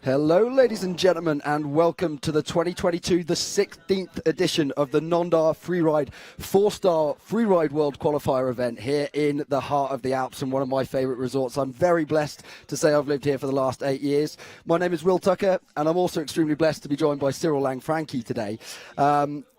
Hello, ladies and gentlemen, and welcome to the 2022, the 16th edition of the Nendaz Freeride 4-star Freeride World Qualifier event here in the heart of the Alps and one of my favourite resorts. I'm very blessed to say I've lived here for the last 8 years. My name is Will Tucker, and I'm also extremely blessed to be joined by Cyril Langfranchi today.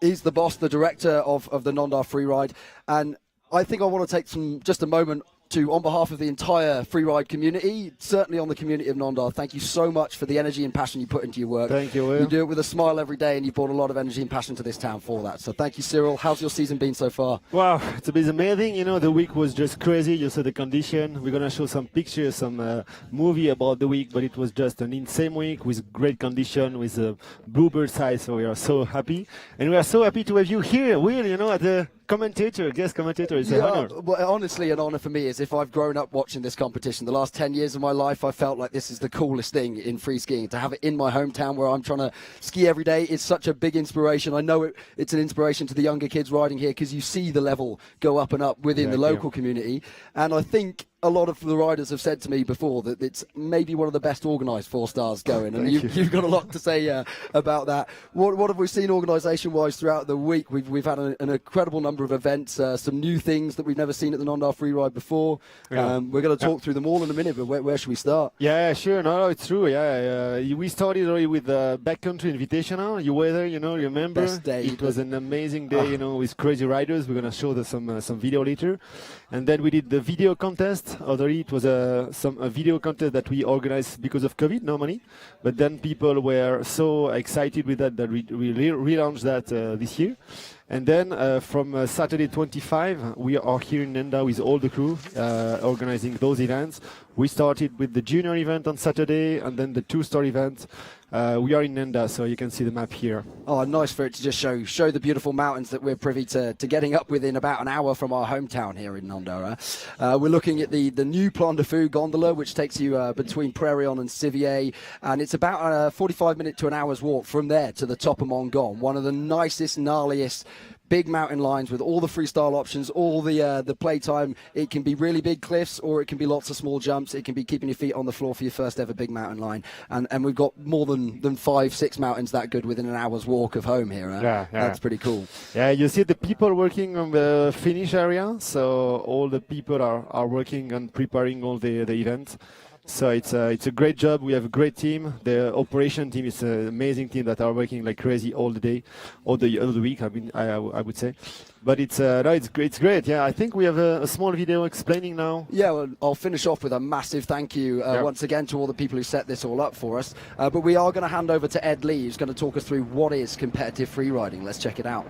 He's the boss, the director of the Nendaz Freeride, and I think I want to take just a moment to, on behalf of the entire freeride community, certainly on the community of Nendaz, thank you so much for the energy and passion you put into your work. Thank you, Will. You do it with a smile every day, and you brought a lot of energy and passion to this town for that. So thank you, Cyril. How's your season been so far? Wow, it's been amazing. You know, the week was just crazy. You saw the condition. We're going to show some pictures, some movie about the week, but it was just an insane week with great condition, with a bluebird size. So we are so happy. And we are so happy to have you here, Will, you know, at the guest commentator. It's an honor. Well, honestly, an honor for me is if I've grown up watching this competition. The last 10 years of my life, I felt like this is the coolest thing in free skiing. To have it in my hometown where I'm trying to ski every day is such a big inspiration. I know it's an inspiration to the younger kids riding here because you see the level go up and up within the local community. And I think a lot of the riders have said to me before that it's maybe one of the best organised 4-stars going, and you've got a lot to say about that. What have we seen organisation-wise throughout the week? We've had an incredible number of events, some new things that we've never seen at the Nendaz Freeride before. We're going to talk through them all in a minute, but where should we start? Yeah, sure. No, it's true. Yeah, we started already with the Backcountry invitational. You were there, you know, remember? Best day. It was an amazing day, you know, with crazy riders. We're going to show some video later. And then we did the video contest. Although it was a video contest that we organized because of COVID normally, but then people were so excited with that we relaunched that this year. And then from Saturday 25, we are here in Nendaz with all the crew organizing those events. We started with the junior event on Saturday and then the 2-star event. We are in Nendaz, so you can see the map here. Oh, nice for it to just show the beautiful mountains that we're privy to getting up within about an hour from our hometown here in Nendaz. We're looking at the new Plan de Fou gondola, which takes you between Prairion and Civier, and it's about a 45-minute to an hour's walk from there to the top of Mont Gon, one of the nicest, gnarliest big mountain lines with all the freestyle options, all the playtime. It can be really big cliffs or it can be lots of small jumps. It can be keeping your feet on the floor for your first ever big mountain line. And we've got more than 5-6 mountains that good within an hour's walk of home here. Yeah. That's pretty cool. Yeah, you see the people working on the finish area. So all the people are working on preparing all the events. So it's a great job. We have a great team. The operation team is an amazing team that are working like crazy all the day, all the week. I would say, but it's great. Yeah, I think we have a small video explaining now. Yeah, well, I'll finish off with a massive thank you once again to all the people who set this all up for us. But we are going to hand over to Ed Lee, who's going to talk us through what is competitive freeriding. Let's check it out.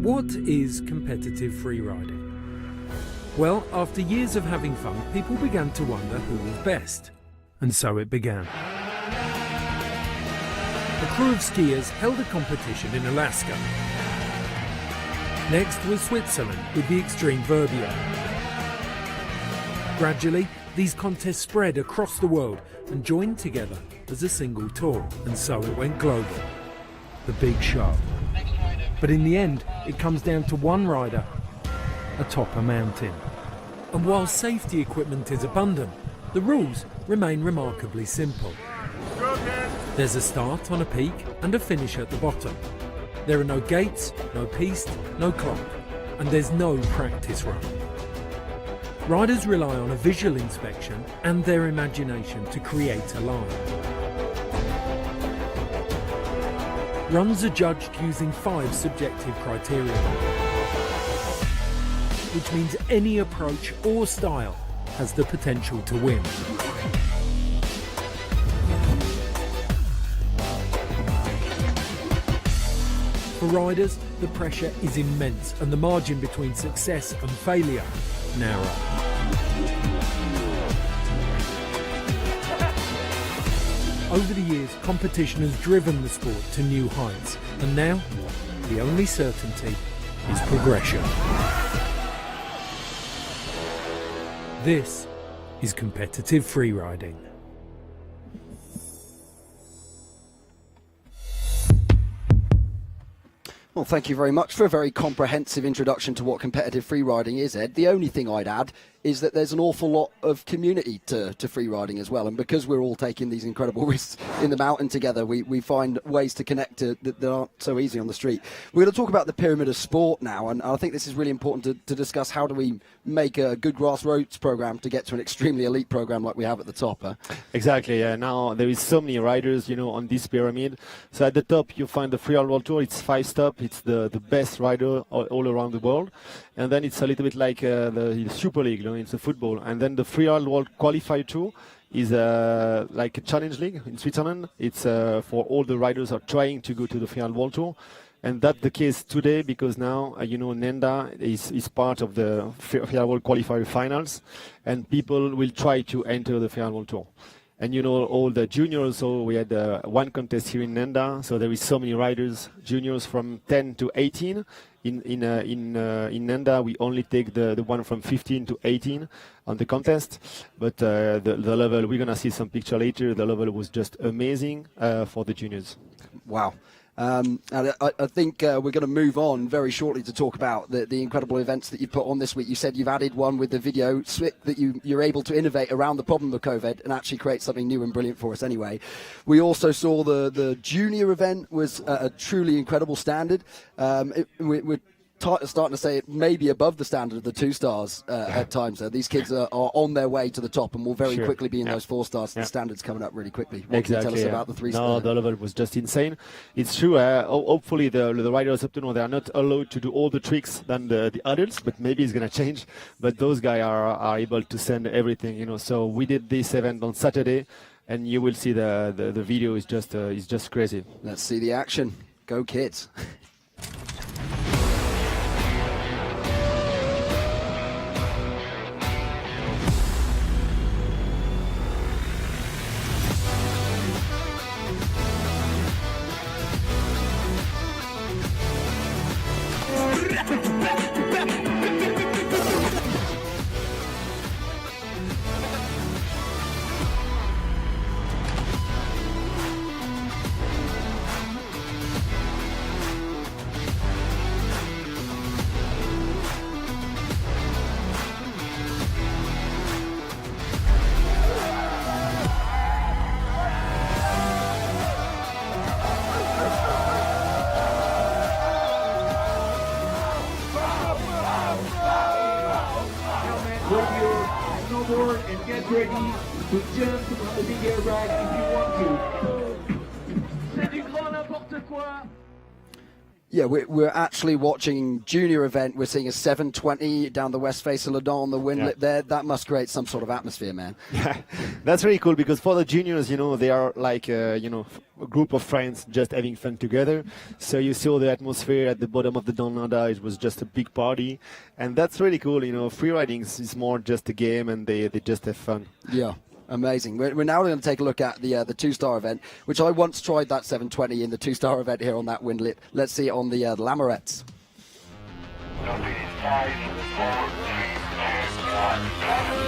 What is competitive freeriding? Well, after years of having fun, people began to wonder who was best. And so it began. A crew of skiers held a competition in Alaska. Next was Switzerland with the Extreme Verbio. Gradually, these contests spread across the world and joined together as a single tour, and so it went global. The big show. But in the end, it comes down to one rider atop a mountain. And while safety equipment is abundant, the rules remain remarkably simple. There's a start on a peak and a finish at the bottom. There are no gates, no piste, no clock, and there's no practice run. Riders rely on a visual inspection and their imagination to create a line. Runs are judged using 5 subjective criteria, which means any approach or style has the potential to win. For riders, the pressure is immense and the margin between success and failure narrow. Over the years, competition has driven the sport to new heights, and now the only certainty is progression. This is competitive freeriding. Well, thank you very much for a very comprehensive introduction to what competitive freeriding is, Ed. The only thing I'd add is that there's an awful lot of community to freeriding as well. And because we're all taking these incredible risks in the mountain together, we find ways to connect that aren't so easy on the street. We're going to talk about the pyramid of sport now. And I think this is really important to discuss how do we make a good grassroots program to get to an extremely elite program like we have at the top. Huh? Exactly. Now there is so many riders, on this pyramid. So at the top you find the Freeride World Tour. It's 5 stops. It's the best rider all around the world. And then it's a little bit like the Super League, it's a football. And then the Freeride World Qualifier Tour is like a challenge league in Switzerland. It's for all the riders who are trying to go to the Freeride World Tour. And that's the case today because now, Nenda is part of the Freeride World Qualifier finals, and people will try to enter the Freeride World Tour. And all the juniors, so we had one contest here in Nenda, so there is so many riders, juniors from 10 to 18. In Nenda, we only take the one from 15 to 18 on the contest, but the level, we're gonna see some picture later, the level was just amazing for the juniors. Wow. And I think we're going to move on very shortly to talk about the incredible events that you put on this week. You said you've added one with the video that you're able to innovate around the problem of COVID and actually create something new and brilliant for us anyway. We also saw the junior event was a truly incredible standard. We're starting to say it may be above the standard of the 2 stars at times. These kids are on their way to the top and will very quickly be in those 4 stars. The standard's coming up really quickly. What can you tell us about the 3 stars? No, the level was just insane. It's true. Hopefully the riders up to now, they are not allowed to do all the tricks than the adults, but maybe it's going to change. But those guys are able to send everything, So we did this event on Saturday, and you will see the video is just crazy. Let's see the action. Go kids. Grab your snowboard and get ready to jump on the big air ride if you want to. C'est du grand n'importe quoi. Yeah, we're actually watching junior event. We're seeing a 720 down the west face of Ledon on the windlip there. That must create some sort of atmosphere, man. Yeah, that's really cool because for the juniors, they are like, a group of friends just having fun together. So you saw the atmosphere at the bottom of the Donada. It was just a big party. And that's really cool. Freeriding is more just a game and they just have fun. Yeah. Amazing. We're now going to take a look at the 2-star event, which I once tried that 720 in the 2-star event here on that windlip. Let's see it on the Lamorettes. 5, 4, 3, 2, 1.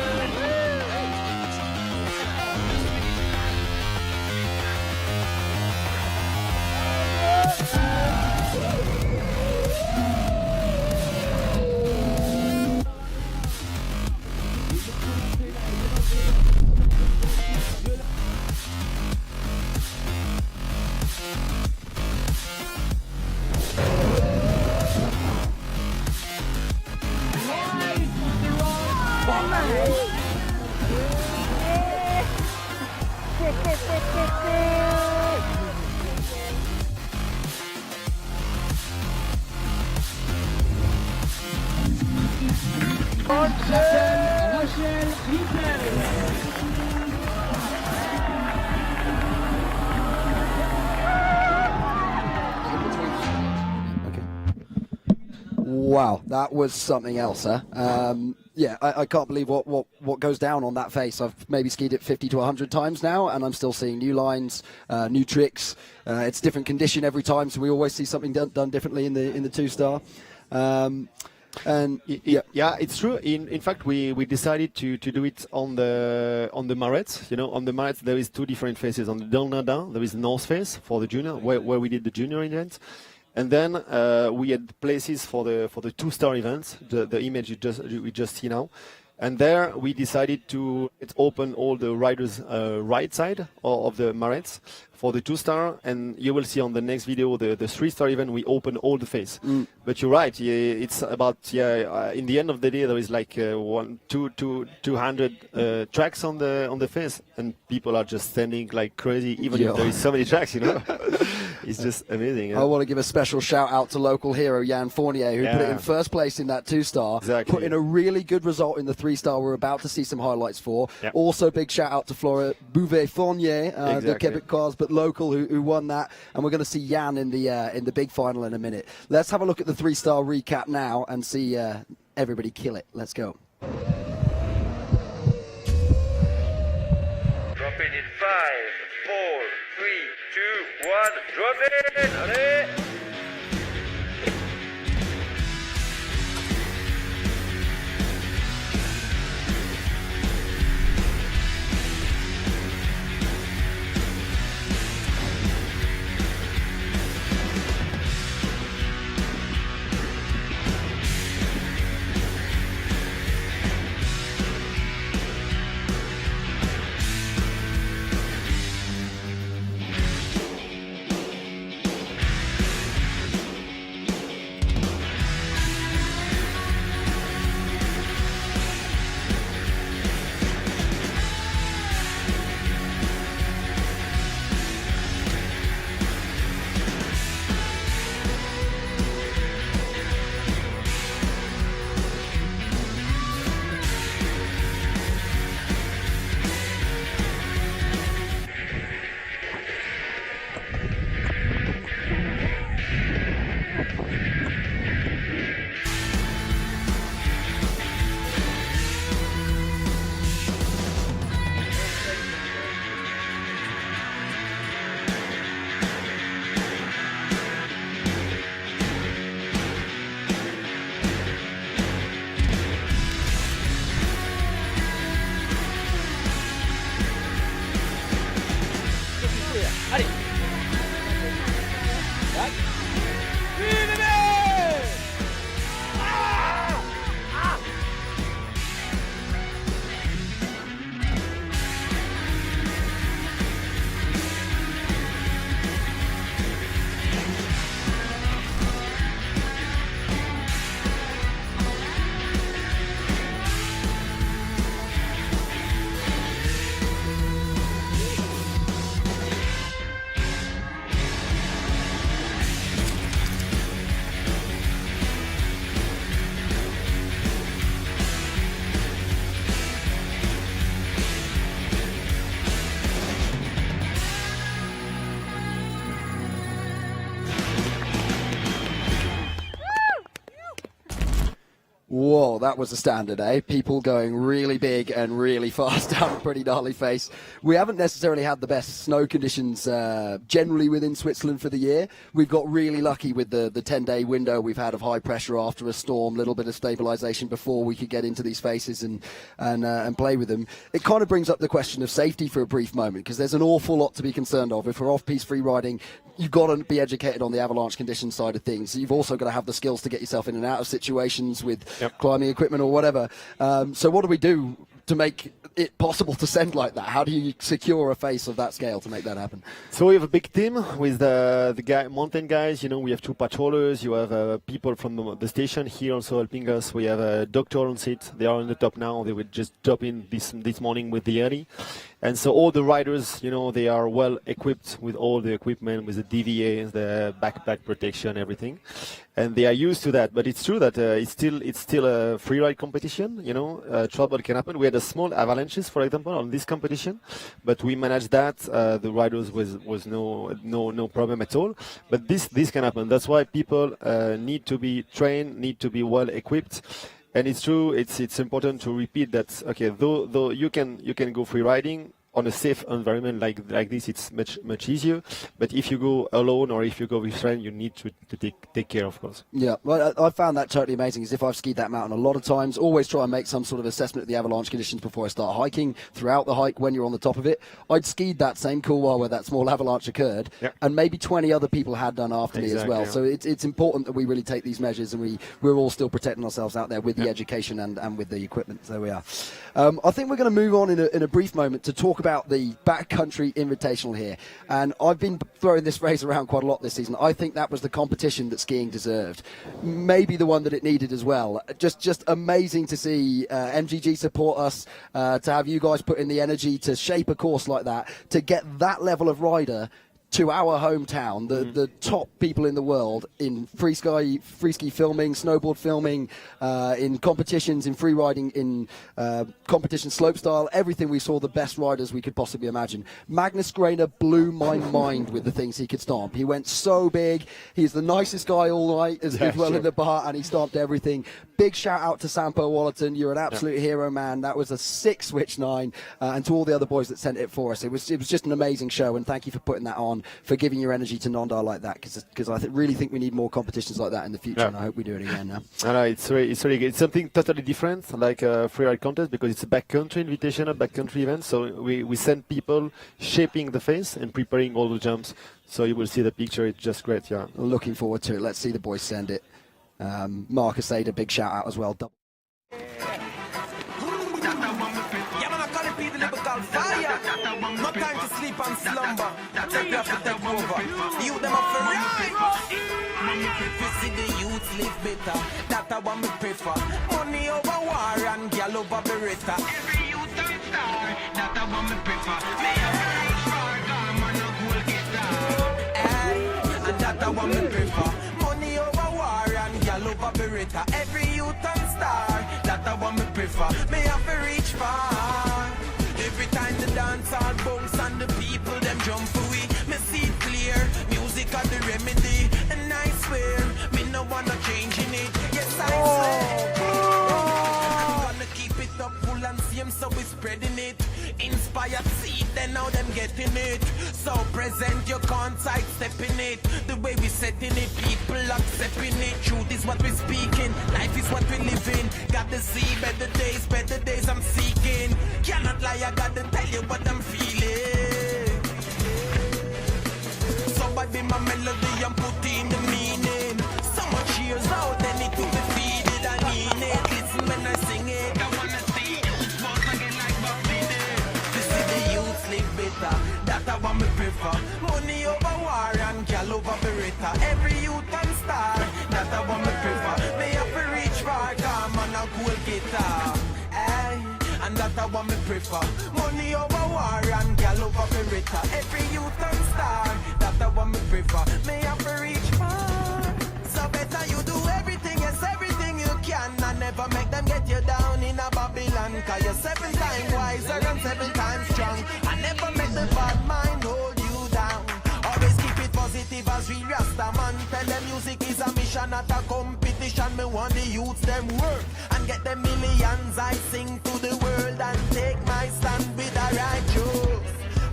Wow, that was something else, huh? Yeah, I can't believe what goes down on that face. I've maybe skied it 50 to 100 times now, and I'm still seeing new lines, new tricks. It's different condition every time, so we always see something done differently in the 2-star. And yeah, it's true. In fact, we decided to do it on the Marets. On the Marets there is 2 different faces. On the Donada there is the north face for the junior, where we did the junior event. And then we had places for the 2-star events, the image we just see now. And there we decided to open all the riders' right side of the marets for the 2-star, and you will see on the next video the 3-star event we open all the face. But you're right, it's about in the end of the day there is like 200 tracks on the face, and people are just standing like crazy even if there is so many tracks, you know. It's just amazing. I want to give a special shout out to local hero Jan Fournier, who put it in first place in that 2-star, put in a really good result in the 3-star we're about to see some highlights for. Also big shout out to Flora Bouvet-Fournier, the Québécoise but local, who won that, and we're going to see Jan in the big final in a minute. Let's have a look at the 3-star recap now and see everybody kill it. Let's go. Drop in 5, 4, 3, 2, 1, drop in! Allez! Whoa, that was a standard, eh? People going really big and really fast down a pretty gnarly face. We haven't necessarily had the best snow conditions generally within Switzerland for the year. We've got really lucky with the 10-day window we've had of high pressure after a storm, little bit of stabilization before we could get into these faces and play with them. It kind of brings up the question of safety for a brief moment, because there's an awful lot to be concerned of. If we're off-piste free riding, you've got to be educated on the avalanche condition side of things. So you've also got to have the skills to get yourself in and out of situations with climbing equipment or whatever. So what do we do to make it possible to send like that? How do you secure a face of that scale to make that happen? So we have a big team with the mountain guys. You know, we have 2 patrollers. You have people from the station here also helping us. We have a doctor on seat. They are on the top now. They would just drop in this morning with the early. And so all the riders, you know, they are well equipped with all the equipment, with the DVAs, the backpack protection, everything. And they are used to that. But it's true that it's still a free ride competition. You know, trouble can happen. We had a small avalanches, for example, on this competition, but we managed that. The riders was no problem at all. But this can happen. That's why people need to be trained, need to be well equipped. And it's true. It's important to repeat that. Okay, though you can go free riding, on a safe environment like this, it's much easier. But if you go alone or if you go with friends, you need to take care, of course. Yeah, well, I found that totally amazing. As if I've skied that mountain a lot of times, always try and make some sort of assessment of the avalanche conditions before I start hiking. Throughout the hike, when you're on the top of it, I'd skied that same couloir where that small avalanche occurred, and maybe 20 other people had done after me as well. Yeah. So it's important that we really take these measures, and we're all still protecting ourselves out there with the education and with the equipment. So there we are. I think we're going to move on in a brief moment to talk about the Backcountry Invitational here. And I've been throwing this phrase around quite a lot this season. I think that was the competition that skiing deserved. Maybe the one that it needed as well. Just amazing to see MGG support us, to have you guys put in the energy to shape a course like that, to get that level of rider to our hometown, the top people in the world in free ski filming, snowboard filming, in competitions, in free riding, in competition slopestyle, everything. We saw the best riders we could possibly imagine. Magnus Grainer blew my mind with the things he could stomp. He went so big. He's the nicest guy all night as well in the bar, and he stomped everything. Big shout out to Sampo Wallerton. You're an absolute hero, man. That was a sick switch 9, and to all the other boys that sent it for us. It was just an amazing show, and thank you for putting that on, for giving your energy to Nendaz like that, because I really think we need more competitions like that in the future, and I hope we do it again now. No, it's really good. It's something totally different, like a freeride contest, because it's a backcountry invitational, backcountry event. So we send people shaping the face and preparing all the jumps. So you will see the picture. It's just great, yeah. Looking forward to it. Let's see the boys send it. Marcus Ada, big shout out as well. Fire. No time to sleep and slumber. Take you have to take over. You them up for ride. You see the youth live better. That I want me prefer. Money over war and girl over beretta. Every youth on star. That I want me prefer. Me a rich far gone man a goal getter. Hey, and that I want me prefer. Money over war and girl over beretta. Every youth on star. That I want me prefer. Me a rich far. Every time the dance all bounce and the people them jump away, me see it clear, music are the remedy, and I swear, me no wanna changing it, yes I swear. I'm gonna keep it up full and same, so we spreading it, inspired seed, then now them getting it, so present you can't sidestepping it, the way we setting it, people accepting it, truth is what we speaking, life is what we living, got to see better days I'm seeking, cannot lie, I gotta tell you what I'm feeling. Somebody my melody, I'm putting the meaning. So much years out, then it will be feeded, I mean it. Listen when I sing it, I wanna see youth once again like Bobby did. To see the youth live better, that I want me prefer. Money over war and girl over beretta. Every youth and star, that I want me prefer. Me have to reach far, come on a cool guitar. And that I want me prefer. Money over war and gal over beretta. Every youth and star, that I want me prefer. May have to reach far. So better you do everything, yes, everything you can. And never make them get you down in a Babylon. Cause you're 7 times wiser and 7 times strong. And never make the bad mind hold you down. Always keep it positive as we Rasta man. Tell them music is a mission, not a competition. Me want the youths them work and get them millions. I sing to the world and take my stand with a righteous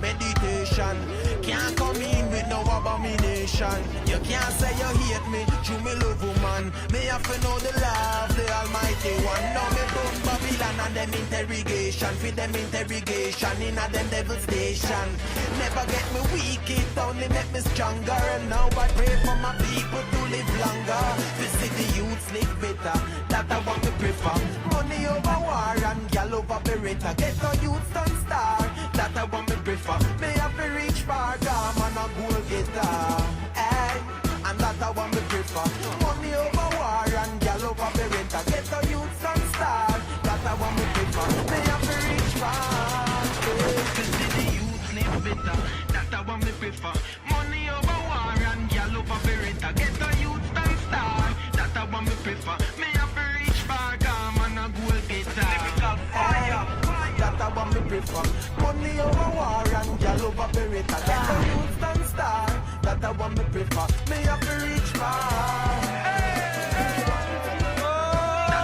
meditation. Can't come in with no abomination. You can't say you hate me, you me love woman. Me have to know the love, the almighty one. Now me done Babylon and them interrogation. For them interrogation in a them devil station. Never get me weak, it only make me stronger. And now I pray for my people to live longer. To see the youths live better, that I want to prefer. Money over war and gal over beretta. Get no youths done star, that I want me prefer. Me have to reach far, come on a goal getter. Hey, and that I want me prefer. Money over war and gal over beretta. Get no youths done star, that I want me prefer. Me have to reach far. To see the youth live better, that I want me prefer. Money over war and gal over beretta. Get no youths done star, that I want me prefer. Me have to reach far, come on a goal getter. Fire, that I want me prefer. Money over war and gal over beretta. Get no youths done star, that I want me prefer. Me have to reach far. That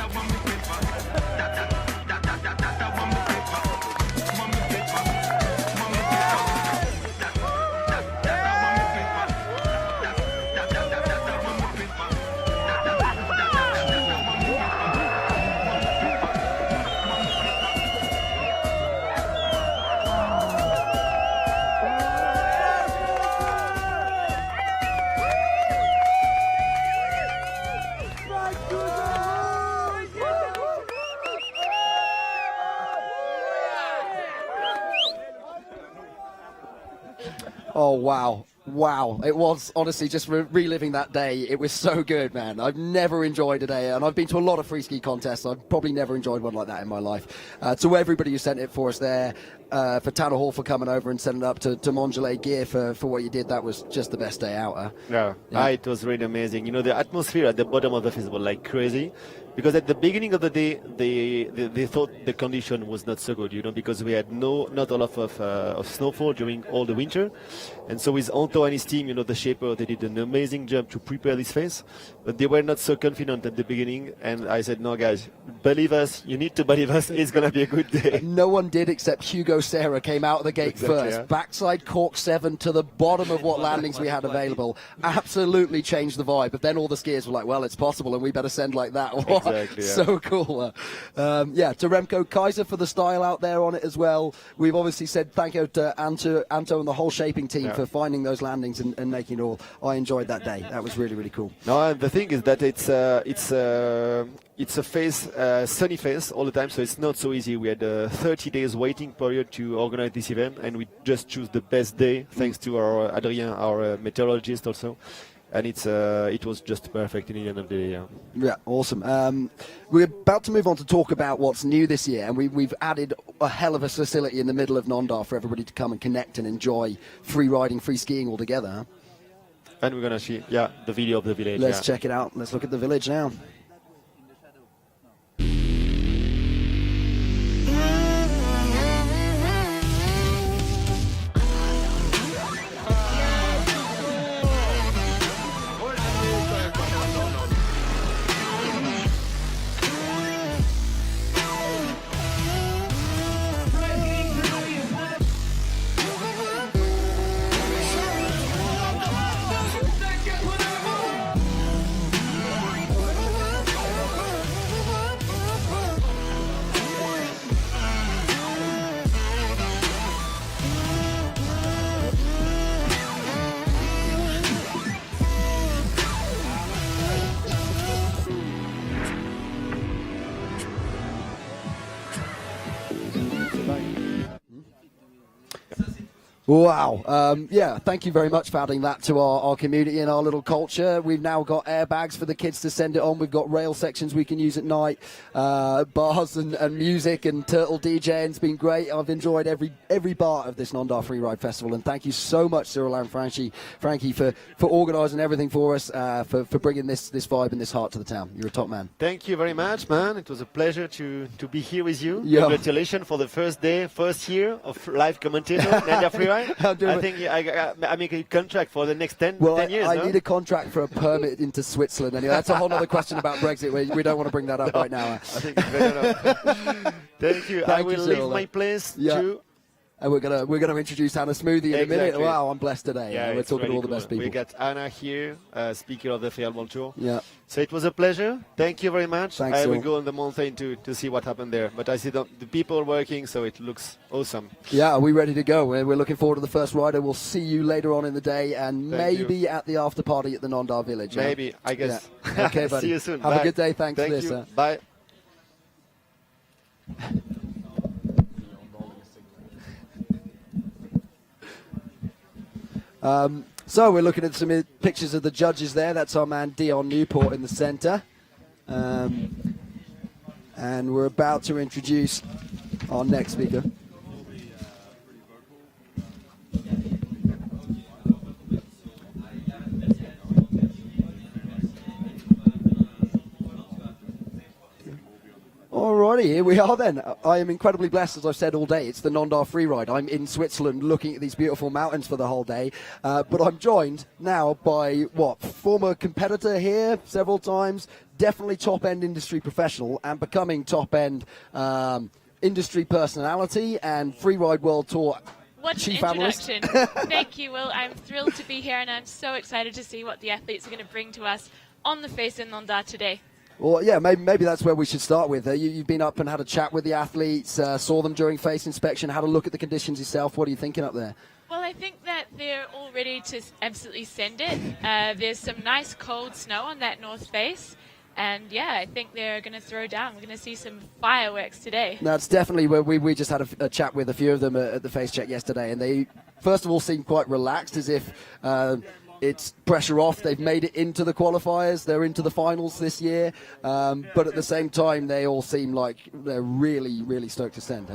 I want me prefer. Oh, wow. Wow. It was, honestly, just reliving that day. It was so good, man. I've never enjoyed a day, and I've been to a lot of free ski contests. I've probably never enjoyed one like that in my life. To everybody who sent it for us there, for Tanner Hall for coming over and sending it up to Mongelé Gear for what you did, that was just the best day out. Yeah. It was really amazing. You know, the atmosphere at the bottom of the festival, like crazy. Because at the beginning of the day, they thought the condition was not so good, you know, because we had not a lot of snowfall during all the winter. And so with Anto and his team, you know, the shaper, they did an amazing job to prepare this phase. But they were not so confident at the beginning. And I said, no, guys, believe us. You need to believe us. It's going to be a good day. No one did except Hugo Serra came out of the gate first. Yeah. Backside cork 7 to the bottom of what landings we had available. Absolutely changed the vibe. But then all the skiers were like, well, it's possible, and we better send like that. Exactly, yeah. So cool. To Remco Kaiser for the style out there on it as well. We've obviously said thank you to Anto and the whole shaping team for finding those landings and making it all. I enjoyed that day. That was really, really cool. No, the thing is that it's a phase, sunny phase all the time, so it's not so easy. We had a 30 days waiting period to organize this event, and we just choose the best day, thanks to our Adrien, our meteorologist also. And it was just perfect in the end of the day. Yeah, awesome. We're about to move on to talk about what's new this year, and we've added a hell of a facility in the middle of Nondar for everybody to come and connect and enjoy free riding, free skiing all together. Huh? And we're gonna see, the video of the village. Let's check it out. Let's look at the village now. Wow. Thank you very much for adding that to our community and our little culture. We've now got airbags for the kids to send it on. We've got rail sections we can use at night, bars and music and turtle DJing. It's been great. I've enjoyed every part of this Nondar Freeride Festival, and thank you so much, Cyril and Frankie, for organising everything for us, for bringing this vibe and this heart to the town. You're a top man. Thank you very much, man. It was a pleasure to be here with you. Yeah. Congratulations for the first year of live commentator, Nendaz Freeride. I think I make a contract for the next 10 years. I need a contract for a permit into Switzerland. Anyway, that's a whole other question about Brexit. We don't want to bring that up right now. I think it's better. Thank you. I will leave my place too. And we're gonna introduce Hannah Smoothie in a minute. Wow, I'm blessed today. We're talking to all the best people. We got Anna here, speaker of the Freeride World Tour. Yeah. So it was a pleasure. Thank you very much. Thanks, I will go on the mountain to see what happened there. But I see the people working, so it looks awesome. Yeah, are we ready to go? We're looking forward to the first rider. We'll see you later on in the day, and maybe at the after party at the Nondar Village. Maybe, I guess. Yeah. Okay, buddy. See you soon. Have Bye. a good day. Thanks Thank for this. You. Bye. So we're looking at some pictures of the judges there. That's our man Dion Newport in the centre. And we're about to introduce our next speaker. Alrighty, here we are then. I am incredibly blessed, as I've said all day. It's the Nondar Freeride. I'm in Switzerland looking at these beautiful mountains for the whole day. But I'm joined now by, former competitor here several times, definitely top-end industry professional, and becoming top-end industry personality and Freeride World Tour What Chief an introduction. Analyst. Thank you, Will. I'm thrilled to be here, and I'm so excited to see what the athletes are going to bring to us on the face in Nondar today. Well, yeah, maybe that's where we should start with. You've been up and had a chat with the athletes, saw them during face inspection, had a look at the conditions yourself. What are you thinking up there? Well, I think that they're all ready to absolutely send it. There's some nice cold snow on that north face. And yeah, I think they're going to throw down. We're going to see some fireworks today. That's definitely where we just had a chat with a few of them at the face check yesterday, and they first of all seemed quite relaxed, as if it's pressure off. They've made it into the qualifiers. They're into the finals this year. But at the same time, they all seem like they're really, really stoked to send.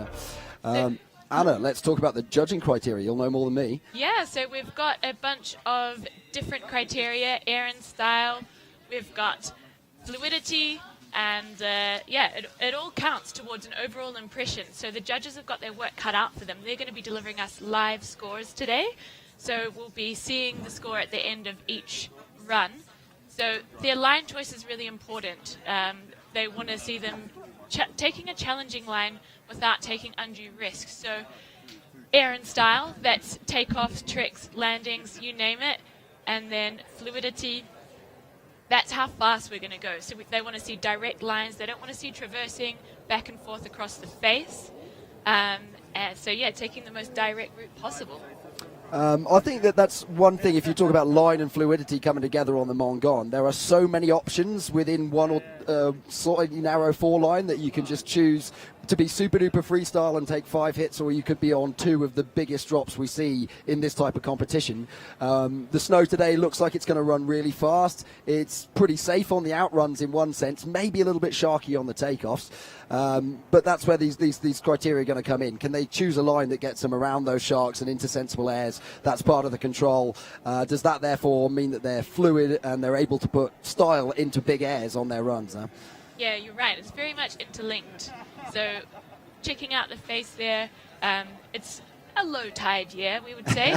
Anna, let's talk about the judging criteria. You'll know more than me. Yeah, so we've got a bunch of different criteria, air and style. We've got fluidity, and it all counts towards an overall impression. So the judges have got their work cut out for them. They're going to be delivering us live scores today. So we'll be seeing the score at the end of each run. So their line choice is really important. They want to see them taking a challenging line without taking undue risks. So air and style, that's takeoffs, tricks, landings, you name it. And then fluidity, that's how fast we're going to go. So they want to see direct lines. They don't want to see traversing back and forth across the face. Taking the most direct route possible. I think that's one thing. If you talk about line and fluidity coming together on the Mont Gon, there are so many options within one or slightly narrow 4 line that you can just choose to be super duper freestyle and take 5 hits, or you could be on 2 of the biggest drops we see in this type of competition. The snow today looks like it's going to run really fast. It's pretty safe on the outruns in one sense, maybe a little bit sharky on the takeoffs. But that's where these criteria are going to come in. Can they choose a line that gets them around those sharks and into sensible airs? That's part of the control. Does that therefore mean that they're fluid and they're able to put style into big airs on their runs? Yeah, you're right. It's very much interlinked. So checking out the face there, it's a low tide year, we would say.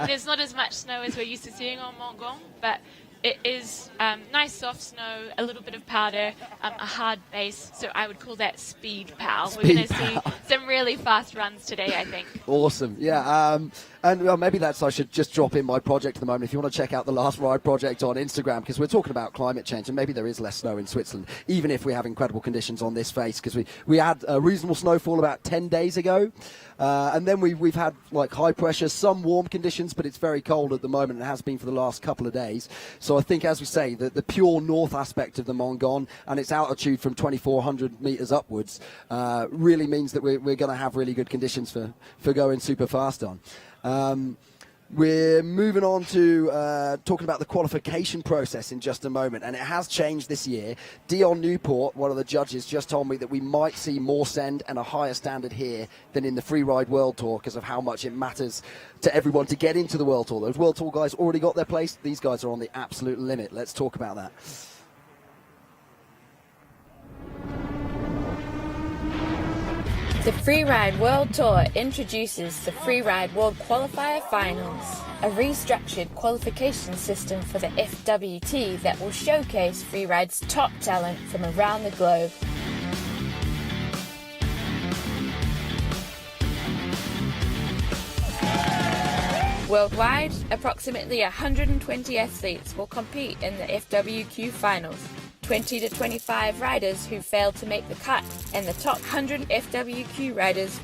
There's not as much snow as we're used to seeing on Mont Gon, but it is nice soft snow, a little bit of powder, a hard base. So I would call that speed pow. We're going to see some really fast runs today, I think. Awesome. Yeah. And maybe I should just drop in my project at the moment. If you want to check out the Last Ride project on Instagram, because we're talking about climate change, and maybe there is less snow in Switzerland, even if we have incredible conditions on this face, because we had a reasonable snowfall about 10 days ago. And then we've had like high pressure, some warm conditions, but it's very cold at the moment, and it has been for the last couple of days. So I think, as we say, the pure north aspect of the Mont Gon and its altitude from 2,400 meters upwards really means that we're going to have really good conditions for going super fast on. We're moving on to talking about the qualification process in just a moment, and it has changed this year. Dion Newport, one of the judges, just told me that we might see more send and a higher standard here than in the Freeride World Tour because of how much it matters to everyone to get into the World Tour. Those World Tour guys already got their place. These guys are on the absolute limit. Let's talk about that. The Freeride World Tour introduces the Freeride World Qualifier Finals, a restructured qualification system for the FWT that will showcase Freeride's top talent from around the globe. Worldwide, approximately 120 athletes will compete in the FWQ Finals. 20 to 25 riders who failed to make the cut, and the top 100 FWQ riders.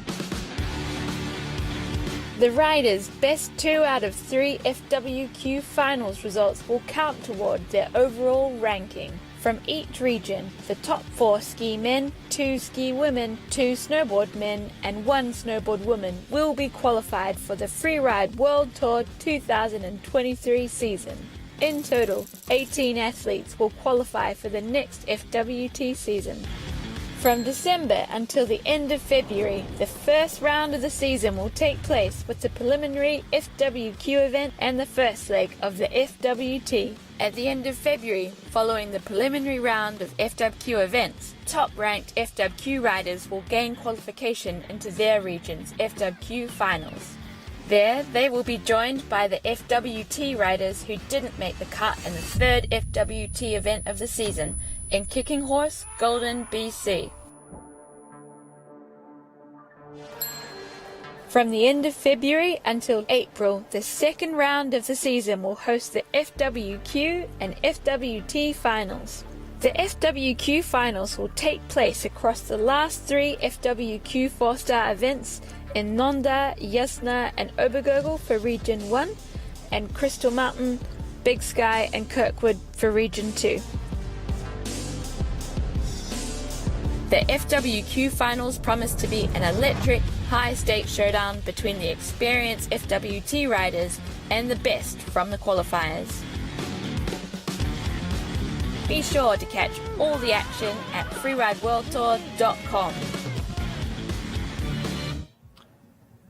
The riders' best 2 out of 3 FWQ finals results will count toward their overall ranking. From each region, the top 4 ski men, 2 ski women, 2 snowboard men, and 1 snowboard woman will be qualified for the Freeride World Tour 2023 season. In total, 18 athletes will qualify for the next FWT season. From December until the end of February, the first round of the season will take place with the preliminary FWQ event and the first leg of the FWT. At the end of February, following the preliminary round of FWQ events, top-ranked FWQ riders will gain qualification into their region's FWQ finals. There, they will be joined by the FWT riders who didn't make the cut in the third FWT event of the season in Kicking Horse, Golden, BC. From the end of February until April, the second round of the season will host the FWQ and FWT finals. The FWQ finals will take place across the last 3 FWQ 4-star events in Nendaz, Jasna and Obergurgel for Region 1, and Crystal Mountain, Big Sky and Kirkwood for Region 2. The FWQ finals promise to be an electric, high-stakes showdown between the experienced FWT riders and the best from the qualifiers. Be sure to catch all the action at freerideworldtour.com.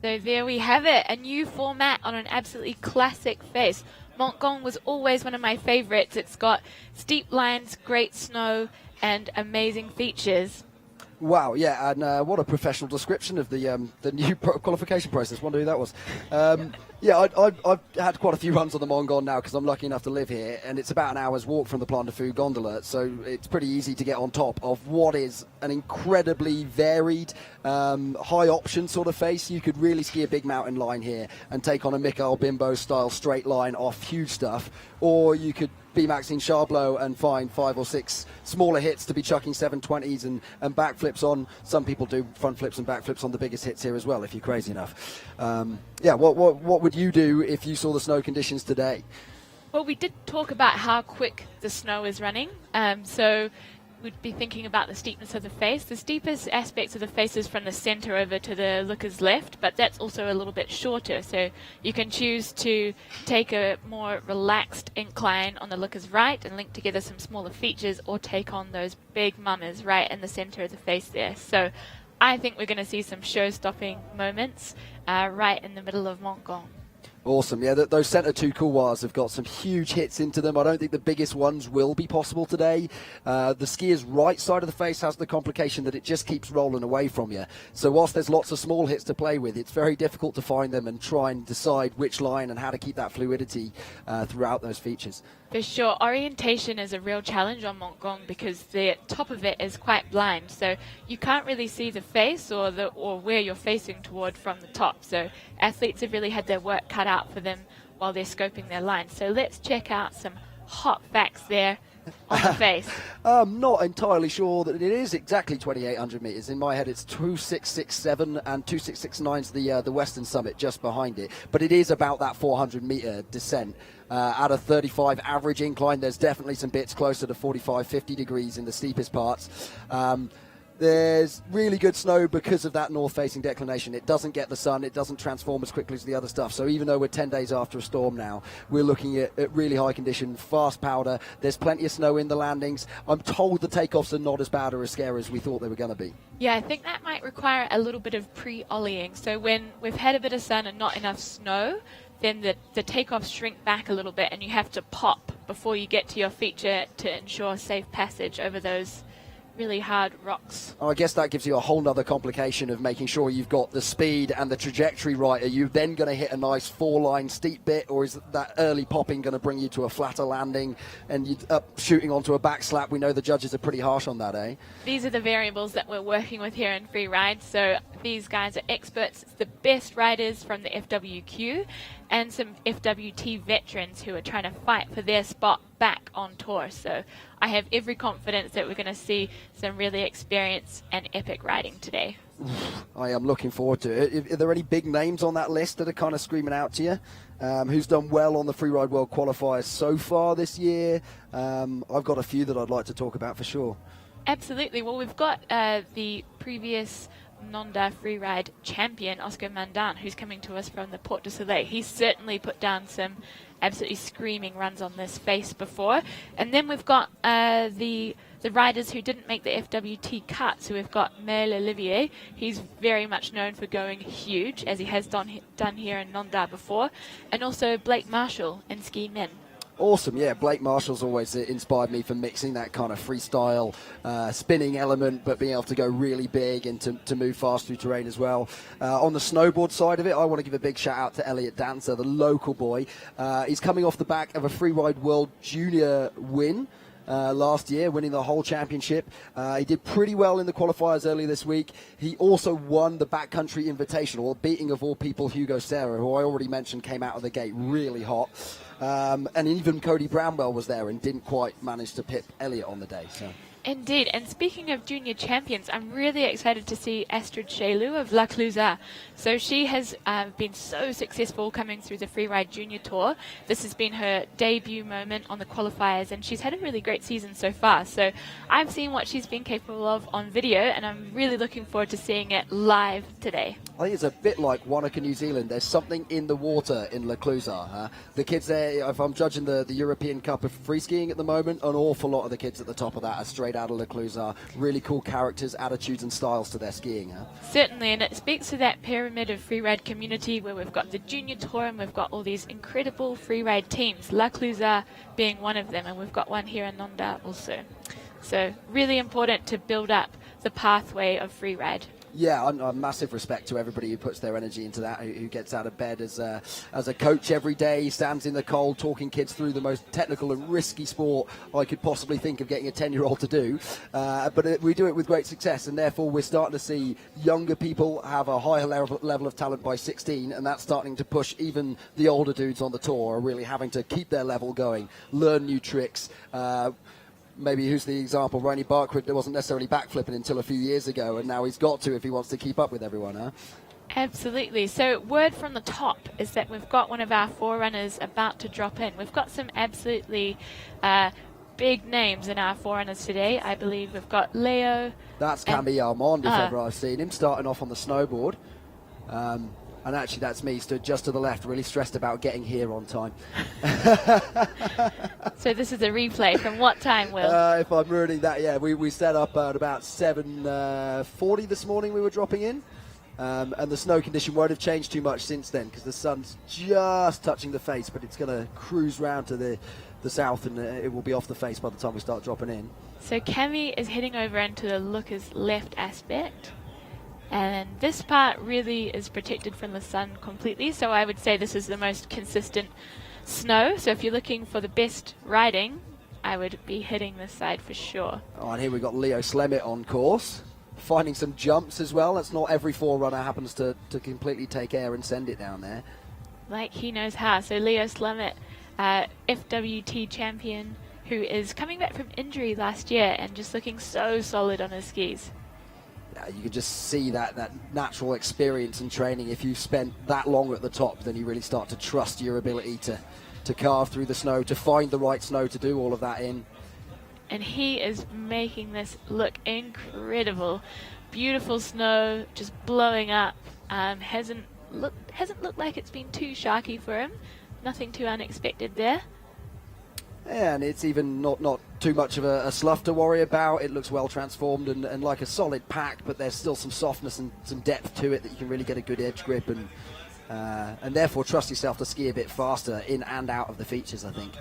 So there we have it, a new format on an absolutely classic face. Montgong was always one of my favorites. It's got steep lines, great snow, and amazing features. Wow, yeah, and what a professional description of the new qualification process. Wonder who that was. Yeah, I've had quite a few runs on the Montgong now because I'm lucky enough to live here, and it's about an hour's walk from the Plan de Fou gondola, so it's pretty easy to get on top of what is an incredibly varied, high option sort of face. You could really ski a big mountain line here and take on a Mikael Bimbo style straight line off huge stuff, or you could be Maxine Charbleau and find 5 or 6 smaller hits to be chucking 720s and backflips on. Some people do front flips and backflips on the biggest hits here as well, if you're crazy enough. Yeah, what would you do if you saw the snow conditions today? Well, we did talk about how quick the snow is running, so we'd be thinking about the steepness of the face. The steepest aspects of the face is from the center over to the looker's left, but that's also a little bit shorter, so you can choose to take a more relaxed incline on the looker's right and link together some smaller features, or take on those big mummers right in the center of the face there. So I think we're going to see some show-stopping moments right in the middle of Montgong. Awesome, yeah, those centre 2 couloirs have got some huge hits into them. I don't think the biggest ones will be possible today. The skier's right side of the face has the complication that it just keeps rolling away from you. So whilst there's lots of small hits to play with, it's very difficult to find them and try and decide which line and how to keep that fluidity throughout those features. For sure, orientation is a real challenge on Montgong because the top of it is quite blind, so you can't really see the face or where you're facing toward from the top. So athletes have really had their work cut out for them while they're scoping their lines. So let's check out some hot facts there on the face. I'm not entirely sure that it is exactly 2,800 metres. In my head, it's 2,667 and 2,669 is the western summit just behind it. But it is about that 400-metre descent. At a 35 average incline, there's definitely some bits closer to 45, 50 degrees in the steepest parts. There's really good snow because of that north-facing declination. It doesn't get the sun. It doesn't transform as quickly as the other stuff. So even though we're 10 days after a storm now, we're looking at really high condition, fast powder. There's plenty of snow in the landings. I'm told the takeoffs are not as bad or as scary as we thought they were going to be. Yeah, I think that might require a little bit of pre-ollieing. So when we've had a bit of sun and not enough snow, then the takeoffs shrink back a little bit and you have to pop before you get to your feature to ensure safe passage over those really hard rocks. I guess that gives you a whole nother complication of making sure you've got the speed and the trajectory right. Are you then going to hit a nice 4-line steep bit, or is that early popping going to bring you to a flatter landing and you up shooting onto a back slap? We know the judges are pretty harsh on that, eh? These are the variables that we're working with here in Freeride. So these guys are experts. It's the best riders from the FWQ and some FWT veterans who are trying to fight for their spot back on tour. So I have every confidence that we're going to see some really experienced and epic riding today. I am looking forward to it. Are there any big names on that list that are kind of screaming out to you? Who's done well on the Freeride World qualifiers so far this year? I've got a few that I'd like to talk about for sure. Absolutely. Well, we've got the previous Nendaz Freeride champion, Oscar Mandan, who's coming to us from the Porte du Soleil. He's certainly put down some absolutely screaming runs on this face before. And then we've got the riders who didn't make the FWT cut. So we've got Mel Olivier. He's very much known for going huge, as he has done here in Nendaz before. And also Blake Marshall in Ski Men. Awesome, yeah. Blake Marshall's always inspired me for mixing that kind of freestyle spinning element, but being able to go really big and to move fast through terrain as well. On the snowboard side of it, I want to give a big shout out to Elliot Dancer, the local boy. He's coming off the back of a Freeride World Junior win last year, winning the whole championship. He did pretty well in the qualifiers earlier this week. He also won the Backcountry Invitational, beating of all people Hugo Serra, who I already mentioned came out of the gate really hot. And even Cody Brownwell was there and didn't quite manage to pip Elliot on the day. So. Indeed, and speaking of junior champions, I'm really excited to see Astrid Shailu of La Clusaz. So she has been so successful coming through the Freeride Junior Tour. This has been her debut moment on the qualifiers, and she's had a really great season so far. So I've seen what she's been capable of on video, and I'm really looking forward to seeing it live today. I think it's a bit like Wanaka, New Zealand. There's something in the water in La Clusaz. The kids there, if I'm judging the European Cup of free skiing at the moment, an awful lot of the kids at the top of that are straight out of La Clusaz. Really cool characters, attitudes and styles to their skiing. Certainly, and it speaks to that pyramid of freeride community where we've got the junior tour and we've got all these incredible freeride teams, La Clusaz being one of them, and we've got one here in Nendaz also. So really important to build up the pathway of freeride. Yeah, a massive respect to everybody who puts their energy into that, who gets out of bed as a coach every day, stands in the cold, talking kids through the most technical and risky sport I could possibly think of getting a 10-year-old to do. But we do it with great success, and therefore we're starting to see younger people have a higher level of talent by 16, and that's starting to push even the older dudes on the tour are really having to keep their level going, learn new tricks. Maybe who's the example? Ronnie Barkwood wasn't necessarily backflipping until a few years ago, and now he's got to if he wants to keep up with everyone, huh? Absolutely. So word from the top is that we've got one of our forerunners about to drop in. We've got some absolutely big names in our forerunners today. I believe we've got Leo. That's Camille Armand, if ever I've seen him, starting off on the snowboard. And actually, that's me, stood just to the left, really stressed about getting here on time. So this is a replay from what time, Will? If I'm ruining that, yeah. We set up at about 7:40 this morning we were dropping in. And the snow condition won't have changed too much since then because the sun's just touching the face, but it's going to cruise round to the south and it will be off the face by the time we start dropping in. So Cami is heading over into the looker's left aspect. And this part really is protected from the sun completely, so I would say this is the most consistent snow. So if you're looking for the best riding, I would be hitting this side for sure. Oh, and here we've got Leo Slemmet on course, finding some jumps as well. That's not every forerunner happens to completely take air and send it down there. Like he knows how. So Leo Slemmet, FWT champion, who is coming back from injury last year and just looking so solid on his skis. You can just see that natural experience and training. If you've spent that long at the top, then you really start to trust your ability to carve through the snow, to find the right snow to do all of that in. And he is making this look incredible. Beautiful snow, just blowing up. Hasn't looked like it's been too sharky for him. Nothing too unexpected there. Yeah, and it's even not too much of a slough to worry about. It looks well transformed and like a solid pack, but there's still some softness and some depth to it that you can really get a good edge grip and therefore trust yourself to ski a bit faster in and out of the features, I think.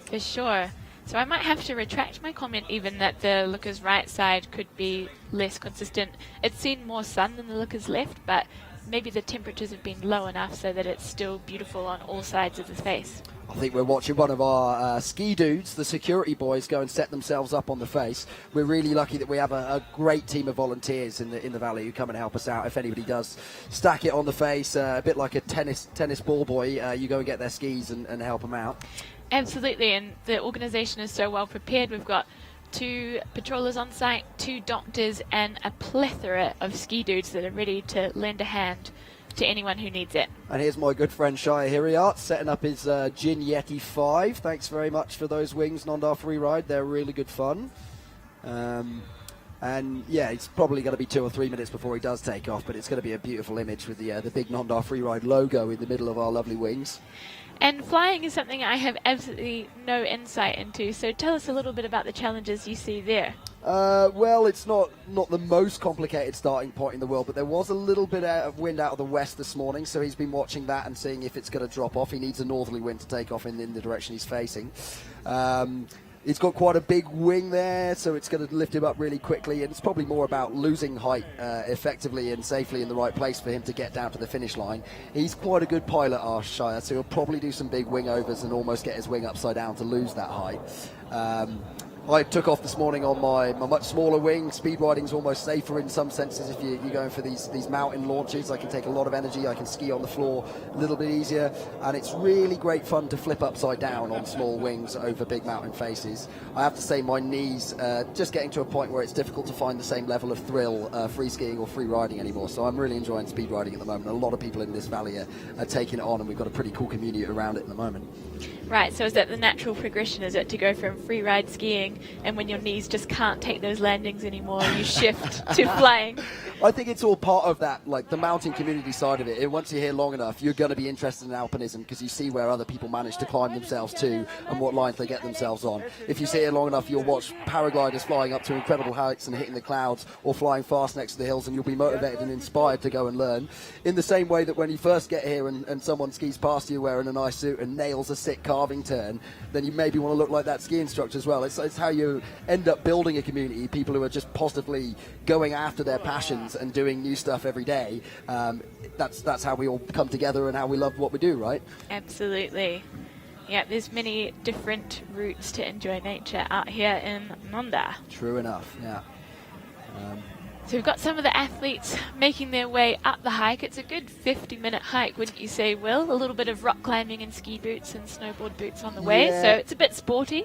For sure. So I might have to retract my comment even that the looker's right side could be less consistent. It's seen more sun than the looker's left, but maybe the temperatures have been low enough so that it's still beautiful on all sides of the face. I think we're watching one of our ski dudes, the security boys, go and set themselves up on the face. We're really lucky that we have a great team of volunteers in the valley who come and help us out. If anybody does stack it on the face, a bit like a tennis ball boy, you go and get their skis and help them out. Absolutely, and the organisation is so well prepared. We've got 2 patrollers on site, 2 doctors, and a plethora of ski dudes that are ready to lend a hand to anyone who needs it. And here's my good friend Shia Hiriart setting up his Gin Yeti 5. Thanks very much for those wings, Nendaz Freeride. They're really good fun. And yeah, it's probably going to be 2 or 3 minutes before he does take off, but it's going to be a beautiful image with the big Nendaz Freeride logo in the middle of our lovely wings. And flying is something I have absolutely no insight into, so tell us a little bit about the challenges you see there. Well, it's not the most complicated starting point in the world, but there was a little bit of wind out of the west this morning, so he's been watching that and seeing if it's going to drop off. He needs a northerly wind to take off in the direction he's facing. It's got quite a big wing there, so it's going to lift him up really quickly, and it's probably more about losing height effectively and safely in the right place for him to get down to the finish line. He's quite a good pilot, our Shire, so he'll probably do some big wing overs and almost get his wing upside down to lose that height. I took off this morning on my much smaller wing. Speed riding's almost safer in some senses if you're going for these mountain launches. I can take a lot of energy. I can ski on the floor a little bit easier, and it's really great fun to flip upside down on small wings over big mountain faces. I have to say my knees just getting to a point where it's difficult to find the same level of thrill free skiing or free riding anymore. So I'm really enjoying speed riding at the moment. A lot of people in this valley are taking it on, and we've got a pretty cool community around it at the moment. Right, so is that the natural progression, is it, to go from free ride skiing, and when your knees just can't take those landings anymore, you shift to flying? I think it's all part of that, like the mountain community side of it. Once you're here long enough, you're going to be interested in alpinism because you see where other people manage to climb themselves to and what lines they get themselves on. If you sit here long enough, you'll watch paragliders flying up to incredible heights and hitting the clouds, or flying fast next to the hills, and you'll be motivated and inspired to go and learn. In the same way that when you first get here and someone skis past you wearing a nice suit and nails a sick carving turn, then you maybe want to look like that ski instructor as well. It's how you end up building a community, people who are just positively going after their passions and doing new stuff every day. That's how we all come together and how we love what we do, right? Absolutely. Yeah, there's many different routes to enjoy nature out here in Nendaz. True enough, yeah. So we've got some of the athletes making their way up the hike. It's a good 50-minute hike, wouldn't you say, Will? A little bit of rock climbing and ski boots and snowboard boots on the way, so it's a bit sporty.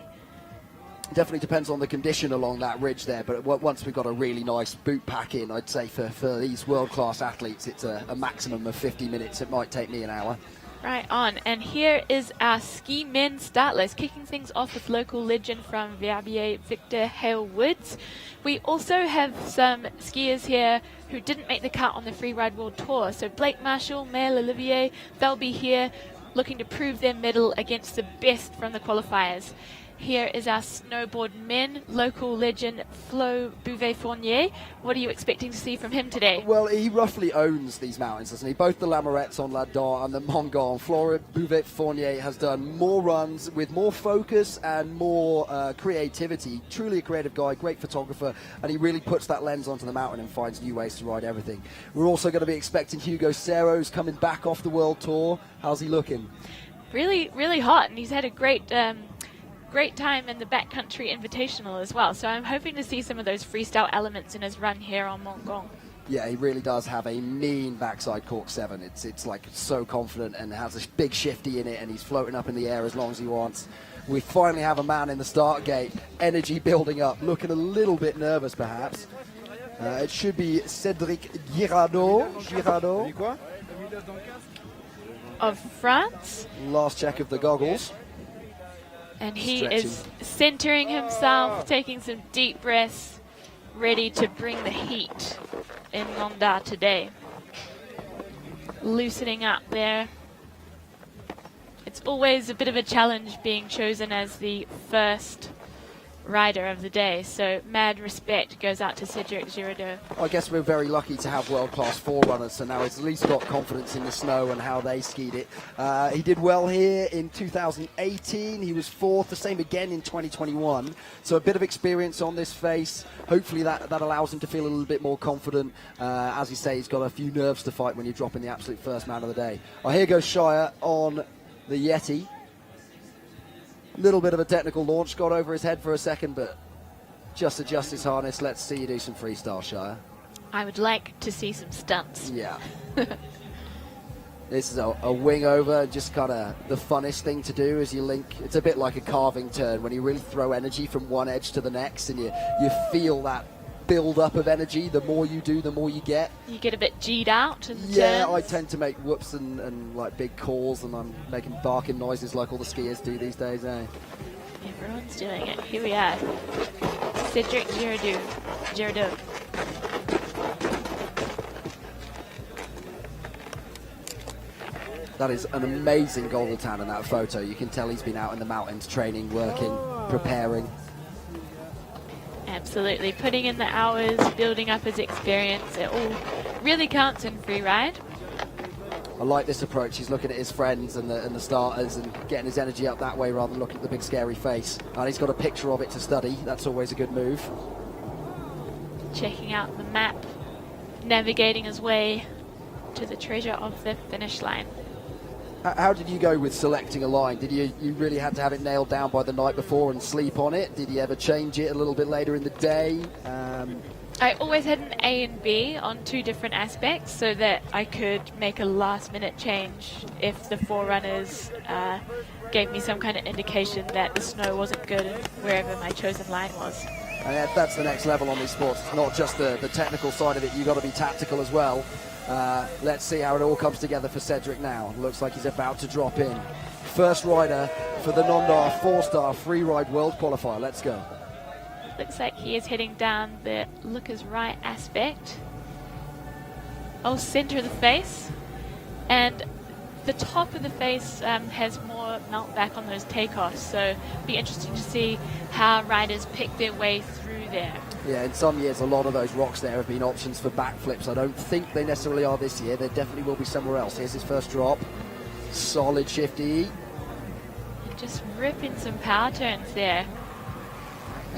Definitely depends on the condition along that ridge there, but once we've got a really nice boot pack in, I'd say for these world-class athletes, it's a maximum of 50 minutes. It might take me an hour. Right on, and here is our ski men start list, kicking things off with local legend from Verbier, Victor Hale Woods. We also have some skiers here who didn't make the cut on the Freeride World Tour. So Blake Marshall, Maël Olivier, they'll be here looking to prove their medal against the best from the qualifiers. Here is our snowboard men, local legend Flo Bouvet-Fournier. What are you expecting to see from him today? Well, he roughly owns these mountains, doesn't he? Both the Lamorettes on La Dent and the Mont Gant. Flo Bouvet-Fournier has done more runs with more focus and more creativity. Truly a creative guy, great photographer, and he really puts that lens onto the mountain and finds new ways to ride everything. We're also going to be expecting Hugo Serro's coming back off the World Tour. How's he looking? Really, really hot, and he's had a great time in the Backcountry Invitational as well. So I'm hoping to see some of those freestyle elements in his run here on Mont Gant. Yeah, he really does have a mean backside cork 7. It's like so confident and has a big shifty in it, and he's floating up in the air as long as he wants. We finally have a man in the start gate, energy building up, looking a little bit nervous perhaps. It should be Cédric Girardot of France. Last check of the goggles. And he is centering himself, taking some deep breaths, ready to bring the heat in Nendaz today. Loosening up there. It's always a bit of a challenge being chosen as the first rider of the day, so mad respect goes out to Cédric Girardot. I guess we're very lucky to have world-class forerunners, so now he's at least got confidence in the snow and how they skied it. He did well here in 2018. He was 4th, the same again in 2021. So a bit of experience on this face. Hopefully that allows him to feel a little bit more confident. As you say, he's got a few nerves to fight when you're dropping the absolute first man of the day. Here goes Shire on the Yeti. Little bit of a technical launch, got over his head for a second, but just adjust his harness. Let's see you do some freestyle, Shire. I would like to see some stunts. Yeah. This is a wing over, just kind of the funnest thing to do as you link. It's a bit like a carving turn when you really throw energy from one edge to the next, and you feel that build up of energy. The more you do, the more you get. You get a bit G'd out in the Yeah, turns. I tend to make whoops and like big calls, and I'm making barking noises like all the skiers do these days, eh? Everyone's doing it. Here we are. Cédric Girardot. That is an amazing goggle tan in that photo. You can tell he's been out in the mountains training, working, preparing. Absolutely, putting in the hours, building up his experience, it all really counts in free ride. I like this approach. He's looking at his friends and the starters and getting his energy up that way rather than looking at the big scary face. And he's got a picture of it to study. That's always a good move. Checking out the map, navigating his way to the treasure of the finish line. How did you go with selecting a line? Did you really had to have it nailed down by the night before and sleep on it? Did you ever change it a little bit later in the day? I always had an A and B on 2 different aspects so that I could make a last-minute change if the forerunners gave me some kind of indication that the snow wasn't good wherever my chosen line was. And that's the next level on these sports. It's not just the technical side of it. You've got to be tactical as well. Let's see how it all comes together for Cedric now. Looks like he's about to drop in. First rider for the Nendaz 4-star freeride world qualifier. Let's go. Looks like he is heading down the looker's right aspect. Oh, center of the face. And the top of the face has more melt back on those takeoffs. So it'll be interesting to see how riders pick their way through there. Yeah, in some years, a lot of those rocks there have been options for backflips. I don't think they necessarily are this year. There definitely will be somewhere else. Here's his first drop. Solid shifty. Just ripping some power turns there.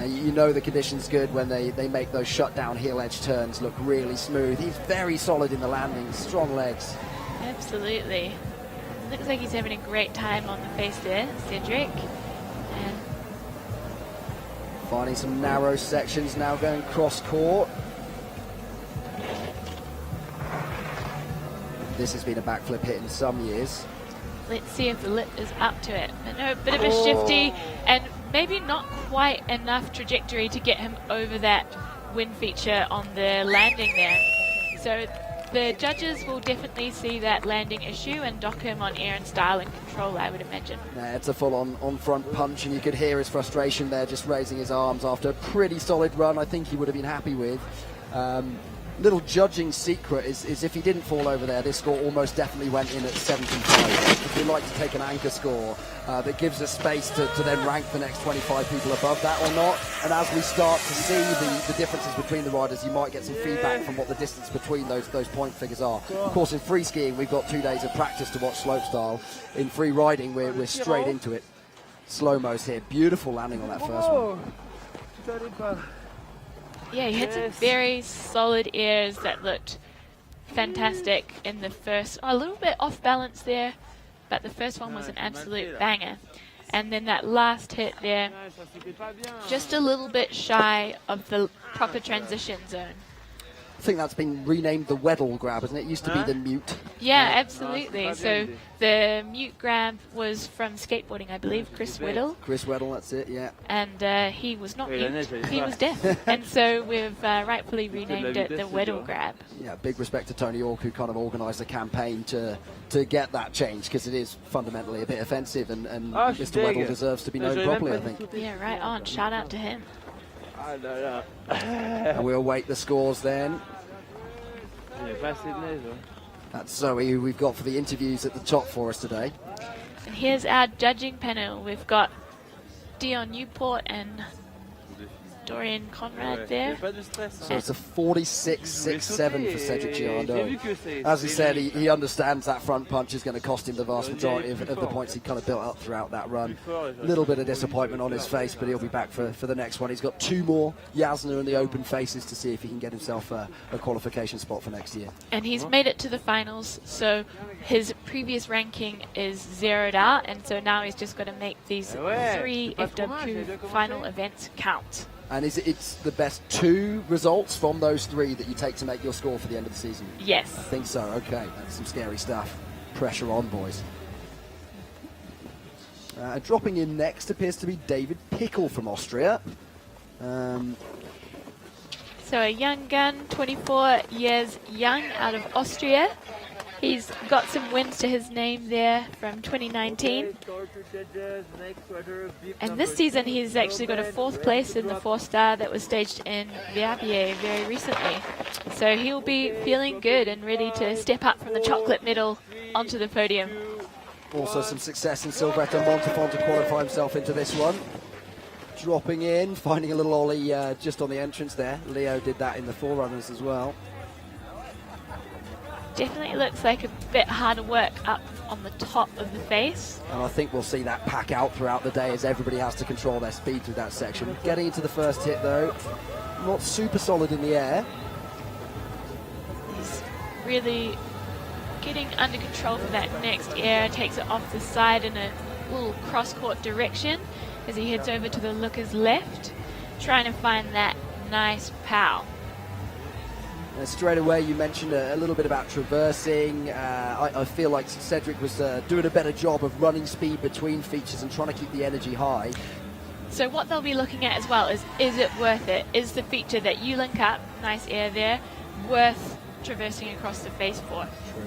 You know the condition's good when they make those shutdown heel edge turns look really smooth. He's very solid in the landing, strong legs. Absolutely. Looks like he's having a great time on the face there, Cedric. And finding some narrow sections now, going cross court. This has been a backflip hit in some years. let's see if the lip is up to it. But no, a bit of a shifty and maybe not quite enough trajectory to get him over that wind feature on the landing there. So the judges will definitely see that landing issue and dock him on air and style and control, I would imagine. Yeah, it's a full-on on-front punch, and you could hear his frustration there, just raising his arms after a pretty solid run. I think he would have been happy with. Little judging secret is if he didn't fall over there, this score almost definitely went in at 75. If we like to take an anchor score that gives us space to then rank the next 25 people above that or not. And as we start to see the differences between the riders, you might get some feedback from what the distance between those point figures are. Of course, in free skiing, we've got 2 days of practice to watch slopestyle. In free riding, we're straight into it. Slow-mos here. Beautiful landing on that first one. Yeah, he had some very solid airs that looked fantastic in the first. A little bit off balance there, but the first one was an absolute banger. And then that last hit there, just a little bit shy of the proper transition zone. I think that's been renamed the Weddle grab, isn't it? It used to be the mute. Yeah, absolutely. So the mute grab was from skateboarding, I believe, Chris Weddle. Chris Weddle, that's it, yeah. And he was not mute, he was deaf. And so we've rightfully renamed it the Weddle grab. Yeah, big respect to Tony York, who kind of organised the campaign to get that change, because it is fundamentally a bit offensive, and Mr. Weddle deserves to be known properly, I think. Yeah, right on. Shout out to him. And we'll await the scores then. That's Zoe, who we've got for the interviews at the top for us today. And here's our judging panel. We've got Dion Newport and Dorian Conrad there. So it's a 46-6-7 for Cedric Giardo. As he said, he understands that front punch is going to cost him the vast majority of the points he kind of built up throughout that run. A little bit of disappointment on his face, but he'll be back for the next one. He's got 2 more Jasna in the open faces to see if he can get himself a qualification spot for next year. And he's made it to the finals, so his previous ranking is zeroed out, and so now he's just got to make these 3 FWQ final events count. And it's the best 2 results from those 3 that you take to make your score for the end of the season? Yes. I think so. Okay, that's some scary stuff. Pressure on, boys. Dropping in next appears to be David Pickle from Austria. So a young gun, 24 years young, out of Austria. He's got some wins to his name there from 2019. And this season he's actually got a 4th place in the 4-star that was staged in Verbier very recently. So he'll be feeling good and ready to step up from the chocolate medal onto the podium. Also some success in Silvretta Montafon to qualify himself into this one. Dropping in, finding a little ollie just on the entrance there. Leo did that in the Forerunners as well. Definitely looks like a bit harder work up on the top of the face. And I think we'll see that pack out throughout the day as everybody has to control their speed through that section. Getting into the first hit though, not super solid in the air. He's really getting under control for that next air, takes it off the side in a little cross-court direction as he heads over to the looker's left, trying to find that nice pow. Straight away, you mentioned a little bit about traversing. I feel like Cedric was doing a better job of running speed between features and trying to keep the energy high. So what they'll be looking at as well is it worth it? Is the feature that you link up, nice air there, worth traversing across the face for? True.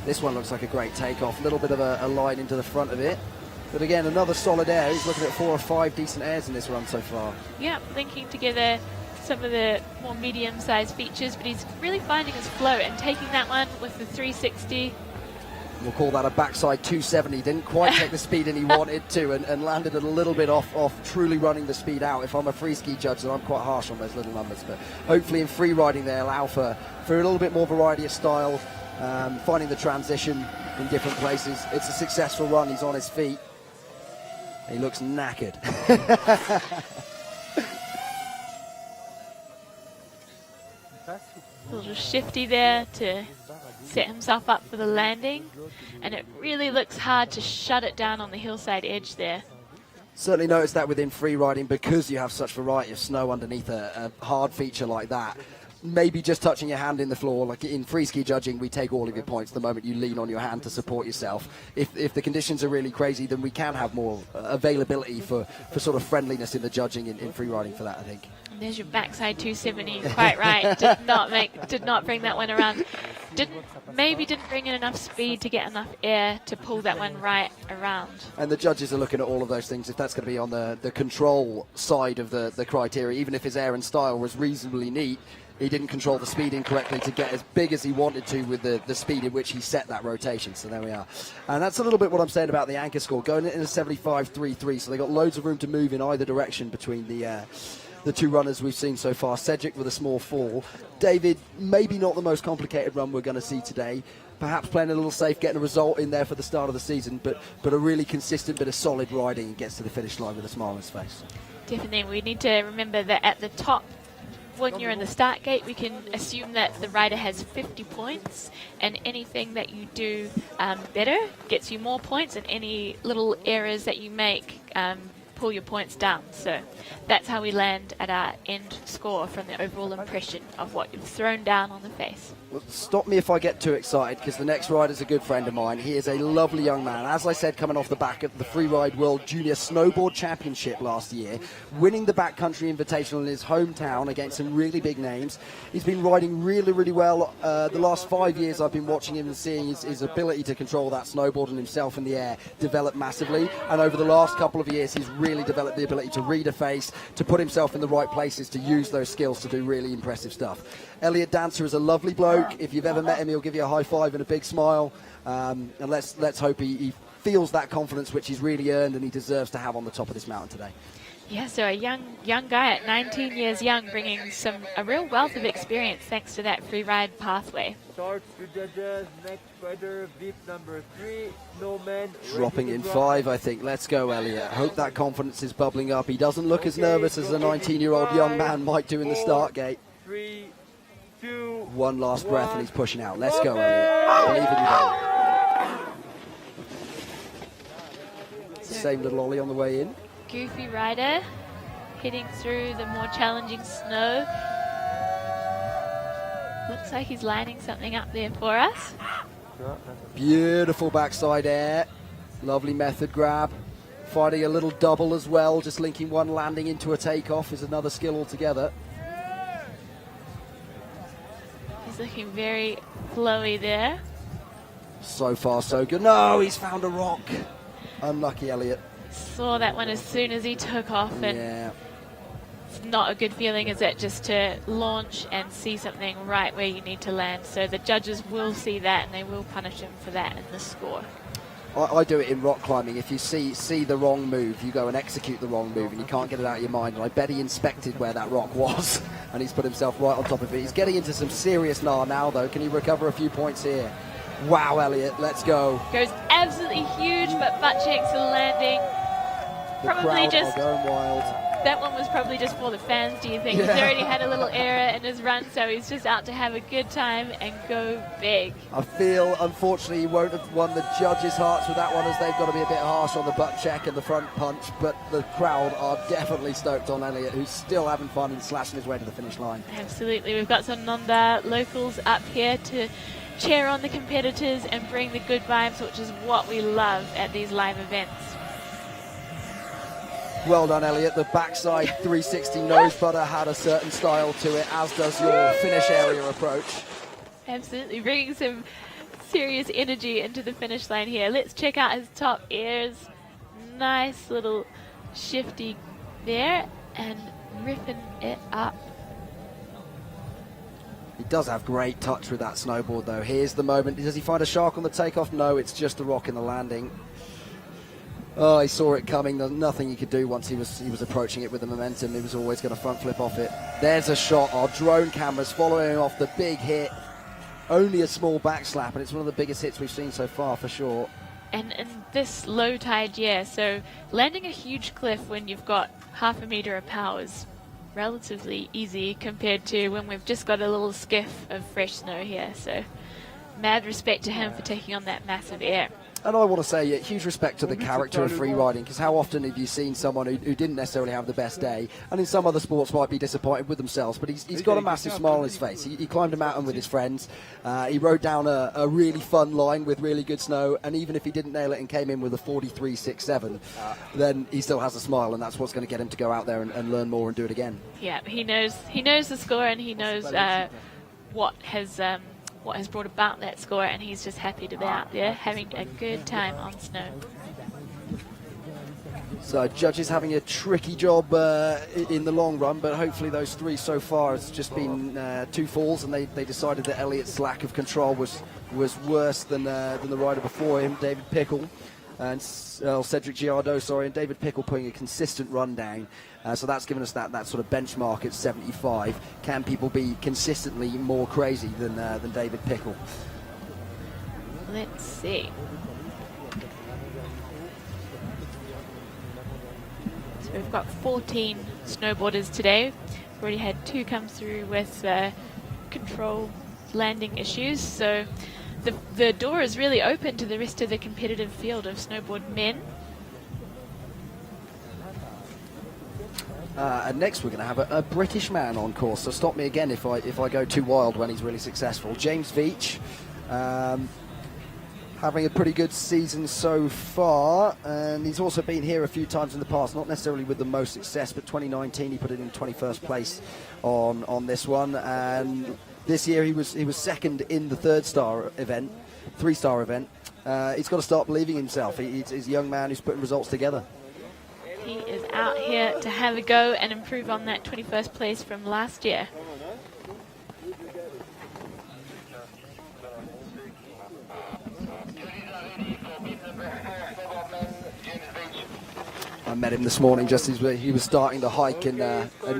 This one looks like a great takeoff. A little bit of a line into the front of it. But again, another solid air. He's looking at 4 or 5 decent airs in this run so far. Yeah, linking together some of the more medium-sized features, but he's really finding his flow and taking that one with the 360. We'll call that a backside 270. Didn't quite take the speed in he wanted to, and landed it a little bit off truly running the speed out. If I'm a free ski judge, then I'm quite harsh on those little numbers. But hopefully in free riding they allow for a little bit more variety of style, finding the transition in different places. It's a successful run. He's on his feet. He looks knackered. A little shifty there to set himself up for the landing, and it really looks hard to shut it down on the hillside edge there. Certainly noticed that within free riding, because you have such variety of snow underneath a hard feature like that. Maybe just touching your hand in the floor, like in free ski judging, we take all of your points the moment you lean on your hand to support yourself. If the conditions are really crazy, then we can have more availability for sort of friendliness in the judging in free riding for that, I think. And there's your backside 270, quite right. Did not bring that one around. Maybe didn't bring in enough speed to get enough air to pull that one right around. And the judges are looking at all of those things. If that's going to be on the control side of the criteria, even if his air and style was reasonably neat, he didn't control the speed incorrectly to get as big as he wanted to with the speed in which he set that rotation. So there we are. And that's a little bit what I'm saying about the anchor score. Going in a 75.33, so they got loads of room to move in either direction between the two runners we've seen so far. Cedric with a small fall. David, maybe not the most complicated run we're going to see today. Perhaps playing a little safe, getting a result in there for the start of the season, but a really consistent bit of solid riding and gets to the finish line with a smile on his face. Definitely. We need to remember that at the top, when you're in the start gate, we can assume that the rider has 50 points, and anything that you do better gets you more points, and any little errors that you make pull your points down. So that's how we land at our end score from the overall impression of what you've thrown down on the face. Well, stop me if I get too excited, because the next rider's a good friend of mine. He is a lovely young man. As I said, coming off the back of the Freeride World Junior Snowboard Championship last year, winning the Backcountry Invitational in his hometown against some really big names. He's been riding really, really well. The last 5 years I've been watching him and seeing his ability to control that snowboard and himself in the air develop massively. And over the last couple of years, he's really developed the ability to read a face, to put himself in the right places, to use those skills to do really impressive stuff. Elliot Dancer is a lovely bloke. If you've ever met him, he'll give you a high five and a big smile. And let's hope he feels that confidence which he's really earned and he deserves to have on the top of this mountain today. Yeah, so a young guy at 19 years young, bringing a real wealth of experience thanks to that free ride pathway. Starts to judges, next rider, VIP number 3, Snowman. Dropping in 5, I think. Let's go, Elliot. Hope that confidence is bubbling up. He doesn't look as nervous as a 19-year-old young man might do in the start gate. 3, 2, one last breath and he's pushing out. Let's go, Elliot. Believe in you, buddy. Same little ollie on the way in. Goofy rider heading through the more challenging snow. Looks like he's lining something up there for us. Beautiful backside air. Lovely method grab. Finding a little double as well. Just linking one landing into a takeoff is another skill altogether. He's looking very flowy there. So far, so good. No, he's found a rock. Unlucky, Elliot. Saw that one as soon as he took off, and yeah. It's not a good feeling, is it, just to launch and see something right where you need to land. So the judges will see that and they will punish him for that in the score. I do it in rock climbing. If you see the wrong move, you go and execute the wrong move and you can't get it out of your mind. And I bet he inspected where that rock was and he's put himself right on top of it. He's getting into some serious gnar now, though. Can he recover a few points here? Wow, Elliot, let's go. Goes absolutely huge, but butt cheeks are landing. The Probably crowd just are going wild. that one was probably just for the fans, do you think? He's already had a little error in his run, so he's just out to have a good time and go big. I feel, unfortunately, he won't have won the judges' hearts with that one, as they've got to be a bit harsh on the butt check and the front punch, but the crowd are definitely stoked on Elliot, who's still having fun and slashing his way to the finish line. Absolutely. We've got some Nanda locals up here to cheer on the competitors and bring the good vibes, which is what we love at these live events. Well done, Elliot. The backside 360 nose butter had a certain style to it, as does your finish area approach. Absolutely, bringing some serious energy into the finish line here. Let's check out his top airs. Nice little shifty there and ripping it up. He does have great touch with that snowboard, though. Here's the moment. Does he find a shark on the takeoff? No, it's just a rock in the landing. Oh, he saw it coming. There's nothing he could do once he was approaching it with the momentum. He was always going to front flip off it. There's a shot. Our drone cameras following off the big hit. Only a small back slap, and it's one of the biggest hits we've seen so far, for sure. And in this low tide year, so landing a huge cliff when you've got half a meter of power is relatively easy compared to when we've just got a little skiff of fresh snow here. So mad respect to him for taking on that massive air. And I want to say huge respect to the character of free riding, because how often have you seen someone who didn't necessarily have the best day, and in some other sports might be disappointed with themselves, but he's got a massive smile on his face. He climbed a mountain with his friends, he rode down a really fun line with really good snow, and even if he didn't nail it and came in with a 43.67, then he still has a smile, and that's what's going to get him to go out there and learn more and do it again. Yeah, he knows the score, and he knows what has brought about that score, and he's just happy to be out there having a good time on snow. So judges having a tricky job in the long run, but hopefully those three so far has just been two falls, and they decided that Elliot's lack of control was worse than the rider before him, David Pickle, and Cedric Giardo, and David Pickle putting a consistent run down. So that's given us that sort of benchmark at 75. Can people be consistently more crazy than David Pickle? Let's see. So we've got 14 snowboarders today. We've already had 2 come through with control landing issues. So the door is really open to the rest of the competitive field of snowboard men. And next we're going to have a British man on course, so stop me again if I go too wild when he's really successful. James Veach, having a pretty good season so far, and he's also been here a few times in the past, not necessarily with the most success, but 2019 he put it in 21st place on this one, and this year he was second in the 3-star event. He's got to start believing himself. He's a young man who's putting results together. He is out here to have a go and improve on that 21st place from last year. I met him this morning just as he was starting the hike, and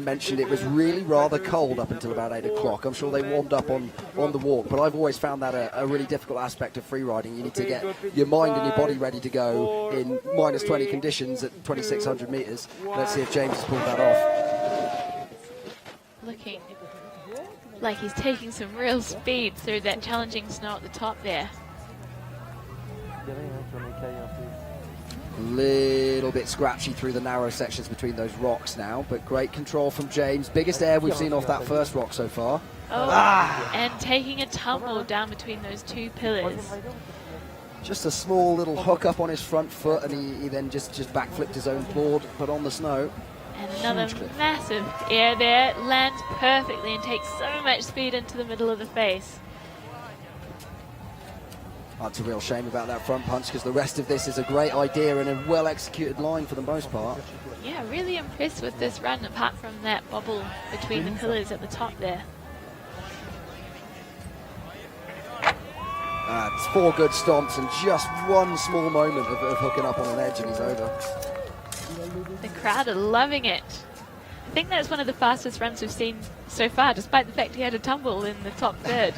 mentioned it was really rather cold up until about 8 o'clock. I'm sure they warmed up on the walk, but I've always found that a really difficult aspect of free riding. You need to get your mind and your body ready to go in minus 20 conditions at 2,600 metres. Let's see if James has pulled that off. Looking like he's taking some real speed through that challenging snow at the top there. Little bit scratchy through the narrow sections between those rocks now, but great control from James. Biggest air we've seen off that first rock so far. And taking a tumble down between those 2 pillars. Just a small little hook up on his front foot, and he then just backflipped his own board, put on the snow. And another massive air there, lands perfectly and takes so much speed into the middle of the face. That's a real shame about that front punch, because the rest of this is a great idea and a well-executed line for the most part. Yeah, really impressed with this run, apart from that bobble between the pillars at the top there. It's 4 good stomps and just one small moment of hooking up on an edge, and he's over. The crowd are loving it. I think that's one of the fastest runs we've seen so far, despite the fact he had a tumble in the top third.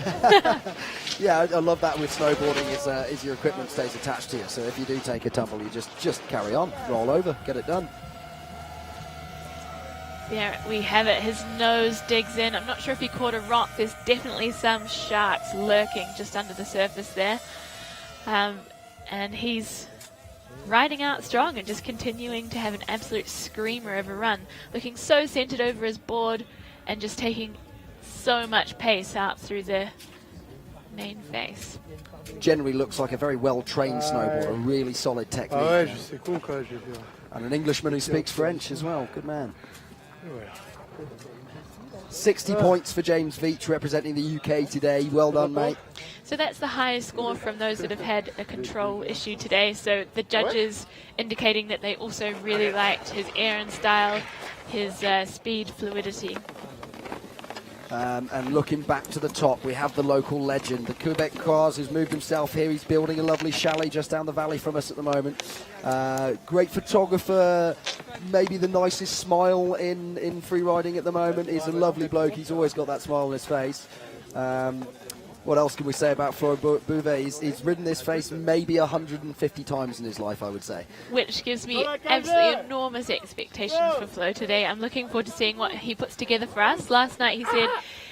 Yeah, I love that with snowboarding, is your equipment stays attached to you. So if you do take a tumble, you just carry on, roll over, get it done. There we have it. His nose digs in. I'm not sure if he caught a rock. There's definitely some sharks lurking just under the surface there. And he's riding out strong and just continuing to have an absolute screamer of a run. Looking so centered over his board and just taking so much pace out through the main face. Generally looks like a very well-trained snowboarder, a really solid technique. And an Englishman who speaks French as well. Good man. 60 points for James Veach representing the UK today. Well done, mate. So that's the highest score from those that have had a control issue today. So the judges indicating that they also really liked his air and style, his speed, fluidity. And looking back to the top, we have the local legend, the Quebecois, who's moved himself here. He's building a lovely chalet just down the valley from us at the moment. Great photographer, maybe the nicest smile in free riding at the moment. He's a lovely bloke. He's always got that smile on his face. What else can we say about Florent Bouvet? He's ridden this face maybe 150 times in his life, I would say. Which gives me absolutely enormous expectations for Flo today. I'm looking forward to seeing what he puts together for us. Last night he said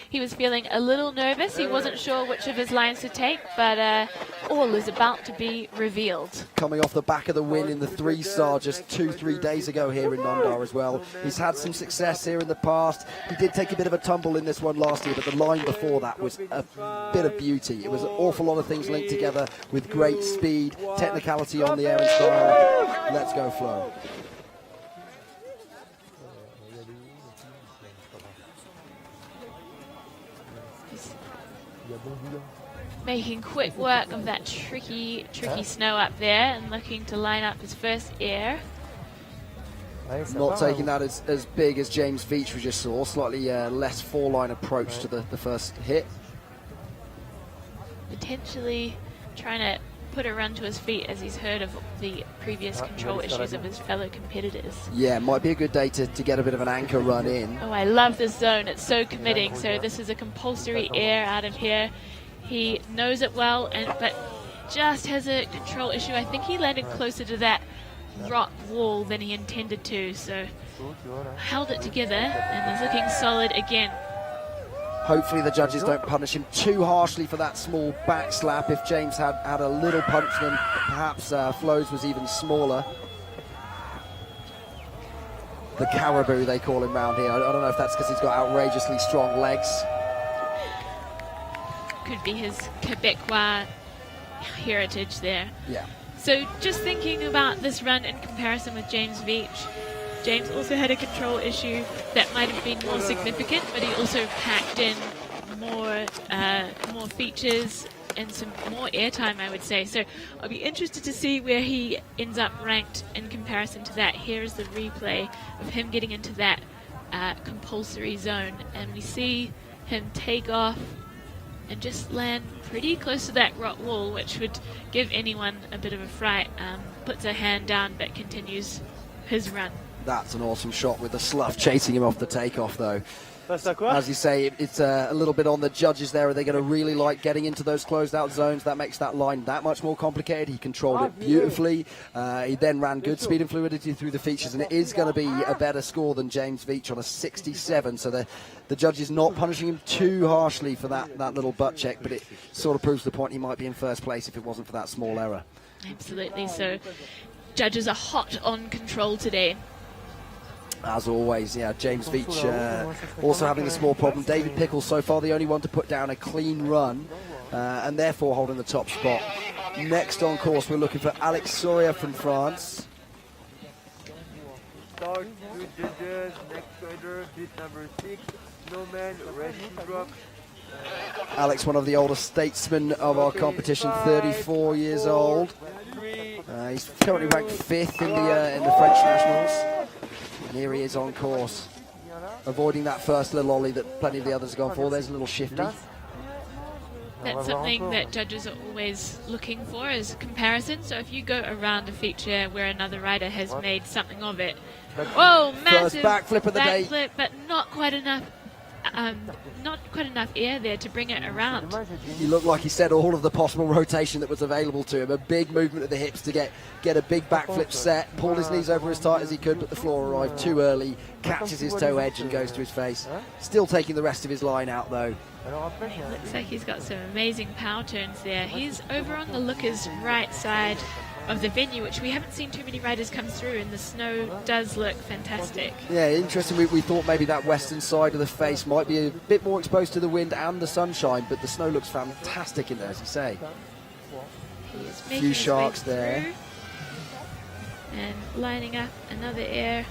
he was feeling a little nervous. He wasn't sure which of his lines to take, but all is about to be revealed. Coming off the back of the win in the 3-star just 2-3 days ago here in Nendaz as well. He's had some success here in the past. He did take a bit of a tumble in this one last year, but the line before that was a bit of beauty. It was an awful lot of things linked together with great speed, technicality on the air and style. Let's go, Flo. Making quick work of that tricky snow up there and looking to line up his first air. Not taking that as big as James Veach we just saw. Slightly less four-line approach to the first hit. Potentially trying to put a run to his feet as he's heard of the previous control issues of his fellow competitors. Yeah, might be a good day to get a bit of an anchor run in. Oh, I love this zone. It's so committing. So this is a compulsory air out of here. He knows it well, but just has a control issue. I think he landed closer to that rock wall than he intended to, so held it together and is looking solid again. Hopefully the judges don't punish him too harshly for that small back slap. If James had a little punch, then perhaps Flo's was even smaller. The caribou, they call him round here. I don't know if that's because he's got outrageously strong legs. Could be his Quebecois heritage there. Yeah. So just thinking about this run in comparison with James Veach, James also had a control issue that might have been more significant, but he also packed in more features and some more airtime, I would say. So I'll be interested to see where he ends up ranked in comparison to that. Here is the replay of him getting into that compulsory zone, and we see him take off and just land pretty close to that rock wall, which would give anyone a bit of a fright. Puts a hand down but continues his run. That's an awesome shot with the slough chasing him off the takeoff, though. As you say, it's a little bit on the judges there. Are they going to really like getting into those closed out zones? That makes that line that much more complicated. He controlled it beautifully. He then ran good speed and fluidity through the features, and it is going to be a better score than James Veach on a 67. So the judge is not punishing him too harshly for that little butt check, but it sort of proves the point he might be in first place if it wasn't for that small error. Absolutely. So judges are hot on control today. As always, yeah, James Veach also having a small problem. David Pickles so far the only one to put down a clean run and therefore holding the top spot. Next on course, we're looking for Alex Soria from France. Start two judges, next rider, bit number 6, Snowman, red drop. Alex, one of the older statesmen of our competition, 34 years old. He's currently ranked 5th in the French Nationals. And here he is on course, avoiding that first little ollie that plenty of the others have gone for. There's a little shifty. That's something that judges are always looking for, is comparison. So if you go around a feature where another rider has made something of it, whoa, massive first backflip of the day, but not quite enough not quite enough air there to bring it around. He looked like he said all of the possible rotation that was available to him. A big movement of the hips to get a big backflip set, pulled his knees over as tight as he could, but the floor arrived too early, catches his toe edge and goes to his face. Still taking the rest of his line out though. It looks like he's got some amazing power turns there. He's over on the looker's right side of the venue, which we haven't seen too many riders come through, and the snow does look fantastic. Yeah, interesting. We thought maybe that western side of the face might be a bit more exposed to the wind and the sunshine, but the snow looks fantastic in there, as you say. He is A making few his sharks way there. through and lining up another air.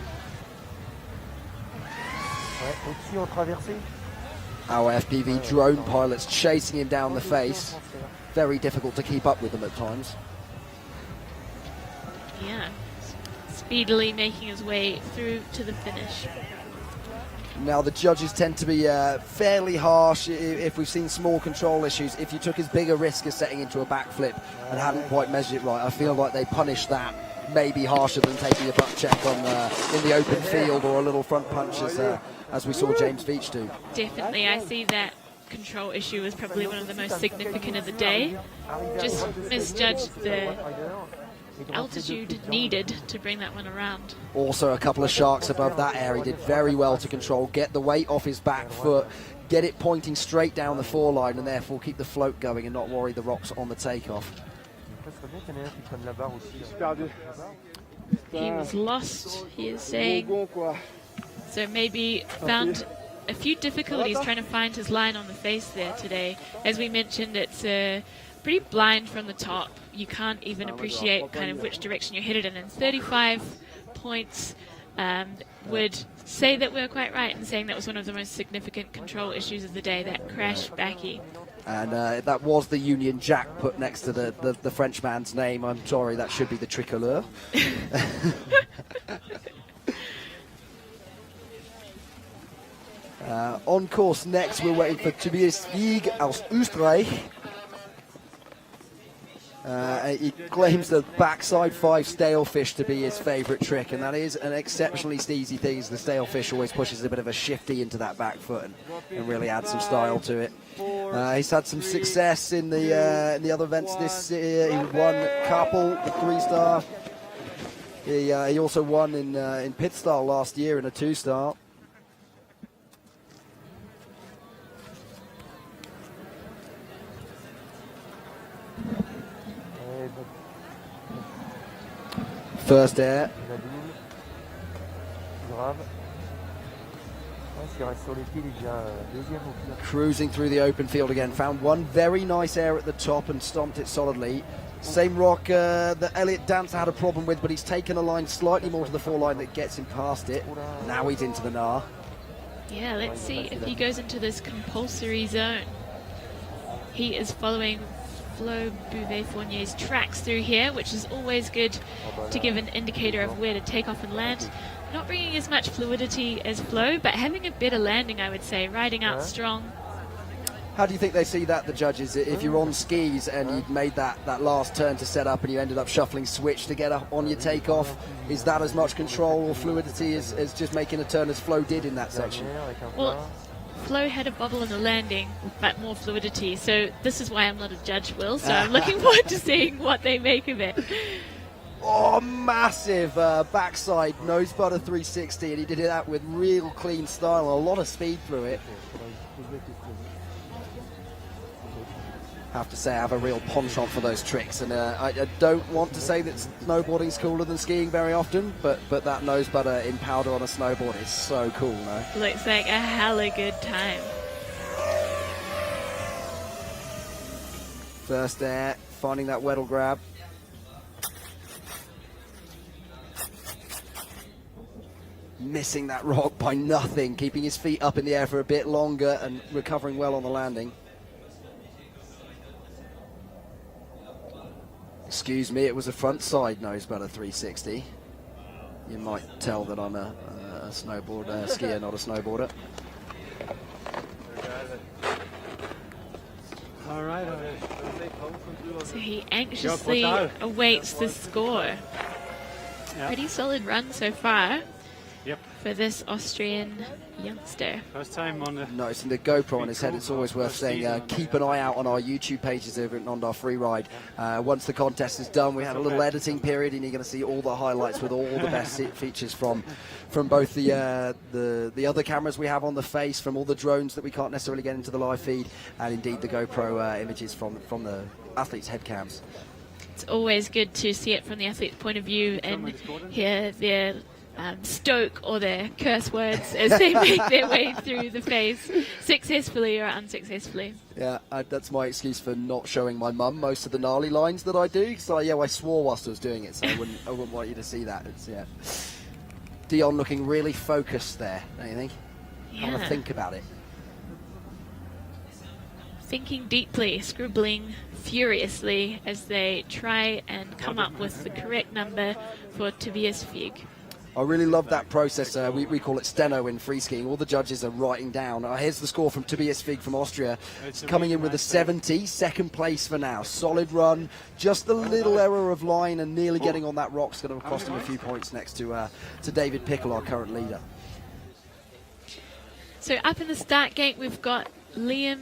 Our FPV drone pilots chasing him down the face. Very difficult to keep up with them at times. Yeah, speedily making his way through to the finish. Now the judges tend to be fairly harsh if we've seen small control issues. If you took as big a risk as setting into a backflip and hadn't quite measured it right, I feel like they punish that maybe harsher than taking a butt check on in the open field or a little front punch as we saw James Veach do. Definitely, I see that control issue is probably one of the most significant of the day. Just misjudged the altitude needed to bring that one around. Also a couple of sharks above that air. He did very well to control, get the weight off his back foot, get it pointing straight down the foreline and therefore keep the float going and not worry the rocks on the takeoff. He was lost, he is saying, so maybe found a few difficulties trying to find his line on the face there today. As we mentioned, it's pretty blind from the top. You can't even appreciate kind of which direction you're headed in, and 35 points would say that we're quite right in saying that was one of the most significant control issues of the day, that crash backy. And that was the Union Jack put next to the Frenchman's name. I'm sorry, that should be the tricolore. On course next, we're waiting for Tobias Wieg aus Österreich. He claims the backside 5 stalefish to be his favourite trick, and that is an exceptionally steezy thing, as the stalefish always pushes a bit of a shifty into that back foot and really adds some style to it. He's had some success in the other events this year. He won Couple, the 3-star. He also won in Pit Style last year in a 2-star. First air. Cruising through the open field again. Found one very nice air at the top and stomped it solidly. Same rock that Elliot Dancer had a problem with, but he's taken a line slightly more to the foreline that gets him past it. Now he's into the Nar. Yeah, let's see if he goes into this compulsory zone. He is following Flo Bouvet-Fournier's tracks through here, which is always good to give an indicator of where to take off and land. Not bringing as much fluidity as Flo, but having a better landing, I would say, riding out strong. How do you think they see that, the judges? If you're on skis and you've made that last turn to set up and you ended up shuffling switch to get up on your takeoff, is that as much control or fluidity as just making a turn as Flo did in that section? Well, Flo had a bubble in the landing, but more fluidity. So this is why I'm not a judge, Will. So I'm looking forward to seeing what they make of it. Oh, massive backside nose butter 360, and he did that with real clean style, a lot of speed through it. Have to say I have a real penchant for those tricks, and I don't want to say that snowboarding's cooler than skiing very often, but that nose butter in powder on a snowboard is so cool, no? Looks like a hella good time. First air, finding that Weddle grab. Missing that rock by nothing, keeping his feet up in the air for a bit longer and recovering well on the landing. Excuse me, it was a front side nose butter 360. You might tell that I'm a snowboard skier, not a snowboarder. So he anxiously awaits the score. Pretty solid run so far. for this Austrian youngster. First time on the... Noticing the GoPro on his head, it's always worth saying keep an eye out on our YouTube pages over at Nendaz Freeride. Once the contest is done, we have a little editing period and you're going to see all the highlights with all the best features from both the other cameras we have on the face, from all the drones that we can't necessarily get into the live feed, and indeed the GoPro images from the athletes' head cams. It's always good to see it from the athlete's point of view and hear their stoke or their curse words as they make their way through the face, successfully or unsuccessfully. Yeah, that's my excuse for not showing my mum most of the gnarly lines that I do. So I swore whilst I was doing it, so I wouldn't want you to see that. Dion looking really focused there, don't you think? Yeah. I want to think about it. Thinking deeply, scribbling furiously as they try and come up with the correct number for Tobias Fig. I really love that process. We call it steno in free skiing. All the judges are writing down. Here's the score from Tobias Fig from Austria. It's coming in with a 70, second place for now. Solid run, just a little error of line and nearly getting on that rock's going to cost him a few points next to David Pickle, our current leader. So up in the start gate, we've got Liam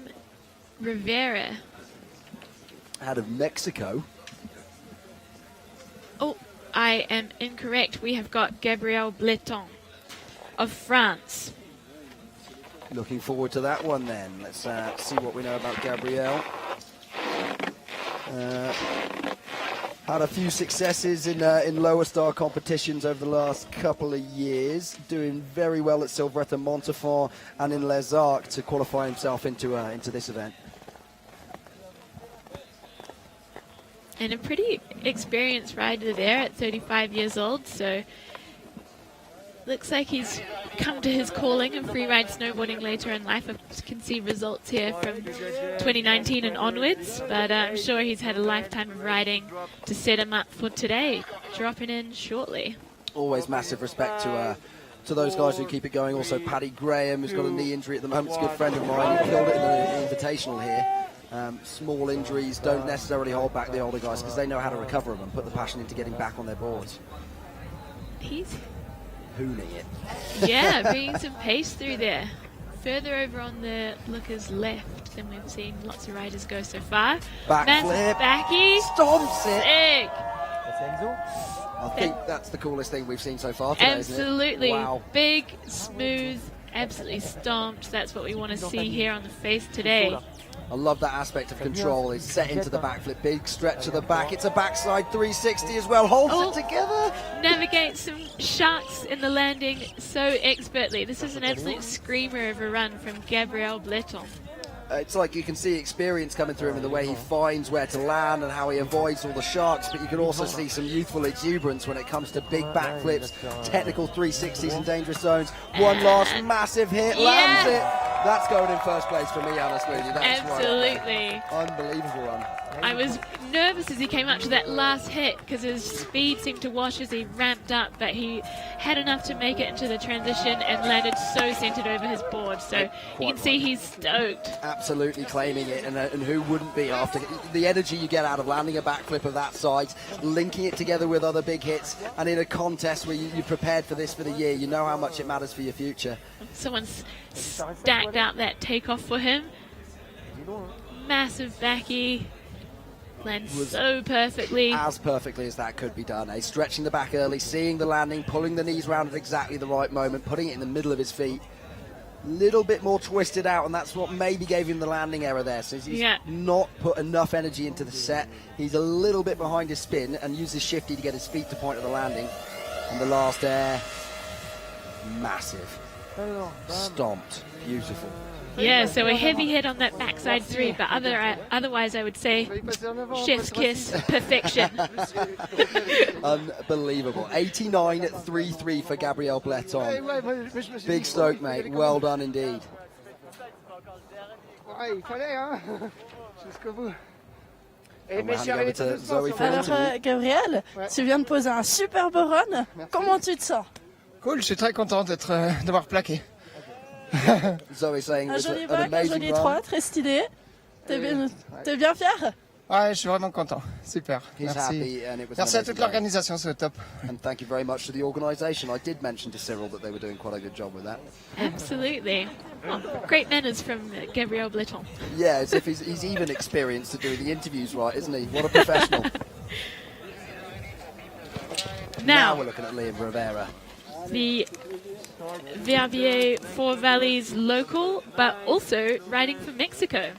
Rivera. Out of Mexico. Oh, I am incorrect. We have got Gabriel Bleton of France. Looking forward to that one then. Let's see what we know about Gabriel. Had a few successes in lower star competitions over the last couple of years. Doing very well at Silvretta Montafon and in Les Arcs to qualify himself into this event. And a pretty experienced rider there at 35 years old, so looks like he's come to his calling of freeride snowboarding later in life. I can see results here from 2019 and onwards, but I'm sure he's had a lifetime of riding to set him up for today, dropping in shortly. Always massive respect to those guys who keep it going. Also Paddy Graham, who's got a knee injury at the moment. It's a good friend of mine. He killed it in the invitational here. Small injuries don't necessarily hold back the older guys because they know how to recover them and put the passion into getting back on their boards. He's hooning it. Yeah, bringing some pace through there. Further over on the looker's left than we've seen lots of riders go so far. Backflip. Backy. Stomps it. Sick. I think that's the coolest thing we've seen so far today, absolutely. Isn't it? Wow. Big, smooth, absolutely stomped. That's what we want to see here on the face today. I love that aspect of control. It's set into the backflip, big stretch to the back. It's a backside 360 as well. Holds it together. Navigates some sharks in the landing so expertly. This is an absolute screamer of a run from Gabriel Bleton. It's like you can see experience coming through him in the way he finds where to land and how he avoids all the sharks, but you can also see some youthful exuberance when it comes to big backflips, technical 360s in dangerous zones. One last massive hit, lands it. That's going in first place for me, honestly. That's absolutely. Right. Unbelievable run. I was nervous as he came up to that last hit because his speed seemed to wash as he ramped up, but he had enough to make it into the transition and landed so centered over his board. So you can see he's stoked. Absolutely claiming it, and who wouldn't be after the energy you get out of landing a backflip of that size, linking it together with other big hits, and in a contest where you're prepared for this for the year, you know how much it matters for your future. Someone's stacked out that takeoff for him. Massive backy. Lands so perfectly. As perfectly as that could be done. Stretching the back early, seeing the landing, pulling the knees round at exactly the right moment, putting it in the middle of his feet. Little bit more twisted out, and that's what maybe gave him the landing error there. So he's not put enough energy into the set. He's a little bit behind his spin and uses shifty to get his feet to point at the landing. And the last air, massive. Stomped. Beautiful. Yeah, so a heavy hit on that backside 3, but otherwise I would say chef's kiss, perfection. Unbelievable. 89.33 for Gabriel Bleton. Big stoke, mate. Well done indeed. Alors, Gabriel, tu viens de poser un superbe run. Comment tu te sens? Cool, je suis très content d'avoir plaqué. Zoe saying un joli bac, un joli 3, très stylé. T'es bien fier? Ouais, je suis vraiment content. Super. He's Merci. happy, and it was Merci à an toute amazing l'organisation, c'est top. day. And thank you very much to the organisation. I did mention to Cyril that they were doing quite a good job with that. Absolutely. Oh, great manners from Gabriel Bleton. Yeah, as if he's even experienced to doing the interviews right, isn't he? What a professional. Now we're looking at Liam Rivera. The Verbier Four Valleys local, but also riding for Mexico.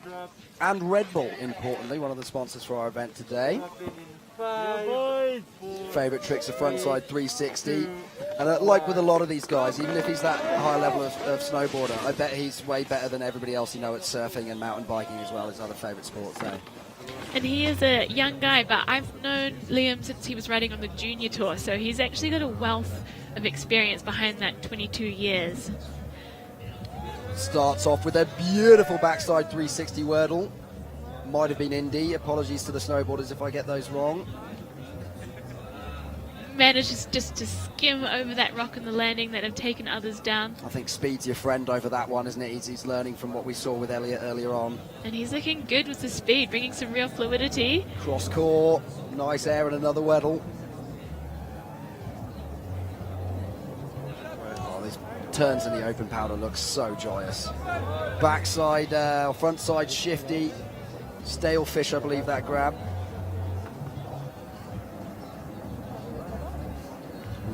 And Red Bull, importantly, one of the sponsors for our event today. Favourite tricks are frontside 360. And like with a lot of these guys, even if he's that high level of snowboarder, I bet he's way better than everybody else you know at surfing and mountain biking as well, his other favourite sports there. And he is a young guy, but I've known Liam since he was riding on the junior tour, so he's actually got a wealth of experience behind that 22 years. Starts off with a beautiful backside 360 wordle. Might have been Indy. Apologies to the snowboarders if I get those wrong. Manages just to skim over that rock in the landing that have taken others down. I think speed's your friend over that one, isn't it? He's learning from what we saw with Elliot earlier on. And he's looking good with the speed, bringing some real fluidity. Cross core, nice air and another wordle. Oh, these turns in the open powder look so joyous. Backside, front side shifty. Stale fish, I believe, that grab.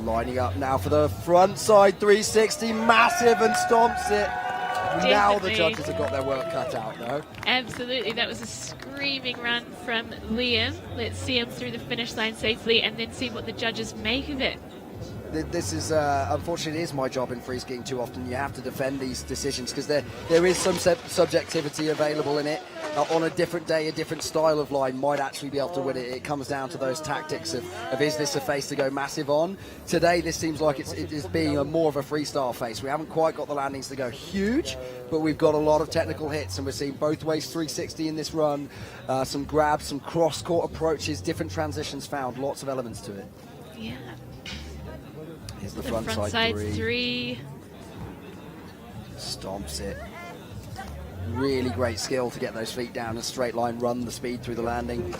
Lining up now for the front side 360, massive, and stomps it. Definitely. Now the judges have got their work cut out, no? Absolutely, that was a screaming run from Liam. Let's see him through the finish line safely and then see what the judges make of it. This is, unfortunately, it is my job in free skiing too often. You have to defend these decisions because there is some subjectivity available in it. On a different day, a different style of line might actually be able to win it. It comes down to those tactics of is this a face to go massive on? Today, this seems like it is being more of a freestyle face. We haven't quite got the landings to go huge, but we've got a lot of technical hits, and we're seeing both ways 360 in this run. Some grabs, some cross-court approaches, different transitions found, lots of elements to it. Yeah. Here's the front front side three. three. Stomps it. Really great skill to get those feet down a straight line, run the speed through the landing.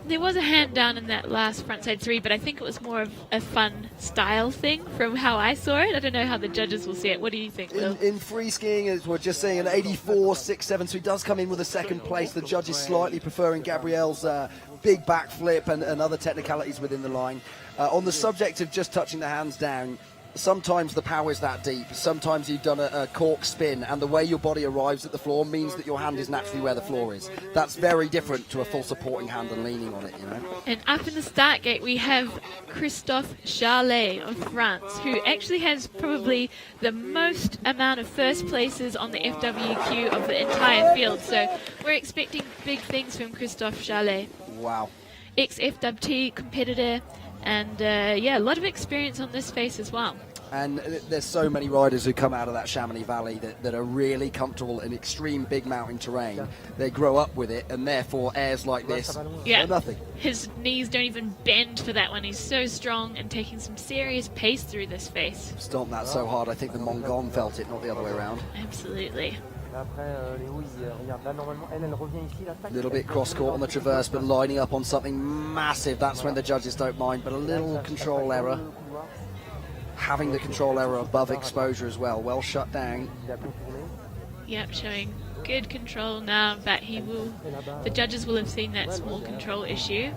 There was a hand down in that last frontside three, but I think it was more of a fun style thing from how I saw it. I don't know how the judges will see it. What do you think, Will? In free skiing, as we're just seeing, an 84.67, so he does come in with a second place. The judges slightly preferring Gabriel's big backflip and other technicalities within the line. On the subject of just touching the hands down, sometimes the power is that deep. Sometimes you've done a cork spin, and the way your body arrives at the floor means that your hand is naturally where the floor is. That's very different to a full supporting hand and leaning on it, you know. And up in the start gate, we have Christophe Charlet of France, who actually has probably the most amount of first places on the FWQ of the entire field. So we're expecting big things from Christophe Charlet. Wow. Ex-FWT competitor. And yeah, a lot of experience on this face as well. And there's so many riders who come out of that Chamonix Valley that are really comfortable in extreme big mountain terrain. They grow up with it, and therefore airs like this are nothing. His knees don't even bend for that one. He's so strong and taking some serious pace through this face. Stomped that so hard, I think the Mongon felt it, not the other way around. Absolutely. Little bit cross-court on the traverse, but lining up on something massive. That's when the judges don't mind, but a little control error. Having the control error above exposure as well. Well shut down. Yep, showing good control now, but the judges will have seen that small control issue.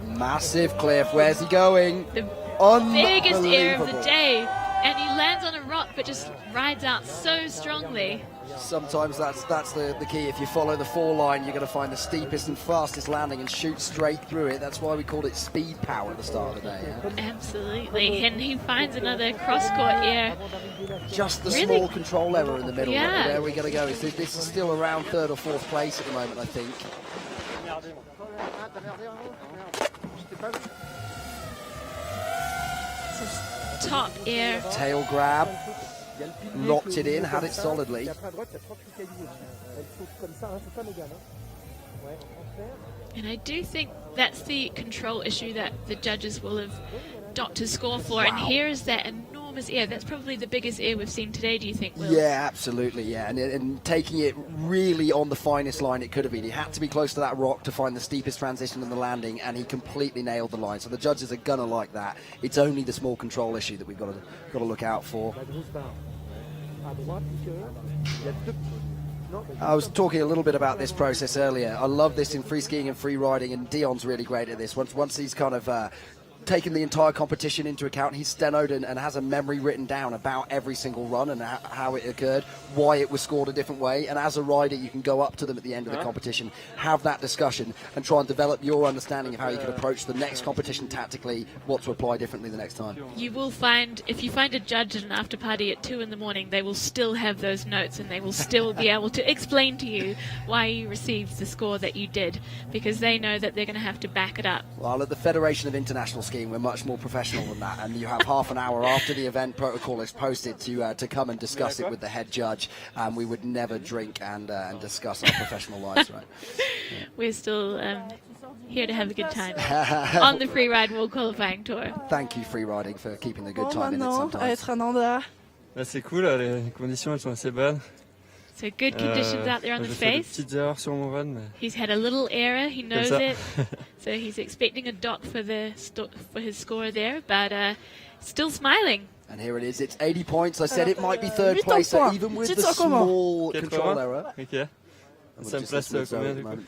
Massive cliff. Where's he going? The biggest air of the day. And he lands on a rock, but just rides out so strongly. Sometimes that's the key. If you follow the four line, you're going to find the steepest and fastest landing and shoot straight through it. That's why we called it speed power at the start of the day. Yeah? Absolutely. And he finds another cross-court air. Just the small control error in the middle. Yeah. Where are we going to go? This is still around third or fourth place at the moment, I think. Top air. Tail grab. Locked it in, had it solidly. And I do think that's the control issue that the judges will have docked his score for. Wow. And here is that enormous enormous air. That's probably the biggest air we've seen today, do you think, Will? Yeah, absolutely, yeah. And taking it really on the finest line it could have been. He had to be close to that rock to find the steepest transition in the landing, and he completely nailed the line. So the judges are going to like that. It's only the small control issue that we've got to look out for. I was talking a little bit about this process earlier. I love this in free skiing and free riding, and Dion's really great at this. Once he's kind of taken the entire competition into account, he's stenoed and has a memory written down about every single run and how it occurred, why it was scored a different way. And as a rider, you can go up to them at the end of the competition, have that discussion, and try and develop your understanding of how you can approach the next competition tactically, what to apply differently the next time. You will find, if you find a judge at an after party at 2 in the morning, they will still have those notes, and they will still be able to explain to you why you received the score that you did, because they know that they're going to have to back it up. Well, at the Federation of International Skiing, we're much more professional than that, and you have half an hour after the event protocol is posted to come and discuss it with the head judge. We would never drink and discuss our professional lives, right? Yeah. We're still here to have a good time on the Freeride World Qualifying Tour. Thank you, free riding, for keeping the good time in it sometimes. C'est cool, les conditions elles sont assez bonnes. So good conditions out there on the face. Des petites erreurs sur mon run, mais... He's had a little error, he knows it. So he's expecting a dock for his score there, but still smiling. And here it is, it's 80 points. I said it might be third place, so even with the small control error. Okay. Ça me place combien du coup?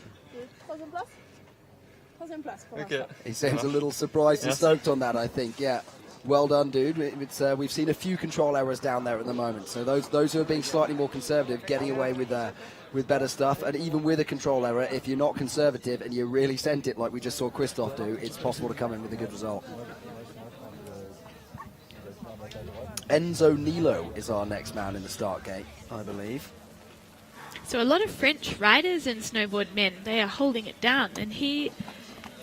Okay. He seems a little surprised and stoked on that, I think, yeah. Well done, dude. We've seen a few control errors down there at the moment. So those who are being slightly more conservative, getting away with better stuff. And even with a control error, if you're not conservative and you really sent it like we just saw Christoph do, it's possible to come in with a good result. Enzo Nilo is our next man in the start gate, I believe. So a lot of French riders and snowboard men, they are holding it down. And he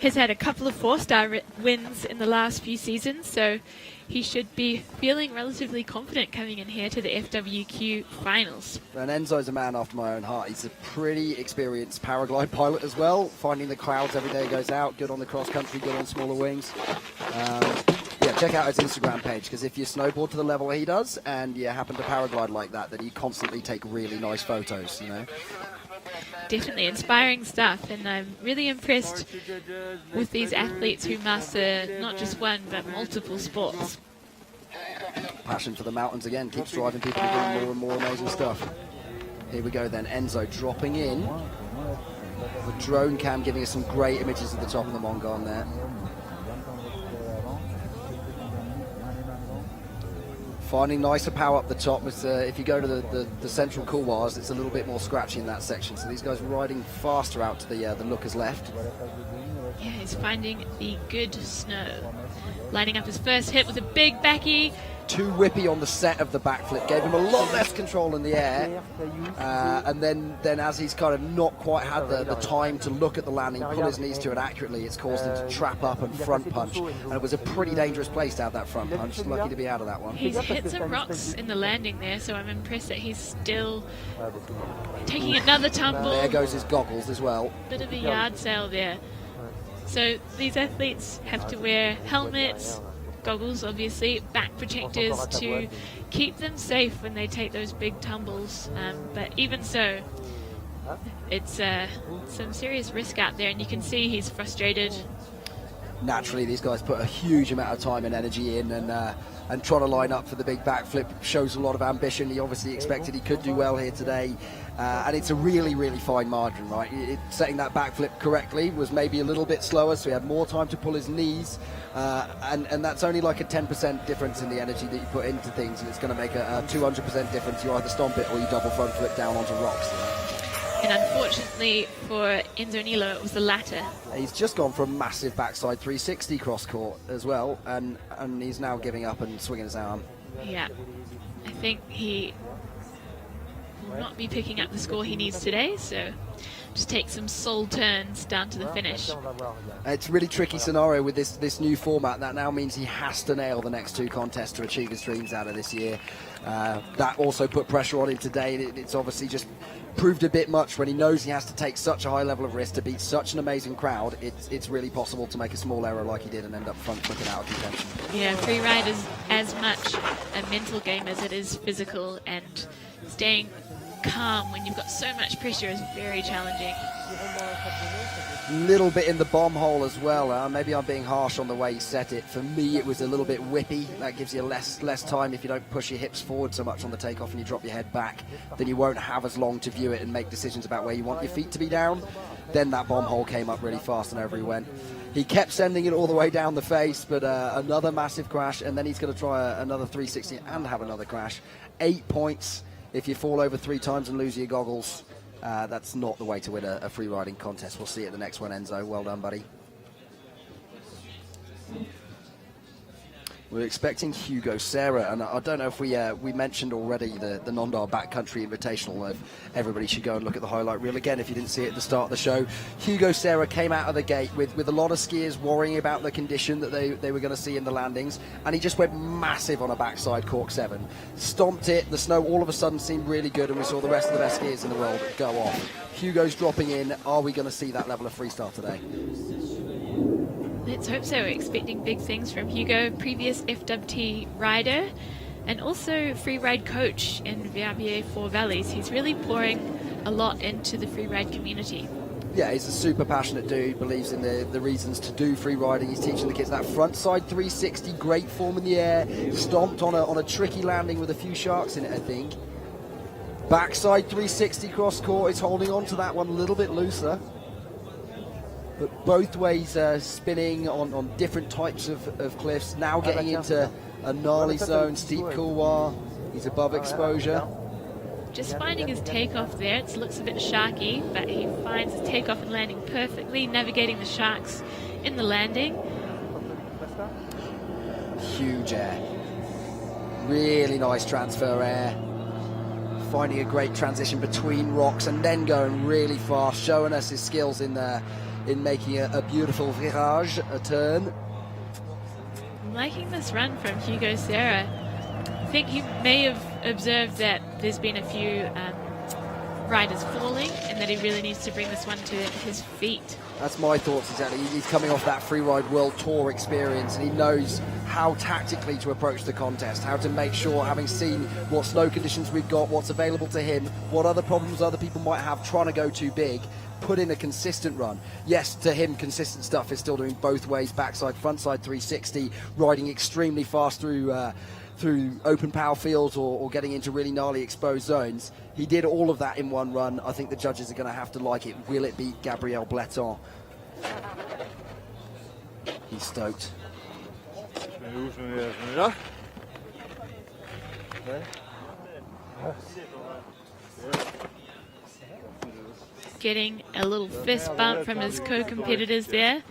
has had a couple of 4-star wins in the last few seasons, so he should be feeling relatively confident coming in here to the FWQ finals. And Enzo's a man after my own heart. He's a pretty experienced paraglide pilot as well, finding the clouds every day he goes out, good on the cross country, good on smaller wings. Yeah, check out his Instagram page, because if you snowboard to the level he does and you happen to paraglide like that, then you constantly take really nice photos, you know. Definitely inspiring stuff, and I'm really impressed with these athletes who master not just one but multiple sports. Passion for the mountains again, keeps driving people to do more and more amazing stuff. Here we go then, Enzo dropping in. The drone cam giving us some great images at the top of the Mongon there. Finding nicer power up the top. If you go to the central couloirs, it's a little bit more scratchy in that section. So these guys are riding faster out to the lookers left. Yeah, he's finding the good snow. Lining up his first hit with a big backy. Too whippy on the set of the backflip, gave him a lot less control in the air, and then as he's kind of not quite had the time to look at the landing, pull his knees to it accurately, it's caused him to trap up and front punch, and it was a pretty dangerous place to have that front punch. Lucky to be out of that one. He's hit some rocks in the landing there, so I'm impressed that he's still taking another tumble. There goes his goggles as well. Bit of a yard sale there. So these athletes have to wear helmets, goggles obviously, back protectors to keep them safe when they take those big tumbles, but even so it's some serious risk out there, and you can see he's frustrated. Naturally these guys put a huge amount of time and energy in, and trying to line up for the big backflip shows a lot of ambition. He obviously expected he could do well here today, and it's a really, really fine margin, right? Setting that backflip correctly was maybe a little bit slower, so he had more time to pull his knees, and that's only like a 10% difference in the energy that you put into things, and it's going to make a 200% difference. You either stomp it or you double front flip down onto rocks. And unfortunately for Enzo Nilo, it was the latter. He's just gone for a massive backside 360 cross court as well, and he's now giving up and swinging his arm. Yeah, I think he will not be picking up the score he needs today, so just take some soul turns down to the finish. It's a really tricky scenario with this new format. That now means he has to nail the next 2 contests to achieve his dreams out of this year. That also put pressure on him today. It's obviously just proved a bit much when he knows he has to take such a high level of risk to beat such an amazing crowd. It's really possible to make a small error like he did and end up front flicking out of contention. Yeah, freeride is as much a mental game as it is physical, and staying calm when you've got so much pressure is very challenging. Little bit in the bomb hole as well. Maybe I'm being harsh on the way he set it. For me, it was a little bit whippy. That gives you less time if you don't push your hips forward so much on the takeoff and you drop your head back. Then you won't have as long to view it and make decisions about where you want your feet to be down. Then that bomb hole came up really fast and over he went. He kept sending it all the way down the face, but another massive crash, and then he's going to try another 360 and have another crash. 8 points. If you fall over 3 times and lose your goggles, that's not the way to win a free riding contest. We'll see you at the next one, Enzo. Well done, buddy. We're expecting Hugo Serra, and I don't know if we mentioned already the Nendaz Backcountry Invitational. Everybody should go and look at the highlight reel again if you didn't see it at the start of the show. Hugo Serra came out of the gate with a lot of skiers worrying about the condition that they were going to see in the landings, and he just went massive on a backside cork 7. Stomped it, the snow all of a sudden seemed really good, and we saw the rest of the best skiers in the world go off. Hugo's dropping in. Are we going to see that level of freestyle today? Let's hope so. We're expecting big things from Hugo, previous FWQ rider, and also free ride coach in Verbier Four Valleys. He's really pouring a lot into the free ride community. Yeah, he's a super passionate dude, believes in the reasons to do free riding. He's teaching the kids that front side 360, great form in the air, stomped on a tricky landing with a few sharks in it, I think. Backside 360 cross court, he's holding on to that one a little bit looser. But both ways spinning on different types of cliffs. Now getting into a gnarly zone, steep couloir. He's above exposure. Just finding his takeoff there. It looks a bit sharky, but he finds his takeoff and landing perfectly, navigating the sharks in the landing. Huge air. Really nice transfer air. Finding a great transition between rocks and then going really fast, showing us his skills in making a beautiful virage, a turn. I'm liking this run from Hugo Serra. I think he may have observed that there's been a few riders falling and that he really needs to bring this one to his feet. That's my thoughts exactly. He's coming off that Freeride World Tour experience, and he knows how tactically to approach the contest, how to make sure, having seen what snow conditions we've got, what's available to him, what other problems other people might have trying to go too big, put in a consistent run. Yes, to him, consistent stuff is still doing both ways, backside, frontside 360, riding extremely fast through open power fields or getting into really gnarly exposed zones. He did all of that in one run. I think the judges are going to have to like it. Will it beat Gabriel Bleton? He's stoked. Getting a little fist bump from his co-competitors there.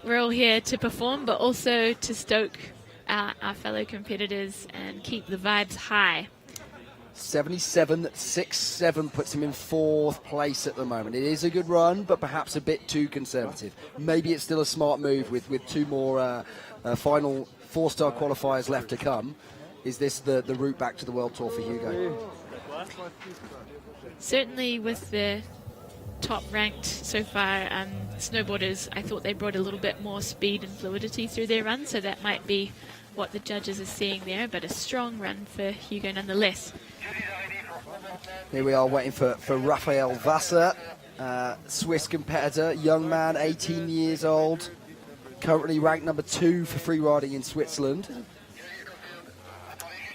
We're all here to perform, but also to stoke our fellow competitors and keep the vibes high. 77.67 puts him in 4th place at the moment. It is a good run, but perhaps a bit too conservative. Maybe it's still a smart move with 2 more final 4-star qualifiers left to come. Is this the route back to the World Tour for Hugo? Certainly with the top ranked so far snowboarders, I thought they brought a little bit more speed and fluidity through their run, so that might be what the judges are seeing there, but a strong run for Hugo nonetheless. Here we are waiting for Raphael Wasser, Swiss competitor, young man, 18 years old, currently ranked number 2 for free riding in Switzerland.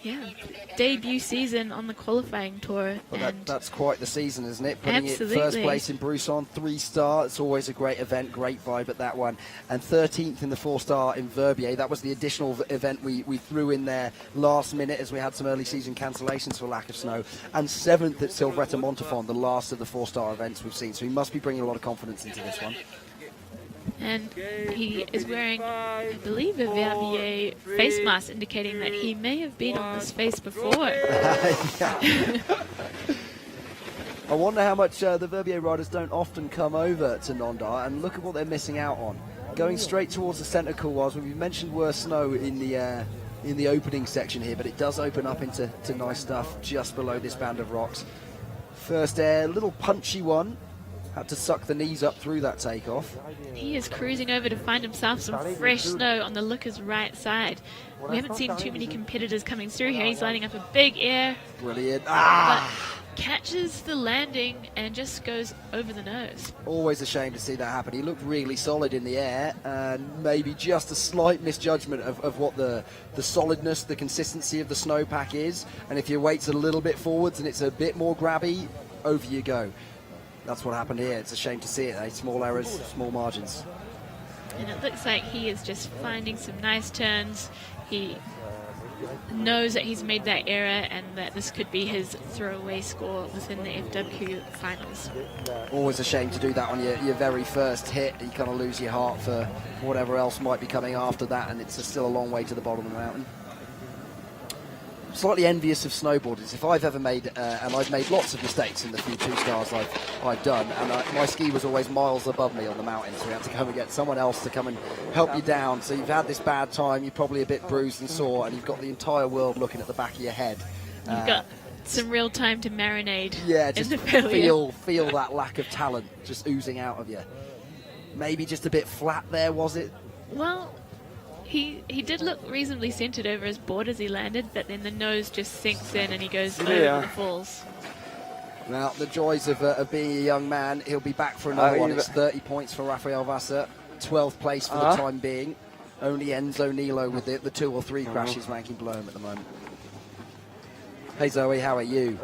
Yeah, debut season on the qualifying tour. Well, that's quite the season, isn't it? Putting Absolutely. it first place in Broussard, 3-star. It's always a great event, great vibe at that one. And 13th in the 4-star in Verbier. That was the additional event we threw in there last minute as we had some early season cancellations for lack of snow. And 7th at Silvretta Montafon, the last of the 4-star events we've seen. So he must be bringing a lot of confidence into this one. And he is wearing, I believe, a Verbier face mask, indicating that he may have been on this face before. I wonder how much the Verbier riders don't often come over to Nendaz, and look at what they're missing out on. Going straight towards the centre couloirs. We mentioned worse snow in the opening section here, but it does open up into nice stuff just below this band of rocks. First air, little punchy one. Had to suck the knees up through that takeoff. He is cruising over to find himself some fresh snow on the looker's right side. We haven't seen too many competitors coming through here. He's lining up a big air. Brilliant. But catches the landing and just goes over the nose. Always a shame to see that happen. He looked really solid in the air, and maybe just a slight misjudgment of what the solidness, the consistency of the snowpack is. And if your weight's a little bit forwards and it's a bit more grabby, over you go. That's what happened here. It's a shame to see it, eh? Small errors, small margins. And it looks like he is just finding some nice turns. He knows that he's made that error and that this could be his throwaway score within the FWQ finals. Always a shame to do that on your very first hit. You kind of lose your heart for whatever else might be coming after that, and it's still a long way to the bottom of the mountain. Slightly envious of snowboarders. If I've ever made, and I've made lots of mistakes in the few 2-stars I've done, and my ski was always miles above me on the mountain, so we had to come and get someone else to come and help you down. So you've had this bad time, you're probably a bit bruised and sore, and you've got the entire world looking at the back of your head. You've got some real time to marinate. Yeah, in just the failure. feel that lack of talent just oozing out of you. Maybe just a bit flat there, was it? Well, he did look reasonably centered over his board as he landed, but then the nose just sinks in and he goes over the falls. Now, the joys of being a young man, he'll be back for another one. It's 30 points for Rafael Vasser, 12th place for the time being. Only Enzo Nilo with the 2 or 3 crashes ranking below him at the moment. Hey Zoe, how are you?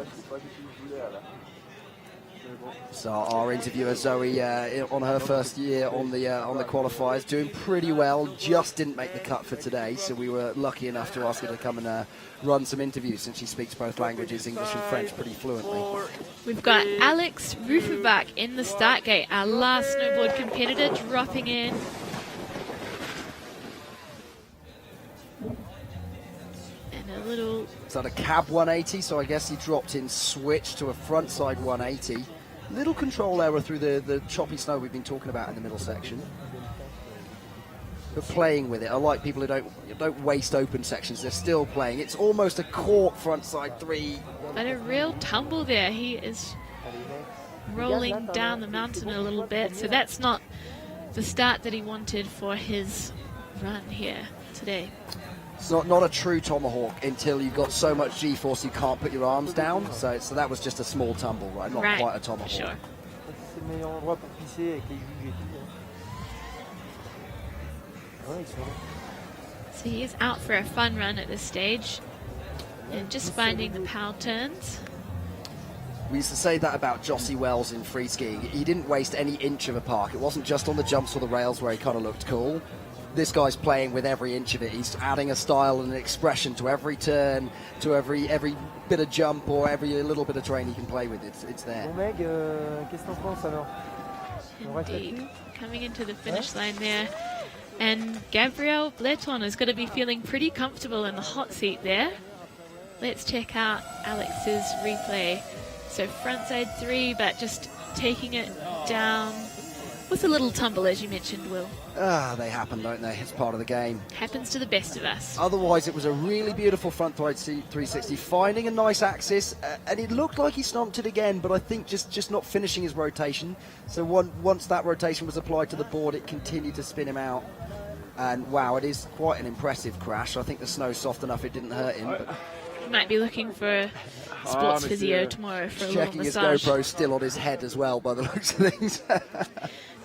So our interviewer Zoe on her first year on the qualifiers, doing pretty well. Just didn't make the cut for today, so we were lucky enough to ask her to come and run some interviews, since she speaks both languages, English and French, pretty fluently. We've got Alex Rufenbach in the start gate, our last snowboard competitor, dropping in. And a little... It's at a cab 180, so I guess he dropped in switch to a frontside 180. Little control error through the choppy snow we've been talking about in the middle section. But playing with it. I like people who don't waste open sections. They're still playing. It's almost a cork frontside 3. But a real tumble there. He is rolling down the mountain a little bit. So that's not the start that he wanted for his run here today. It's not a true tomahawk until you've got so much G-force you can't put your arms down. So that was just a small tumble, right? Not quite a tomahawk. Sure. So he is out for a fun run at this stage and just finding the pow turns. We used to say that about Jossie Wells in free skiing. He didn't waste any inch of a park. It wasn't just on the jumps or the rails where he kind of looked cool. This guy's playing with every inch of it. He's adding a style and an expression to every turn, to every bit of jump or every little bit of terrain he can play with. It's there. Indeed. Coming into the finish line there. And Gabriel Bleton is going to be feeling pretty comfortable in the hot seat there. Let's check out Alex's replay. So frontside 3, but just taking it down with a little tumble, as you mentioned, Will. They happen, don't they? It's part of the game. Happens to the best of us. Otherwise, it was a really beautiful front side 360, finding a nice axis, and it looked like he stomped it again, but I think just not finishing his rotation. So once that rotation was applied to the board, it continued to spin him out. And wow, it is quite an impressive crash. I think the snow's soft enough it didn't hurt him. But he might be looking for a sports physio tomorrow for a little massage. His GoPro still on his head as well, by the looks of things.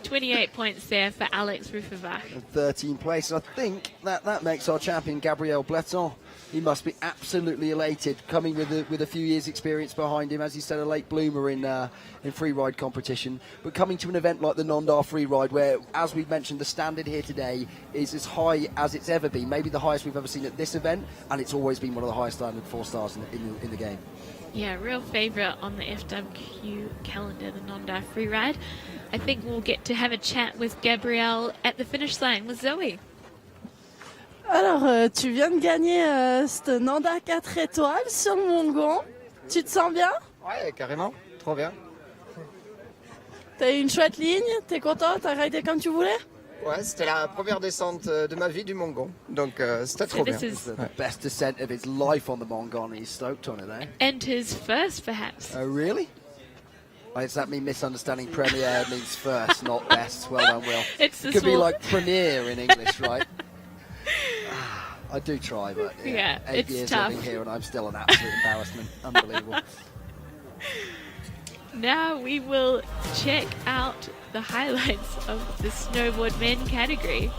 28 points there for Alex Rufenbach. 13th place. I think that makes our champion Gabriel Bleton. He must be absolutely elated, coming with a few years' experience behind him. As you said, a late bloomer in free ride competition, but coming to an event like the Nendaz Freeride, where, as we've mentioned, the standard here today is as high as it's ever been, maybe the highest we've ever seen at this event, and it's always been one of the highest standard 4-stars in the game. Yeah, real favourite on the FWQ calendar, the Nendaz Freeride. I think we'll get to have a chat with Gabriel at the finish line with Zoe. Alors, tu viens de gagner cette Nendaz 4 étoiles sur le Mongon. Tu te sens bien? Ouais, carrément. Trop bien. T'as eu une chouette ligne? T'es content? T'as raidé comme tu voulais? Ouais, c'était la première descente de ma vie du Mongon. Donc, c'était trop bien. This is the best descent of his life on the Mongon. He's stoked on it, eh? And his first, perhaps. Oh, really? Is that me misunderstanding premiere means first, not best? Well done, Will. It's the Could be small- like premiere in English, right? I do try, but Yeah, 8 it's years tough. living here and I'm still an absolute embarrassment. Unbelievable. Now we will check out the highlights of the snowboard men category.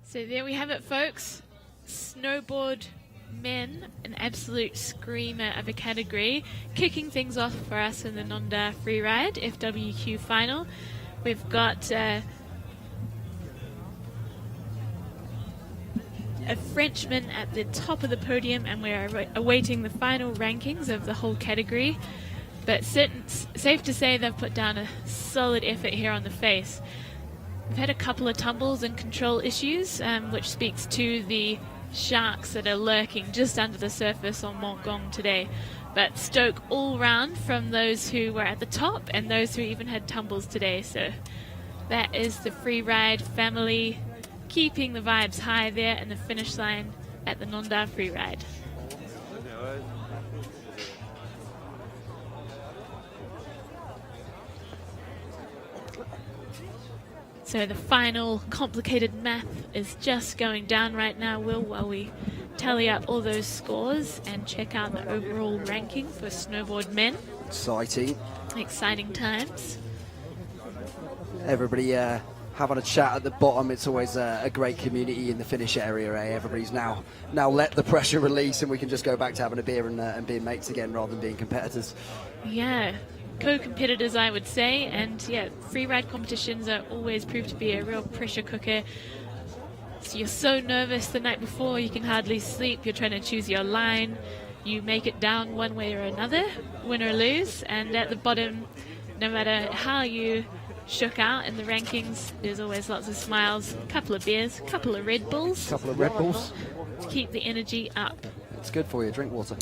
So there we have it, folks. Snowboard men, an absolute screamer of a category. Kicking things off for us in the Nendaz Freeride FWQ final. We've got a Frenchman at the top of the podium, and we're awaiting the final rankings of the whole category. But safe to say they've put down a solid effort here on the face. We've had a couple of tumbles and control issues, which speaks to the sharks that are lurking just under the surface on Mont Gong today. But stoke all round from those who were at the top and those who even had tumbles today. So that is the Freeride family keeping the vibes high there in the finish line at the Nendaz Freeride. So the final complicated math is just going down right now, Will, while we tally up all those scores and check out the overall ranking for snowboard men. Exciting times. Everybody having a chat at the bottom. It's always a great community in the finish area. Everybody's now let the pressure release, and we can just go back to having a beer and being mates again rather than being competitors. Yeah. Co-competitors, I would say, and yeah, freeride competitions are always proved to be a real pressure cooker. So you're so nervous the night before, you can hardly sleep. You're trying to choose your line. You make it down one way or another, win or lose. And at the bottom, no matter how you shook out in the rankings, there's always lots of smiles, a couple of beers, a couple of Red Bulls. Couple of Red Bulls. To keep the energy up. It's good for you. Drink water.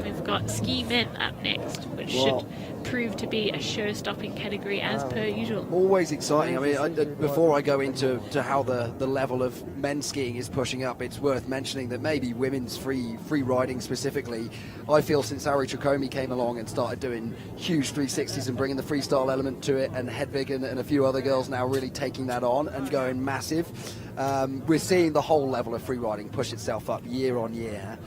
We've got ski men up next, which should prove to be a show-stopping category as per usual. Always exciting. I mean, before I go into how the level of men's skiing is pushing up, it's worth mentioning that maybe women's free riding specifically, I feel since Ari Tracomi came along and started doing huge 360s and bringing the freestyle element to it, and Hedvig and a few other girls now really taking that on and going massive, we're seeing the whole level of free riding push itself up year on year.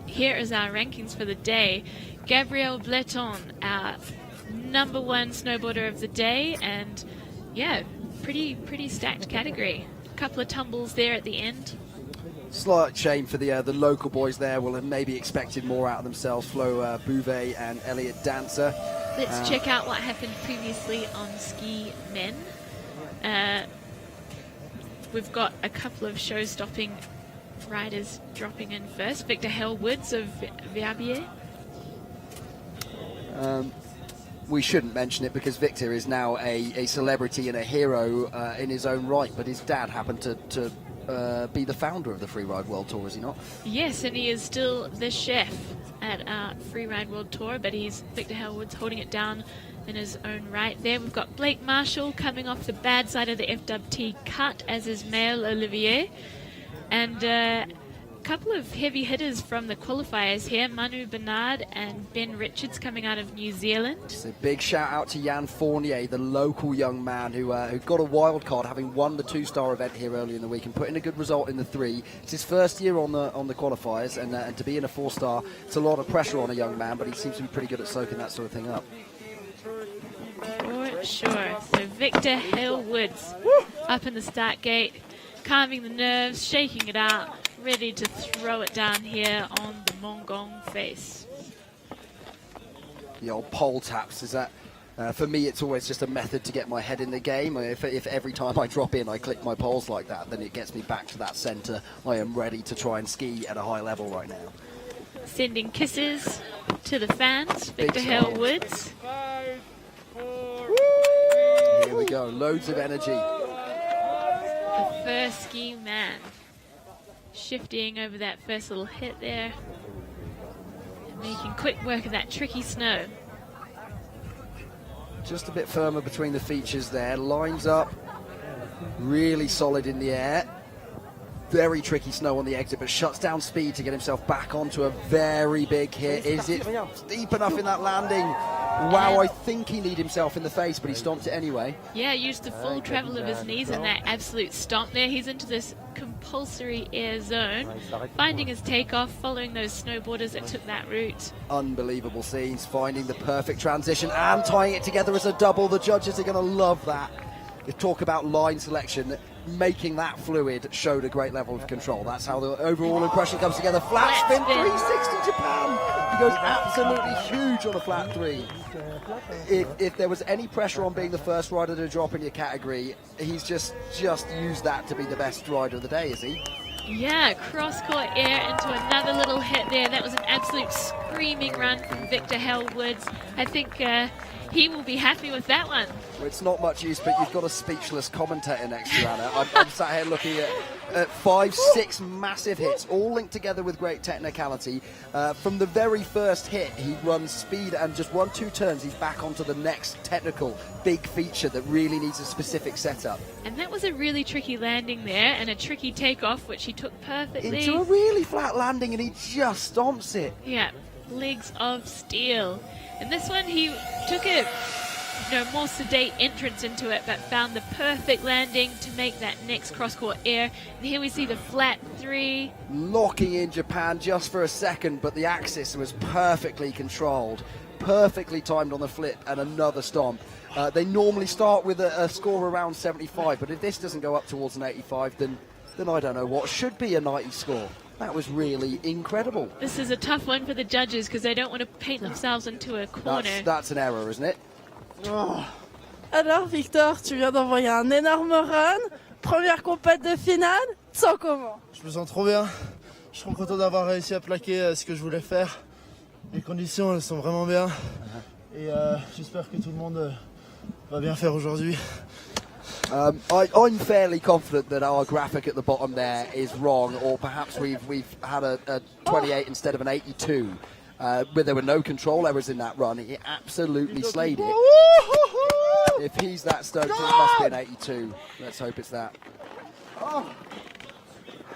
Here is our rankings for the day. Gabrielle Bleton, our #1 snowboarder of the day, and yeah, pretty stacked category. A couple of tumbles there at the end. Slight shame for the local boys there. Will have maybe expected more out of themselves. Flo Bouvet and Elliot Dancer. Let's check out what happened previously on ski men. We've got a couple of show-stopping riders dropping in first. Victor Hellwoods of Verbier. We shouldn't mention it because Victor is now a celebrity and a hero in his own right, but his dad happened to be the founder of the Freeride World Tour, is he not? Yes, and he is still the chef at our Freeride World Tour, but he's Victor Hellwoods holding it down in his own right there. We've got Blake Marshall coming off the bad side of the FWT cut, as is Maël Olivier. And a couple of heavy hitters from the qualifiers here, Manu Bernard and Ben Richards coming out of New Zealand. So big shout out to Jan Fournier, the local young man who got a wild card, having won the 2-star event here early in the week and put in a good result in the 3. It's his first year on the qualifiers, and to be in a 4-star, it's a lot of pressure on a young man, but he seems to be pretty good at soaking that sort of thing up. For sure. So Victor Hellwoods up in the start gate. calming the nerves, shaking it out, ready to throw it down here on the Mongong face. The old pole taps, is that? For me, it's always just a method to get my head in the game. If every time I drop in, I click my poles like that, then it gets me back to that centre. I am ready to try and ski at a high level right now. Sending kisses to the fans, Victor Hale Woods. 5, 4, Here we go, loads of energy. The first ski man. Shifting over that first little hit there. And making quick work of that tricky snow. Just a bit firmer between the features there. Lines up, really solid in the air. Very tricky snow on the exit, but shuts down speed to get himself back onto a very big hit. Is it deep enough in that landing? Wow, I think he kneed himself in the face, but he stomped it anyway. Yeah, used the full travel of his knees in that absolute stomp there. He's into this compulsory air zone, finding his takeoff, following those snowboarders that took that route. Unbelievable scenes, finding the perfect transition and tying it together as a double. The judges are going to love that. They talk about line selection. Making that fluid showed a great level of control. That's how the overall impression comes together. Flat spin 360 Japan. He goes absolutely huge on a flat 3. If there was any pressure on being the first rider to drop in your category, he's just used that to be the best rider of the day, is he? Yeah, cross-court air into another little hit there. That was an absolute screaming run from Victor Hale Woods. I think he will be happy with that one. Well, it's not much use, but you've got a speechless commentator next to you, Anna. I'm sat here looking at 5, 6 massive hits, all linked together with great technicality. From the very first hit, he runs speed and just 1-2 turns, he's back onto the next technical big feature that really needs a specific setup. And that was a really tricky landing there and a tricky takeoff, which he took perfectly. Into a really flat landing, and he just stomps it. Yeah, legs of steel. And this one, he took a more sedate entrance into it, but found the perfect landing to make that next cross-court air. And here we see the flat 3. Locking in Japan just for a second, but the axis was perfectly controlled, perfectly timed on the flip, and another stomp. They normally start with a score around 75, but if this doesn't go up towards an 85, then I don't know what should be a 90 score. That was really incredible. This is a tough one for the judges because they don't want to paint themselves into a corner. That's an error, isn't it? Oh. Alors Victor, tu viens d'envoyer un énorme run. Première compète de finale, tu sens comment? Je me sens trop bien. Je suis trop content d'avoir réussi à plaquer ce que je voulais faire. Les conditions, elles sont vraiment bien. Et j'espère que tout le monde va bien faire aujourd'hui. I'm fairly confident that our graphic at the bottom there is wrong, or perhaps we've had a 28 instead of an 82. Where there were no control errors in that run. He absolutely slayed it. If he's that stoked, it must be an 82. Let's hope it's that.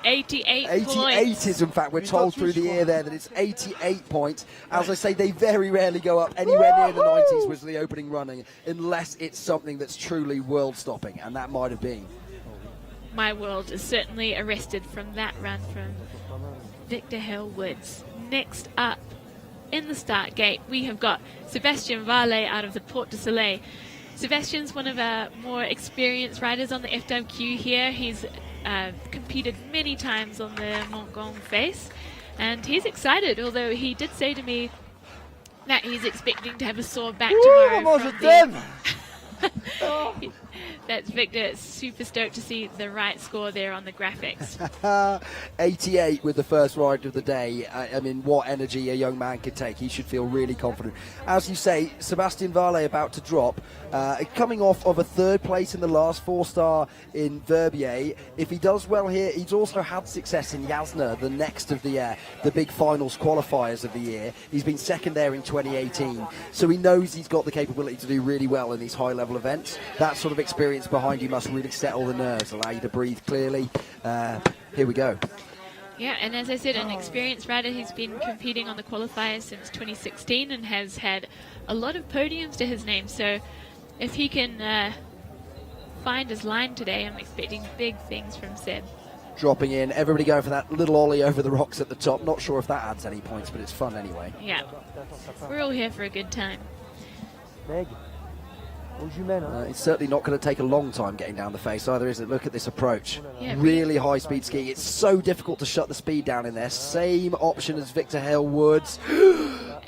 88 points. Is, in fact, we're told through the ear there that it's 88 points. As I say, they very rarely go up anywhere near the 90s was the opening running, unless it's something that's truly world-stopping, and that might have been. My world is certainly arrested from that run from Victor Hale Woods. Next up, in the start gate, we have got Sebastian Varley out of the Porte du Soleil. Sebastian's one of our more experienced riders on the FWQ here. He's competed many times on the Mongong face, and he's excited, although he did say to me that he's expecting to have a sore back tomorrow. That's Victor, super stoked to see the right score there on the graphics. 88 with the first ride of the day. I mean, what energy a young man could take. He should feel really confident. As you say, Sebastian Varley about to drop, coming off of a 3rd place in the last 4-star in Verbier. If he does well here, he's also had success in Jasna, the next of the big finals qualifiers of the year. He's been 2nd there in 2018, so he knows he's got the capability to do really well in these high-level events. That sort of experience behind you must really settle the nerves, allow you to breathe clearly. Here we go. Yeah, and as I said, an experienced rider. He's been competing on the qualifiers since 2016 and has had a lot of podiums to his name. So if he can find his line today, I'm expecting big things from Seb. Dropping in, everybody going for that little ollie over the rocks at the top. Not sure if that adds any points, but it's fun anyway. Yeah, we're all here for a good time. Meg. It's certainly not going to take a long time getting down the face either, is it? Look at this approach. Yeah, really high speed skiing. It's so difficult to shut the speed down in there. Same option as Victor Hale Woods.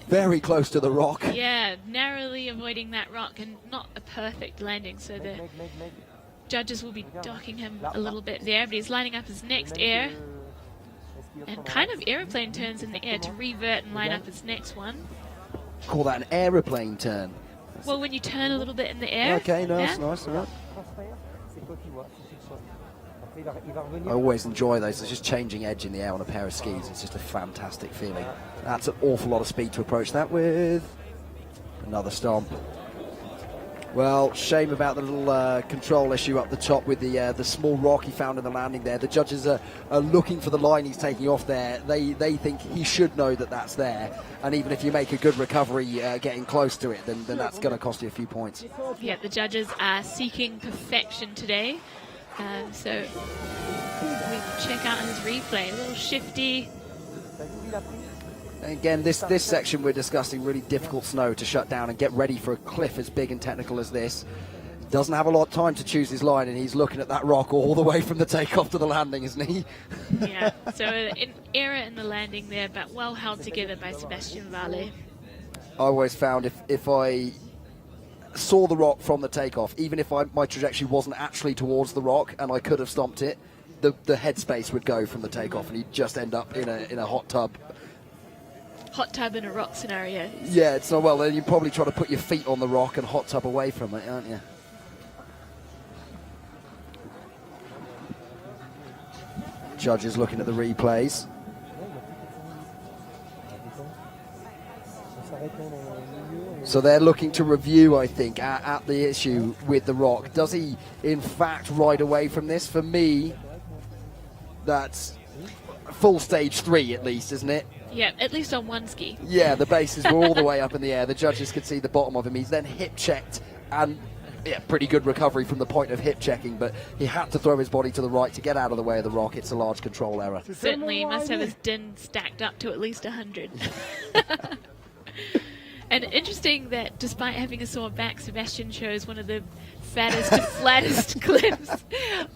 Very close to the rock. Yeah, narrowly avoiding that rock and not a perfect landing, so the judges will be docking him a little bit there, but he's lining up his next air and kind of aeroplane turns in the air to revert and line up his next one. Call that an aeroplane turn. Well, when you turn a little bit in the air. Okay, nice, yeah. nice. Right. I always enjoy those. It's just changing edge in the air on a pair of skis. It's just a fantastic feeling. That's an awful lot of speed to approach that with. Another stomp. Well, shame about the little control issue up the top with the small rock he found in the landing there. The judges are looking for the line he's taking off there. They think he should know that that's there. And even if you make a good recovery getting close to it, then that's going to cost you a few points. Yeah, the judges are seeking perfection today. So we check out his replay. A little shifty. Again, this section we're discussing, really difficult snow to shut down and get ready for a cliff as big and technical as this. Doesn't have a lot of time to choose his line, and he's looking at that rock all the way from the takeoff to the landing, isn't he? Yeah, so an error in the landing there, but well held together by Sebastian Valle. I always found if I saw the rock from the takeoff, even if my trajectory wasn't actually towards the rock and I could have stomped it, the headspace would go from the takeoff and he'd just end up in a hot tub. Hot tub in a rock scenario. Yeah, it's not well. Then you probably try to put your feet on the rock and hot tub away from it, aren't you? Judges looking at the replays. So they're looking to review, I think, at the issue with the rock. Does he, in fact, ride away from this? For me, that's full stage 3 at least, isn't it? Yeah, at least on one ski. Yeah, the bases were all the way up in the air. The judges could see the bottom of him. He's then hip checked, and yeah, pretty good recovery from the point of hip checking, but he had to throw his body to the right to get out of the way of the rock. It's a large control error. Certainly he must have his din stacked up to at least 100. And interesting that despite having a sore back, Sebastian shows one of the fattest, flattest clips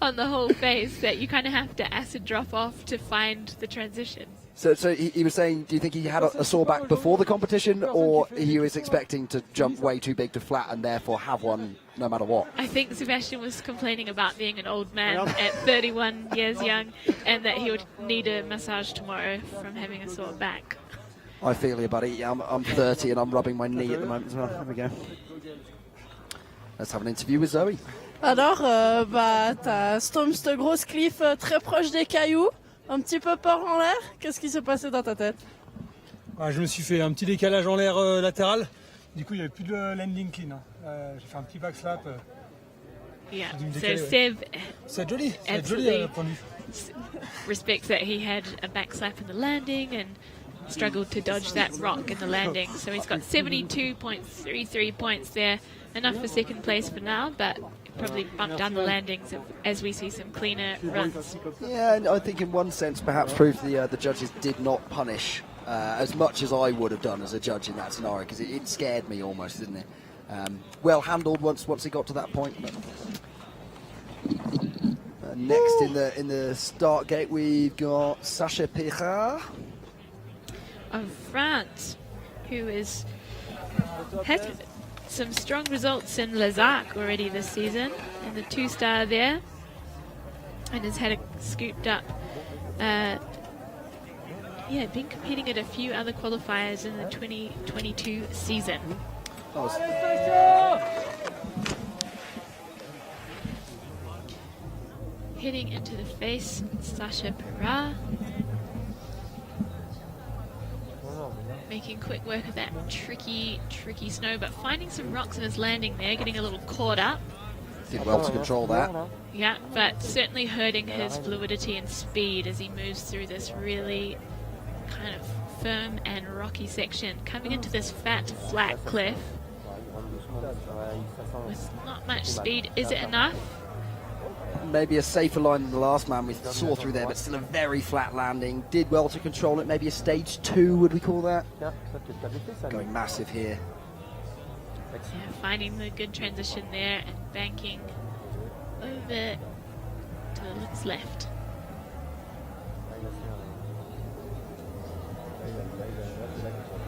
on the whole face that you kind of have to acid drop off to find the transition. So he was saying, do you think he had a sore back before the competition, or he was expecting to jump way too big to flat and therefore have one no matter what? I think Sebastian was complaining about being an old man at 31 years young and that he would need a massage tomorrow from having a sore back. I feel you, buddy. I'm 30 and I'm rubbing my knee at the moment as well. There we go. Let's have an interview with Zoe. Alors, t'as stompé ce gros cliff très proche des cailloux, un petit peu peur en l'air. Qu'est-ce qui s'est passé dans ta tête? Je me suis fait un petit décalage en l'air latéral. Du coup, il n'y avait plus de landing clean. J'ai fait un petit backslap. Yeah, so Seb, c'est joli point de vue. Respects that he had a backslap in the landing and struggled to dodge that rock in the landing. So he's got 72.33 points there. Enough for second place for now, but probably bump down the landings as we see some cleaner runs. Yeah, and I think in one sense perhaps proves the judges did not punish as much as I would have done as a judge in that scenario, because it scared me almost, didn't it? Well handled once he got to that point. But next in the start gate we've got Sacha Pirard of France, who has had some strong results in Les Arcs already this season, and the 2-star there, and has had it scooped up. Been competing at a few other qualifiers in the 2022 season. Heading into the face, Sacha Pirard. Making quick work of that tricky snow, but finding some rocks in his landing there, getting a little caught up. Did well to control that. Yeah, but certainly hurting his fluidity and speed as he moves through this really kind of firm and rocky section. Coming into this fat, flat cliff with not much speed. Is it enough? Maybe a safer line than the last man. We saw through there, but still a very flat landing. Did well to control it. Maybe a stage 2, would we call that? Going massive here. Yeah, finding the good transition there and banking over to its left.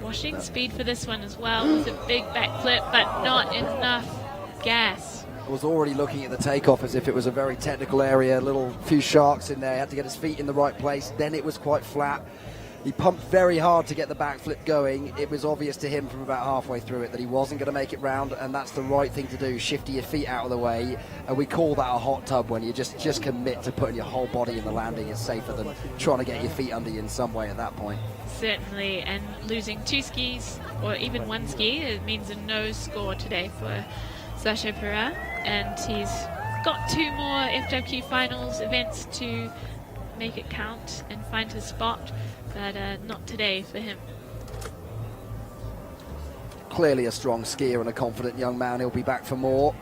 Washing speed for this one as well with a big backflip, but not enough gas. Was already looking at the takeoff as if it was a very technical area, little few sharks in there, had to get his feet in the right place, then it was quite flat. He pumped very hard to get the backflip going. It was obvious to him from about halfway through it that he wasn't going to make it round, and that's the right thing to do, shifting your feet out of the way. And we call that a hot tub, when you just commit to putting your whole body in the landing. Is safer than trying to get your feet under you in some way at that point. Certainly, and losing 2 skis, or even 1 ski, it means a no score today for Sacha Perrin, and he's got 2 more FWQ finals events to make it count and find his spot, but not today for him. Clearly a strong skier and a confident young man. He'll be back for more.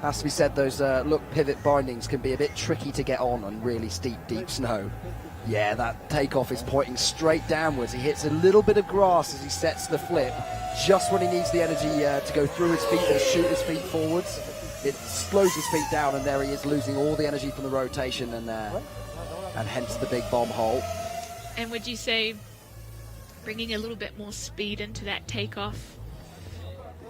Has to be said, those look pivot bindings can be a bit tricky to get on really steep, deep snow. Yeah, that takeoff is pointing straight downwards. He hits a little bit of grass as he sets the flip, just when he needs the energy to go through his feet and shoot his feet forwards. It slows his feet down, and there he is, losing all the energy from the rotation, and hence the big bomb hole. And would you say bringing a little bit more speed into that takeoff?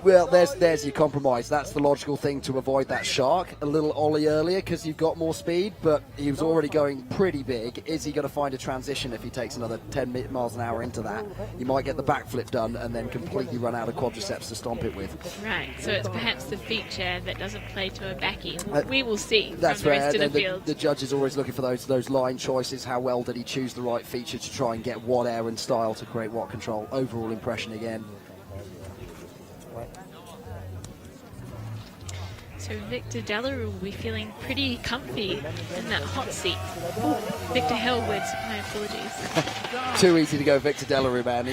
Well, there's your compromise. That's the logical thing to avoid that shark. A little ollie earlier because you've got more speed, but he was already going pretty big. Is he going to find a transition if he takes another 10 miles an hour into that? He might get the backflip done and then completely run out of quadriceps to stomp it with. Right, so it's perhaps the feature that doesn't play to a backie. We will see That's from the rest of the where field. the judge is always looking for those line choices. How well did he choose the right feature to try and get what air and style to create what control? Overall impression again. So Victor Delarue will be feeling pretty comfy in that hot seat. Victor Hellwood, my apologies. Too easy to go Victor Delarue, man.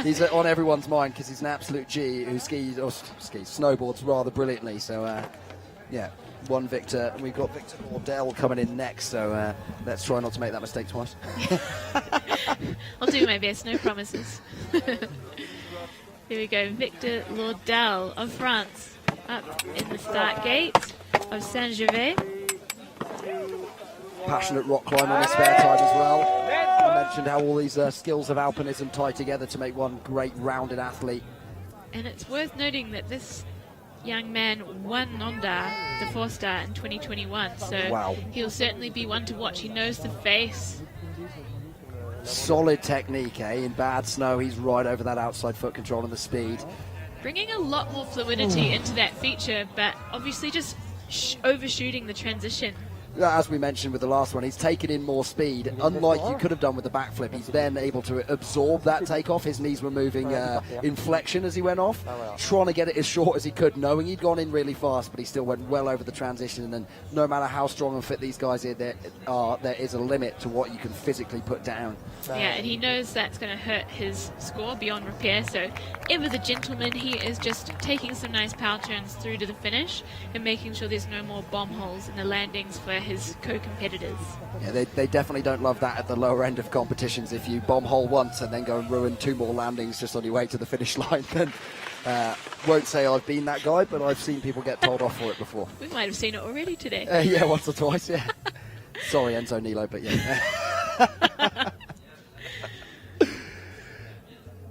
He's on everyone's mind because he's an absolute G who snowboards rather brilliantly. So, yeah, one Victor. And we've got Victor Laudel coming in next, so let's try not to make that mistake twice. I'll do my best, no promises. Here we go, Victor Laudel of France. Up in the start gate of Saint-Gervais. Passionate rock climber on his spare time as well. I mentioned how all these skills of alpinism tie together to make one great rounded athlete. And it's worth noting that this young man won Nendaz, the 4-star, in 2021. So wow. He'll certainly be one to watch. He knows the face. Solid technique, eh? In bad snow, he's right over that outside foot control and the speed. Bringing a lot more fluidity into that feature, but obviously just overshooting the transition. As we mentioned with the last one, he's taken in more speed. Unlike you could have done with the backflip, he's then able to absorb that takeoff. His knees were moving in flexion as he went off, trying to get it as short as he could, knowing he'd gone in really fast, but he still went well over the transition. And no matter how strong and fit these guys are, there is a limit to what you can physically put down. Yeah, and he knows that's going to hurt his score beyond repair, so ever the gentleman, he is just taking some nice power turns through to the finish and making sure there's no more bomb holes in the landings for his co-competitors. Yeah, they definitely don't love that at the lower end of competitions. If you bomb hole once and then go and ruin 2 more landings just on your way to the finish line, then won't say I've been that guy, but I've seen people get told off for it before. We might have seen it already today. Yeah, once or twice, yeah. Sorry, Enzo Nilo, but yeah.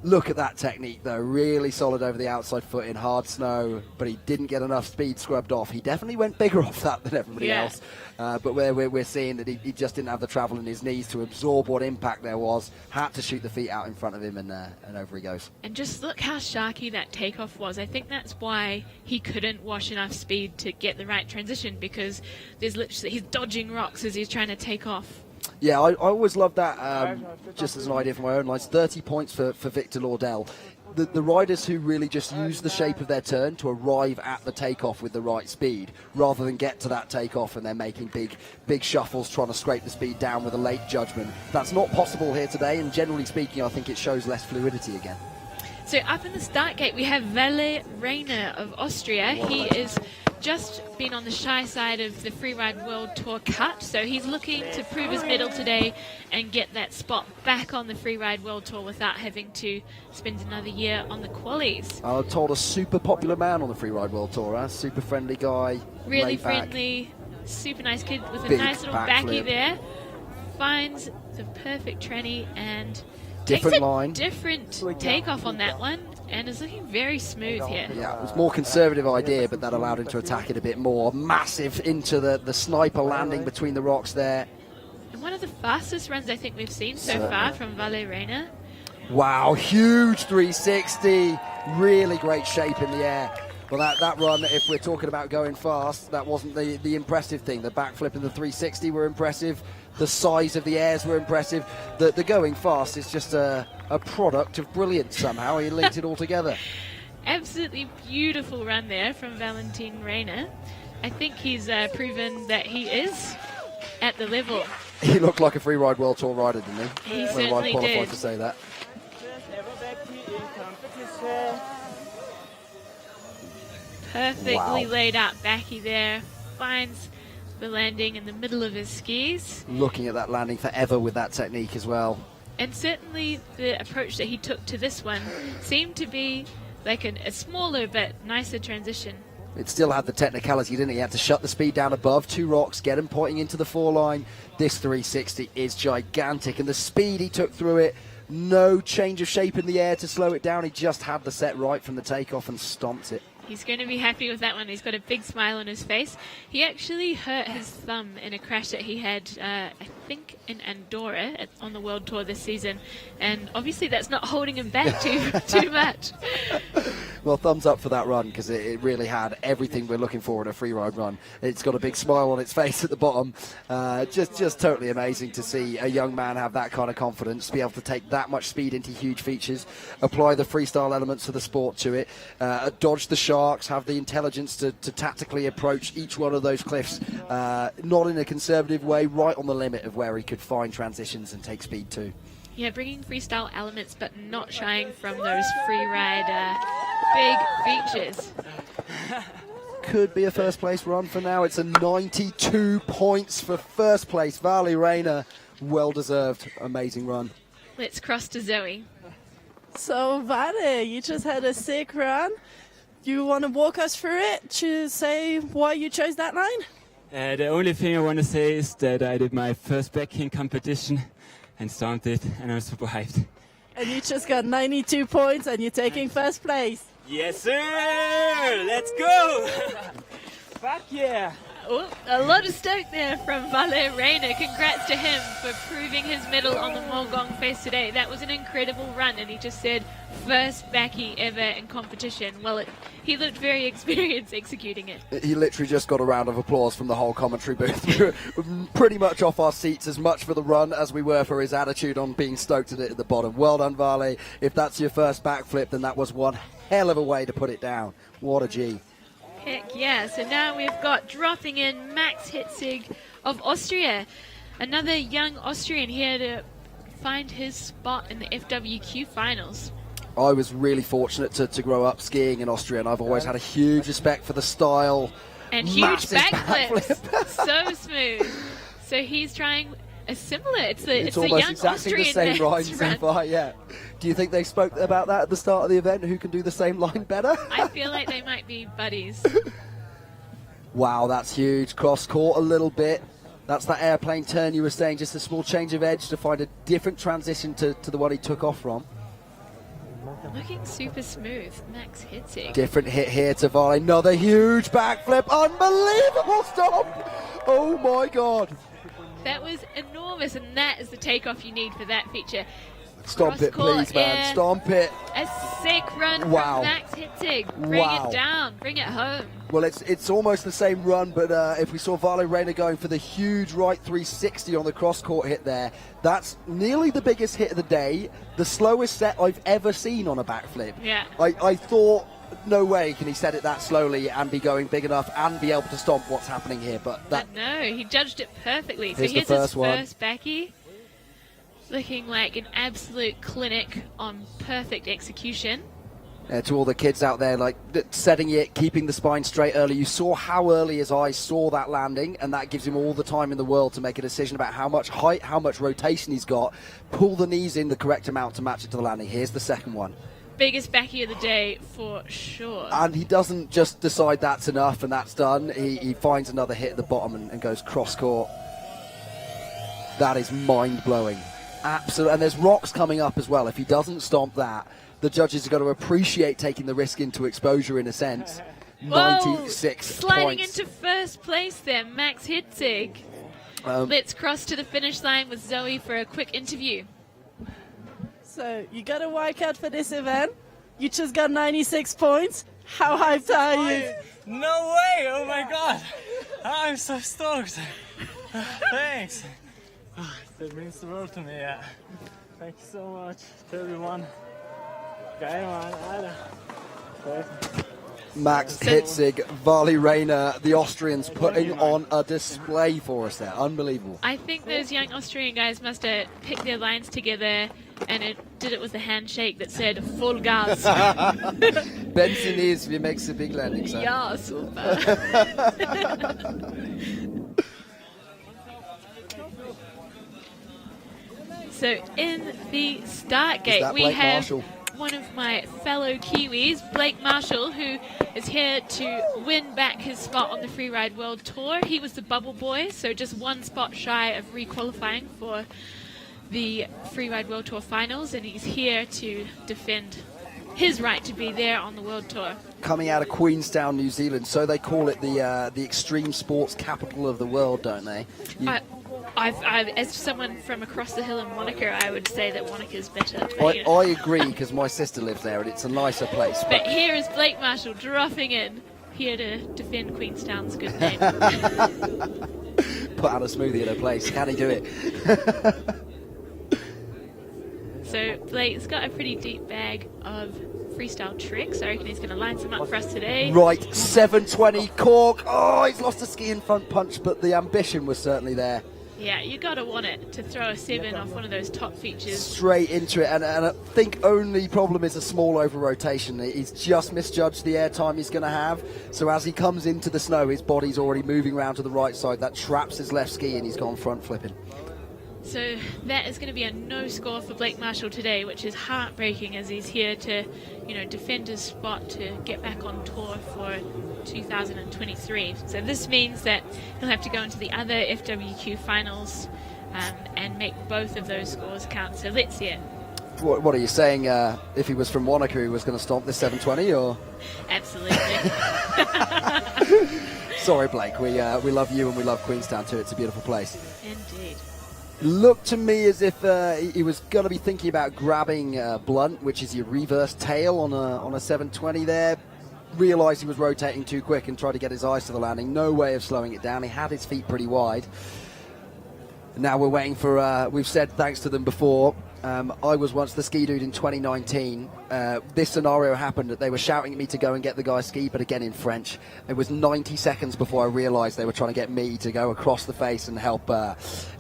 Look at that technique, though. Really solid over the outside foot in hard snow, but he didn't get enough speed scrubbed off. He definitely went bigger off that than everybody else. But we're seeing that he just didn't have the travel in his knees to absorb what impact there was. Had to shoot the feet out in front of him, and over he goes. And just look how sharky that takeoff was. I think that's why he couldn't wash enough speed to get the right transition, because he's dodging rocks as he's trying to take off. Yeah, I always love that, just as an idea for my own lines. 30 points for Victor Laudel. The riders who really just use the shape of their turn to arrive at the takeoff with the right speed, rather than get to that takeoff and they're making big shuffles trying to scrape the speed down with a late judgment. That's not possible here today, and generally speaking, I think it shows less fluidity again. So up in the start gate, we have Valle Reiner of Austria. He is just been on the shy side of the Freeride World Tour cut, so he's looking to prove his medal today and get that spot back on the Freeride World Tour without having to spend another year on the qualies. I'm told a super popular man on the Freeride World Tour, huh? Super friendly guy. Really laid back. friendly, super nice kid with a Big nice little backflip. backy there. Finds the perfect tranny and Different takes a line. different takeoff on that one and is looking very smooth here. Yeah, it was a more conservative idea, but that allowed him to attack it a bit more. Massive into the sniper landing between the rocks there. And one of the fastest runs I think we've seen so far from Vale Reina. Wow, huge 360. Really great shape in the air. Well, that run, if we're talking about going fast, that wasn't the impressive thing. The backflip and the 360 were impressive. The size of the airs were impressive. The going fast is just a product of brilliance somehow. He linked it all together. Absolutely beautiful run there from Valentin Reina. I think he's proven that he is at the level. He looked like a Freeride World Tour rider, didn't he? He Well, certainly I'm qualified did. to say that. Perfectly Wow. laid out backy there. Finds the landing in the middle of his skis. Looking at that landing forever with that technique as well. And certainly the approach that he took to this one seemed to be like a smaller but nicer transition. It still had the technicality, didn't it? He had to shut the speed down above two rocks, get him pointing into the foreline. This 360 is gigantic, and the speed he took through it, no change of shape in the air to slow it down. He just had the set right from the takeoff and stomped it. He's going to be happy with that one. He's got a big smile on his face. He actually hurt his thumb in a crash that he had, I think, in Andorra on the World Tour this season. And obviously that's not holding him back too much. Well, thumbs up for that run, because it really had everything we're looking for in a freeride run. It's got a big smile on its face at the bottom. Just totally amazing to see a young man have that kind of confidence, be able to take that much speed into huge features, apply the freestyle elements of the sport to it, dodge the sharks, have the intelligence to tactically approach each one of those cliffs, not in a conservative way, right on the limit of where he could find transitions and take speed too. Yeah, bringing freestyle elements but not shying from those freeride big features. Could be a first place run for now. It's a 92 points for first place. Vale Reina, well deserved, amazing run. Let's cross to Zoe. So Vale, you just had a sick run. You want to walk us through it to say why you chose that line? The only thing I want to say is that I did my first backing competition and stomped it, and I'm super hyped. And you just got 92 points and you're taking first place. Yes, sir! Let's go! Fuck yeah! Oh, a lot of stoke there from Vale Reina. Congrats to him for proving his medal on the Mogong Face today. That was an incredible run, and he just said first backy ever in competition. Well, he looked very experienced executing it. He literally just got a round of applause from the whole commentary booth. We were pretty much off our seats, as much for the run as we were for his attitude on being stoked at it at the bottom. Well done, Vale. If that's your first backflip, then that was one hell of a way to put it down. What a G. Heck yeah. So now we've got dropping in Max Hitzig of Austria. Another young Austrian here to find his spot in the FWQ finals. I was really fortunate to grow up skiing in Austria, and I've always had a huge respect for the style. And huge Massive backflips. So smooth. So he's trying a similar. It's a almost young exactly the Austrian same man line to so run. far, yeah. Do you think they spoke about that at the start of the event? Who can do the same line better? I feel like they might be buddies. Wow, that's huge. Cross court a little bit. That's that airplane turn you were saying, just a small change of edge to find a different transition to the one he took off from. Looking super smooth, Max Hitzig. Different hit here to Vale. Another huge backflip. Unbelievable stop. Oh my God. That was enormous, and that is the takeoff you need for that feature. Stomp it, Cross-court please, man. air. Stomp it. A sick run Wow. from Max Hitzig. Bring Wow. it down, bring it home. Well, it's almost the same run, but if we saw Vale Reina going for the huge right 360 on the cross-court hit there, that's nearly the biggest hit of the day, the slowest set I've ever seen on a backflip. Yeah. I thought, no way can he set it that slowly and be going big enough and be able to stomp what's happening here, but that... But no, he judged it perfectly. So Here's the here's his first one. first backy. Looking like an absolute clinic on perfect execution. To all the kids out there, like setting it, keeping the spine straight early. You saw how early his eyes saw that landing, and that gives him all the time in the world to make a decision about how much height, how much rotation he's got. Pull the knees in the correct amount to match it to the landing. Here's the second one. Biggest backy of the day for sure. And he doesn't just decide that's enough and that's done. He finds another hit at the bottom and goes cross court. That is mind-blowing. Absolutely. And there's rocks coming up as well. If he doesn't stomp that, the judges have got to appreciate taking the risk into exposure in a sense. Whoa, 96 sliding points. into first place there, Max Hitzig. Let's cross to the finish line with Zoe for a quick interview. So you got a wildcard for this event. You just got 96 points. How hyped are you? No way! Oh my god! I'm so stoked. Thanks. That means the world to me. Yeah. Thank you so much to everyone. Geil, man, Alter. Max Hitzig, Varley Rayner, the Austrians putting on a display for us there. Unbelievable. I think those young Austrian guys must have picked their lines together and did it with a handshake that said full gas. Benson is, we makes a big landing. So. Yeah, super. So in the start gate, we have Marshall, one of my fellow Kiwis, Blake Marshall, who is here to win back his spot on the Freeride World Tour. He was the bubble boy, so just one spot shy of re-qualifying for the Freeride World Tour finals, and he's here to defend his right to be there on the World Tour. Coming out of Queenstown, New Zealand, so they call it the extreme sports capital of the world, don't they? As someone from across the hill in Wanaka, I would say that Wanaka is better. I agree, because my sister lives there and it's a nicer place. But here is Blake Marshall dropping in, here to defend Queenstown's good name. Put out a smoothie in a place. Can he do it? So Blake's got a pretty deep bag of freestyle tricks. I reckon he's going to line some up for us today. Right, 720 cork. Oh, he's lost a ski in front punch, but the ambition was certainly there. Yeah, you got to want it to throw a 7 off one of those top features. Straight into it, and I think only problem is a small over rotation. He's just misjudged the air time he's going to have, so as he comes into the snow, his body's already moving around to the right side. That traps his left ski, and he's gone front flipping. So that is going to be a no score for Blake Marshall today, which is heartbreaking as he's here to, defend his spot to get back on tour for 2023. So this means that he'll have to go into the other FWQ finals and make both of those scores count. So let's see it. What are you saying? If he was from Wanaka, he was going to stomp this 720, or? Absolutely. Sorry, Blake. We love you and we love Queenstown too. It's a beautiful place. Indeed. Looked to me as if he was going to be thinking about grabbing Blunt, which is your reverse tail on a 720 there. Realised he was rotating too quick and tried to get his eyes to the landing. No way of slowing it down. He had his feet pretty wide. Now we're waiting for, we've said thanks to them before. I was once the ski dude in 2019. This scenario happened that they were shouting at me to go and get the guy's ski, but again in French. It was 90 seconds before I realised they were trying to get me to go across the face and help.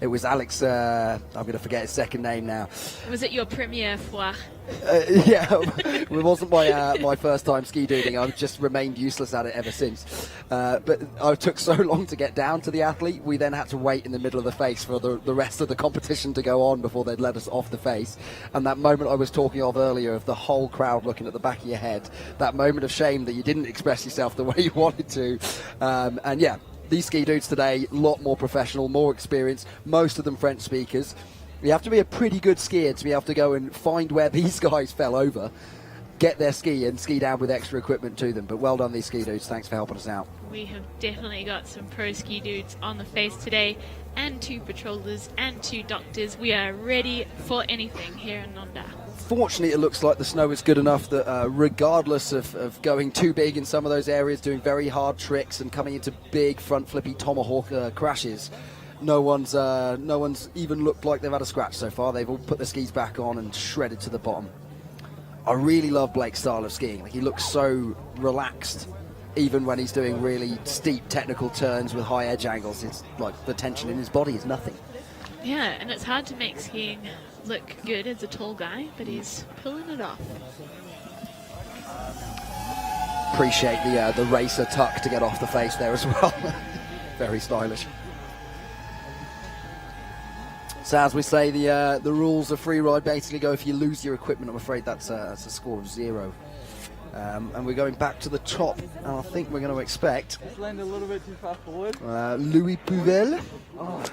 It was Alex, I'm going to forget his second name now. Was it your premiere fois? Yeah, it wasn't my first time ski duding. I've just remained useless at it ever since. But I took so long to get down to the athlete, we then had to wait in the middle of the face for the rest of the competition to go on before they'd let us off the face. And that moment I was talking of earlier, of the whole crowd looking at the back of your head, that moment of shame that you didn't express yourself the way you wanted to. And yeah, these ski dudes today, a lot more professional, more experienced, most of them French speakers. You have to be a pretty good skier to be able to go and find where these guys fell over, get their ski and ski down with extra equipment to them. But well done, these ski dudes. Thanks for helping us out. We have definitely got some pro ski dudes on the face today, and 2 patrollers and 2 doctors. We are ready for anything here in Nanda. Fortunately, it looks like the snow is good enough that regardless of going too big in some of those areas, doing very hard tricks and coming into big front flippy tomahawk crashes, no one's even looked like they've had a scratch so far. They've all put their skis back on and shredded to the bottom. I really love Blake's style of skiing. Like, he looks so relaxed, even when he's doing really steep technical turns with high edge angles. It's like the tension in his body is nothing. Yeah, and it's hard to make skiing look good as a tall guy, but he's pulling it off. Appreciate the racer tuck to get off the face there as well. Very stylish. So as we say, the rules of freeride basically go, if you lose your equipment, I'm afraid that's a score of 0. And we're going back to the top, and I think we're going to expect Just land a little bit too far forward. Louis Pouvel,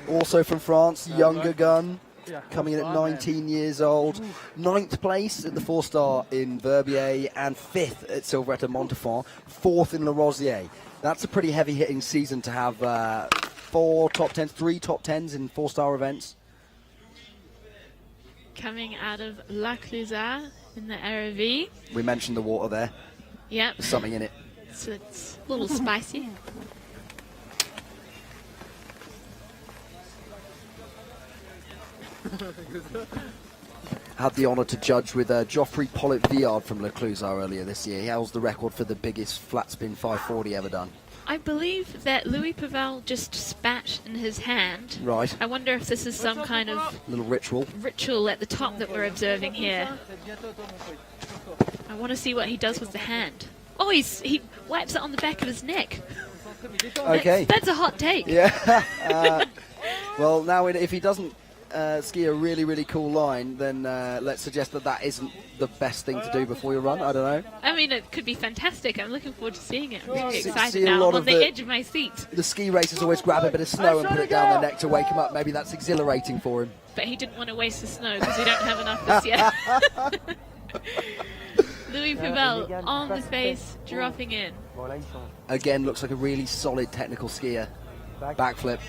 also from France, younger gun, coming in at 19 years old. 9th place at the 4-star in Verbier, and 5th at Silverette Montafon, 4th in La Rosière. That's a pretty heavy-hitting season to have 3 top 10s in 4-star events. Coming out of La Clusaz in the RV. We mentioned the water there. Yep. There's something in it. So it's a little spicy. Had the honour to judge with Geoffrey Pollitt-Viard from Le Clusaz earlier this year. He holds the record for the biggest flat spin 540 ever done. I believe that Louis Pouvel just spat in his hand. Right. I wonder if this is some kind of Little ritual. at the top that we're observing here. I want to see what he does with the hand. Oh, he wipes it on the back of his neck. Okay. That's a hot take. Yeah. Well, now if he doesn't ski a really, really cool line, then let's suggest that isn't the best thing to do before you run. I don't know. I mean, it could be fantastic. I'm looking forward to seeing it. I'm really See excited a now. lot I'm on of the edge of my seat. The ski racers always grab a bit of snow and put it down their neck to wake him up. Maybe that's exhilarating for him. But he didn't want to waste the snow because we don't have enough this year. Louis Pouvel on the face, dropping in. Again, looks like a really solid technical skier. Backflip.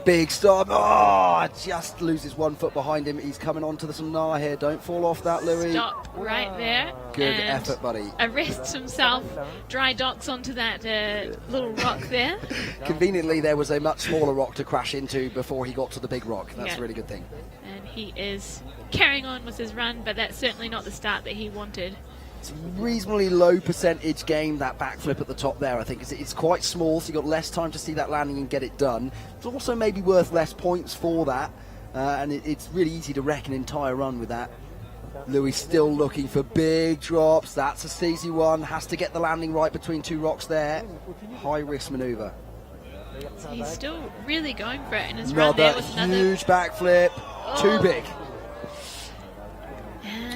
Big stop. Oh, just loses 1 foot behind him. He's coming onto the Sonnar here. Don't fall off that, Louis. Stop right there. Good and effort, buddy. Arrests himself, dry docks onto that little rock there. Conveniently, there was a much smaller rock to crash into before he got to the big rock. That's Yeah. a really good thing. And he is carrying on with his run, but that's certainly not the start that he wanted. It's a reasonably low percentage game, that backflip at the top there, I think. It's quite small, so you've got less time to see that landing and get it done. It's also maybe worth less points for that, and it's really easy to wreck an entire run with that. Louis still looking for big drops. That's a steezy one. Has to get the landing right between 2 rocks there. High-risk manoeuvre. So he's still really going for it in his run there with another huge backflip. Too big.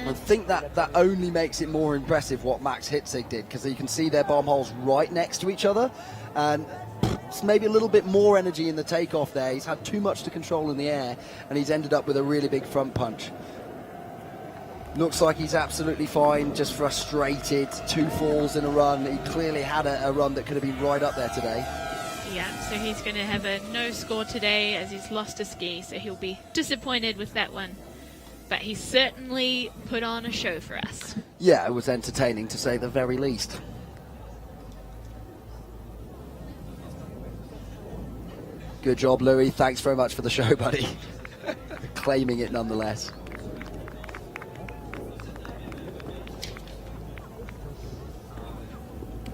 I think that only makes it more impressive what Max Hitzig did, because you can see their bomb holes right next to each other, and it's maybe a little bit more energy in the takeoff there. He's had too much to control in the air, and he's ended up with a really big front punch. Looks like he's absolutely fine, just frustrated. 2 falls in a run. He clearly had a run that could have been right up there today. Yeah, so he's going to have a no score today as he's lost a ski, so he'll be disappointed with that one. But he certainly put on a show for us. Yeah, it was entertaining to say the very least. Good job, Louis. Thanks very much for the show, buddy. Claiming it nonetheless.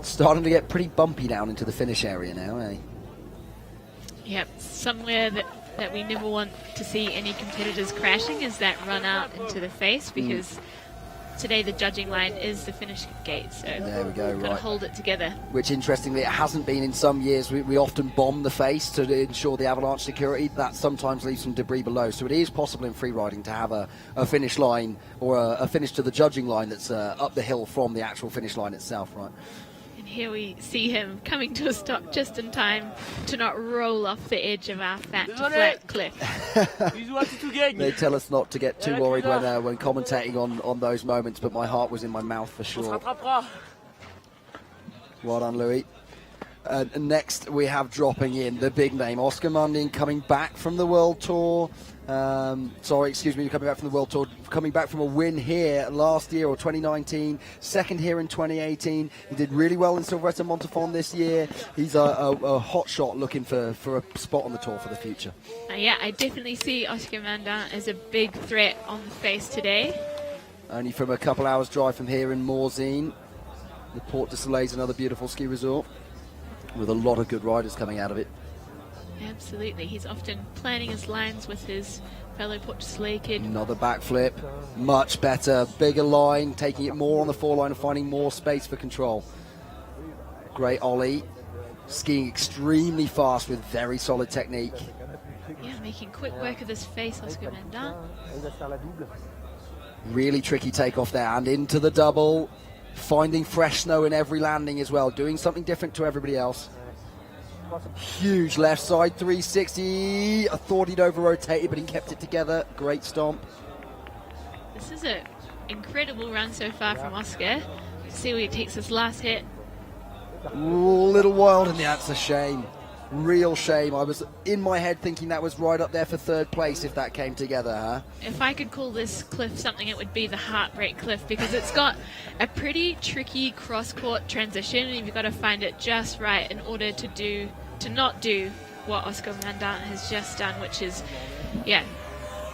Starting to get pretty bumpy down into the finish area now, eh? Yep, somewhere that we never want to see any competitors crashing is that run out into the face, because today the judging line is the finish gate, so there we go, we've got to right. hold it together. Which, interestingly, it hasn't been in some years. We often bomb the face to ensure the avalanche security. That sometimes leaves some debris below. So it is possible in free riding to have a finish line or a finish to the judging line that's up the hill from the actual finish line itself, right? And here we see him coming to a stop just in time to not roll off the edge of our flat cliff. They tell us not to get too worried when commentating on those moments, but my heart was in my mouth for sure. Well done, Louis. And next we have dropping in the big name, Oscar Munding, coming back from the World Tour. Coming back from the World Tour, coming back from a win here last year, or 2019, second here in 2018. He did really well in Silverette Montafon this year. He's a hot shot looking for a spot on the tour for the future. Yeah, I definitely see Oscar Munding as a big threat on the face today. Only from a couple hours drive from here in Morzine. The Port de Soleil is another beautiful ski resort with a lot of good riders coming out of it. Absolutely. He's often planning his lines with his fellow Portuguese kid. Another backflip, much better, bigger line, taking it more on the foreline and finding more space for control. Great ollie, skiing extremely fast with very solid technique. Yeah, making quick work of this face, Oscar Mendant. Really tricky takeoff there, and into the double, finding fresh snow in every landing as well, doing something different to everybody else. Huge left side 360. I thought he'd over rotated, but he kept it together. Great stomp. This is an incredible run so far from Oscar. See where he takes his last hit. Ooh, a little wild, and that's a shame. Real shame. I was in my head thinking that was right up there for third place if that came together, huh? If I could call this cliff something, it would be the Heartbreak Cliff, because it's got a pretty tricky cross-court transition, and you've got to find it just right in order to not do what Oscar Mendant has just done, which is, yeah,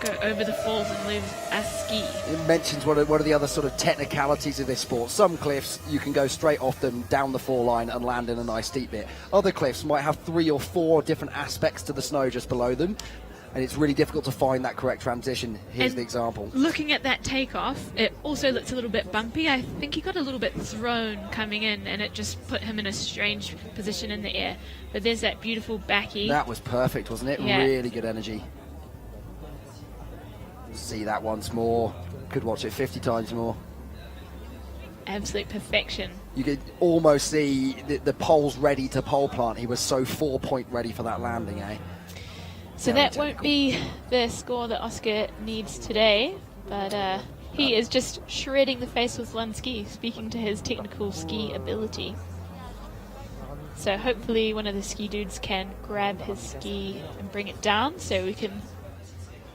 go over the falls and lose a ski. It mentions what are the other sort of technicalities of this sport. Some cliffs, you can go straight off them down the fall line and land in a nice steep bit. Other cliffs might have 3 or 4 different aspects to the snow just below them, and it's really difficult to find that correct transition. Here's the example. Looking at that takeoff, it also looks a little bit bumpy. I think he got a little bit thrown coming in, and it just put him in a strange position in the air. But there's that beautiful backy. That was perfect, wasn't it? Yeah. Really good energy. See that once more. Could watch it 50 times more. Absolute perfection. You could almost see the poles ready to pole plant. He was so 4-point ready for that landing, eh? So that won't be the score that Oscar needs today, but he is just shredding the face with one ski, speaking to his technical ski ability. So hopefully one of the ski dudes can grab his ski and bring it down so we can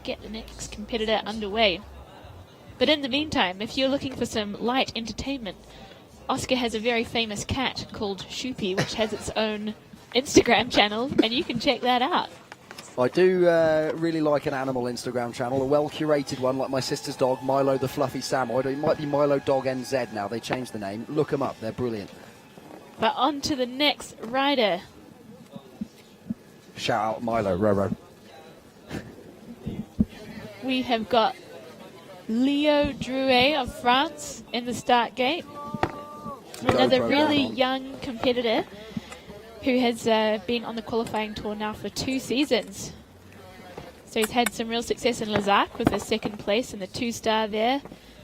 get the next competitor underway. But in the meantime, if you're looking for some light entertainment, Oscar has a very famous cat called Shoopy, which has its own Instagram channel, and you can check that out. I do really like an animal Instagram channel, a well-curated one like my sister's dog, Milo the Fluffy Samoyed. It might be Milo Dog NZ now. They changed the name. Look them up. They're brilliant. But on to the next rider. Shout out Milo, Roro. We have got Leo Drouet of France in the start gate. Another really young competitor who has been on the qualifying tour now for 2 seasons. So he's had some real success in Les Arcs with a 2nd place and the 2-star there,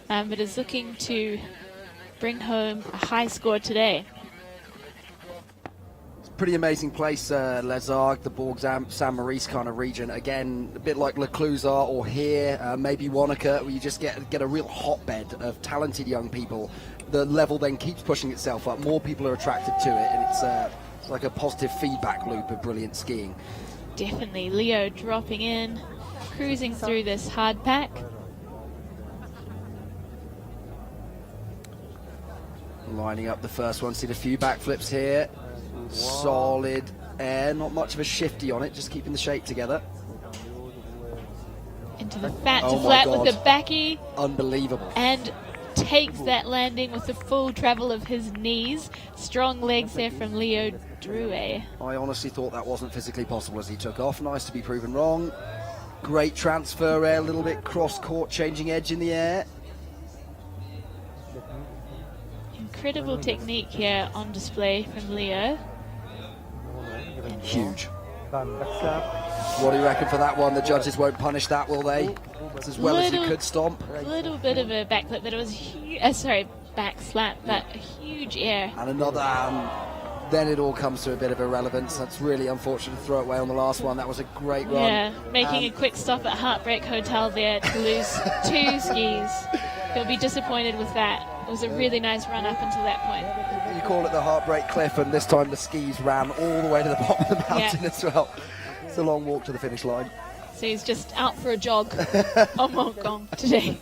but is looking to bring home a high score today. Pretty amazing place, Les Arcs, the Bourg Saint-Maurice kind of region. Again, a bit like Le Clusaz or here, maybe Wanaka, where you just get a real hotbed of talented young people. The level then keeps pushing itself up. More people are attracted to it, and it's like a positive feedback loop of brilliant skiing. Definitely. Leo dropping in, cruising through this hard pack. Lining up the first one, see a few backflips here. Solid air, not much of a shifty on it, just keeping the shape together. Into the fat to Oh my flat God. with the backy. Unbelievable. And takes that landing with the full travel of his knees. Strong legs there from Leo Drouet. I honestly thought that wasn't physically possible as he took off. Nice to be proven wrong. Great transfer air, a little bit cross-court, changing edge in the air. Incredible technique here on display from Leo. Huge. What do you reckon for that one? The judges won't punish that, will they? It's as well as you could stomp. A little bit of a backflip, but it was back slap, but a huge air. And another, then it all comes to a bit of irrelevance. That's really unfortunate to throw it away on the last one. That was a great run. Yeah, making a quick stop at Heartbreak Hotel there to lose 2 skis. He'll be disappointed with that. It was a really nice run up until that point. You call it the Heartbreak Cliff, and this time the skis ran all the way to the bottom of the mountain as well. It's a long walk to the finish line. So he's just out for a jog on Montgong today.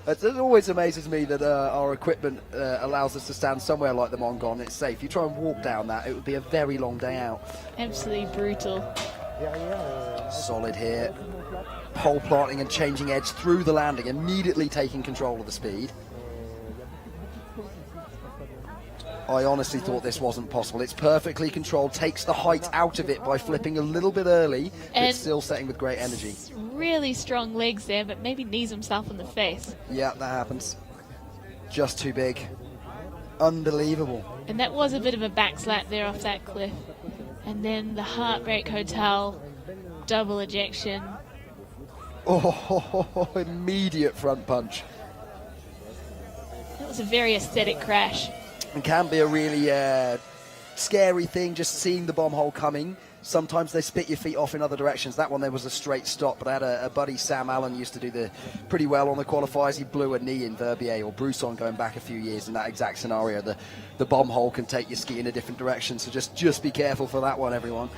It always amazes me that our equipment allows us to stand somewhere like the Montgong. It's safe. You try and walk down that, it would be a very long day out. Absolutely brutal. Solid here. Pole planting and changing edge through the landing, immediately taking control of the speed. I honestly thought this wasn't possible. It's perfectly controlled, takes the height out of it by flipping a little bit early, but still setting with great energy. Really strong legs there, but maybe knees himself in the face. Yeah, that happens. Just too big. Unbelievable. And that was a bit of a backslap there off that cliff. And then the Heartbreak Hotel, double ejection. Oh, immediate front punch. That was a very aesthetic crash. And can be a really scary thing, just seeing the bomb hole coming. Sometimes they spit your feet off in other directions. That one there was a straight stop, but I had a buddy, Sam Allen, used to do pretty well on the qualifiers. He blew a knee in Verbier or Brousson going back a few years in that exact scenario. The bomb hole can take your ski in a different direction, so just be careful for that one, everyone.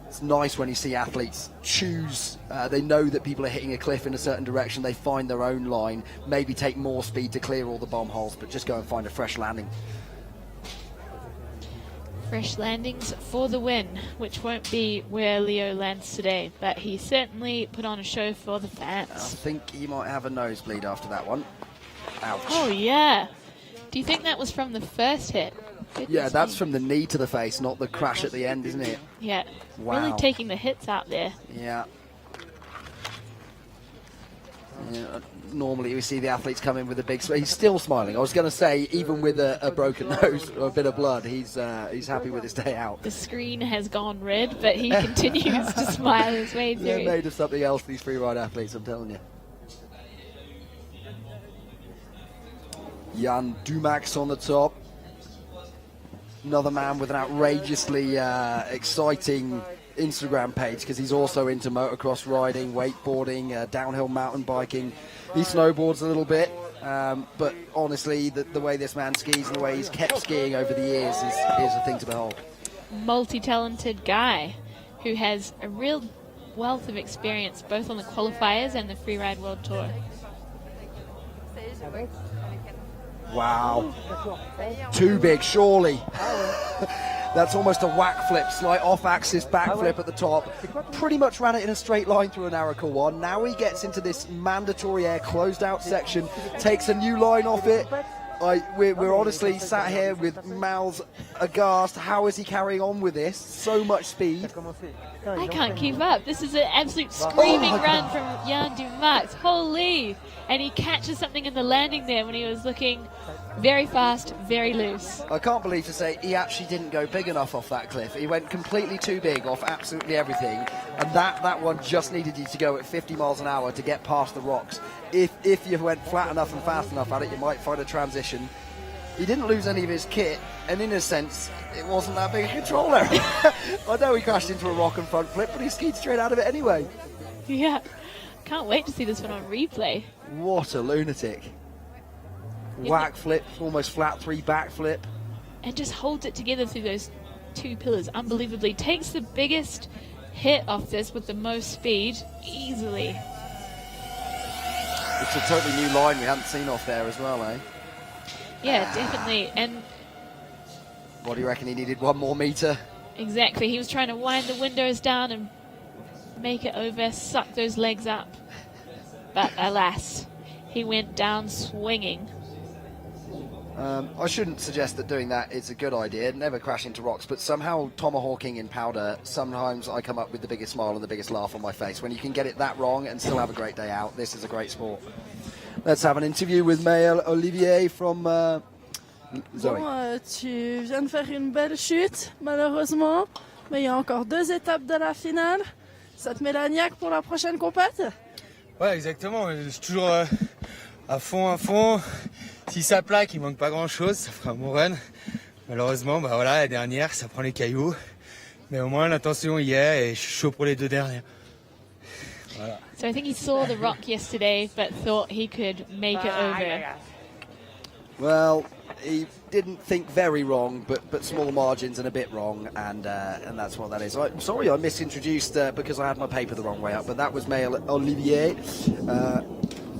It's nice when you see athletes choose. They know that people are hitting a cliff in a certain direction. They find their own line, maybe take more speed to clear all the bomb holes, but just go and find a fresh landing. Fresh landings for the win, which won't be where Leo lands today, but he certainly put on a show for the fans. I think he might have a nosebleed after that one. Ouch. Oh, yeah. Do you think that was from the first hit? Yeah, that's from the knee to the face, not the crash at the end, isn't it? Yeah. Wow. Really taking the hits out there. Yeah. Normally we see the athletes come in with a big smile. He's still smiling. I was going to say, even with a broken nose or a bit of blood, he's happy with his day out. The screen has gone red, but he continues to smile his way through. They're made of something else, these freeride athletes, I'm telling you. Jan Dumax on the top. Another man with an outrageously exciting Instagram page, because he's also into motocross riding, wakeboarding, downhill mountain biking. He snowboards a little bit, but honestly, the way this man skis and the way he's kept skiing over the years is a thing to behold. Multi-talented guy who has a real wealth of experience both on the qualifiers and the Freeride World Tour. Wow. Too big, surely. That's almost a whack flip, slight off-axis backflip at the top. Pretty much ran it in a straight line through an Aracle one. Now he gets into this mandatory air closed-out section, takes a new line off it. We're honestly sat here with mouths aghast. How is he carrying on with this? So much speed. I can't keep up. This is an absolute screaming run from Jan Dumax. Holy! And he catches something in the landing there when he was looking very fast, very loose. I can't believe to say he actually didn't go big enough off that cliff. He went completely too big off absolutely everything, and that one just needed you to go at 50 miles an hour to get past the rocks. If you went flat enough and fast enough at it, you might find a transition. He didn't lose any of his kit, and in a sense, it wasn't that big a control error. I know he crashed into a rock and front flip, but he skied straight out of it anyway. Yeah, can't wait to see this one on replay. What a lunatic. Whack flip, almost flat 3 back flip. And just holds it together through those 2 pillars unbelievably. Takes the biggest hit off this with the most speed easily. It's a totally new line we hadn't seen off there as well, eh? Yeah, definitely. And what do you reckon? He needed 1 more meter? Exactly. He was trying to wind the windows down and make it over, suck those legs up. But alas, he went down swinging. I shouldn't suggest that doing that is a good idea, never crash into rocks, but somehow tomahawking in powder, sometimes I come up with the biggest smile and the biggest laugh on my face. When you can get it that wrong and still have a great day out, this is a great sport. Let's have an interview with Maëlle Olivier from Zoe. Bon, tu viens de faire une belle chute, malheureusement, mais il y a encore 2 étapes de la finale. Ça te met la niaque pour la prochaine compète? Ouais, exactement. Je suis toujours à fond. Si ça plaque, il manque pas grand-chose, ça fera un bon run. Malheureusement, bah voilà, la dernière, ça prend les cailloux. Mais au moins, l'intention y est et je suis chaud pour les 2 dernières. Voilà. So I think he saw the rock yesterday, but thought he could make it over. Well, he didn't think very wrong, but small margins and a bit wrong, and that's what that is. I'm sorry I misintroduced because I had my paper the wrong way up, but that was Maëlle Olivier.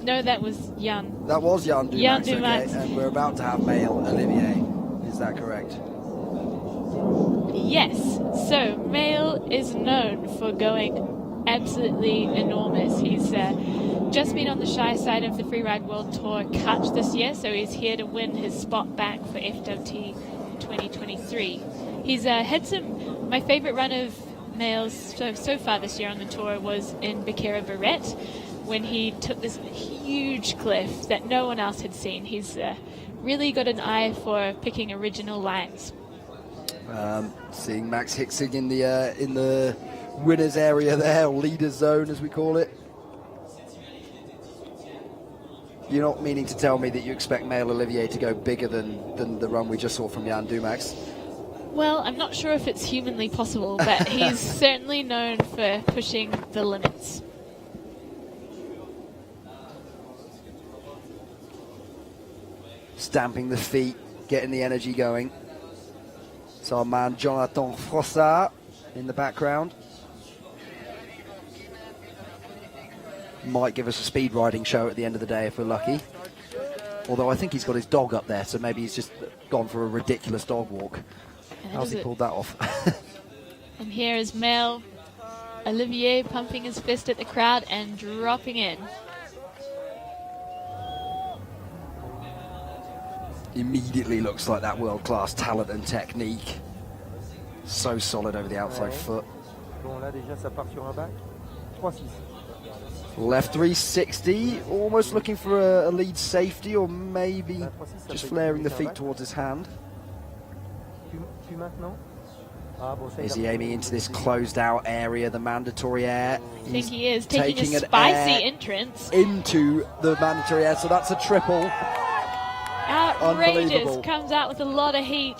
No, that was Jan. That was Jan Dumax, Jan Dumax. Okay, and we're about to have Maëlle Olivier. Is that correct? Yes. So Maëlle is known for going absolutely enormous. He's just been on the shy side of the Freeride World Tour Kutch this year, so he's here to win his spot back for FWT 2023. He's had my favorite run of males so far this year on the tour was in Becerra Barret, when he took this huge cliff that no one else had seen. He's really got an eye for picking original lines. Seeing Max Hicksig in the winners area there, or leaders zone as we call it. You're not meaning to tell me that you expect male Olivier to go bigger than the run we just saw from Jan Dumax? Well, I'm not sure if it's humanly possible, but he's certainly known for pushing the limits. Stamping the feet, getting the energy going. It's our man Jonathan Frossard in the background. Might give us a speed riding show at the end of the day if we're lucky. Although I think he's got his dog up there, so maybe he's just gone for a ridiculous dog walk. How's he pulled that off? And here is male Olivier pumping his fist at the crowd and dropping in. Immediately looks like that world-class talent and technique. So solid over the outside foot. Left 360, almost looking for a lead safety, or maybe just flaring the feet towards his hand. Is he aiming into this closed out area, the mandatory air? I think he is taking a spicy entrance into the mandatory air, so that's a triple. Outrageous, comes out with a lot of heat.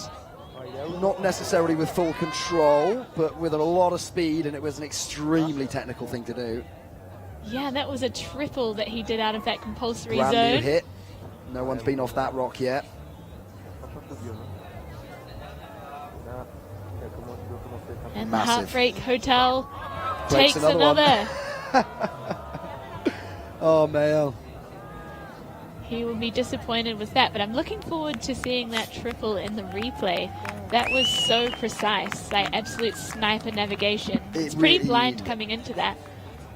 Not necessarily with full control, but with a lot of speed, and it was an extremely technical thing to do. Yeah, that was a triple that he did out of that compulsory Brand zone. new hit. No one's been off that rock yet. And Massive. the Heartbreak Hotel Breaks takes another. Oh, Mael. He will be disappointed with that, but I'm looking forward to seeing that triple in the replay. That was so precise, like absolute sniper navigation. It's pretty blind coming into that.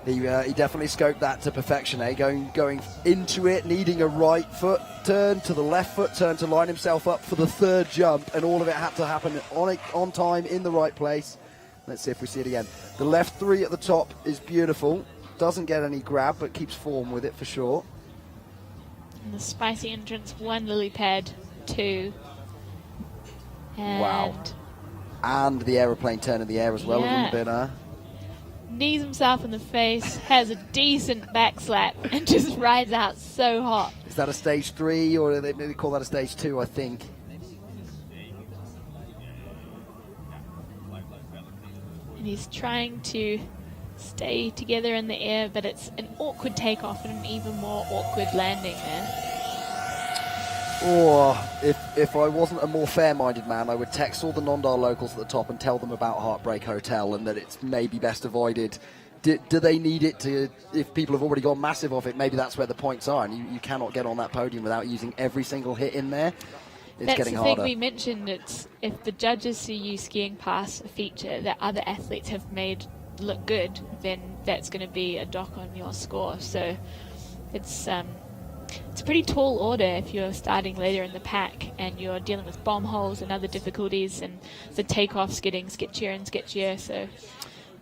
He definitely scoped that to perfection, eh? Going into it, needing a right foot turn to the left foot turn to line himself up for the third jump, and all of it had to happen on time in the right place. Let's see if we see it again. The left three at the top is beautiful. Doesn't get any grab, but keeps form with it for sure. And the spicy entrance, 1 lily pad, 2. And wow. And the aeroplane turn in the air as well, a little bit, huh? Knees himself in the face, has a decent back slap, and just rides out so hot. Is that a stage 3, or they maybe call that a stage 2, I think? And he's trying to stay together in the air, but it's an awkward takeoff and an even more awkward landing there. Or if I wasn't a more fair-minded man, I would text all the Nondar locals at the top and tell them about Heartbreak Hotel and that it's maybe best avoided. Do they need it to, if people have already gone massive off it, maybe that's where the points are, and you cannot get on that podium without using every single hit in there. It's That's getting the harder. thing we mentioned. It's if the judges see you skiing past a feature that other athletes have made look good, then that's going to be a dock on your score. So it's a pretty tall order if you're starting later in the pack and you're dealing with bomb holes and other difficulties, and the takeoff's getting sketchier and sketchier, so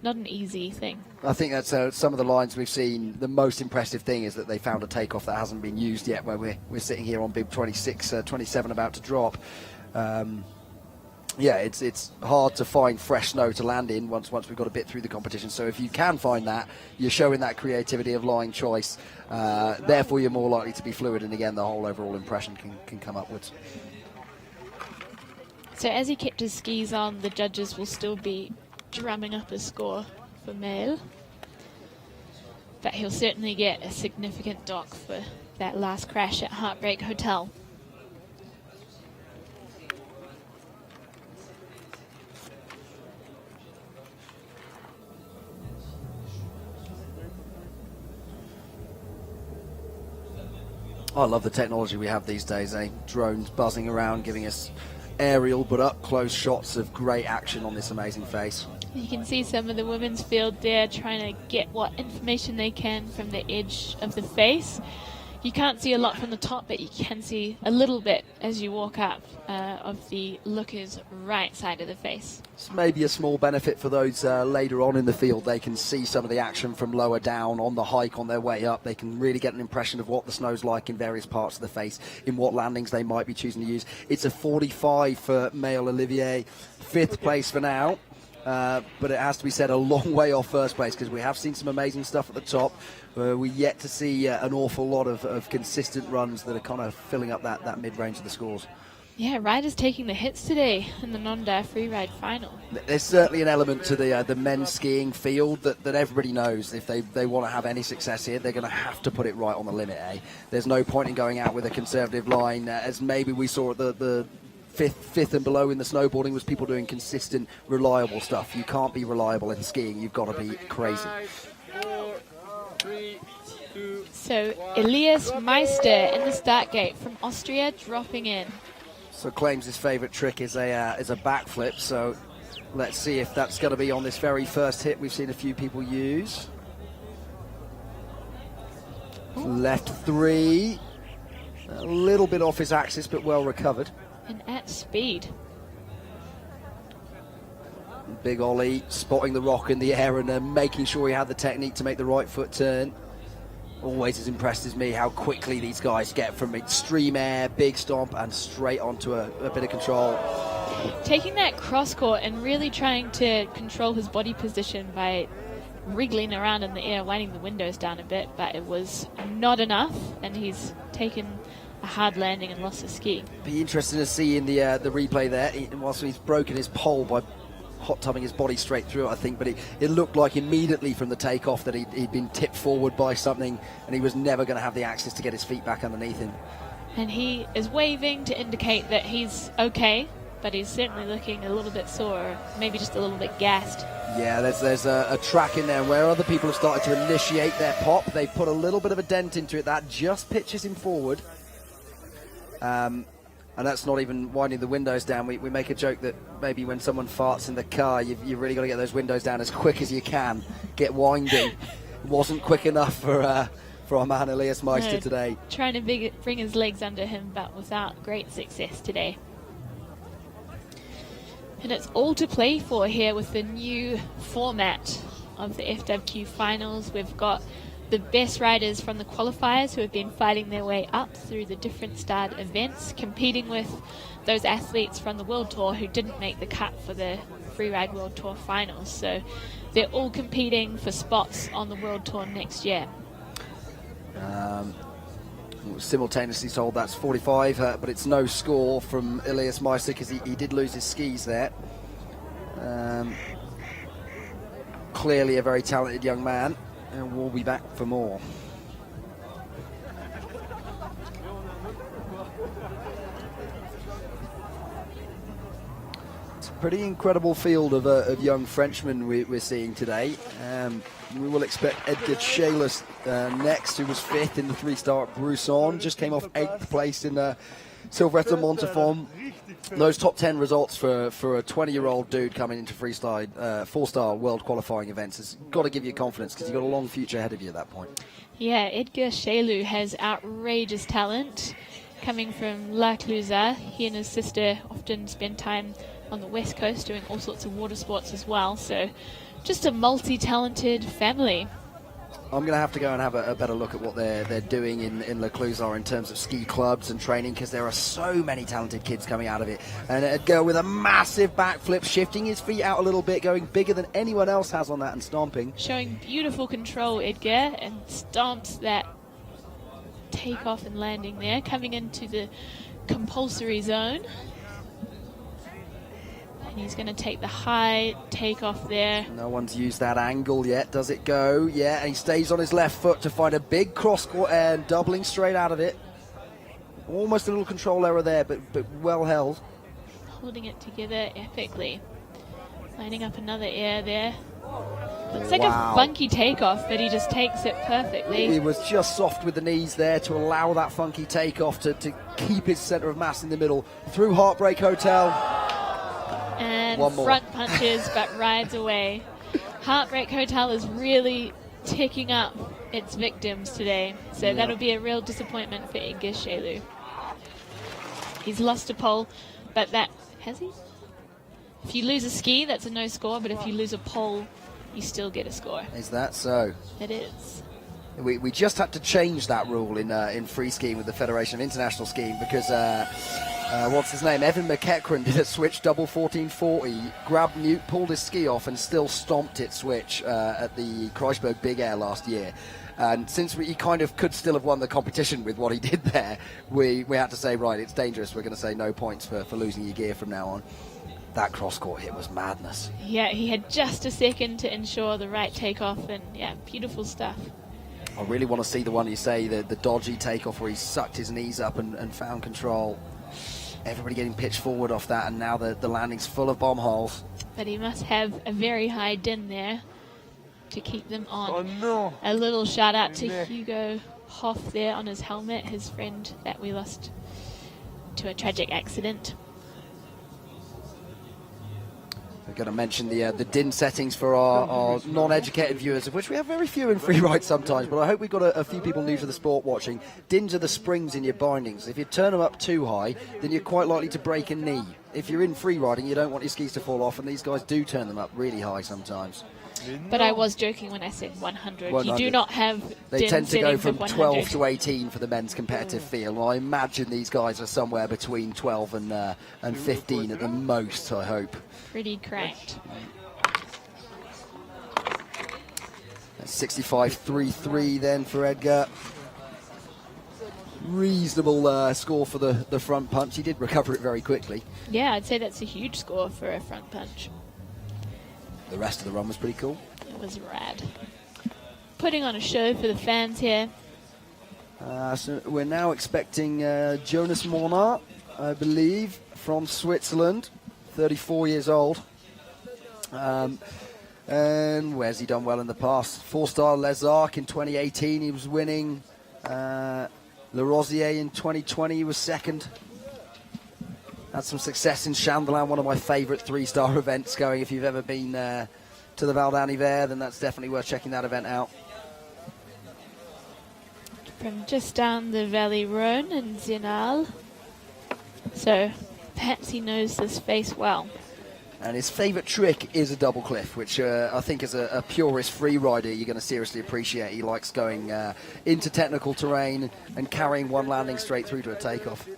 not an easy thing. I think that's some of the lines we've seen. The most impressive thing is that they found a takeoff that hasn't been used yet, where we're sitting here on bib 26, 27 about to drop. Yeah, it's hard to find fresh snow to land in once we've got a bit through the competition. So if you can find that, you're showing that creativity of line choice. Therefore, you're more likely to be fluid, and again, the whole overall impression can come upwards. So as he kept his skis on, the judges will still be drumming up a score for Mael. But he'll certainly get a significant dock for that last crash at Heartbreak Hotel. I love the technology we have these days, eh? Drones buzzing around, giving us aerial but up close shots of great action on this amazing face. You can see some of the women's field there trying to get what information they can from the edge of the face. You can't see a lot from the top, but you can see a little bit as you walk up of the looker's right side of the face. It's maybe a small benefit for those later on in the field. They can see some of the action from lower down on the hike on their way up. They can really get an impression of what the snow's like in various parts of the face, in what landings they might be choosing to use. It's a 45 for male Olivier, 5th place for now. But it has to be said, a long way off first place, because we have seen some amazing stuff at the top. We're yet to see an awful lot of consistent runs that are kind of filling up that mid-range of the scores. Yeah, riders taking the hits today in the Nendaz Freeride final. There's certainly an element to the men's skiing field that everybody knows. If they want to have any success here, they're going to have to put it right on the limit, eh? There's no point in going out with a conservative line, as maybe we saw at the fifth and below in the snowboarding, was people doing consistent, reliable stuff. You can't be reliable in skiing. You've got to be crazy. 5, 4, 3, 2. So Elias Meister in the start gate from Austria, dropping in. So claims his favourite trick is a backflip. So let's see if that's going to be on this very first hit we've seen a few people use. Left 3. A little bit off his axis, but well recovered. And at speed. Big Ollie spotting the rock in the air and making sure he had the technique to make the right foot turn. Always has impressed as me how quickly these guys get from extreme air, big stomp, and straight onto a bit of control. Taking that cross court and really trying to control his body position by wriggling around in the air, winding the windows down a bit, but it was not enough, and he's taken a hard landing and lost his ski. Be interesting to see in the replay there, whilst he's broken his pole by hot tubbing his body straight through it, I think, but it looked like immediately from the takeoff that he'd been tipped forward by something, and he was never going to have the access to get his feet back underneath him. And he is waving to indicate that he's okay, but he's certainly looking a little bit sore, maybe just a little bit gassed. Yeah, there's a track in there where other people have started to initiate their pop. They've put a little bit of a dent into it. That just pitches him forward. And that's not even winding the windows down. We make a joke that maybe when someone farts in the car, you've really got to get those windows down as quick as you can. Get winding. It wasn't quick enough for our man Elias Meister today. Trying to bring his legs under him, but without great success today. And it's all to play for here with the new format of the FWQ finals. We've got the best riders from the qualifiers who have been fighting their way up through the different starred events, competing with those athletes from the World Tour who didn't make the cut for the Freeride World Tour finals. So they're all competing for spots on the World Tour next year. Simultaneously told that's 45, but it's no score from Elias Meister because he did lose his skis there. Clearly a very talented young man, and we'll be back for more. It's a pretty incredible field of young Frenchmen we're seeing today. We will expect Edgar Shalis next, who was 5th in the 3-star at Brousson, just came off 8th place in Silvretta Montafon. Those top 10 results for a 20-year-old dude coming into freestyle 4-star world qualifying events has got to give you confidence, because you've got a long future ahead of you at that point. Yeah, Edgar Shalu has outrageous talent coming from La Clusaz. He and his sister often spend time on the west coast doing all sorts of water sports as well, so just a multi-talented family. I'm going to have to go and have a better look at what they're doing in La Clusaz in terms of ski clubs and training, because there are so many talented kids coming out of it. And Edgar with a massive backflip, shifting his feet out a little bit, going bigger than anyone else has on that and stomping. Showing beautiful control, Edgar, and stomps that takeoff and landing there, coming into the compulsory zone. And he's going to take the high takeoff there. No one's used that angle yet. Does it go? Yeah, and he stays on his left foot to find a big cross-court air and doubling straight out of it. Almost a little control error there, but well held. Holding it together epically. Lining up another air there. Looks like a funky takeoff, but he just takes it perfectly. He was just soft with the knees there to allow that funky takeoff to keep his centre of mass in the middle. Through Heartbreak Hotel. and One more. front punches, but rides away. Heartbreak Hotel is really ticking up its victims today, so Yeah. that'll be a real disappointment for Edgar Shelu. He's lost a pole, but that... Has he? If you lose a ski, that's a no score, but if you lose a pole, you still get a score. Is that so? It is. We just had to change that rule in free skiing with the Federation of International Skiing because what's his name? Evan McEachran did a switch double 1440, grabbed mute, pulled his ski off, and still stomped it switch at the Kreuzberg Big Air last year. And since he kind of could still have won the competition with what he did there, we had to say, right, it's dangerous. We're going to say no points for losing your gear from now on. That cross-court hit was madness. Yeah, he had just a second to ensure the right takeoff, and yeah, beautiful stuff. I really want to see the one you say, the dodgy takeoff where he sucked his knees up and found control. Everybody getting pitched forward off that, and now the landing's full of bomb holes. But he must have a very high din there to keep them on. Oh no! A little shout out to Hugo Hoff there on his helmet, his friend that we lost to a tragic accident. We're going to mention the DIN settings for our non-educated viewers, of which we have very few in freeride sometimes, but I hope we've got a few people new to the sport watching. DINs are the springs in your bindings. If you turn them up too high, then you're quite likely to break a knee. If you're in freeriding, you don't want your skis to fall off, and these guys do turn them up really high sometimes. But I was joking when I said 100. 100. You do not have They DIN tend to go settings from of 100. 12 to 18 for the men's competitive field. Well, I imagine these guys are somewhere between 12 and 15 at the most, I hope. Pretty cracked. 65.33 then for Edgar. Reasonable score for the front punch. He did recover it very quickly. Yeah, I'd say that's a huge score for a front punch. The rest of the run was pretty cool. It was rad. Putting on a show for the fans here. So we're now expecting Jonas Mornar, I believe, from Switzerland, 34 years old. And where's he done well in the past? Four-star Les Arcs in 2018, he was winning. Le Rosier in 2020, he was second. Had some success in Chamberlain, one of my favourite three-star events going. If you've ever been to the Val d'Anniver, then that's definitely worth checking that event out. From just down the Valley Rhone in Zinal. So perhaps he knows this face well. And his favourite trick is a double cliff, which I think as a purist free rider you're going to seriously appreciate. He likes going into technical terrain and carrying one landing straight through to a takeoff.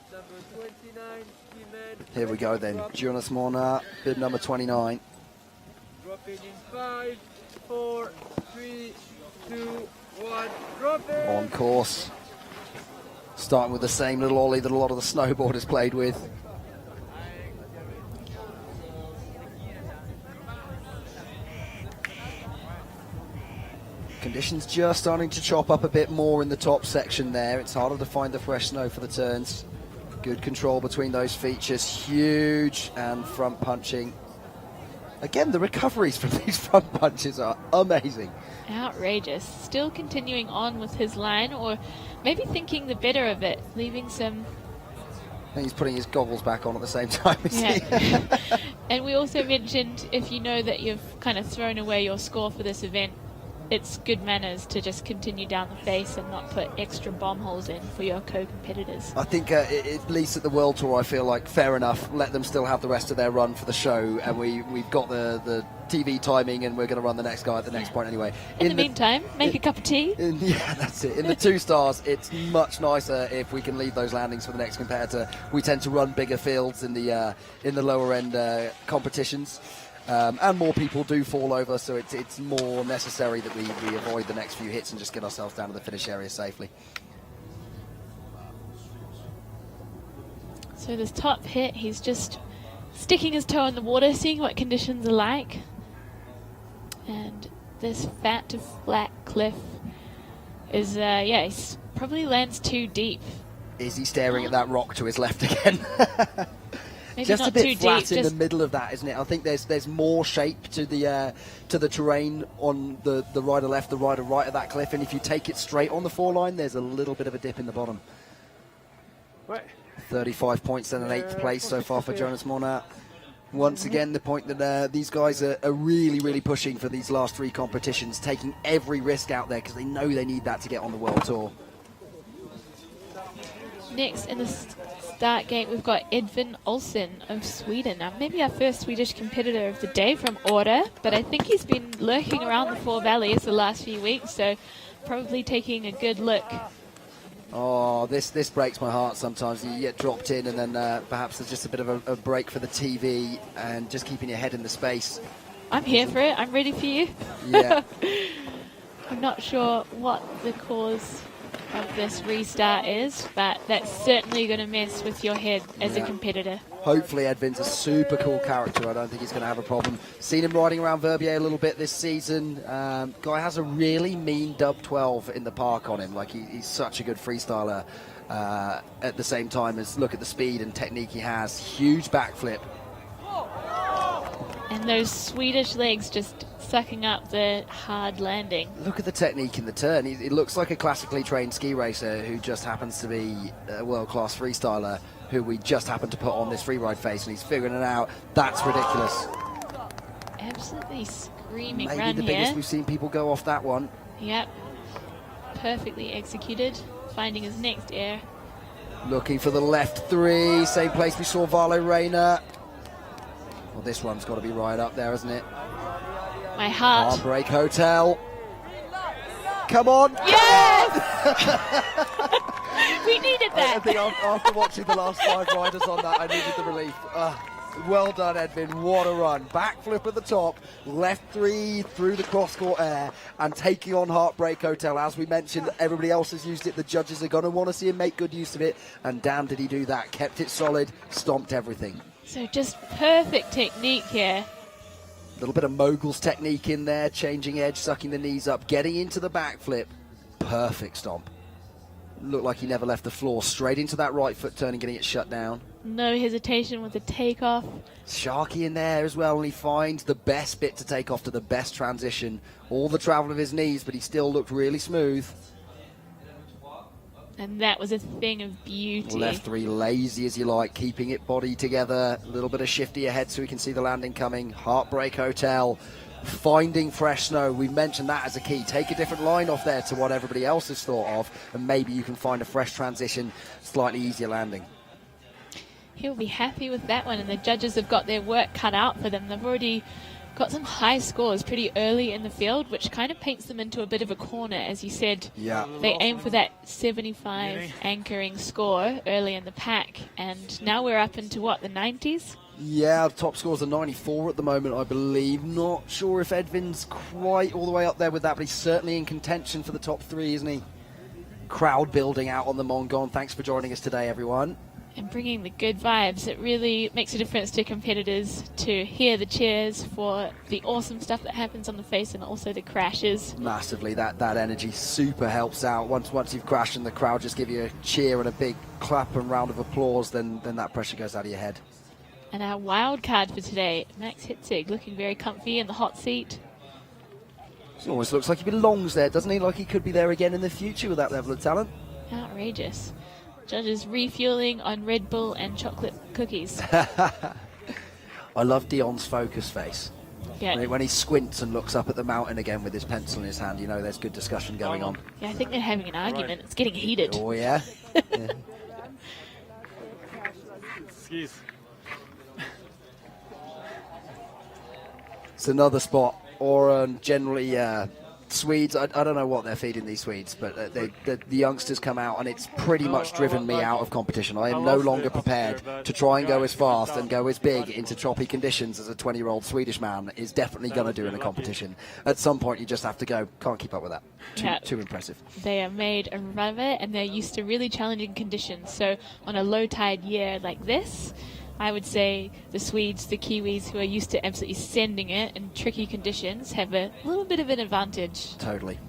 Here we go then, Jonas Mornar, bib number 29. Dropping in 5, 4, 3, 2, 1, drop it! On course. Starting with the same little ollie that a lot of the snowboarders played with. Conditions just starting to chop up a bit more in the top section there. It's harder to find the fresh snow for the turns. Good control between those features. Huge and front punching. Again, the recoveries from these front punches are amazing. Outrageous. Still continuing on with his line, or maybe thinking the better of it, leaving some... And he's putting his goggles back on at the same time. Yeah. And we also mentioned, if you know that you've kind of thrown away your score for this event, it's good manners to just continue down the face and not put extra bomb holes in for your co-competitors. I think at least at the World Tour, I feel like fair enough. Let them still have the rest of their run for the show, and we've got the TV timing, and we're going to run the next guy at the next point anyway. In the meantime, make a cup of tea. Yeah, that's it. In the 2 stars, it's much nicer if we can leave those landings for the next competitor. We tend to run bigger fields in the lower end competitions. And more people do fall over, so it's more necessary that we avoid the next few hits and just get ourselves down to the finish area safely. So this top hit, he's just sticking his toe in the water, seeing what conditions are like. And this fat to flat cliff is, he probably lands too deep. Is he staring at that rock to his left again? Maybe just not a bit too flat deep, in the middle of that, isn't it? I think there's more shape to the terrain on the rider left, the rider right of that cliff, and if you take it straight on the 4 line, there's a little bit of a dip in the bottom. Right. 35 points and an 8th place so far for Jonas Mornar. Once again, the point that these guys are really, really pushing for these last 3 competitions, taking every risk out there because they know they need that to get on the World Tour. Next in the start gate, we've got Edvin Olsen of Sweden. Now, maybe our first Swedish competitor of the day from Order, but I think he's been lurking around the Four Valleys the last few weeks, so probably taking a good look. Oh, this breaks my heart sometimes. You get dropped in and then perhaps there's just a bit of a break for the TV and just keeping your head in the space. I'm here for it. I'm ready for you. Yeah. I'm not sure what the cause of this restart is, but that's certainly going to mess with your head as a competitor. Hopefully Edvin's a super cool character. I don't think he's going to have a problem. Seen him riding around Verbier a little bit this season. Guy has a really mean dub 12 in the park on him. Like he's such a good freestyler. At the same time as look at the speed and technique he has. Huge backflip. And those Swedish legs just sucking up the hard landing. Look at the technique in the turn. He looks like a classically trained ski racer who just happens to be a world-class freestyler who we just happen to put on this freeride face, and he's figuring it out. That's ridiculous. Absolutely screaming Maybe run the here. biggest we've seen people go off that one. Yep. Perfectly executed. Finding his next air. Looking for the left 3. Same place we saw Valo Rayner. Well, this one's got to be right up there, hasn't it? My heart. Heartbreak Hotel. Come on. Yes! We needed that. I think after watching the last 5 riders on that, I needed the relief. Well done, Edvin. What a run. Backflip at the top, left 3 through the cross-court air, and taking on Heartbreak Hotel. As we mentioned, everybody else has used it. The judges are going to want to see him make good use of it, and damn did he do that. Kept it solid, stomped everything. So just perfect technique here. A little bit of mogul's technique in there, changing edge, sucking the knees up, getting into the backflip. Perfect stomp. Looked like he never left the floor. Straight into that right foot turn and getting it shut down. No hesitation with the takeoff. Sharky in there as well, and he finds the best bit to take off to the best transition. All the travel of his knees, but he still looked really smooth. And that was a thing of beauty. Left 3 lazy as you like, keeping it body together. A little bit of shifty ahead so we can see the landing coming. Heartbreak Hotel. Finding fresh snow. We mentioned that as a key. Take a different line off there to what everybody else has thought of, and maybe you can find a fresh transition, slightly easier landing. He'll be happy with that one, and the judges have got their work cut out for them. They've already got some high scores pretty early in the field, which kind of paints them into a bit of a corner, as you said. Yeah. They aim for that 75 anchoring score early in the pack, and now we're up into, what, the 90s? Yeah, top scores are 94 at the moment, I believe. Not sure if Edvin's quite all the way up there with that, but he's certainly in contention for the top 3, isn't he? Crowd building out on the Mongon. Thanks for joining us today, everyone. And bringing the good vibes. It really makes a difference to competitors to hear the cheers for the awesome stuff that happens on the face and also the crashes. Massively, that energy super helps out. Once you've crashed and the crowd just give you a cheer and a big clap and round of applause, then that pressure goes out of your head. And our wild card for today, Max Hitzig, looking very comfy in the hot seat. It almost looks like he belongs there, doesn't he? Like he could be there again in the future with that level of talent. Outrageous. Judges refueling on Red Bull and chocolate cookies. I love Dion's focus face. Yeah. When he squints and looks up at the mountain again with his pencil in his hand, you know there's good discussion going on. Yeah, I think they're having an argument. It's getting heated. Oh, yeah? Yeah. Skis. It's another spot. Or generally Swedes, I don't know what they're feeding these Swedes, but the youngsters come out and it's pretty much driven me out of competition. I am no longer prepared to try and go as fast and go as big into choppy conditions as a 20-year-old Swedish man is definitely going to do in a competition. At some point you just have to go, can't keep up with that. Too impressive. They are made a run of it and they're used to really challenging conditions. So on a low tide year like this, I would say the Swedes, the Kiwis, who are used to absolutely sending it in tricky conditions, have a little bit of an advantage. Totally.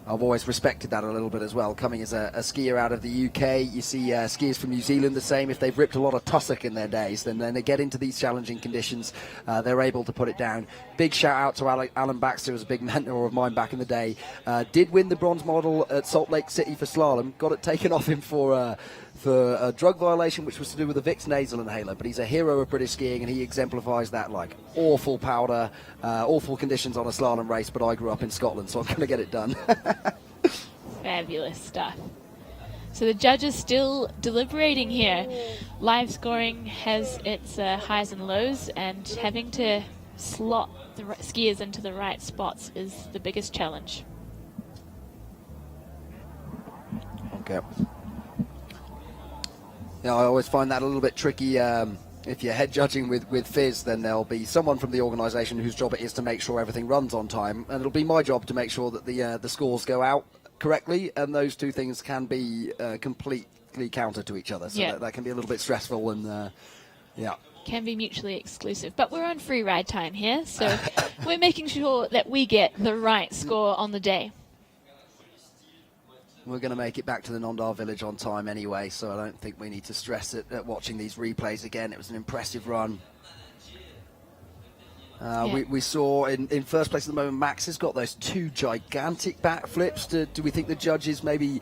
I've always respected that a little bit as well. Coming as a skier out of the UK, you see skiers from New Zealand the same. If they've ripped a lot of tussock in their days, then they get into these challenging conditions, they're able to put it down. Big shout out to Alan Baxter, who was a big mentor of mine back in the day. Did win the bronze medal at Salt Lake City for slalom. Got it taken off him for for a drug violation, which was to do with the Vicks nasal inhaler. But he's a hero of British skiing, and he exemplifies that. Like awful powder, awful conditions on a slalom race. But I grew up in Scotland, so I'm going to get it done. Fabulous stuff. So the judges still deliberating here. Live scoring has its highs and lows, and having to slot the skiers into the right spots is the biggest challenge. Okay. Yeah, I always find that a little bit tricky. If you're head judging with Fizz, then there'll be someone from the organisation whose job it is to make sure everything runs on time, and it'll be my job to make sure that the scores go out correctly, and those two things can be completely counter to each other. So that can be a little bit stressful, and yeah. Can be mutually exclusive. But we're on free ride time here, so we're making sure that we get the right score on the day. We're going to make it back to the Nendaz village on time anyway, so I don't think we need to stress it at watching these replays again. It was an impressive run. We saw in first place at the moment, Max has got those 2 gigantic backflips. Do we think the judges maybe,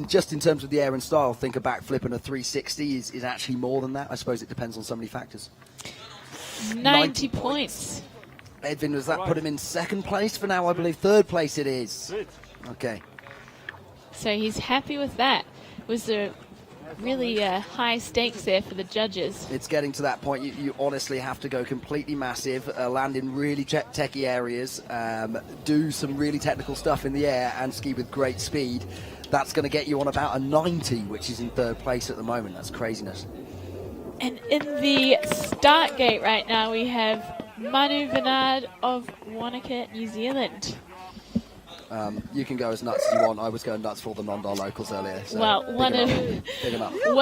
just in terms of the air and style, think a backflip and a 360 is actually more than that? I suppose it depends on so many factors. 90 points. Edwin, does that put him in second place for now? I believe third place it is. Okay. So he's happy with that. It was a really high stakes there for the judges. It's getting to that point. You honestly have to go completely massive, land in really techie areas, do some really technical stuff in the air, and ski with great speed. That's going to get you on about a 90, which is in third place at the moment. That's craziness. And in the start gate right now, we have Manu Bernard of Wanaka, New Zealand. You can go as nuts as you want. I was going nuts for all the Nendaz locals earlier. So well, one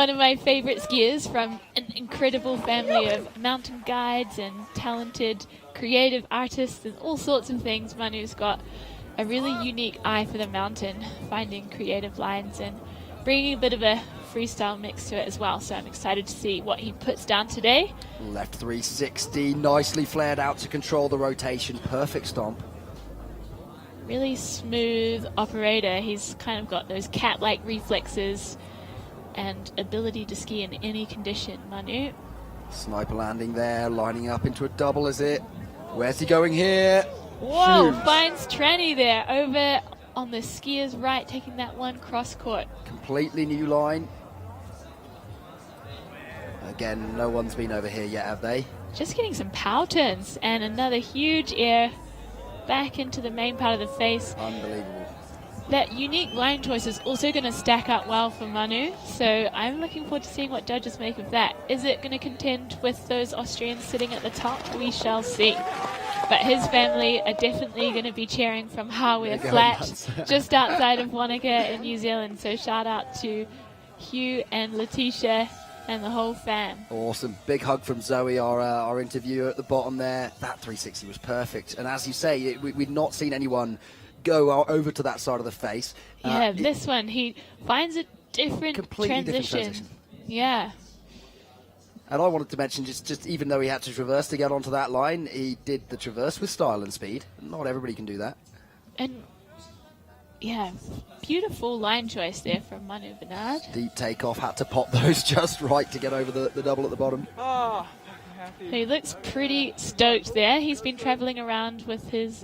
of my favourite skiers from an incredible family of mountain guides and talented creative artists and all sorts of things. Manu's got a really unique eye for the mountain, finding creative lines and bringing a bit of a freestyle mix to it as well. So I'm excited to see what he puts down today. Left 360, nicely flared out to control the rotation. Perfect stomp. Really smooth operator. He's kind of got those cat-like reflexes and ability to ski in any condition, Manu. Sniper landing there, lining up into a double, is it? Where's he going here? Whoa, finds Tranny there, over on the skier's right, taking that one cross court. Completely new line. Again, no one's been over here yet, have they? Just getting some power turns and another huge air back into the main part of the face. Unbelievable. That unique line choice is also going to stack up well for Manu, so I'm looking forward to seeing what judges make of that. Is it going to contend with those Austrians sitting at the top? We shall see. But his family are definitely going to be cheering from Harware Flat, just outside of Wanaka in New Zealand. So shout out to Hugh and Letitia and the whole fam. Awesome. Big hug from Zoe, our interviewer at the bottom there. That 360 was perfect. And as you say, we'd not seen anyone go over to that side of the face. Yeah, this one, he finds a different transition. Yeah. And I wanted to mention, just even though he had to traverse to get onto that line, he did the traverse with style and speed. Not everybody can do that. And yeah, beautiful line choice there from Manu Bernard. Deep takeoff, had to pop those just right to get over the double at the bottom. Oh, he looks pretty stoked there. He's been travelling around with his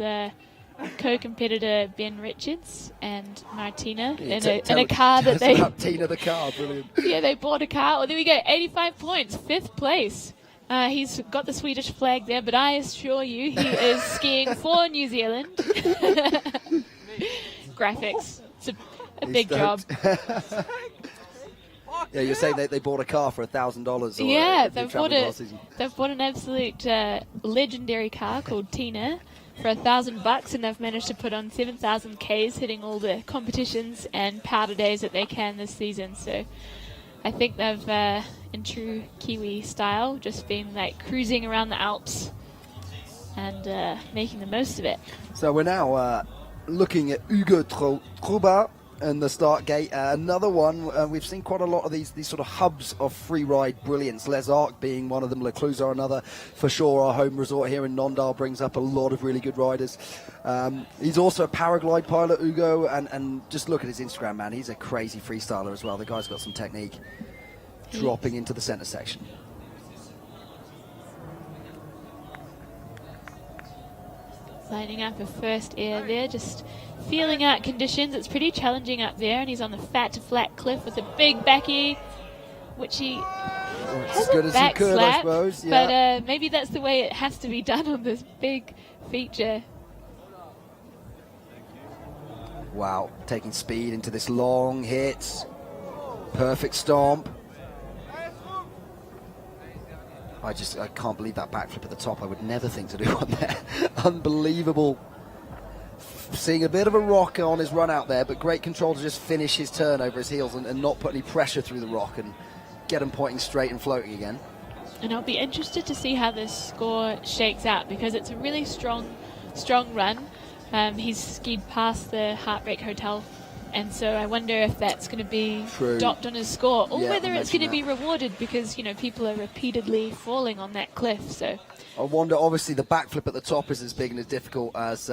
co-competitor Ben Richards and Martina in a car that they... Tina the car, brilliant. Yeah, they bought a car. Oh, there we go, 85 points, 5th place. He's got the Swedish flag there, but I assure you he is skiing for New Zealand. Graphics. It's a big job. Yeah, you're saying they bought a car for $1,000. Yeah, they've bought an absolute legendary car called Tina for $1,000, and they've managed to put on 7,000 Ks, hitting all the competitions and powder days that they can this season. So I think they've, in true Kiwi style, just been like cruising around the Alps and making the most of it. So we're now looking at Hugo Trouba And the start gate, another one. We've seen quite a lot of these sort of hubs of free ride brilliance. Les Arcs being one of them, Le Clusaz another. For sure, our home resort here in Nondal brings up a lot of really good riders. He's also a paraglide pilot, Hugo, and just look at his Instagram, man. He's a crazy freestyler as well. The guy's got some technique. Dropping into the center section. Lining up a first air there, just feeling out conditions. It's pretty challenging up there, and he's on the fat to flat cliff with a big backy, which he has good a as back he could, slap, I suppose. Yeah. but maybe that's the way it has to be done on this big feature. Wow, taking speed into this long hit. Perfect stomp. I can't believe that backflip at the top. I would never think to do one there. Unbelievable. Seeing a bit of a rock on his run out there, but great control to just finish his turn over his heels and not put any pressure through the rock and get him pointing straight and floating again. And I'll be interested to see how this score shakes out, because it's a really strong run. He's skied past the Heartbreak Hotel, and so I wonder if that's going to be docked on his score, or whether it's going to be rewarded, because, you know, people are repeatedly falling on that cliff. So I wonder, obviously the backflip at the top is as big and as difficult as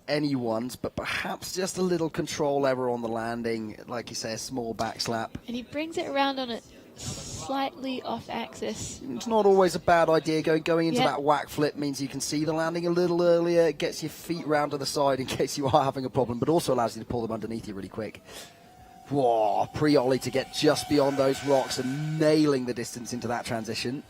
anyone's, but perhaps just a little control error on the landing, like you say, a small back slap. And he brings it around on a slightly off axis. It's not always a bad idea. Going into that whack flip means you can see the landing a little earlier. It gets your feet round to the side in case you are having a problem, but also allows you to pull them underneath you really quick. Whoa, pre-ollie to get just beyond those rocks and nailing the distance into that transition.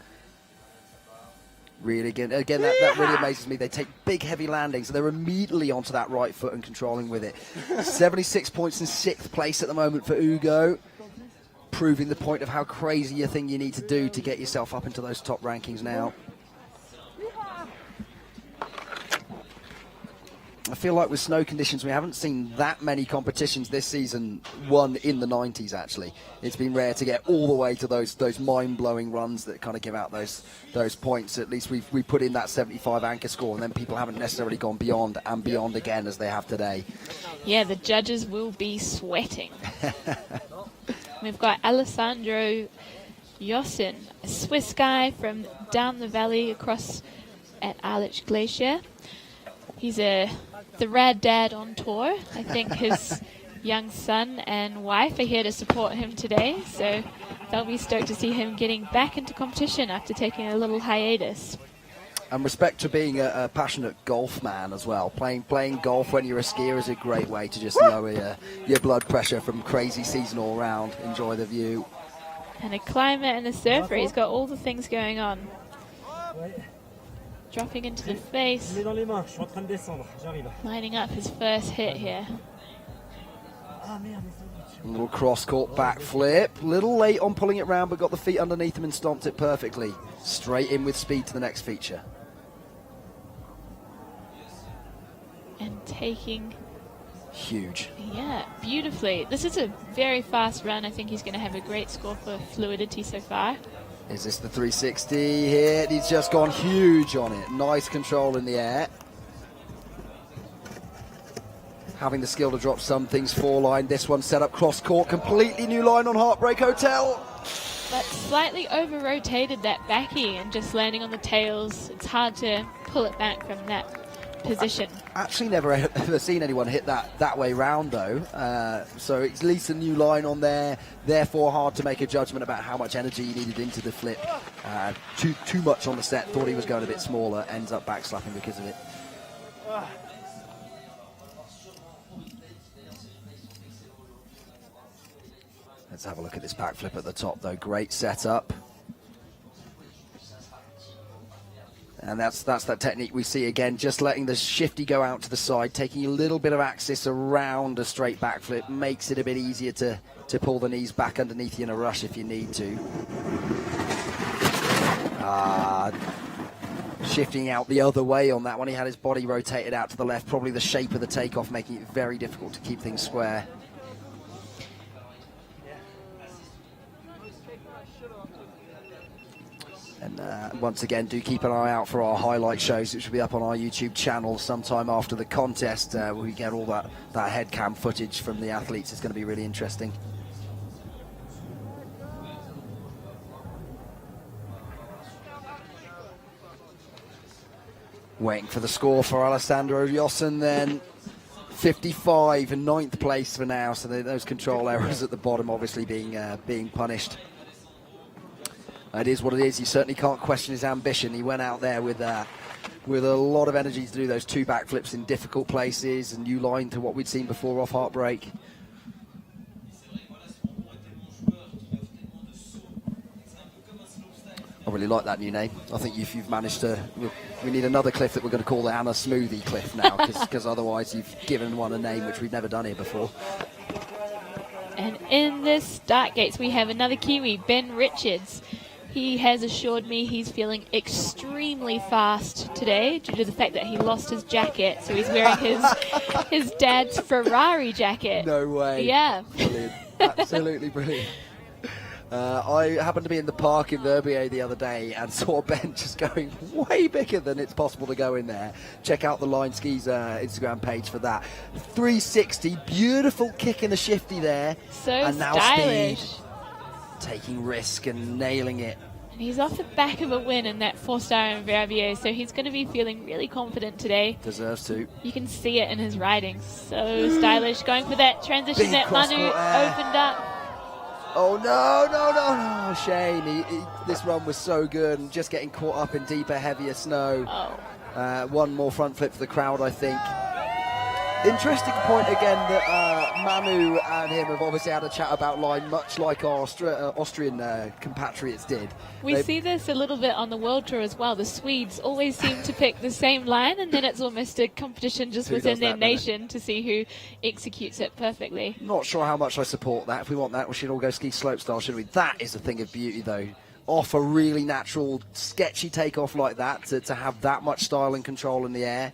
Really, again, that really amazes me. They take big, heavy landings, so they're immediately onto that right foot and controlling with it. 76 points in 6th place at the moment for Hugo, proving the point of how crazy a thing you need to do to get yourself up into those top rankings now. I feel like with snow conditions, we haven't seen that many competitions this season won in the 90s, actually. It's been rare to get all the way to those mind-blowing runs that kind of give out those points. At least we put in that 75 anchor score, and then people haven't necessarily gone beyond and beyond again as they have today. Yeah, the judges will be sweating. We've got Alessandro Yosin, a Swiss guy from down the valley across at Arlich Glacier. He's the rad dad on tour. I think his young son and wife are here to support him today, so they'll be stoked to see him getting back into competition after taking a little hiatus. And respect to being a passionate golf man as well. Playing golf when you're a skier is a great way to just lower your blood pressure from crazy season all round. Enjoy the view. And a climber and a surfer. He's got all the things going on. Dropping into the face. Lining up his first hit here. Little cross-court backflip. Little late on pulling it round, but got the feet underneath him and stomped it perfectly. Straight in with speed to the next feature. And taking... Huge. Yeah, beautifully. This is a very fast run. I think he's going to have a great score for fluidity so far. Is this the 360 hit? He's just gone huge on it. Nice control in the air. Having the skill to drop some things 4-line. This one set up cross-court. Completely new line on Heartbreak Hotel. But slightly over-rotated that backy and just landing on the tails. It's hard to pull it back from that position. Actually never ever seen anyone hit that way round though, so it's at least a new line on there, therefore hard to make a judgment about how much energy he needed into the flip. Too much on the set, thought he was going a bit smaller, ends up backslapping because of it. Let's have a look at this backflip at the top though, great setup. And that's that technique we see again, just letting the shifty go out to the side, taking a little bit of axis around a straight backflip, makes it a bit easier to pull the knees back underneath you in a rush if you need to. Shifting out the other way on that one, he had his body rotated out to the left, probably the shape of the takeoff making it very difficult to keep things square. And once again, do keep an eye out for our highlight shows, which will be up on our YouTube channel sometime after the contest, where we get all that head cam footage from the athletes. It's going to be really interesting. Waiting for the score for Alessandro Jossen then. 55 in 9th place for now, so those control errors at the bottom obviously being punished. It is what it is. You certainly can't question his ambition. He went out there with a lot of energy to do those 2 backflips in difficult places, a new line to what we'd seen before off Heartbreak. I really like that new name. I think if you've managed to... We need another cliff that we're going to call the Anna Smoothie Cliff now, because otherwise you've given one a name which we've never done here before. And in this start gates, we have another Kiwi, Ben Richards. He has assured me he's feeling extremely fast today due to the fact that he lost his jacket. So he's wearing his dad's Ferrari jacket. No way. Yeah. Brilliant. Absolutely brilliant. I happened to be in the park in Verbier the other day and saw Ben just going way bigger than it's possible to go in there. Check out the Line Skis Instagram page for that. 360, beautiful kick in the shifty there. So and now stylish. Speed, taking risk and nailing it. And he's off the back of a win in that 4-star in Verbier, so he's going to be feeling really confident today. Deserves to. You can see it in his riding. So stylish, going for that transition Big that Manu opened up. Oh, no. Shame. This run was so good and just getting caught up in deeper, heavier snow. One more front flip for the crowd, I think. Interesting point again that Manu and him have obviously had a chat about line, much like our Austrian compatriots did. We see this a little bit on the World Tour as well. The Swedes always seem to pick the same line, and then it's almost a competition just within their nation to see who executes it perfectly. Not sure how much I support that. If we want that, we should all go ski slope style, shouldn't we? That is a thing of beauty, though. Off a really natural, sketchy takeoff like that, to have that much style and control in the air.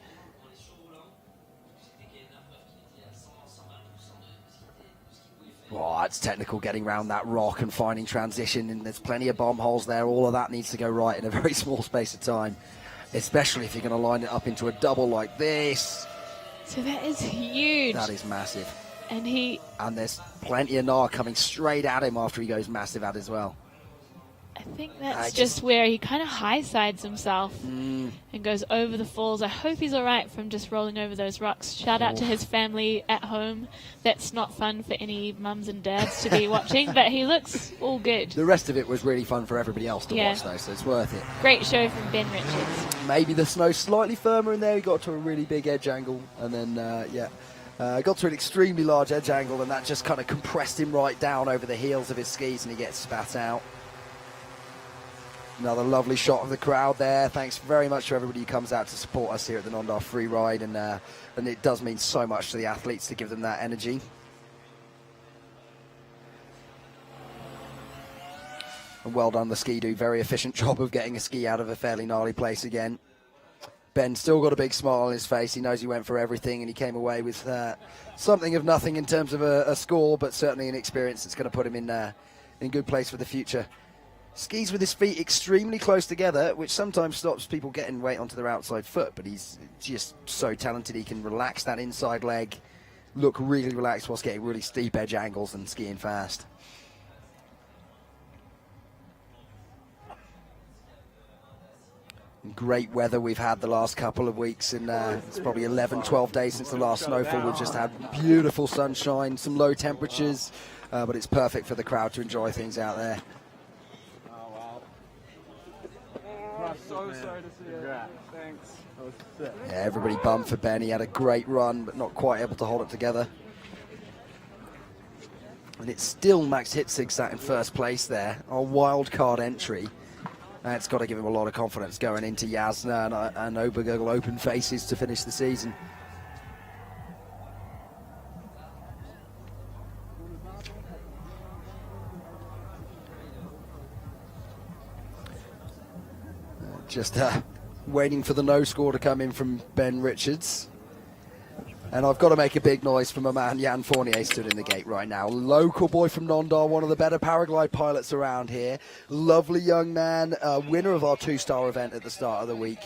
Oh, it's technical getting around that rock and finding transition, and there's plenty of bomb holes there. All of that needs to go right in a very small space of time, especially if you're going to line it up into a double like this. So that is huge. That is massive. And there's plenty of gnar coming straight at him after he goes massive at as well. I think that's just where he kind of high sides himself and goes over the falls. I hope he's all right from just rolling over those rocks. Shout out to his family at home. That's not fun for any mums and dads to be watching, but he looks all good. The rest of it was really fun for everybody else to watch, though, so it's worth it. Great show from Ben Richards. Maybe the snow slightly firmer in there. He got to a really big edge angle, and then, got to an extremely large edge angle, and that just kind of compressed him right down over the heels of his skis, and he gets spat out. Another lovely shot of the crowd there. Thanks very much to everybody who comes out to support us here at the Nendaz Freeride, and it does mean so much to the athletes to give them that energy. And well done, the ski-doo. Very efficient job of getting a ski out of a fairly gnarly place again. Ben still got a big smile on his face. He knows he went for everything, and he came away with something of nothing in terms of a score, but certainly an experience that's going to put him in good place for the future. Skis with his feet extremely close together, which sometimes stops people getting weight onto their outside foot, but he's just so talented. He can relax that inside leg, look really relaxed whilst getting really steep edge angles and skiing fast. Great weather we've had the last couple of weeks, and it's probably 11, 12 days since the last snowfall. We've just had beautiful sunshine, some low temperatures, but it's perfect for the crowd to enjoy things out there. So sorry to see you. Thanks. Yeah, everybody bummed for Ben. He had a great run, but not quite able to hold it together. And it's still Max Hitzig sat in first place there, our wild card entry. It's got to give him a lot of confidence going into Jasna and Obergurgl open faces to finish the season. Just waiting for the no score to come in from Ben Richards. And I've got to make a big noise for my man Jan Fournier stood in the gate right now. Local boy from Nendaz, one of the better paraglide pilots around here. Lovely young man, winner of our 2-star event at the start of the week.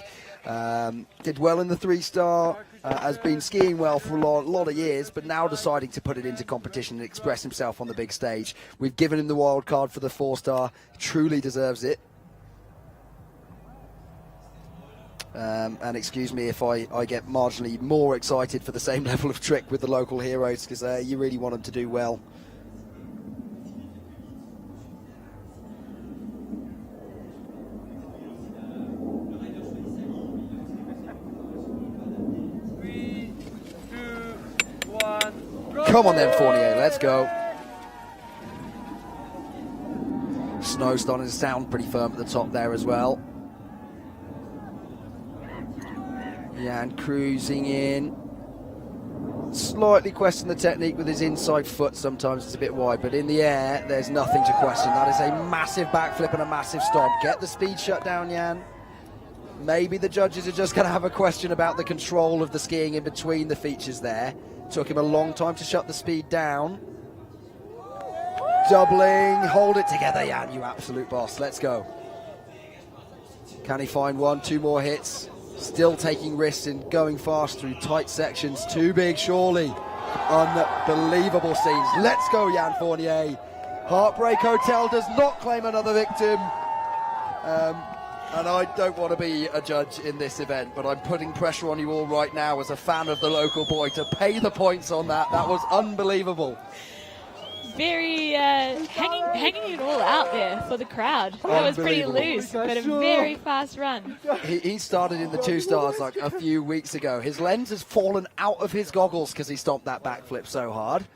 Did well in the 3-star, has been skiing well for a lot of years, but now deciding to put it into competition and express himself on the big stage. We've given him the wild card for the 4-star, truly deserves it. And excuse me if I get marginally more excited for the same level of trick with the local heroes, because you really want them to do well. Come on then, Fournier, let's go. Snow starting to sound pretty firm at the top there as well. Jan cruising in. Slightly question the technique with his inside foot. Sometimes it's a bit wide, but in the air, there's nothing to question. That is a massive backflip and a massive stomp. Get the speed shut down, Jan. Maybe the judges are just going to have a question about the control of the skiing in between the features there. Took him a long time to shut the speed down. Doubling, hold it together, Jan, you absolute boss. Let's go. Can he find 1-2 more hits? Still taking risks in going fast through tight sections. Too big, surely. Unbelievable scenes. Let's go, Jan Fournier. Heartbreak Hotel does not claim another victim. And I don't want to be a judge in this event, but I'm putting pressure on you all right now as a fan of the local boy to pay the points on that. That was unbelievable. Very hanging it all out there for the crowd. That was pretty loose, but a very fast run. He started in the 2-stars like a few weeks ago. His lens has fallen out of his goggles because he stomped that backflip so hard.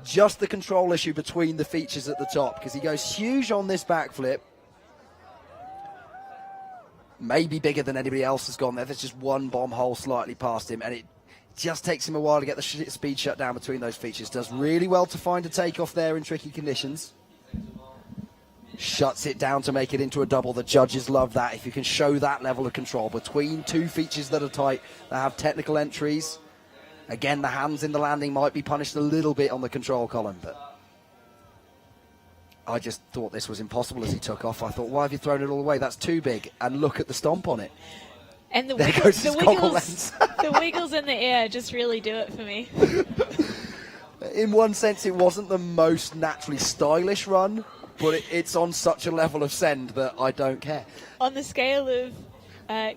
Just the control issue between the features at the top, because he goes huge on this backflip. Maybe bigger than anybody else has gone there. There's just one bomb hole slightly past him, and it just takes him a while to get the speed shut down between those features. Does really well to find a takeoff there in tricky conditions. Shuts it down to make it into a double. The judges love that. If you can show that level of control between two features that are tight, that have technical entries. Again, the hands in the landing might be punished a little bit on the control column, but I just thought this was impossible as he took off. I thought, why have you thrown it all away? That's too big. And look at the stomp on it. And the, there goes his goggle wiggles, lens. the wiggles in the air just really do it for me. In one sense, it wasn't the most naturally stylish run, but it's on such a level of send that I don't care. On the scale of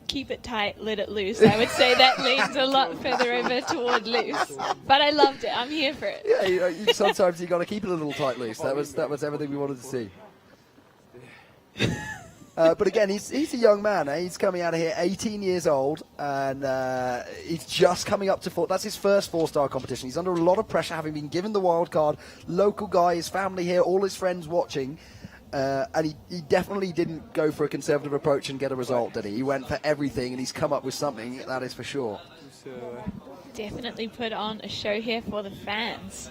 keep it tight, let it loose, I would say that leans a lot further over toward loose. But I loved it. I'm here for it. Yeah, sometimes you got to keep it a little tight loose. That was everything we wanted to see. But again, he's a young man. He's coming out of here 18 years old, and he's just coming up to 4. That's his first 4-star competition. He's under a lot of pressure, having been given the wild card. Local guy, his family here, all his friends watching. And he definitely didn't go for a conservative approach and get a result, did he? He went for everything, and he's come up with something, that is for sure. Definitely put on a show here for the fans.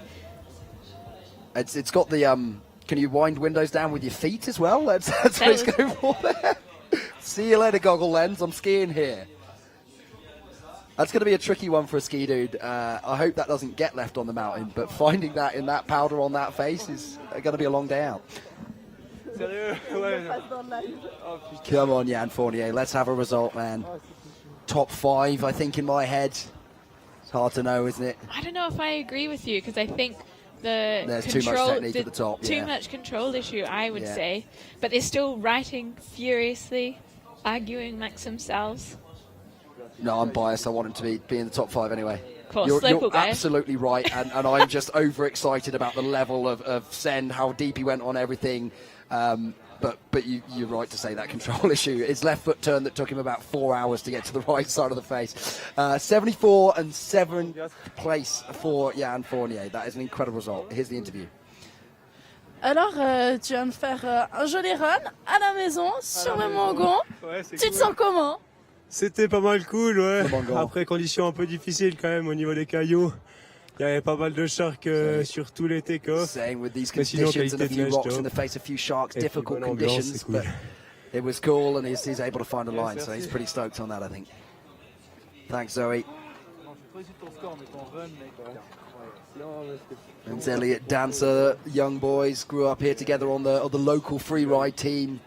It's got the... Can you wind windows down with your feet as well? That's what he's going for there. See you later, goggle lens. I'm skiing here. That's going to be a tricky one for a ski dude. I hope that doesn't get left on the mountain, but finding that in that powder on that face is going to be a long day out. Come on, Jan Fournier. Let's have a result, man. Top 5, I think, in my head. It's hard to know, isn't it? I don't know if I agree with you, because I think there's too much technique at the top. Too much control issue, I would say. But they're still writing furiously, arguing amongst themselves. No, I'm biased. I want him to be in the top 5 anyway. Of course, you're absolutely right, and I'm just overexcited about the level of send, how deep he went on everything. But you're right to say that control issue. His left foot turn that took him about 4 hours to get to the right side of the face. 74 and 7th place for Jan Fournier. That is an incredible result. Here's the interview. Alors, tu viens de faire un joli run à la maison, sur le Mongon. Tu te sens comment? C'était pas mal cool, ouais. Après, conditions un peu difficiles quand même au niveau des cailloux. Il y avait pas mal de sharks sur tous les take-offs. Saying with these conditions and a few rocks in the face, a few sharks, difficult conditions, but it was cool and he's able to find a line, so he's pretty stoked on that, I think. Thanks, Zoe. And Elliot Dancer, young boys, grew up here together on the local freeride team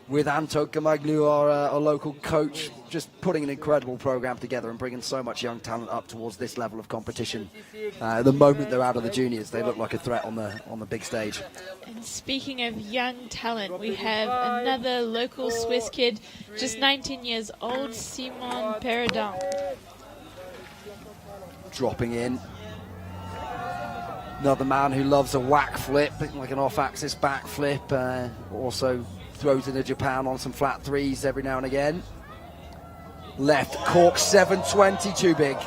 with Anto Kamagnu, our local coach, just putting an incredible program together and bringing so much young talent up towards this level of competition. The moment they're out of the juniors, they look like a threat on the big stage. And speaking of young talent, we have another local Swiss kid, just 19 years old, Simon Peredon. Dropping in. Another man who loves a whack flip, like an off-axis back flip. Also throws into Japan on some flat threes every now and again. Left cork 720, too big.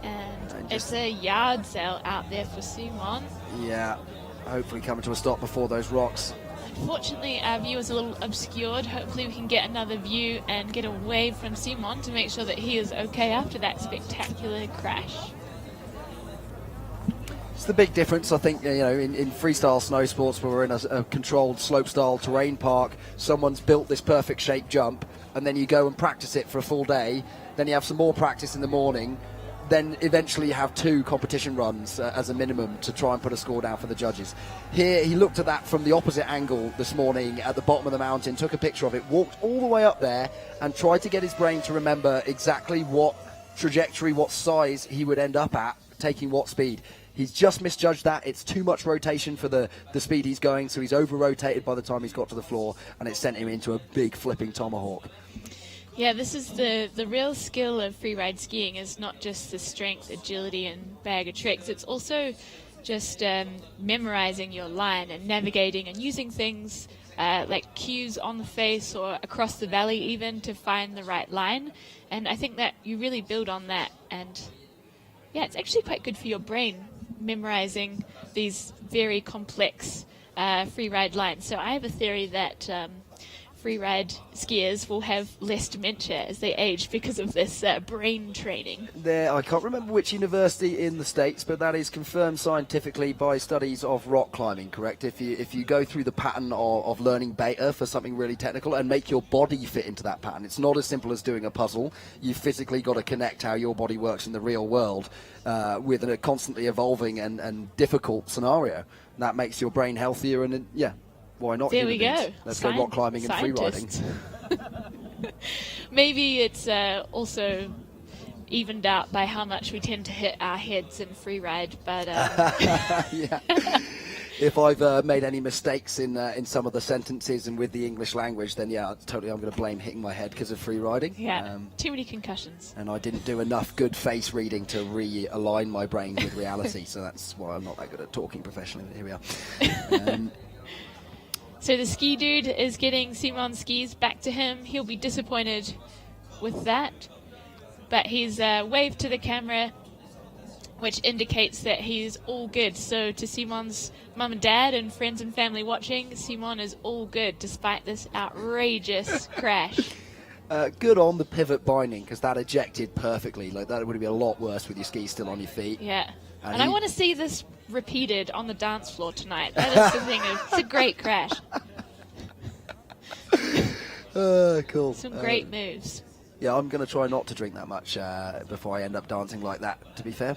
And it's a yard sail out there for Simon. Yeah, hopefully coming to a stop before those rocks. Unfortunately, our view is a little obscured. Hopefully we can get another view and get a wave from Simon to make sure that he is okay after that spectacular crash. It's the big difference, I think, in freestyle snow sports where we're in a controlled slope-style terrain park, someone's built this perfect shape jump, and then you go and practice it for a full day, then you have some more practice in the morning, then eventually you have 2 competition runs as a minimum to try and put a score down for the judges. Here, he looked at that from the opposite angle this morning at the bottom of the mountain, took a picture of it, walked all the way up there, and tried to get his brain to remember exactly what trajectory, what size he would end up at, taking what speed. He's just misjudged that. It's too much rotation for the speed he's going, so he's over-rotated by the time he's got to the floor, and it sent him into a big flipping tomahawk. Yeah, this is the real skill of freeride skiing, is not just the strength, agility, and bag of tricks. It's also just memorizing your line and navigating and using things like cues on the face or across the valley even to find the right line. And I think that you really build on that. And yeah, it's actually quite good for your brain, memorizing these very complex freeride lines. So I have a theory that freeride skiers will have less dementia as they age because of this brain training. I can't remember which university in the States, but that is confirmed scientifically by studies of rock climbing, correct? If you go through the pattern of learning beta for something really technical and make your body fit into that pattern, it's not as simple as doing a puzzle. You've physically got to connect how your body works in the real world with a constantly evolving and difficult scenario. That makes your brain healthier, and yeah, why not? There we go. Let's go rock climbing and Scientists. freeriding. Maybe it's also evened out by how much we tend to hit our heads in freeride, but yeah. If I've made any mistakes in some of the sentences and with the English language, then yeah, I'm going to blame hitting my head because of freeriding. Yeah, too many concussions. And I didn't do enough good face reading to realign my brain with reality, so that's why I'm not that good at talking professionally. Here we are. So the ski dude is getting Simon's skis back to him. He'll be disappointed with that, but he's waved to the camera, which indicates that he's all good. So to Simon's mum and dad and friends and family watching, Simon is all good despite this outrageous crash. Good on the pivot binding, because that ejected perfectly. Like, that would be a lot worse with your skis still on your feet. Yeah. And I want to see this repeated on the dance floor tonight. That is the thing. It's a great crash. Cool. Some great moves. Yeah, I'm going to try not to drink that much before I end up dancing like that, to be fair.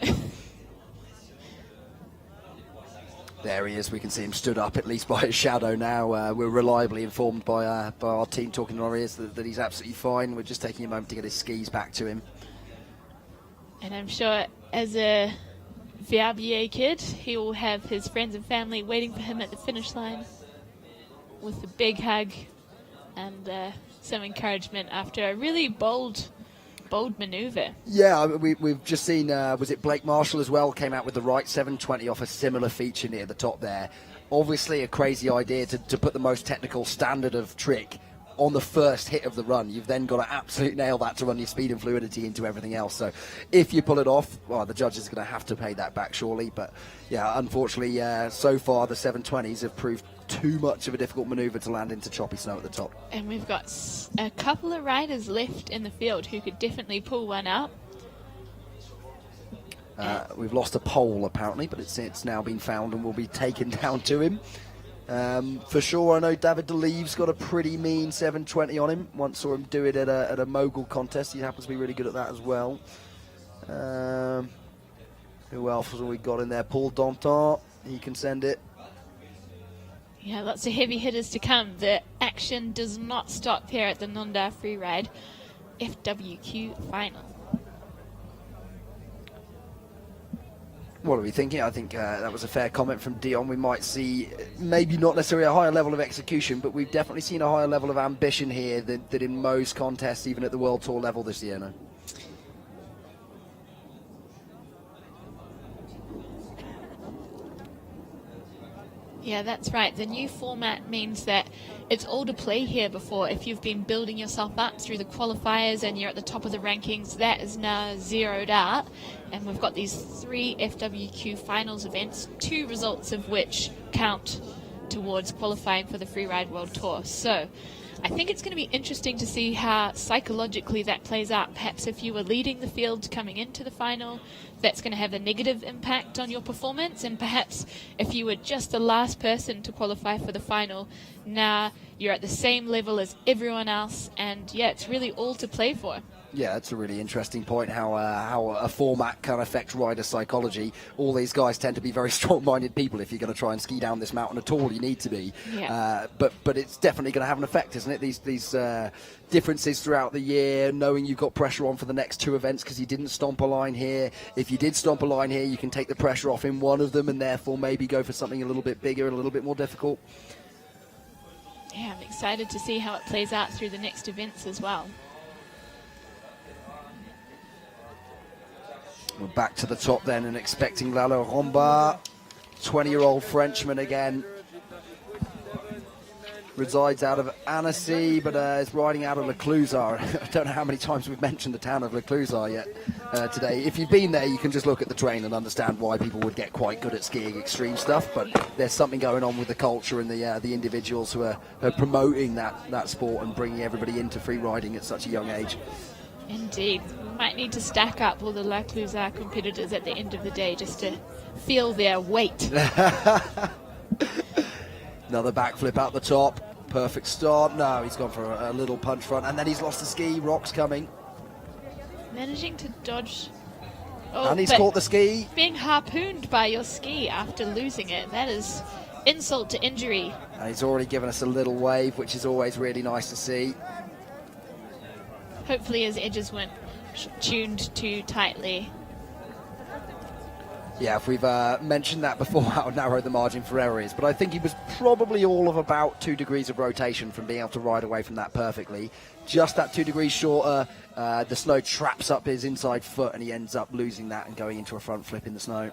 There he is. We can see him stood up, at least by his shadow now. We're reliably informed by our team talking in our ears that he's absolutely fine. We're just taking a moment to get his skis back to him. And I'm sure as a Verbier kid, he will have his friends and family waiting for him at the finish line with a big hug and some encouragement after a really bold maneuver. Yeah, we've just seen, was it Blake Marshall as well, came out with the right 720 off a similar feature near the top there. Obviously a crazy idea to put the most technical standard of trick on the first hit of the run. You've then got to absolutely nail that to run your speed and fluidity into everything else. So if you pull it off, well, the judges are going to have to pay that back surely. But yeah, unfortunately, so far the 720s have proved too much of a difficult maneuver to land into choppy snow at the top. And we've got a couple of riders left in the field who could definitely pull one out. We've lost a pole apparently, but it's now been found and will be taken down to him. For sure, I know David DeLeve's got a pretty mean 720 on him. Once saw him do it at a mogul contest. He happens to be really good at that as well. Who else have we got in there? Paul Danton, he can send it. Yeah, lots of heavy hitters to come. The action does not stop here at the Nendaz Freeride FWQ final. What are we thinking? I think that was a fair comment from Dion. We might see maybe not necessarily a higher level of execution, but we've definitely seen a higher level of ambition here than in most contests, even at the World Tour level this year. No? Yeah, that's right. The new format means that it's all to play here before. If you've been building yourself up through the qualifiers and you're at the top of the rankings, that is now zeroed out. And we've got these 3 FWQ finals events, 2 results of which count towards qualifying for the Freeride World Tour. So I think it's going to be interesting to see how psychologically that plays out. Perhaps if you were leading the field coming into the final, that's going to have a negative impact on your performance. And perhaps if you were just the last person to qualify for the final, now you're at the same level as everyone else. And yeah, it's really all to play for. Yeah, that's a really interesting point, how a format can affect rider psychology. All these guys tend to be very strong-minded people. If you're going to try and ski down this mountain at all, you need to be. Yeah. But it's definitely going to have an effect, isn't it? These differences throughout the year, knowing you've got pressure on for the next 2 events because you didn't stomp a line here. If you did stomp a line here, you can take the pressure off in one of them and therefore maybe go for something a little bit bigger and a little bit more difficult. Yeah, I'm excited to see how it plays out through the next events as well. We're back to the top then and expecting Lalo Romba, 20-year-old Frenchman again. Resides out of Annecy, but is riding out of Le Clouzard. I don't know how many times we've mentioned the town of Le Clouzard yet today. If you've been there, you can just look at the train and understand why people would get quite good at skiing extreme stuff, but there's something going on with the culture and the individuals who are promoting that sport and bringing everybody into free riding at such a young age. Indeed. We might need to stack up all the La Clouzard competitors at the end of the day just to feel their weight. Another backflip out the top. Perfect start. No, he's gone for a little punch front, and then he's lost the ski. Rock's coming. Managing to dodge. And he's caught the ski. Being harpooned by your ski after losing it, that is insult to injury. And he's already given us a little wave, which is always really nice to see. Hopefully his edges weren't tuned too tightly. Yeah, if we've mentioned that before, how narrow the margin for error is. But I think he was probably all of about 2 degrees of rotation from being able to ride away from that perfectly. Just that 2 degrees shorter, the snow traps up his inside foot and he ends up losing that and going into a front flip in the snow.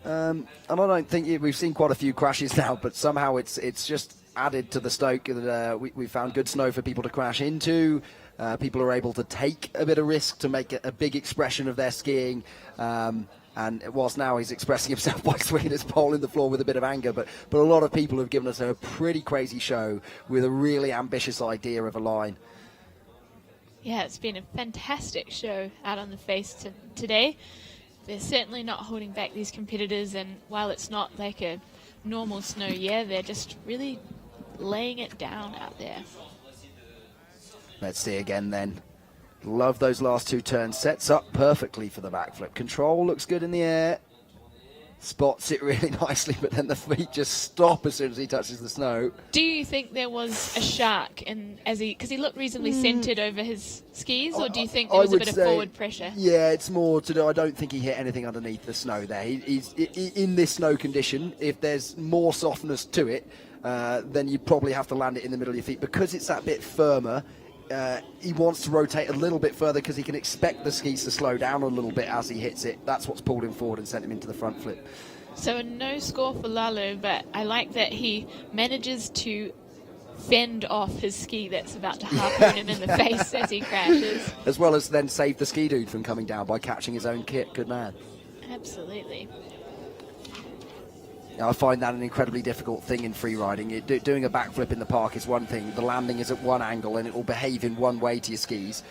And I don't think we've seen quite a few crashes now, but somehow it's just added to the stoke that we found good snow for people to crash into. People are able to take a bit of risk to make a big expression of their skiing. And whilst now he's expressing himself by swinging his pole in the floor with a bit of anger, but a lot of people have given us a pretty crazy show with a really ambitious idea of a line. Yeah, it's been a fantastic show out on the face today. They're certainly not holding back these competitors, and while it's not like a normal snow year, they're just really laying it down out there. Let's see again then. Love those last 2 turns. Sets up perfectly for the backflip. Control looks good in the air. Spots it really nicely, but then the feet just stop as soon as he touches the snow. Do you think there was a shark because he looked reasonably centered over his skis, or do you think there was a bit of forward pressure? Yeah, it's more to do. I don't think he hit anything underneath the snow there. He's in this snow condition. If there's more softness to it, then you probably have to land it in the middle of your feet. Because it's that bit firmer, he wants to rotate a little bit further because he can expect the skis to slow down a little bit as he hits it. That's what's pulled him forward and sent him into the front flip. So a no score for Lalo, but I like that he manages to fend off his ski that's about to harpoon him in the face as he crashes. As well as then save the ski dude from coming down by catching his own kit. Good man. Absolutely. I find that an incredibly difficult thing in free riding. Doing a backflip in the park is one thing. The landing is at one angle and it will behave in one way to your skis.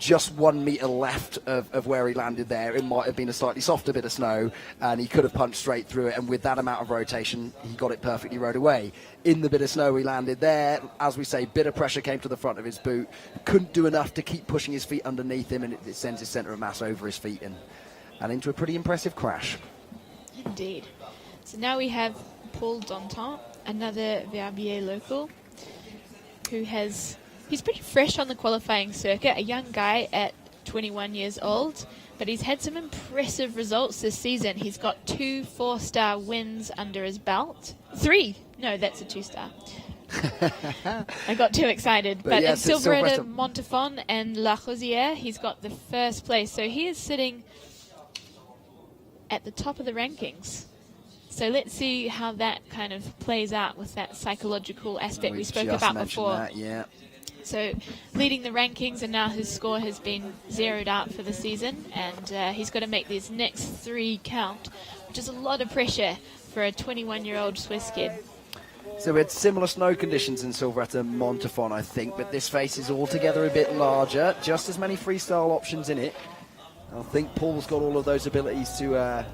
just 1 metre left of where he landed there. It might have been a slightly softer bit of snow, and he could have punched straight through it, and with that amount of rotation, he got it perfectly rode away. In the bit of snow he landed there, as we say, bit of pressure came to the front of his boot, couldn't do enough to keep pushing his feet underneath him, and it sends his centre of mass over his feet and into a pretty impressive crash. Indeed. So now we have Paul Danton, another Verbier local, he's pretty fresh on the qualifying circuit, a young guy at 21 years old, but he's had some impressive results this season. He's got 2 4-star wins under his belt. 3! No, that's a 2-star. I got too excited. But yes, in Silveretta, Montafon and La Rosière, he's got the first place. So he is sitting at the top of the rankings. So let's see how that kind of plays out with that psychological aspect we spoke about before. That, yeah. So leading the rankings, and now his score has been zeroed out for the season, and he's got to make these next 3 count, which is a lot of pressure for a 21-year-old Swiss kid. So we had similar snow conditions in Silveretta and Montafon, I think, but this face is altogether a bit larger, just as many freestyle options in it. I think Paul's got all of those abilities to add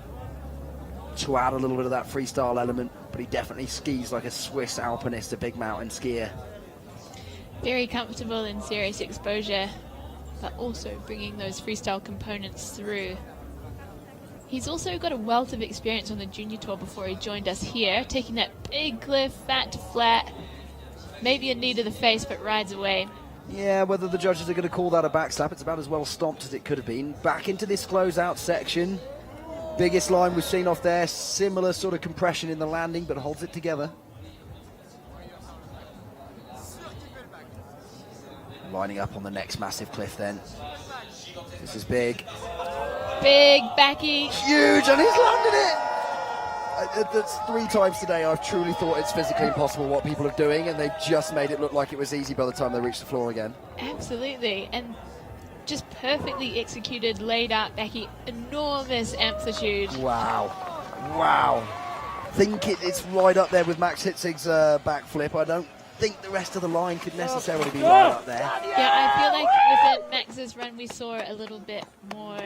a little bit of that freestyle element, but he definitely skis like a Swiss alpinist, a big mountain skier. Very comfortable in serious exposure, but also bringing those freestyle components through. He's also got a wealth of experience on the junior tour before he joined us here, taking that big cliff, fat to flat, maybe a knee to the face, but rides away. Yeah, whether the judges are going to call that a backslap, it's about as well stomped as it could have been. Back into this closeout section. Biggest line we've seen off there, similar sort of compression in the landing, but holds it together. Lining up on the next massive cliff then. This is big. Big backy. Huge, and he's landed it! That's 3 times today I've truly thought it's physically impossible what people are doing, and they've just made it look like it was easy by the time they reached the floor again. Absolutely, and just perfectly executed, laid out backy, enormous amplitude. Wow. Wow. Think it's right up there with Max Hitzig's backflip. I don't think the rest of the line could necessarily be right up there. Yeah, I feel like within Max's run we saw a little bit more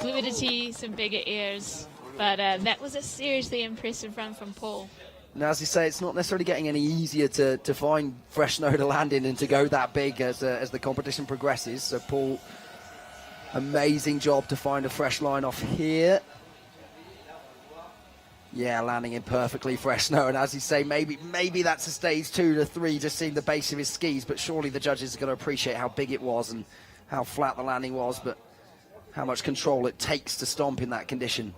fluidity, some bigger airs, but that was a seriously impressive run from Paul. Now, as you say, it's not necessarily getting any easier to find fresh snow to land in and to go that big as the competition progresses. So Paul, amazing job to find a fresh line off here. Yeah, landing in perfectly fresh snow, and as you say, maybe that's a stage 2 to 3, just seeing the base of his skis, but surely the judges are going to appreciate how big it was and how flat the landing was, but how much control it takes to stomp in that condition.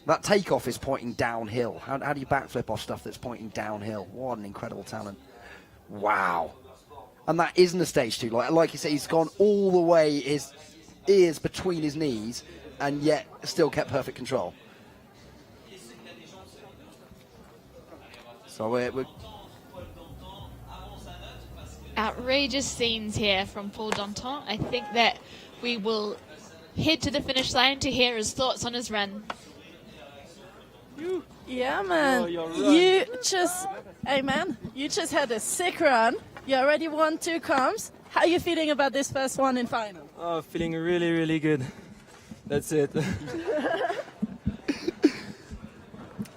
That takeoff is pointing downhill. How do you backflip off stuff that's pointing downhill? What an incredible talent. Wow. And that isn't a stage 2. Like you say, he's gone all the way, his ears between his knees, and yet still kept perfect control. So we're outrageous scenes here from Paul Danton. I think that we will head to the finish line to hear his thoughts on his run. Yeah, man. You just had a sick run. You already won 2 comps. How are you feeling about this first one in final? Oh, feeling really, really good. That's it.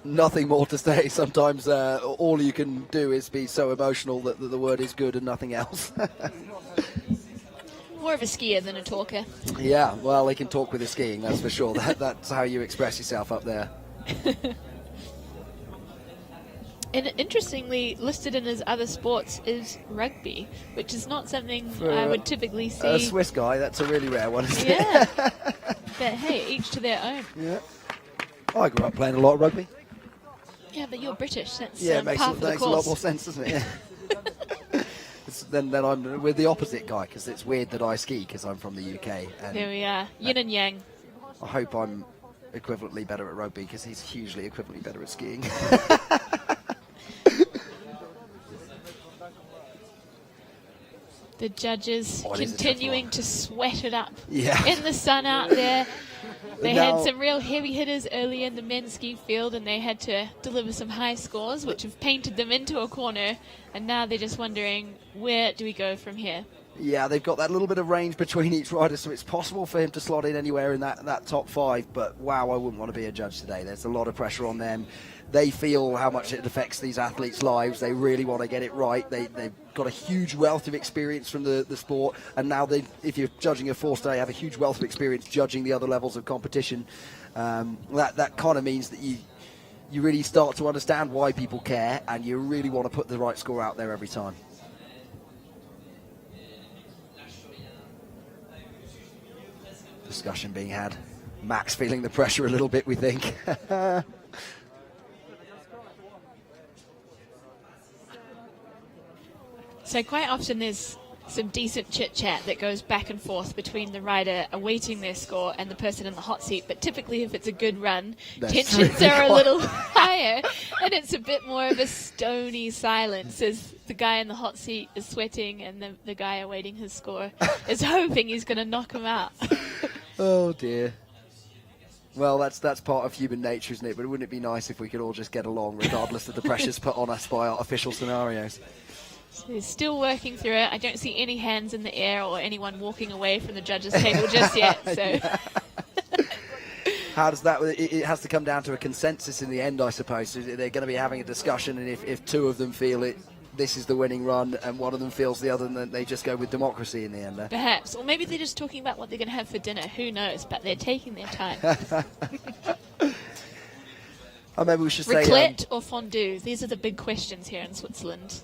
Nothing more to say. Sometimes all you can do is be so emotional that the word is good and nothing else. More of a skier than a talker. Yeah, well, they can talk with the skiing, that's for sure. That's how you express yourself up there. And interestingly, listed in his other sports is rugby, which is not something I would typically see. A Swiss guy, that's a really rare one, isn't yeah. it? But hey, each to their own. Yeah. I grew up playing a lot of rugby. Yeah, but you're British. That's Yeah, it makes part of the a course. lot more sense, doesn't it? Yeah. Then I'm with the opposite guy, because it's weird that I ski because I'm from the UK. And there we are, yin and yang. I hope I'm equivalently better at rugby because he's hugely equivalently better at skiing. The judges continuing to sweat it up Yeah. in the sun out there. They Now- had some real heavy hitters early in the men's ski field, and they had to deliver some high scores, which have painted them into a corner. And now they're just wondering, where do we go from here? Yeah, they've got that little bit of range between each rider, so it's possible for him to slot in anywhere in that top 5. But wow, I wouldn't want to be a judge today. There's a lot of pressure on them. They feel how much it affects these athletes' lives. They really want to get it right. They've got a huge wealth of experience from the sport, and now if you're judging a 4-star, they have a huge wealth of experience judging the other levels of competition. That kind of means that you really start to understand why people care, and you really want to put the right score out there every time. Discussion being had. Max feeling the pressure a little bit, we think. So quite often there's some decent chit-chat that goes back and forth between the rider awaiting their score and the person in the hot seat, but typically if it's a good run, tensions are a little higher, and it's a bit more of a stony silence as the guy in the hot seat is sweating and the guy awaiting his score is hoping he's going to knock him out. Oh dear. Well, that's part of human nature, isn't it? But wouldn't it be nice if we could all just get along regardless of the pressures put on us by artificial scenarios? So he's still working through it. I don't see any hands in the air or anyone walking away from the judges' table just yet. So. How does that? It has to come down to a consensus in the end, I suppose. So they're going to be having a discussion, and if 2 of them feel it, this is the winning run, and one of them feels the other, and then they just go with democracy in the end. Perhaps, or maybe they're just talking about what they're going to have for dinner. Who knows? But they're taking their time. Or maybe we should say raclette or fondue. These are the big questions here in Switzerland.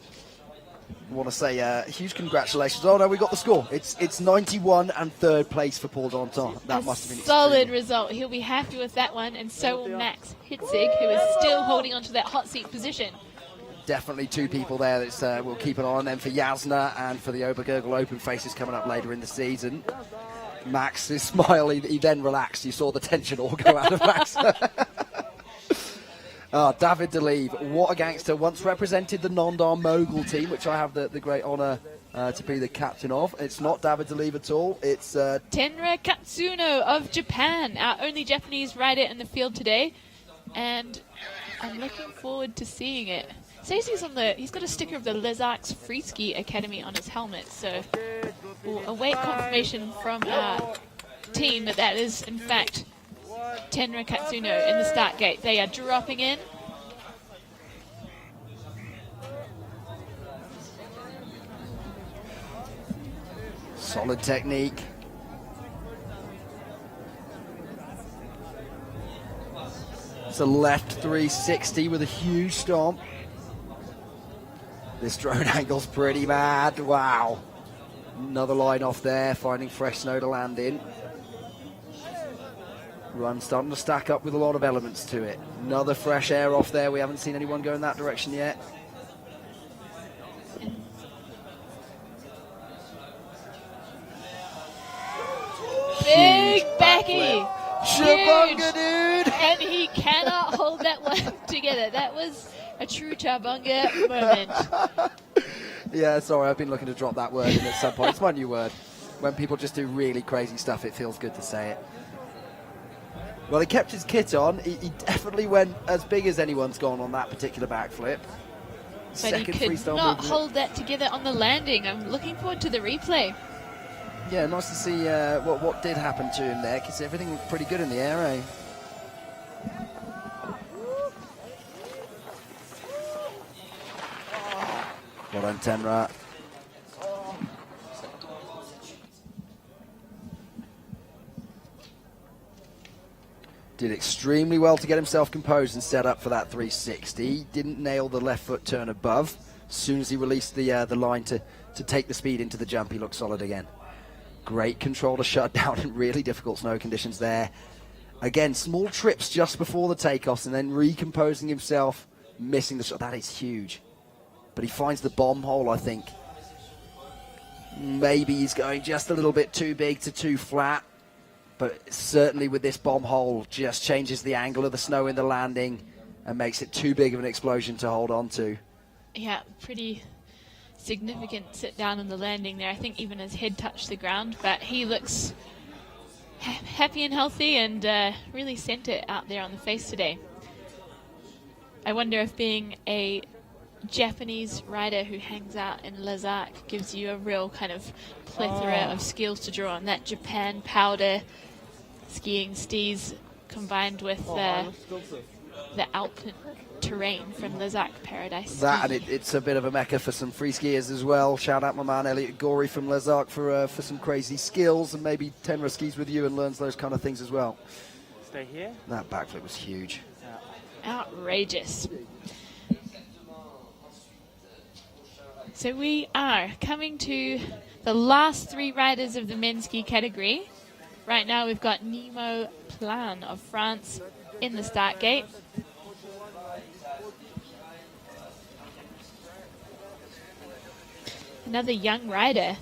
I want to say huge congratulations. Oh no, we got the score. It's 91 and 3rd place for Paul Danton. That must have been solid result. He'll be happy with that one, and so will Max Hitzig, who is still holding on to that hot seat position. Definitely 2 people there that we'll keep an eye on them for Jasna and for the Obergurgel Open faces coming up later in the season. Max's smile, he then relaxed. You saw the tension all go out of Max. David Deleve, what a gangster. Once represented the Nondar Mogul team, which I have the great honour to be the captain of. It's not David Deleve at all. It's Tenra Katsuno of Japan, our only Japanese rider in the field today. And I'm looking forward to seeing it. Says he's got a sticker of the Lezarks Free Ski Academy on his helmet, so we'll await confirmation from our team that is in fact Tenra Katsuno in the start gate. They are dropping in. Solid technique. It's a left 360 with a huge stomp. This drone angle's pretty mad. Wow. Another line off there, finding fresh snow to land in. Run starting to stack up with a lot of elements to it. Another fresh air off there. We haven't seen anyone go in that direction yet. Big backy. Chabunga, dude. And he cannot hold that one together. That was a true Chabunga moment. Yeah, sorry, I've been looking to drop that word in at some point. It's my new word. When people just do really crazy stuff, it feels good to say it. Well, he kept his kit on. He definitely went as big as anyone's gone on that particular backflip. But he could not hold that together on the landing. I'm looking forward to the replay. Yeah, nice to see what did happen to him there, because everything looked pretty good in the air, eh? Well done, Tenra. Did extremely well to get himself composed and set up for that 360. Didn't nail the left foot turn above. As soon as he released the line to take the speed into the jump, he looked solid again. Great control to shut down in really difficult snow conditions there. Again, small trips just before the takeoffs and then recomposing himself, missing the shot. That is huge. But he finds the bomb hole, I think. Maybe he's going just a little bit too big to too flat. But certainly with this bomb hole, just changes the angle of the snow in the landing and makes it too big of an explosion to hold on to. Yeah, pretty significant sit down on the landing there. I think even his head touched the ground, but he looks happy and healthy and really sent it out there on the face today. I wonder if being a Japanese rider who hangs out in Lazark gives you a real kind of plethora of skills to draw on. That Japan powder skiing stees combined with the Alpine terrain from Lazark Paradise. That, and it's a bit of a mecca for some free skiers as well. Shout out my man Elliot Gorey from Lazark for some crazy skills, and maybe Tenra skis with you and learns those kind of things as well. Stay here. That backflip was huge. Outrageous. So we are coming to the last 3 riders of the men's ski category. Right now we've got Nemo Plan of France in the start gate. Another young rider.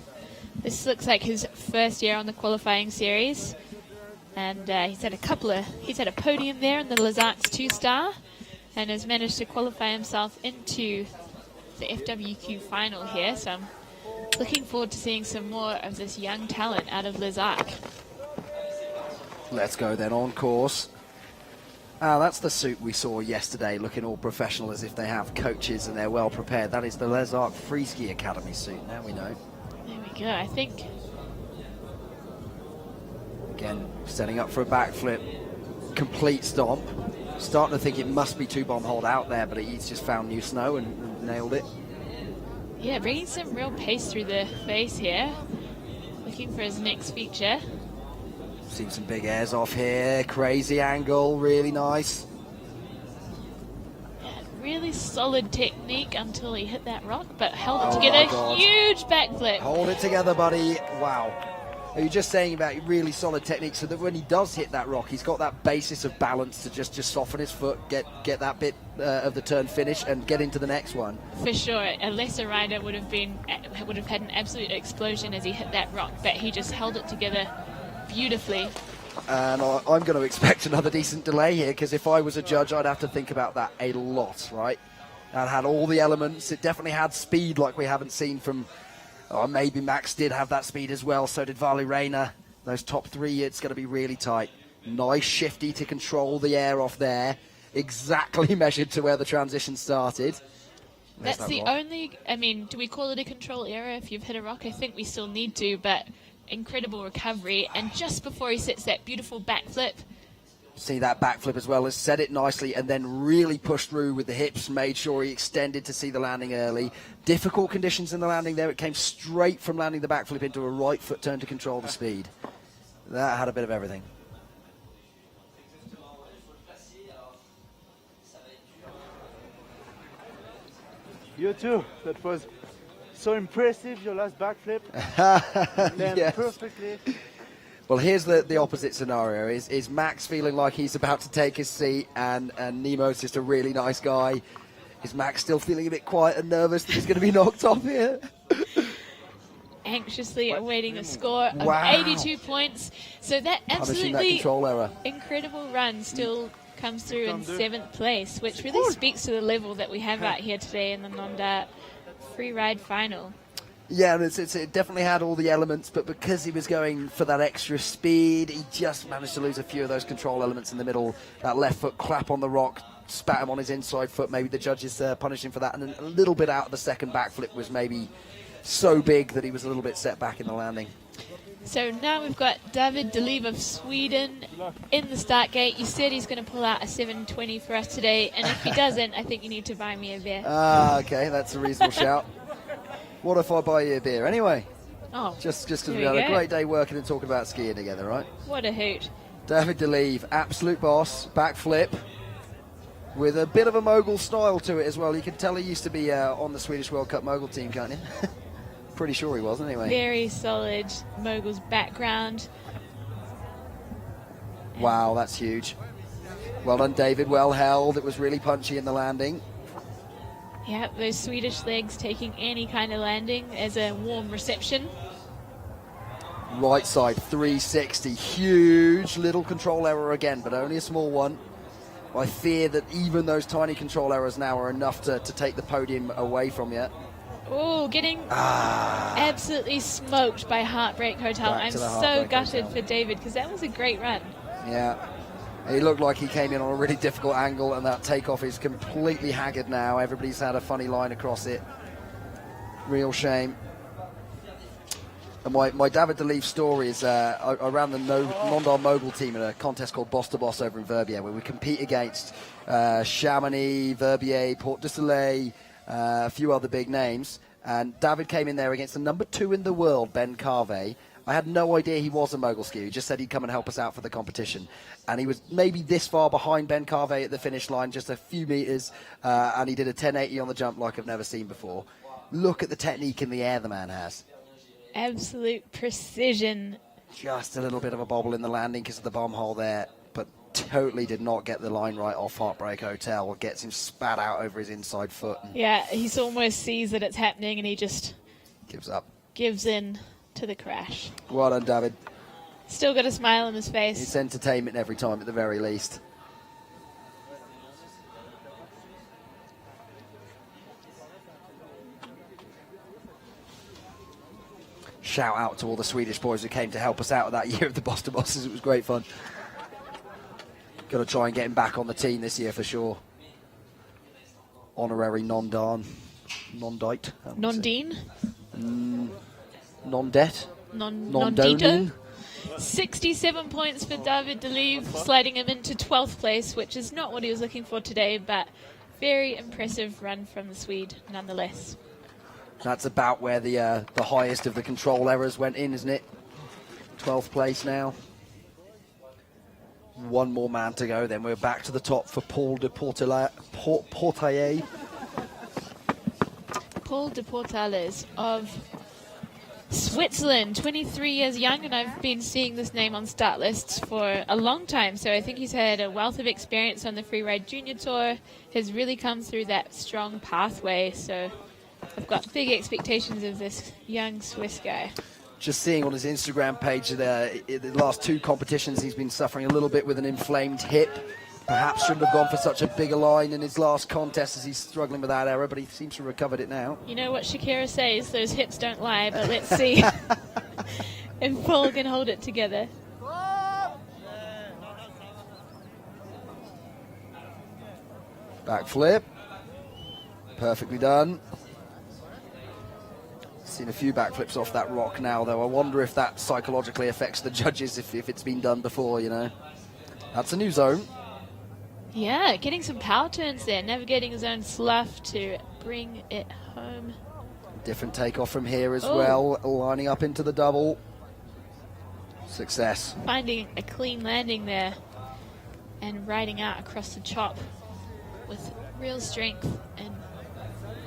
This looks like his first year on the qualifying series, and he's had a podium there in the Lazark's 2-star, and has managed to qualify himself into the FWQ final here. So I'm looking forward to seeing some more of this young talent out of Lazark. Let's go then on course. That's the suit we saw yesterday, looking all professional as if they have coaches and they're well prepared. That is the Lazark Free Ski Academy suit, now we know. There we go, I think. Again, setting up for a backflip, complete stomp. Starting to think it must be 2-bomb hold out there, but he's just found new snow and nailed it. Yeah, bringing some real pace through the face here. Looking for his next feature. Seen some big airs off here, crazy angle, really nice. Yeah, really solid technique until he hit that rock, but held it together. Huge backflip. Hold it together, buddy. Wow. Are you just saying about really solid technique so that when he does hit that rock, he's got that basis of balance to just soften his foot, get that bit of the turn finish and get into the next one? For sure. A lesser rider would have had an absolute explosion as he hit that rock, but he just held it together beautifully. And I'm going to expect another decent delay here, because if I was a judge, I'd have to think about that a lot, right? That had all the elements. It definitely had speed like we haven't seen from... maybe Max did have that speed as well, so did Vali Rayner. Those top 3, it's going to be really tight. Nice shifty to control the air off there. Exactly measured to where the transition started. That's the only... I mean, do we call it a control error if you've hit a rock? I think we still need to, but... incredible recovery, and just before he sets that beautiful backflip. See that backflip as well, has set it nicely and then really pushed through with the hips, made sure he extended to see the landing early. Difficult conditions in the landing there. It came straight from landing the backflip into a right foot turn to control the speed. That had a bit of everything. You too, that was so impressive, your last backflip. Yes. Perfectly. Well, here's the opposite scenario. Is Max feeling like he's about to take his seat, and Nemo's just a really nice guy? Is Max still feeling a bit quiet and nervous that he's going to be knocked off here? Anxiously awaiting a score of 82 points. So that absolutely incredible run still comes through in 7th place, which really speaks to the level that we have out here today in the Nendaz Freeride final. Yeah, and it definitely had all the elements, but because he was going for that extra speed, he just managed to lose a few of those control elements in the middle. That left foot clap on the rock, spat him on his inside foot. Maybe the judges punished him for that, and then a little bit out of the second backflip was maybe so big that he was a little bit set back in the landing. So now we've got David Delive of Sweden in the start gate. You said he's going to pull out a 720 for us today, and if he doesn't, I think you need to buy me a beer. Okay, that's a reasonable shout. What if I buy you a beer anyway? Oh, just because we had a great day working and talking about skiing together, right? What a hoot. David Delive, absolute boss, backflip, with a bit of a mogul style to it as well. You can tell he used to be on the Swedish World Cup mogul team, can't you? Pretty sure he was, anyway. Very solid mogul's background. Wow, that's huge. Well done, David. Well held. It was really punchy in the landing. Yeah, those Swedish legs taking any kind of landing as a warm reception. Right side, 360. Huge little control error again, but only a small one. I fear that even those tiny control errors now are enough to take the podium away from you. Oh, getting absolutely smoked by Heartbreak Hotel. I'm so gutted for David, because that was a great run. Yeah. He looked like he came in on a really difficult angle, and that takeoff is completely haggard now. Everybody's had a funny line across it. Real shame. And my David de Leef story is I ran the Nendaz Mogul team in a contest called Boss to Boss over in Verbier, where we compete against Chamonix, Verbier, Port du Soleil, a few other big names. And David came in there against the number 2 in the world, Ben Carvey. I had no idea he was a mogul skier. He just said he'd come and help us out for the competition. And he was maybe this far behind Ben Carvey at the finish line, just a few meters, and he did a 1080 on the jump like I've never seen before. Look at the technique in the air the man has. Absolute precision. Just a little bit of a bobble in the landing because of the bomb hole there, but totally did not get the line right off Heartbreak Hotel. Gets him spat out over his inside foot. Yeah, he almost sees that it's happening and he just gives up. Gives in to the crash. Well done, David. Still got a smile on his face. It's entertainment every time at the very least. Shout out to all the Swedish boys who came to help us out that year of the Boston Bosses. It was great fun. Got to try and get him back on the team this year for sure. Honorary non-dite. Non-dean? Non-det? Non-dito? 67 points for David de Leef, sliding him into 12th place, which is not what he was looking for today, but very impressive run from the Swede nonetheless. That's about where the highest of the control errors went in, isn't it? 12th place now. One more man to go, then we're back to the top for Paul de Portailles. Paul de Portailles of Switzerland, 23 years young, and I've been seeing this name on start lists for a long time, so I think he's had a wealth of experience on the Freeride Junior Tour, has really come through that strong pathway, so I've got big expectations of this young Swiss guy. Just seeing on his Instagram page that the last 2 competitions he's been suffering a little bit with an inflamed hip. Perhaps shouldn't have gone for such a bigger line in his last contest as he's struggling with that error, but he seems to have recovered it now. You know what Shakira says, those hips don't lie, but let's see if Paul can hold it together. Backflip. Perfectly done. Seen a few backflips off that rock now, though. I wonder if that psychologically affects the judges if it's been done before, you know. That's a new zone. Yeah, getting some power turns there, navigating his own slough to bring it home. Different takeoff from here as well, lining up into the double. Success. Finding a clean landing there and riding out across the chop with real strength. And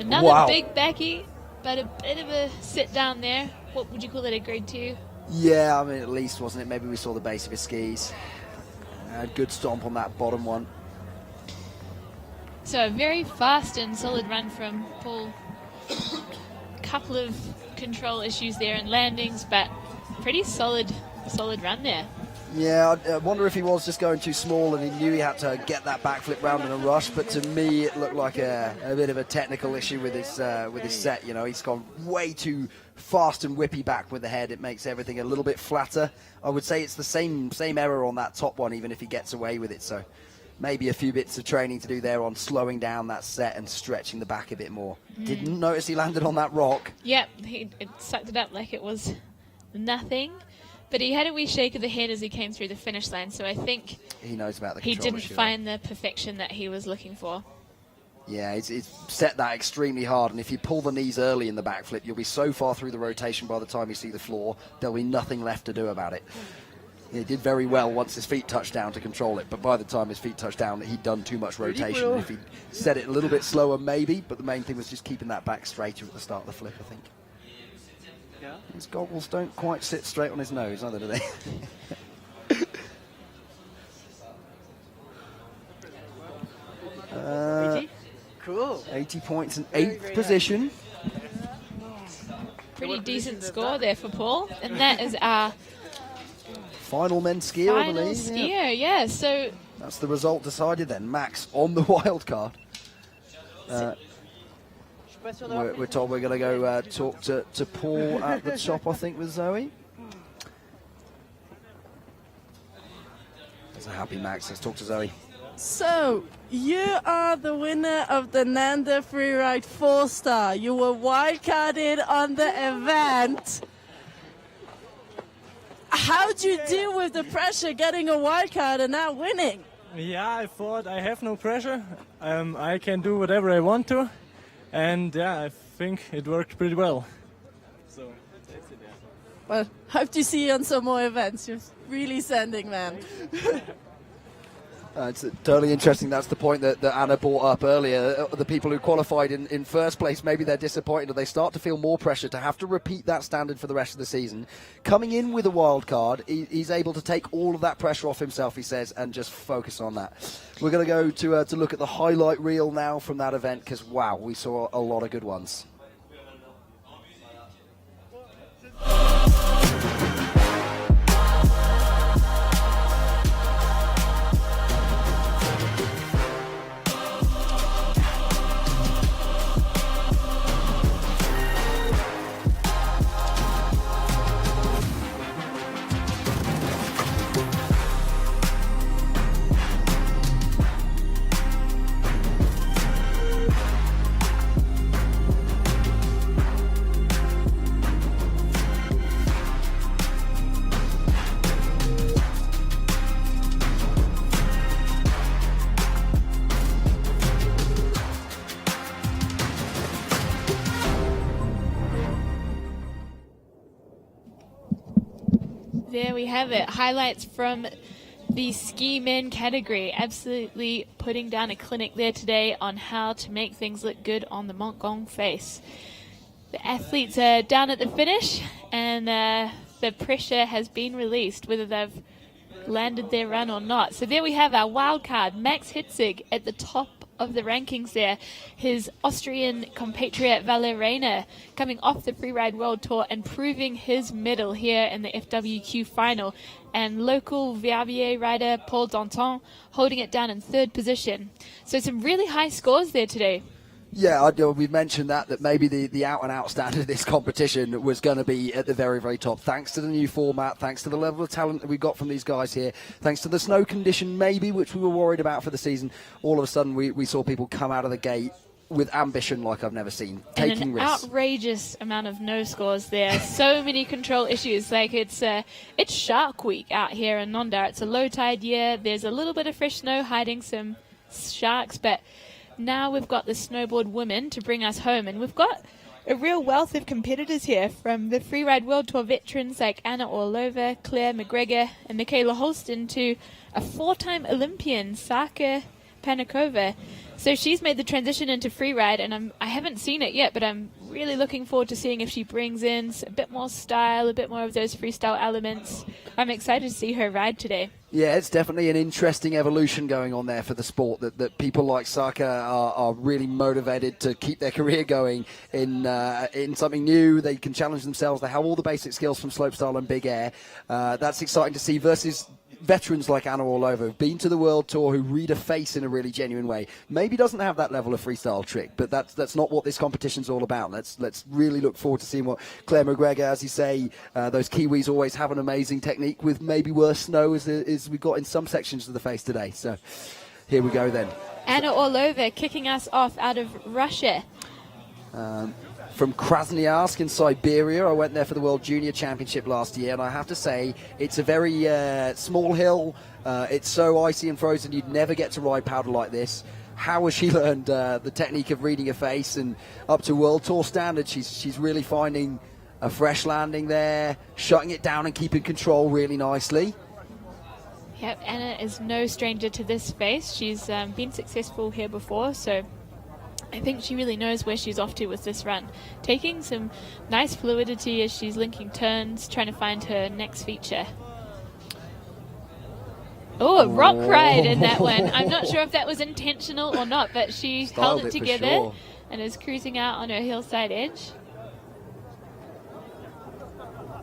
another big backy, but a bit of a sit down there. What would you call it, a grade 2? Yeah, I mean, at least, wasn't it? Maybe we saw the base of his skis. Good stomp on that bottom one. So a very fast and solid run from Paul. Couple of control issues there in landings, but pretty solid run there. Yeah, I wonder if he was just going too small and he knew he had to get that backflip round in a rush, but to me it looked like a bit of a technical issue with his set. You know, he's gone way too fast and whippy back with the head. It makes everything a little bit flatter. I would say it's the same error on that top one, even if he gets away with it. So maybe a few bits of training to do there on slowing down that set and stretching the back a bit more. Didn't notice he landed on that rock. Yep, it sucked it up like it was nothing. But he had a wee shake of the head as he came through the finish line, so I think he knows about the he control didn't issue. find the perfection that he was looking for. Yeah, he's set that extremely hard, and if you pull the knees early in the backflip, you'll be so far through the rotation by the time you see the floor, there'll be nothing left to do about it. He did very well once his feet touched down to control it, but by the time his feet touched down, he'd done too much rotation. If he'd set it a little bit slower, maybe, but the main thing was just keeping that back straighter at the start of the flip, I think. His goggles don't quite sit straight on his nose, either, do they? Cool. 80 points in 8th position. Pretty decent score there for Paul, and that is our final men's skier, I final believe. skier, yeah. So that's the result decided then. Max on the wild card. We're told we're going to go talk to Paul at the top, I think, with Zoe. There's a happy Max. Let's talk to Zoe. So, you are the winner of the Nendaz Freeride 4-star. You were wildcarded on the event. How do you deal with the pressure getting a wildcard and now winning? Yeah, I thought I have no pressure. I can do whatever I want to. And yeah, I think it worked pretty well. So, that's it. Well, hope to see you on some more events. You're really sending, man. It's totally interesting. That's the point that Anna brought up earlier. The people who qualified in first place, maybe they're disappointed or they start to feel more pressure to have to repeat that standard for the rest of the season. Coming in with a wild card, he's able to take all of that pressure off himself, he says, and just focus on that. We're going to go to look at the highlight reel now from that event because, wow, we saw a lot of good ones. There we have it. Highlights from the ski men category. Absolutely putting down a clinic there today on how to make things look good on the Montgong face. The athletes are down at the finish and the pressure has been released, whether they've landed their run or not. So there we have our wild card, Max Hitzig at the top of the rankings there. His Austrian compatriot Valer Reiner coming off the Freeride World Tour and proving his medal here in the FWQ final. And local Verbier rider Paul Danton holding it down in third position. So some really high scores there today. Yeah, we mentioned that maybe the out-and-out standard of this competition was going to be at the very, very top. Thanks to the new format, thanks to the level of talent that we got from these guys here, thanks to the snow condition maybe, which we were worried about for the season. All of a sudden, we saw people come out of the gate with ambition like I've never seen, taking and an risks. Outrageous amount of no scores there. So many control issues. Like it's Shark Week out here in Nondar. It's a low tide year. There's a little bit of fresh snow hiding some sharks, but now we've got the snowboard women to bring us home, and we've got a real wealth of competitors here, from the Freeride World Tour veterans like Anna Orlova, Claire McGregor and Michaela Holston to a 4-time Olympian, Saka Panikova. So she's made the transition into freeride, and I haven't seen it yet, but I'm really looking forward to seeing if she brings in a bit more style, a bit more of those freestyle elements. I'm excited to see her ride today. Yeah, it's definitely an interesting evolution going on there for the sport, that people like Saka are really motivated to keep their career going in something new. They can challenge themselves. They have all the basic skills from slopestyle and big air. That's exciting to see versus veterans like Anna Orlova, who've been to the World Tour, who read a face in a really genuine way. Maybe doesn't have that level of freestyle trick, but that's not what this competition's all about. Let's really look forward to seeing what Claire McGregor, as you say, those Kiwis always have an amazing technique with maybe worse snow as we got in some sections of the face today. So here we go then. Anna Orlova kicking us off out of Russia. From Krasnoyarsk in Siberia. I went there for the World Junior Championship last year, and I have to say it's a very small hill. It's so icy and frozen you'd never get to ride powder like this. How has she learned the technique of reading a face, and up to World Tour standards? She's really finding a fresh landing there, shutting it down and keeping control really nicely. Yep, Anna is no stranger to this face. She's been successful here before, so I think she really knows where she's off to with this run. Taking some nice fluidity as she's linking turns, trying to find her next feature. Oh, a rock ride in that one. I'm not sure if that was intentional or not, but she held it together and is cruising out on her hillside edge.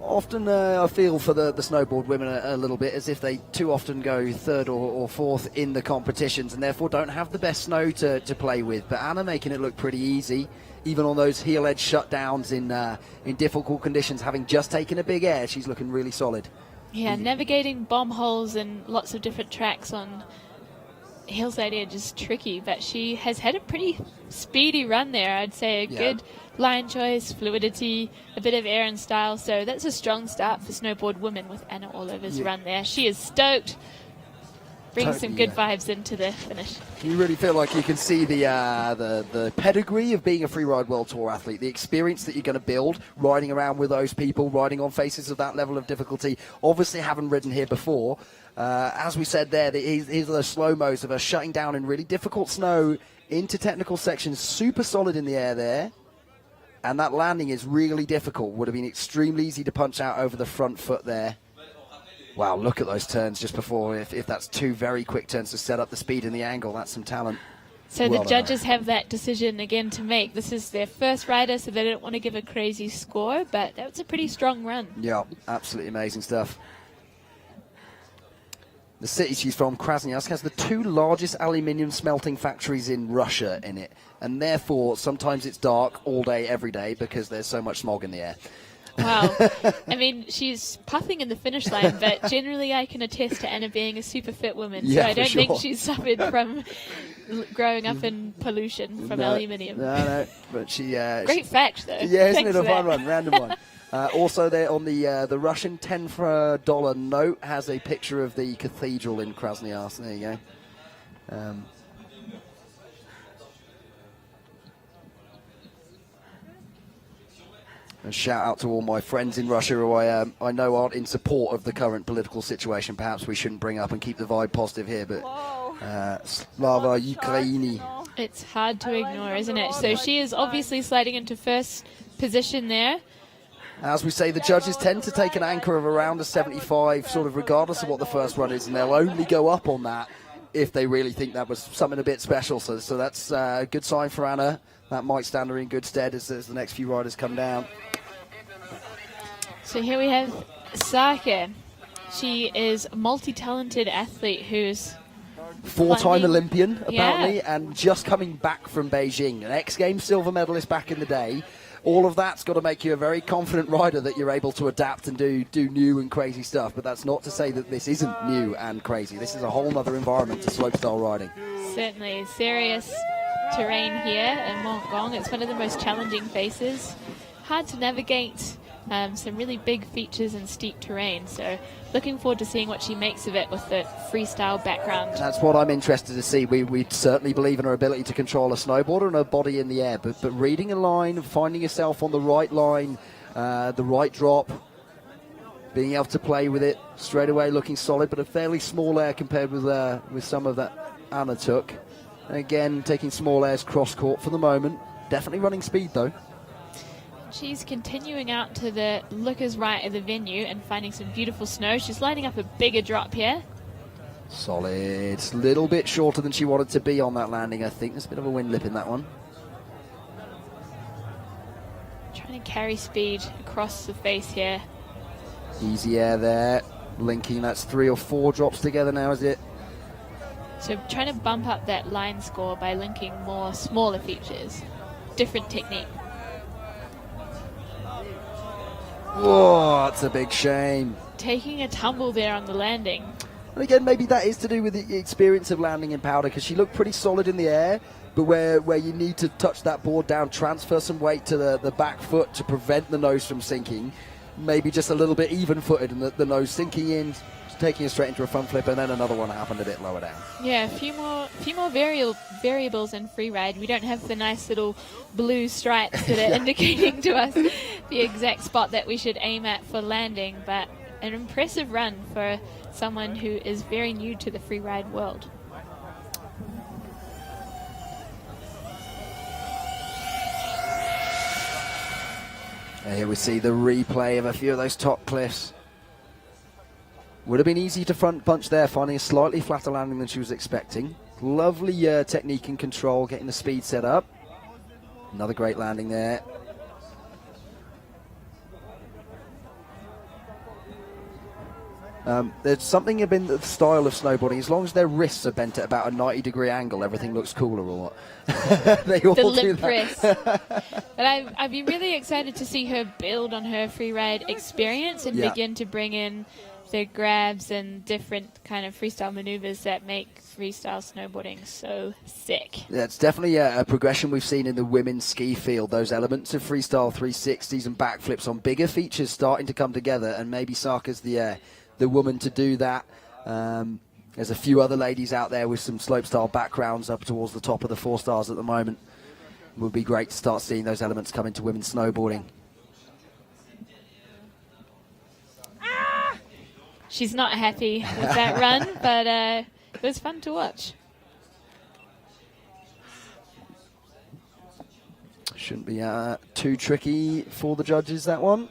Often I feel for the snowboard women a little bit as if they too often go third or fourth in the competitions and therefore don't have the best snow to play with. But Anna making it look pretty easy, even on those heel edge shutdowns in difficult conditions. Having just taken a big air, she's looking really solid. Yeah, navigating bomb holes and lots of different tracks on hillside edge is tricky, but she has had a pretty speedy run there. I'd say a good line choice, fluidity, a bit of air and style. So that's a strong start for snowboard women with Anna Orlover's run there. She is stoked. Brings some good vibes into the finish. You really feel like you can see the pedigree of being a Freeride World Tour athlete, the experience that you're going to build, riding around with those people, riding on faces of that level of difficulty, obviously having ridden here before. As we said there, here's the slow-mos of her shutting down in really difficult snow into technical sections, super solid in the air there. And that landing is really difficult. Would have been extremely easy to punch out over the front foot there. Wow, look at those turns just before. If that's two very quick turns to set up the speed and the angle, that's some talent. So the judges have that decision again to make. This is their first rider, so they don't want to give a crazy score, but that was a pretty strong run. Yeah, absolutely amazing stuff. The city she's from, Krasnoyarsk, has the two largest aluminium smelting factories in Russia in it, and therefore sometimes it's dark all day, every day, because there's so much smog in the air. Wow. I mean, she's puffing in the finish line, but generally I can attest to Anna being a super fit woman, so I don't think she's suffered from growing up in pollution from aluminium. No, but she... Great fact, though. Yeah, isn't it a fun one, random one. Also there on the Russian $10 note has a picture of the cathedral in Krasnoyarsk. There you go. A shout out to all my friends in Russia who I know aren't in support of the current political situation. Perhaps we shouldn't bring up and keep the vibe positive here, but Slava Ukraini. It's hard to ignore, isn't it? So she is obviously sliding into first position there. As we say, the judges tend to take an anchor of around a 75, sort of regardless of what the first run is, and they'll only go up on that if they really think that was something a bit special. So that's a good sign for Anna. That might stand her in good stead as the next few riders come down. So here we have Sake. She is a multi-talented athlete who's four-time Olympian, apparently, and just coming back from Beijing. An X Games silver medalist back in the day. All of that's got to make you a very confident rider that you're able to adapt and do new and crazy stuff. But that's not to say that this isn't new and crazy. This is a whole other environment to slopestyle riding. Certainly. Serious terrain here in Montgong. It's one of the most challenging faces. Hard to navigate. Some really big features and steep terrain, so looking forward to seeing what she makes of it with the freestyle background. That's what I'm interested to see. We certainly believe in her ability to control a snowboarder and her body in the air, but reading a line, finding yourself on the right line, the right drop, being able to play with it straight away, looking solid, but a fairly small air compared with some of that Anna took. And again, taking small airs cross court for the moment. Definitely running speed though. She's continuing out to the lookers right of the venue and finding some beautiful snow. She's lining up a bigger drop here. Solid. A little bit shorter than she wanted to be on that landing, I think. There's a bit of a wind lip in that one. Trying to carry speed across the face here. Easy air there. Linking, that's 3 or 4 drops together now, is it? So trying to bump up that line score by linking more smaller features. Different technique. Whoa, that's a big shame. Taking a tumble there on the landing. And again, maybe that is to do with the experience of landing in powder, because she looked pretty solid in the air, but where you need to touch that board down, transfer some weight to the back foot to prevent the nose from sinking. Maybe just a little bit even-footed and the nose sinking in, taking it straight into a front flip, and then another one happened a bit lower down. Yeah, a few more variables in freeride. We don't have the nice little blue stripes that are indicating to us the exact spot that we should aim at for landing, but an impressive run for someone who is very new to the freeride world. And here we see the replay of a few of those top cliffs. Would have been easy to front punch there, finding a slightly flatter landing than she was expecting. Lovely technique and control, getting the speed set up. Another great landing there. There's something about the style of snowboarding. As long as their wrists are bent at about a 90-degree angle, everything looks cooler, or what? They all The do limp that. wrist. But I'd be really excited to see her build on her freeride experience and begin to bring in the grabs and different kind of freestyle maneuvers that make freestyle snowboarding so sick. Yeah, it's definitely a progression we've seen in the women's ski field. Those elements of freestyle 360s and backflips on bigger features starting to come together, and maybe Saka's the woman to do that. There's a few other ladies out there with some slopestyle backgrounds up towards the top of the 4 stars at the moment. It would be great to start seeing those elements come into women's snowboarding. She's not happy with that run, but it was fun to watch. Shouldn't be too tricky for the judges, that one.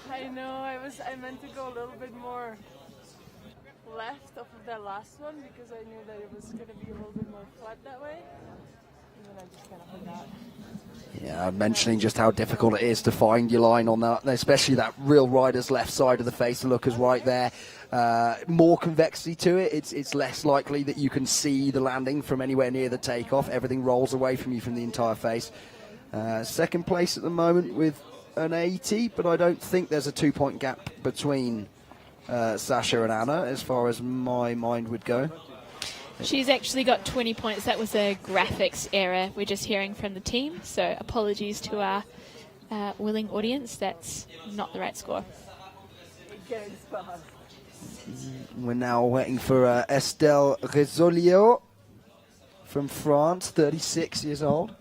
I know, I meant to go a little bit more left off of that last one because I knew that it was going to be a little bit more flat that way. And then I just kind of forgot. Yeah, I'm mentioning just how difficult it is to find your line on that, especially that real rider's left side of the face. The look is right there. More convexity to it. It's less likely that you can see the landing from anywhere near the takeoff. Everything rolls away from you from the entire face. Second place at the moment with an 80, but I don't think there's a 2-point gap between Sasha and Anna as far as my mind would go. She's actually got 20 points. That was a graphics error. We're just hearing from the team, so apologies to our willing audience. That's not the right score. We're now waiting for Estelle Rizzolio from France, 36 years old.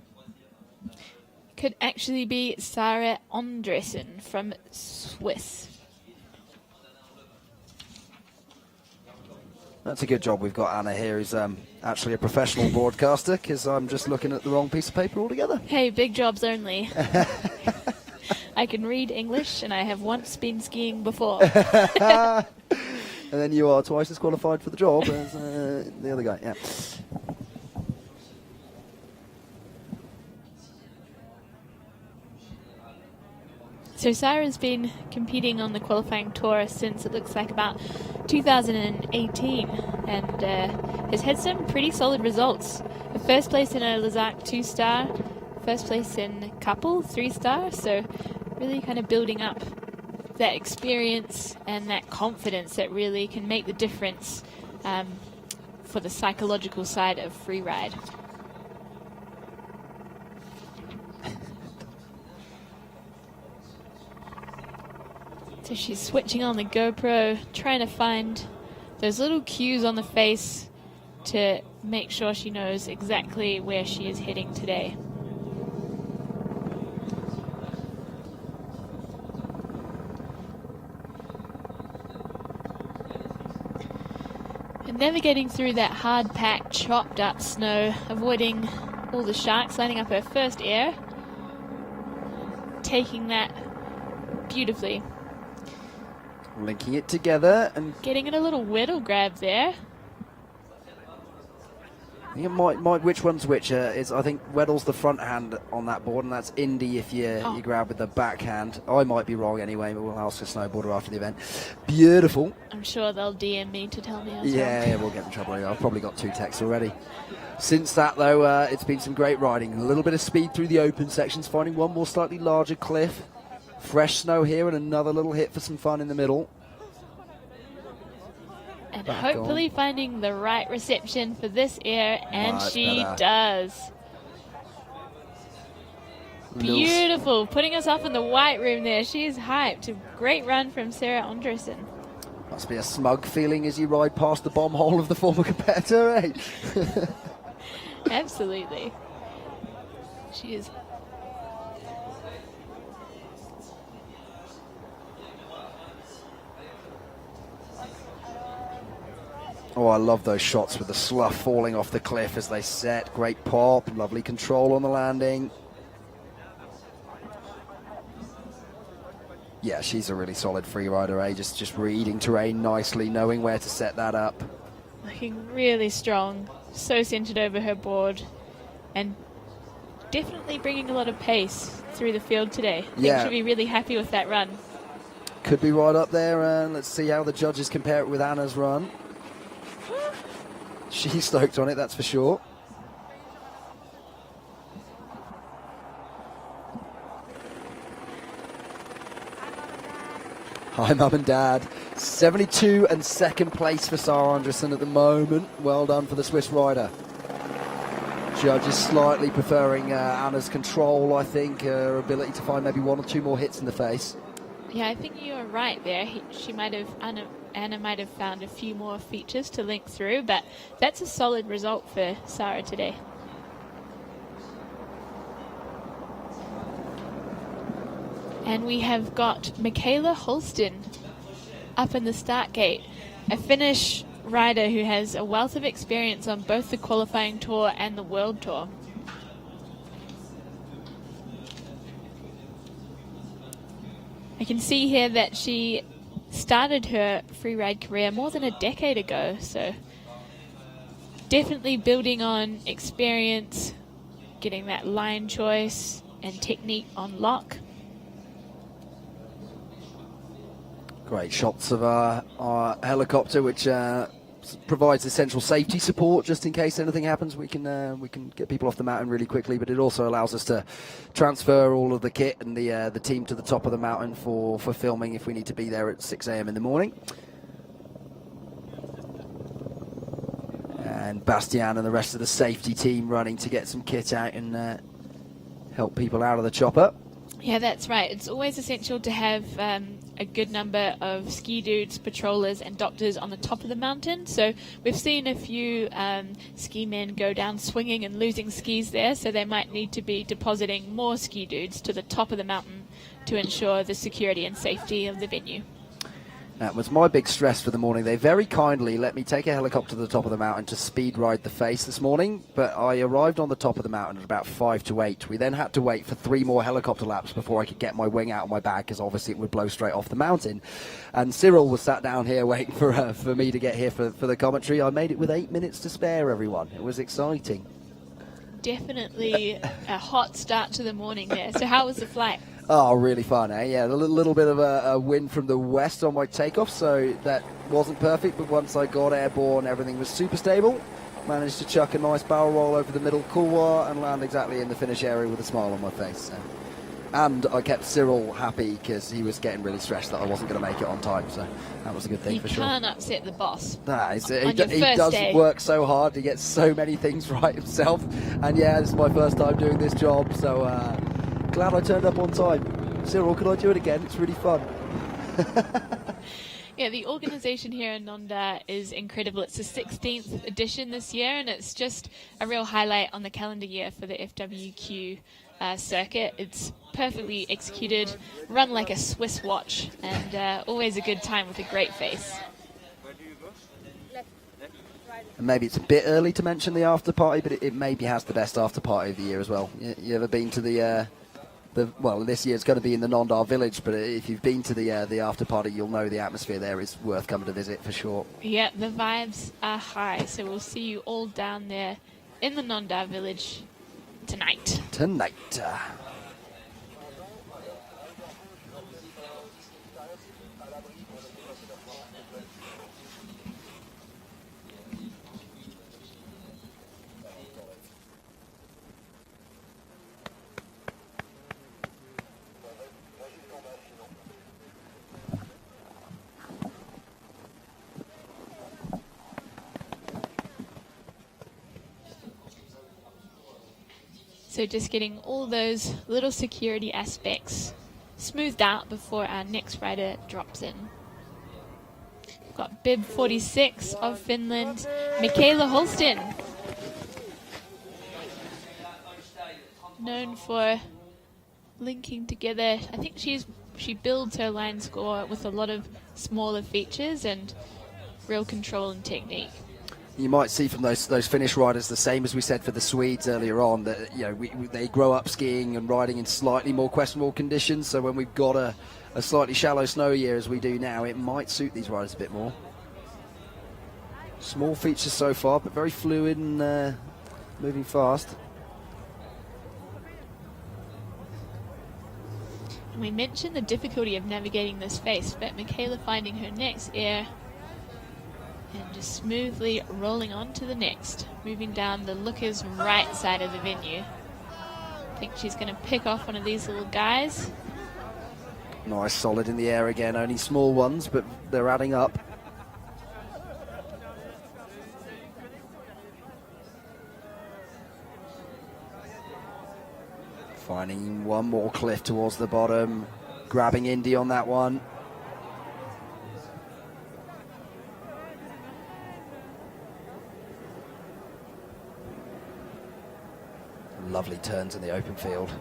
Could actually be Sarah Andresen from Swiss. That's a good job we've got Anna here, who's actually a professional broadcaster, because I'm just looking at the wrong piece of paper altogether. Hey, big jobs only. I can read English, and I have once been skiing before. And then you are twice as qualified for the job as the other guy, yeah. So Sarah's been competing on the qualifying tour since it looks like about 2018 and has had some pretty solid results. A first place in a Lazark 2-star, first place in couple 3-star, so really kind of building up that experience and that confidence that really can make the difference for the psychological side of freeride. So she's switching on the GoPro, trying to find those little cues on the face to make sure she knows exactly where she is heading today. And navigating through that hard-packed, chopped-up snow, avoiding all the sharks, lining up her first air, taking that beautifully. Linking it together and getting it a little whittle grab there. I think it might which one's which? I think Weddle's the front hand on that board, and that's Indy if you grab with the backhand. I might be wrong anyway, but we'll ask a snowboarder after the event. Beautiful. I'm sure they'll DM me to tell me I was wrong. Yeah, we'll get in trouble. I've probably got 2 texts already. Since that, though, it's been some great riding. A little bit of speed through the open sections, finding one more slightly larger cliff. Fresh snow here and another little hit for some fun in the middle. And Back hopefully on. finding the right reception for this air, and Much she better. does. Beautiful, putting us up in the white room there. She is hyped. A great run from Sarah Andresen. Must be a smug feeling as you ride past the bomb hole of the former competitor, eh? Absolutely. She is. Oh, I love those shots with the slough falling off the cliff as they set. Great pop, lovely control on the landing. Yeah, she's a really solid free rider, eh? Just reading terrain nicely, knowing where to set that up. Looking really strong, so centered over her board, and definitely bringing a lot of pace through the field today. I think she'll be really happy with that run. Could be right up there, and let's see how the judges compare it with Anna's run. She's stoked on it, that's for sure. Hi, Mum and Dad. 72 and second place for Sarah Anderson at the moment. Well done for the Swiss rider. Judges slightly preferring Anna's control, I think, her ability to find maybe one or two more hits in the face. Yeah, I think you were right there. Anna might have found a few more features to link through, but that's a solid result for Sarah today. And we have got Michaela Holston up in the start gate, a Finnish rider who has a wealth of experience on both the qualifying tour and the world tour. I can see here that she started her freeride career more than a decade ago, so definitely building on experience, getting that line choice and technique on lock. Great shots of our helicopter, which provides essential safety support just in case anything happens. We can get people off the mountain really quickly, but it also allows us to transfer all of the kit and the team to the top of the mountain for filming if we need to be there at 6 a.m. in the morning. And Bastian and the rest of the safety team running to get some kit out and help people out of the chopper. Yeah, that's right. It's always essential to have a good number of ski dudes, patrollers and doctors on the top of the mountain. So we've seen a few ski men go down swinging and losing skis there, so they might need to be depositing more ski dudes to the top of the mountain to ensure the security and safety of the venue. That was my big stress for the morning. They very kindly let me take a helicopter to the top of the mountain to speed ride the face this morning, but I arrived on the top of the mountain at about 5 to 8. We then had to wait for 3 more helicopter laps before I could get my wing out of my bag, because obviously it would blow straight off the mountain. And Cyril was sat down here waiting for me to get here for the commentary. I made it with 8 minutes to spare, everyone. It was exciting. Definitely a hot start to the morning there. So how was the flight? Oh, really fun, eh? Yeah, a little bit of a wind from the west on my takeoff, so that wasn't perfect, but once I got airborne, everything was super stable. Managed to chuck a nice barrel roll over the middle couloir and land exactly in the finish area with a smile on my face. So. And I kept Cyril happy because he was getting really stressed that I wasn't going to make it on time, so that was a good thing for sure. You can't upset the boss. Nah, he first does day. work so hard, he gets so many things right himself, and yeah, this is my first time doing this job, so glad I turned up on time. Cyril, could I do it again? It's really fun. Yeah, the organisation here in Nanda is incredible. It's the 16th edition this year, and it's just a real highlight on the calendar year for the FWQ circuit. It's perfectly executed, run like a Swiss watch, and always a good time with a great face. And maybe it's a bit early to mention the after party, but it maybe has the best after party of the year as well. You ever been to the well, this year it's going to be in the Nondar village, but if you've been to the after party, you'll know the atmosphere there is worth coming to visit for sure. Yeah, the vibes are high, so we'll see you all down there in the Nondar village tonight. So just getting all those little security aspects smoothed out before our next rider drops in. We've got Bib 46 of Finland, Michaela Holston. Known for linking together, I think she builds her line score with a lot of smaller features and real control and technique. You might see from those Finnish riders the same as we said for the Swedes earlier on, that they grow up skiing and riding in slightly more questionable conditions. So when we've got a slightly shallow snow year as we do now, it might suit these riders a bit more. Small features so far, but very fluid and moving fast. We mentioned the difficulty of navigating this face, but Michaela finding her next air and just smoothly rolling on to the next, moving down the looker's right side of the venue. I think she's going to pick off one of these little guys. Nice, solid in the air again. Only small ones, but they're adding up. Finding one more cliff towards the bottom, grabbing Indy on that one. Lovely turns in the open field.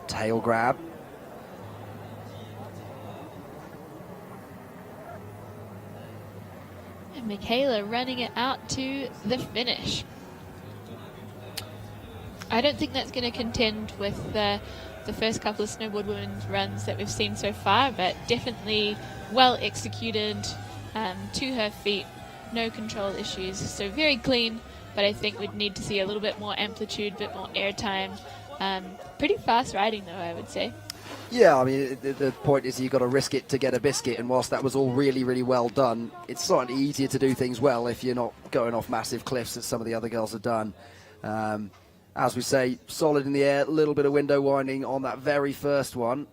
Tail grab. And Michaela running it out to the finish. I don't think that's going to contend with the first couple of snowboard women's runs that we've seen so far, but definitely well executed, to her feet, no control issues, so very clean, but I think we'd need to see a little bit more amplitude, a bit more air time. Pretty fast riding though, I would say. Yeah, I mean, the point is you've got to risk it to get a biscuit, and whilst that was all really, really well done, it's slightly easier to do things well if you're not going off massive cliffs as some of the other girls have done. As we say, solid in the air, a little bit of window winding on that very first one.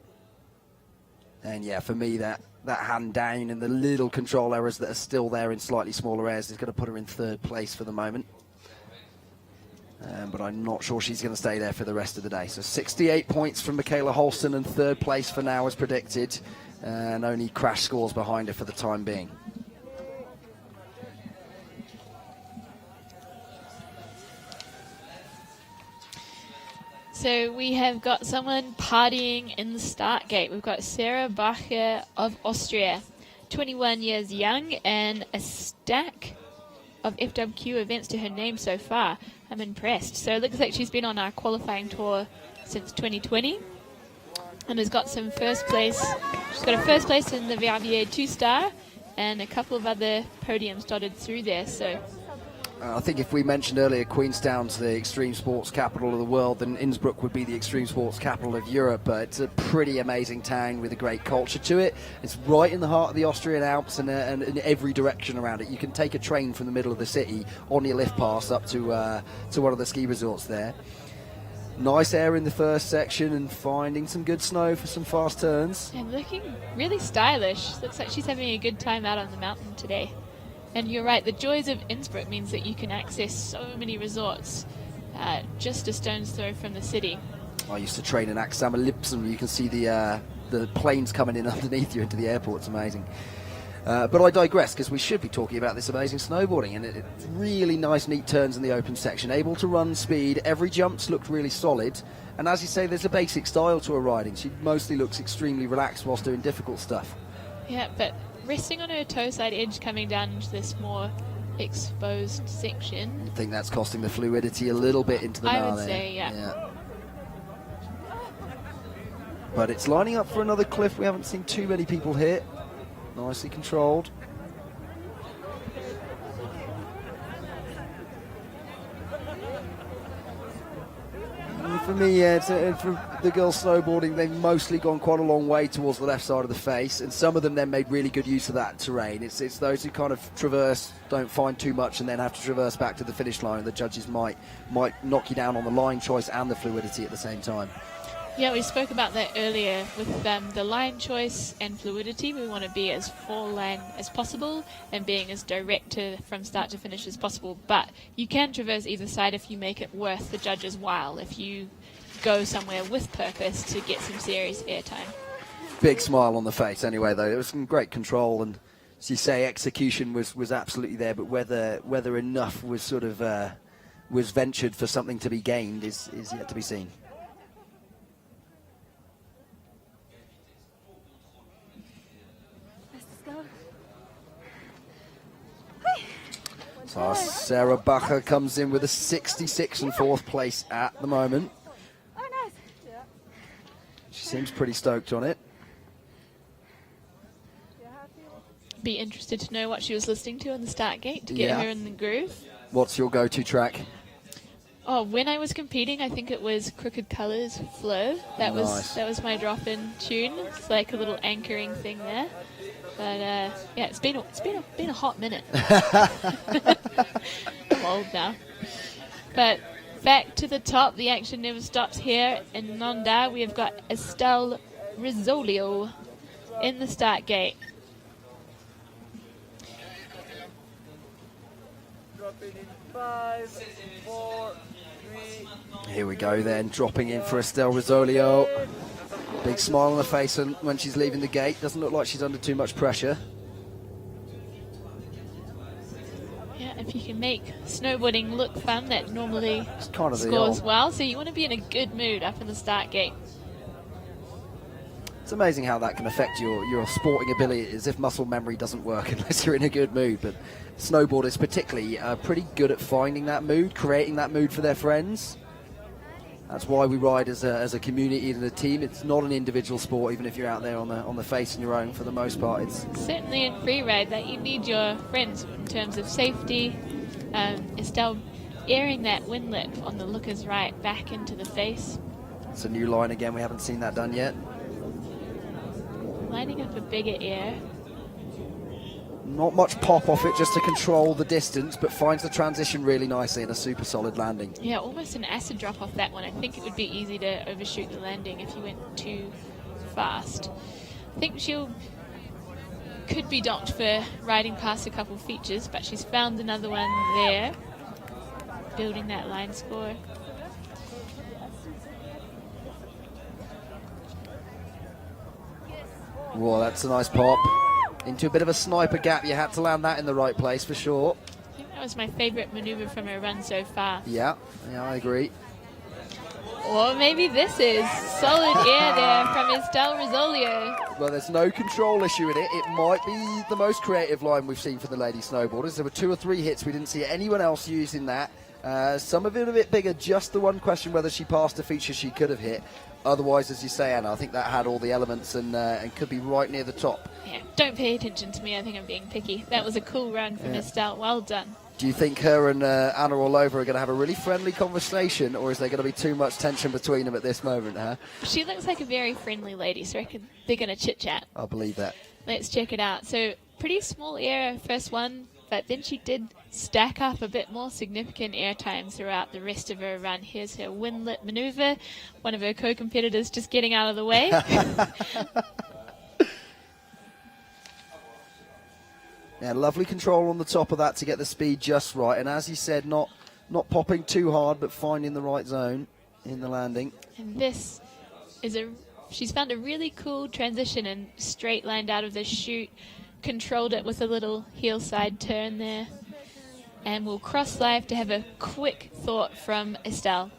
And yeah, for me, that hand down and the little control errors that are still there in slightly smaller airs is going to put her in third place for the moment. But I'm not sure she's going to stay there for the rest of the day. So 68 points from Michaela Holston, and third place for now as predicted. And only crash scores behind her for the time being. So we have got someone partying in the start gate. We've got Sarah Bacher of Austria, 21 years young, and a stack of FWQ events to her name so far. I'm impressed. So it looks like she's been on our qualifying tour since 2020 and has got some first place. She's got a first place in the VRVA 2-star and a couple of other podiums dotted through there. So I think if we mentioned earlier Queenstown's the extreme sports capital of the world, then Innsbruck would be the extreme sports capital of Europe. But it's a pretty amazing town with a great culture to it. It's right in the heart of the Austrian Alps, and in every direction around it. You can take a train from the middle of the city on your lift pass up to one of the ski resorts there. Nice air in the first section and finding some good snow for some fast turns. And looking really stylish. Looks like she's having a good time out on the mountain today. And you're right, the joys of Innsbruck means that you can access so many resorts just a stone's throw from the city. I used to train in Axamer Lipsen. You can see the planes coming in underneath you into the airport. It's amazing. But I digress, because we should be talking about this amazing snowboarding, and it's really nice, neat turns in the open section. Able to run speed. Every jump's looked really solid. And as you say, there's a basic style to her riding. She mostly looks extremely relaxed whilst doing difficult stuff. Yeah, but resting on her toe side edge coming down into this more exposed section. I think that's costing the fluidity a little bit into the I gnar would there. say, yeah. But it's lining up for another cliff we haven't seen too many people hit. Nicely controlled. For me, yeah, for the girls snowboarding, they've mostly gone quite a long way towards the left side of the face, and some of them then made really good use of that terrain. It's those who kind of traverse, don't find too much, and then have to traverse back to the finish line. The judges might knock you down on the line choice and the fluidity at the same time. Yeah, we spoke about that earlier with the line choice and fluidity. We want to be as full line as possible and being as direct from start to finish as possible. But you can traverse either side if you make it worth the judge's while, if you go somewhere with purpose to get some serious airtime. Big smile on the face anyway, though. There was some great control, and as you say, execution was absolutely there, but whether enough was sort of was ventured for something to be gained is yet to be seen. So Sarah Bacher comes in with a 66 and fourth place at the moment. Oh, nice. Yeah. She seems pretty stoked on it. Be interested to know what she was listening to on the start gate to get her in the groove. What's your go-to track? Oh, when I was competing, I think it was Crooked Colours Flow. That was my drop-in tune. It's like a little anchoring thing there. But yeah, it's been a hot minute. I'm old now. But back to the top, the action never stops here in Nanda. We have got Estelle Rizzolio in the start gate. Dropping in 5, 4, 3. Here we go then, dropping in for Estelle Rizzolio. Big smile on her face when she's leaving the gate. Doesn't look like she's under too much pressure. Yeah, if you can make snowboarding look fun, that normally kind of scores well. So you want to be in a good mood up in the start gate. It's amazing how that can affect your sporting ability, as if muscle memory doesn't work unless you're in a good mood. But snowboarders particularly are pretty good at finding that mood, creating that mood for their friends. That's why we ride as a community and a team. It's not an individual sport, even if you're out there on the face on your own for the most part. It's certainly in freeride that you need your friends in terms of safety. Estelle airing that windlet on the looker's right back into the face. It's a new line again. We haven't seen that done yet. Lining up a bigger air. Not much pop off it just to control the distance, but finds the transition really nicely and a super solid landing. Yeah, almost an acid drop off that one. I think it would be easy to overshoot the landing if you went too fast. I think could be docked for riding past a couple features, but she's found another one there, building that line score. Whoa, that's a nice pop. Into a bit of a sniper gap. You had to land that in the right place for sure. I think that was my favourite manoeuvre from her run so far. Yeah, I agree. Or maybe this is solid air there from Estelle Rizzolio. Well, there's no control issue in it. It might be the most creative line we've seen from the lady snowboarders. There were 2 or 3 hits. We didn't see anyone else using that. Some of it a bit bigger. Just the one question whether she passed a feature she could have hit. Otherwise, as you say, Anna, I think that had all the elements and could be right near the top. Yeah, don't pay attention to me. I think I'm being picky. That was a cool run from Estelle. Well done. Do you think her and Anna Orlova are going to have a really friendly conversation, or is there going to be too much tension between them at this moment, huh? She looks like a very friendly lady, so I reckon they're going to chit-chat. I believe that. Let's check it out. So, pretty small air first one, but then she did stack up a bit more significant air times throughout the rest of her run. Here's her windlet manoeuvre. One of her co-competitors just getting out of the way. Yeah, lovely control on the top of that to get the speed just right. And as you said, not popping too hard, but finding the right zone in the landing. And this is she's found a really cool transition and straight lined out of the chute. Controlled it with a little heel side turn there. And we'll cross live to have a quick thought from Estelle.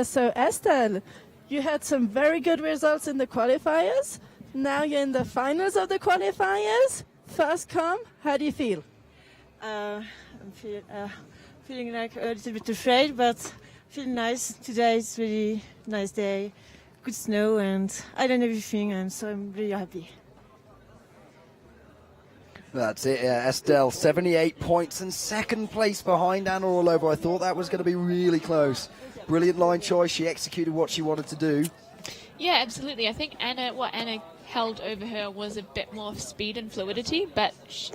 So Estelle, you had some very good results in the qualifiers. Now you're in the finals of the qualifiers. First come, how do you feel? I'm feeling like a little bit afraid, but feeling nice. Today is really nice day, good snow, and I done everything, and so I'm really happy. That's it, Estelle, 78 points and second place behind Anna Orlova. I thought that was going to be really close. Brilliant line choice. She executed what she wanted to do. Yeah, absolutely. I think what Anna held over her was a bit more speed and fluidity, but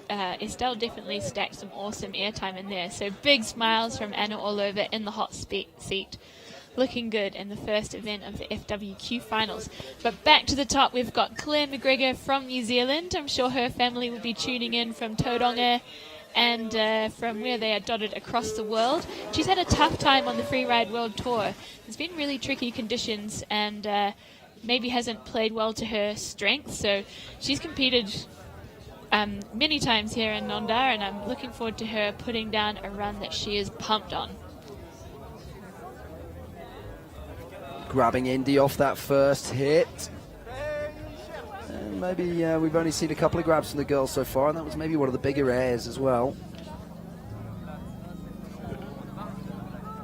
Estelle definitely stacked some awesome airtime in there. So big smiles from Anna Orlova in the hot seat. Looking good in the first event of the FWQ finals. But back to the top, we've got Claire McGregor from New Zealand. I'm sure her family will be tuning in from Tauranga and from where they are dotted across the world. She's had a tough time on the Freeride World Tour. There's been really tricky conditions and maybe hasn't played well to her strengths. So she's competed many times here in Nendaz, and I'm looking forward to her putting down a run that she is pumped on. Grabbing Indy off that first hit. And maybe we've only seen a couple of grabs from the girls so far, and that was maybe one of the bigger airs as well.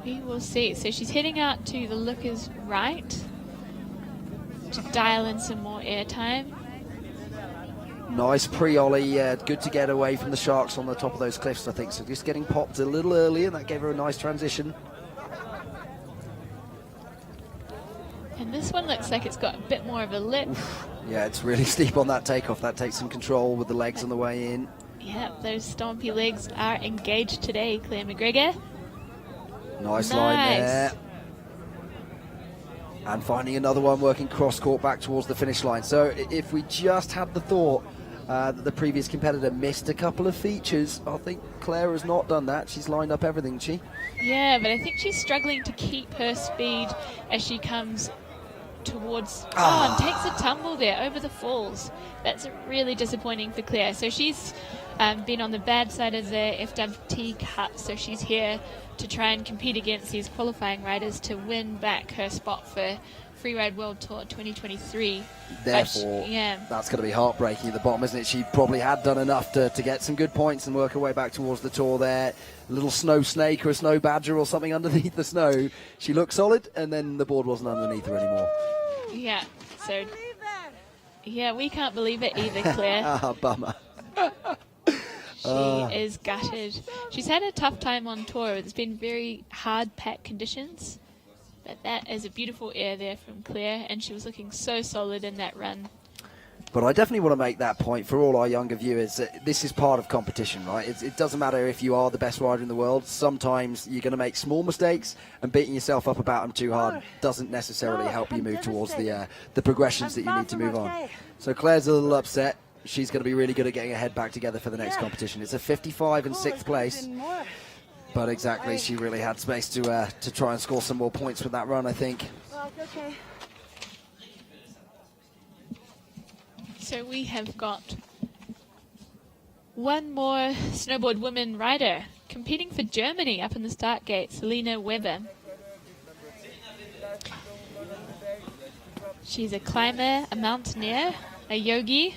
We will see. So she's heading out to the looker's right to dial in some more airtime. Nice pre-ollie, good to get away from the sharks on the top of those cliffs, I think. So just getting popped a little early, and that gave her a nice transition. And this one looks like it's got a bit more of a lip. Yeah, it's really steep on that takeoff. That takes some control with the legs on the way in. Yeah, those stompy legs are engaged today, Claire McGregor. Nice line there. and finding another one working cross-court back towards the finish line. So if we just had the thought that the previous competitor missed a couple of features, I think Claire has not done that. She's lined up everything, she? Yeah, but I think she's struggling to keep her speed as she comes towards... Oh, and takes a tumble there over the falls. That's really disappointing for Claire. So she's been on the bad side of the FWT cut, so she's here to try and compete against these qualifying riders to win back her spot for Freeride World Tour 2023. Therefore, that's going to be heartbreaking at the bottom, isn't it? She probably had done enough to get some good points and work her way back towards the tour there. A little snow snake or a snow badger or something underneath the snow. She looked solid, and then the board wasn't underneath her anymore. Yeah, so... Yeah, we can't believe it either, Claire. Bummer. She is gutted. She's had a tough time on tour. It's been very hard pack conditions. But that is a beautiful air there from Claire, and she was looking so solid in that run. But I definitely want to make that point for all our younger viewers that this is part of competition, right? It doesn't matter if you are the best rider in the world. Sometimes you're going to make small mistakes, and beating yourself up about them too hard doesn't necessarily help you move towards the progressions that you need to move on. So Claire's a little upset. She's going to be really good at getting her head back together for the next competition. It's a 55 in 6th place. But exactly, she really had space to try and score some more points with that run, I think. Okay. So we have got one more snowboard women rider competing for Germany up in the start gate, Selina Weber. She's a climber, a mountaineer, a yogi,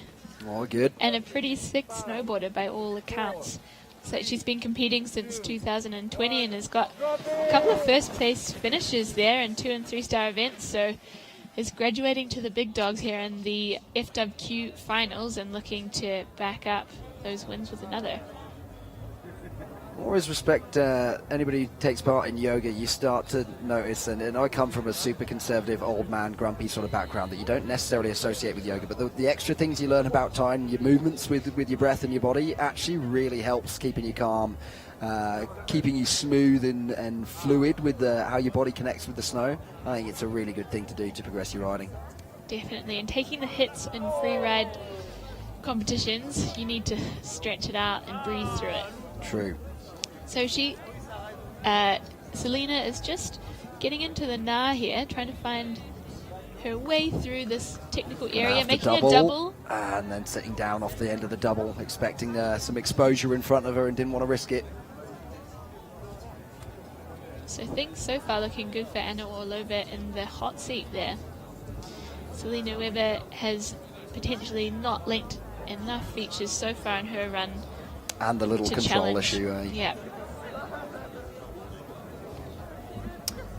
good, and a pretty sick snowboarder by all accounts. So she's been competing since 2020 and has got a couple of first place finishes there in 2- and 3-star events. So is graduating to the big dogs here in the FWQ finals and looking to back up those wins with another. Always respect anybody who takes part in yoga. You start to notice, and I come from a super conservative, old man, grumpy sort of background that you don't necessarily associate with yoga, but the extra things you learn about time, your movements with your breath and your body actually really helps keeping you calm, keeping you smooth and fluid with how your body connects with the snow. I think it's a really good thing to do to progress your riding. Definitely, and taking the hits in freeride competitions, you need to stretch it out and breathe through it. True. So Selina is just getting into the Na here, trying to find her way through this technical area, making a double. And then sitting down off the end of the double, expecting some exposure in front of her and didn't want to risk it. So things so far looking good for Anna Orlova in the hot seat there. Selina Weber has potentially not linked enough features so far in her run. And the little control challenge. issue. Yeah.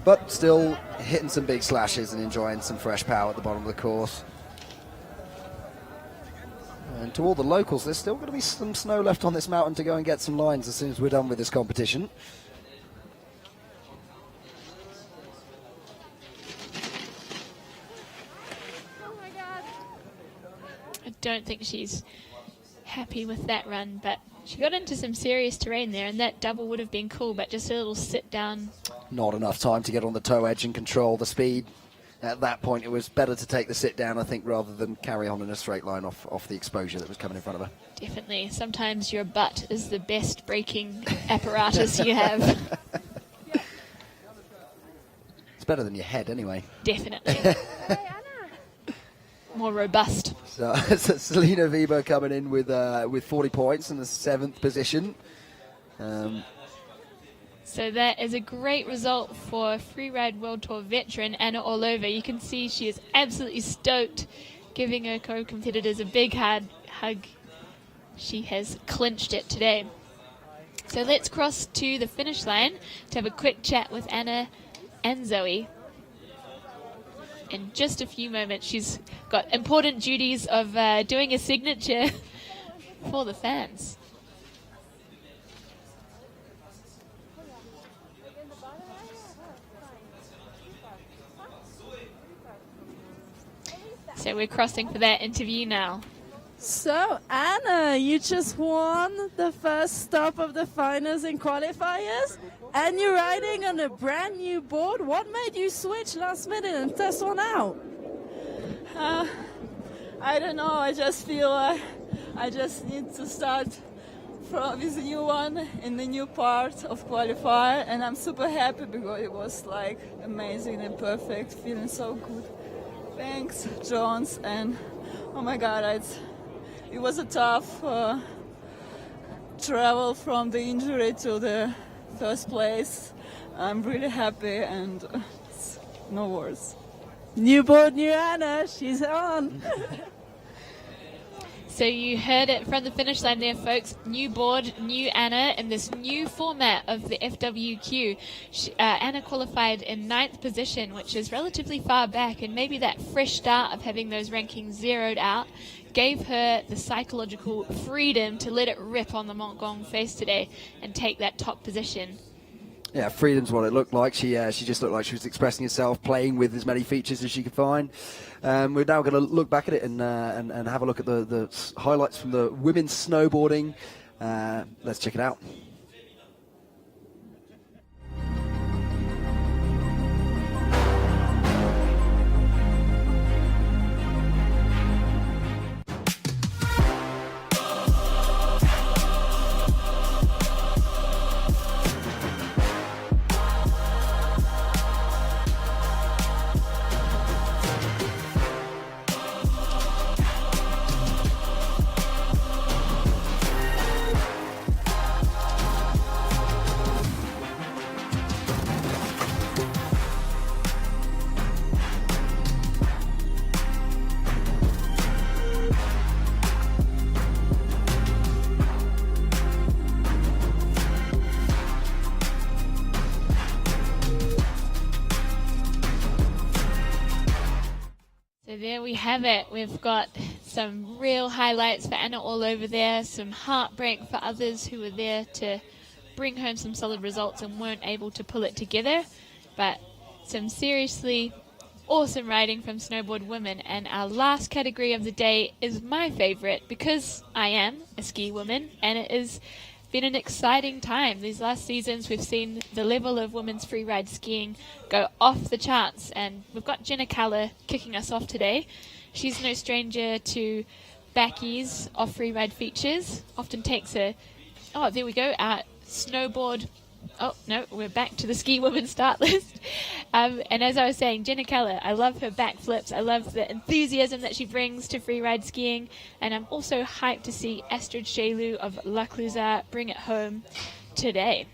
But still hitting some big slashes and enjoying some fresh power at the bottom of the course. And to all the locals, there's still going to be some snow left on this mountain to go and get some lines as soon as we're done with this competition. I don't think she's happy with that run, but she got into some serious terrain there, and that double would have been cool, but just a little sit down. Not enough time to get on the toe edge and control the speed. At that point, it was better to take the sit down, I think, rather than carry on in a straight line off the exposure that was coming in front of her. Definitely. Sometimes your butt is the best braking apparatus you have. It's better than your head, anyway. Definitely. More robust. So Selina Weber coming in with 40 points in the 7th position. So that is a great result for Freeride World Tour veteran Anna Orlova. You can see she is absolutely stoked, giving her co-competitors a big hard hug. She has clinched it today. So let's cross to the finish line to have a quick chat with Anna and Zoe. In just a few moments, she's got important duties of doing a signature for the fans. So we're crossing for that interview now. So, Anna, you just won the first stop of the finals in qualifiers. And you're riding on a brand new board. What made you switch last minute and test one out? I don't know. I just feel I just need to start from this new one in the new part of qualifier, and I'm super happy because it was like amazing and perfect, feeling so good. Thanks, Jones, and oh my God, it was a tough travel from the injury to the first place. I'm really happy, and no words. New board, new Anna, she's on. So you heard it from the finish line there, folks. New board, new Anna, in this new format of the FWQ. Anna qualified in 9th position, which is relatively far back, and maybe that fresh start of having those rankings zeroed out gave her the psychological freedom to let it rip on the Montgong face today and take that top position. Yeah, freedom's what it looked like. She just looked like she was expressing herself, playing with as many features as she could find. We're now going to look back at it and have a look at the highlights from the women's snowboarding. Let's check it out. There we have it. We've got some real highlights for Anna all over there, some heartbreak for others who were there to bring home some solid results and weren't able to pull it together, but some seriously awesome riding from snowboard women. And our last category of the day is my favorite because I am a ski woman, and it has been an exciting time. These last seasons we've seen the level of women's freeride skiing go off the charts, and we've got Jenna Kaller kicking us off today. She's no stranger to backies off freeride features, often takes a, oh there we go, snowboard. Oh, no, we're back to the ski women start list. And as I was saying, Jenna Kaller, I love her backflips. I love the enthusiasm that she brings to freeride skiing. And I'm also hyped to see Astrid Chelou of La Clusaz bring it home today.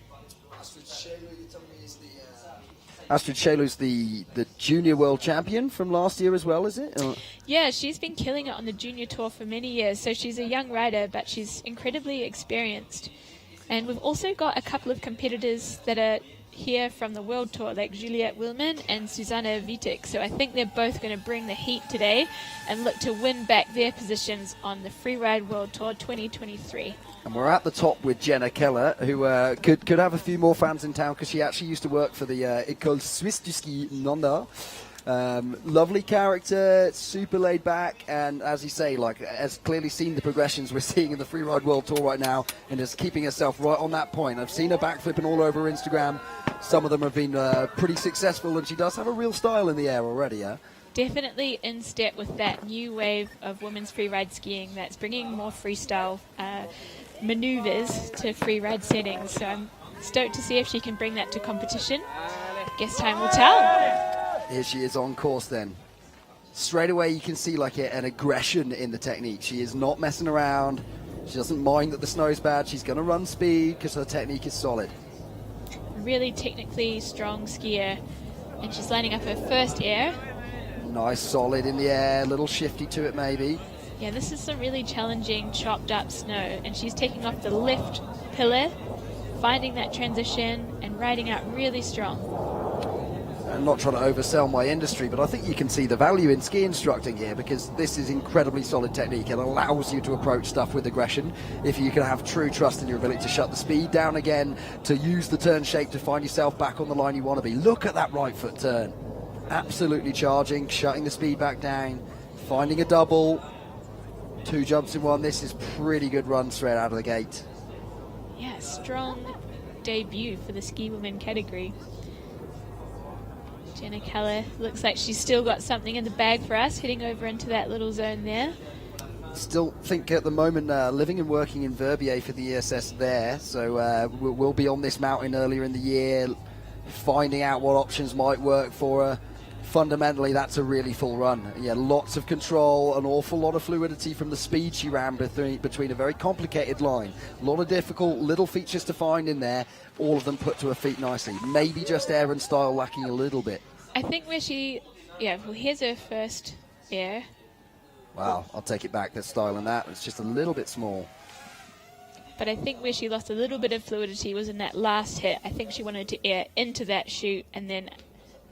Astrid Chelou's the junior world champion from last year as well, is it? Yeah, she's been killing it on the junior tour for many years. So she's a young rider, but she's incredibly experienced. And we've also got a couple of competitors that are here from the World Tour, like Juliette Willman and Susanna Wittig. So I think they're both going to bring the heat today and look to win back their positions on the Freeride World Tour 2023. And we're at the top with Jenna Kaller, who could have a few more fans in town because she actually used to work for the École Suisse du Ski Nendaz. Lovely character, super laid back, and as you say, like, has clearly seen the progressions we're seeing in the Freeride World Tour right now, and is keeping herself right on that point. I've seen her backflipping all over Instagram. Some of them have been pretty successful, and she does have a real style in the air already, yeah? Definitely in step with that new wave of women's freeride skiing that's bringing more freestyle maneuvers to freeride settings. So I'm stoked to see if she can bring that to competition. Guess time will tell. Here she is on course then. Straight away you can see like an aggression in the technique. She is not messing around. She doesn't mind that the snow's bad. She's going to run speed because her technique is solid. Really technically strong skier, and she's lining up her first air. Nice, solid in the air, little shifty to it maybe. Yeah, this is some really challenging chopped up snow, and she's taking off the lift pillar, finding that transition and riding out really strong. I'm not trying to oversell my industry, but I think you can see the value in ski instructing here, because this is incredibly solid technique. It allows you to approach stuff with aggression if you can have true trust in your ability to shut the speed down again, to use the turn shape to find yourself back on the line you want to be. Look at that right foot turn. Absolutely charging, shutting the speed back down, finding a double, 2 jumps in one. This is pretty good run straight out of the gate. Yeah, strong debut for the ski women category. Jenna Keller looks like she's still got something in the bag for us, heading over into that little zone there. Still think at the moment living and working in Verbier for the ESS there, so we'll be on this mountain earlier in the year, finding out what options might work for her. Fundamentally, that's a really full run. Yeah, lots of control, an awful lot of fluidity from the speed she ran between a very complicated line. A lot of difficult little features to find in there, all of them put to her feet nicely. Maybe just air and style lacking a little bit. I think where she, well, here's her first air. Wow, I'll take it back, the style in that. It's just a little bit small. But I think where she lost a little bit of fluidity was in that last hit. I think she wanted to air into that chute and then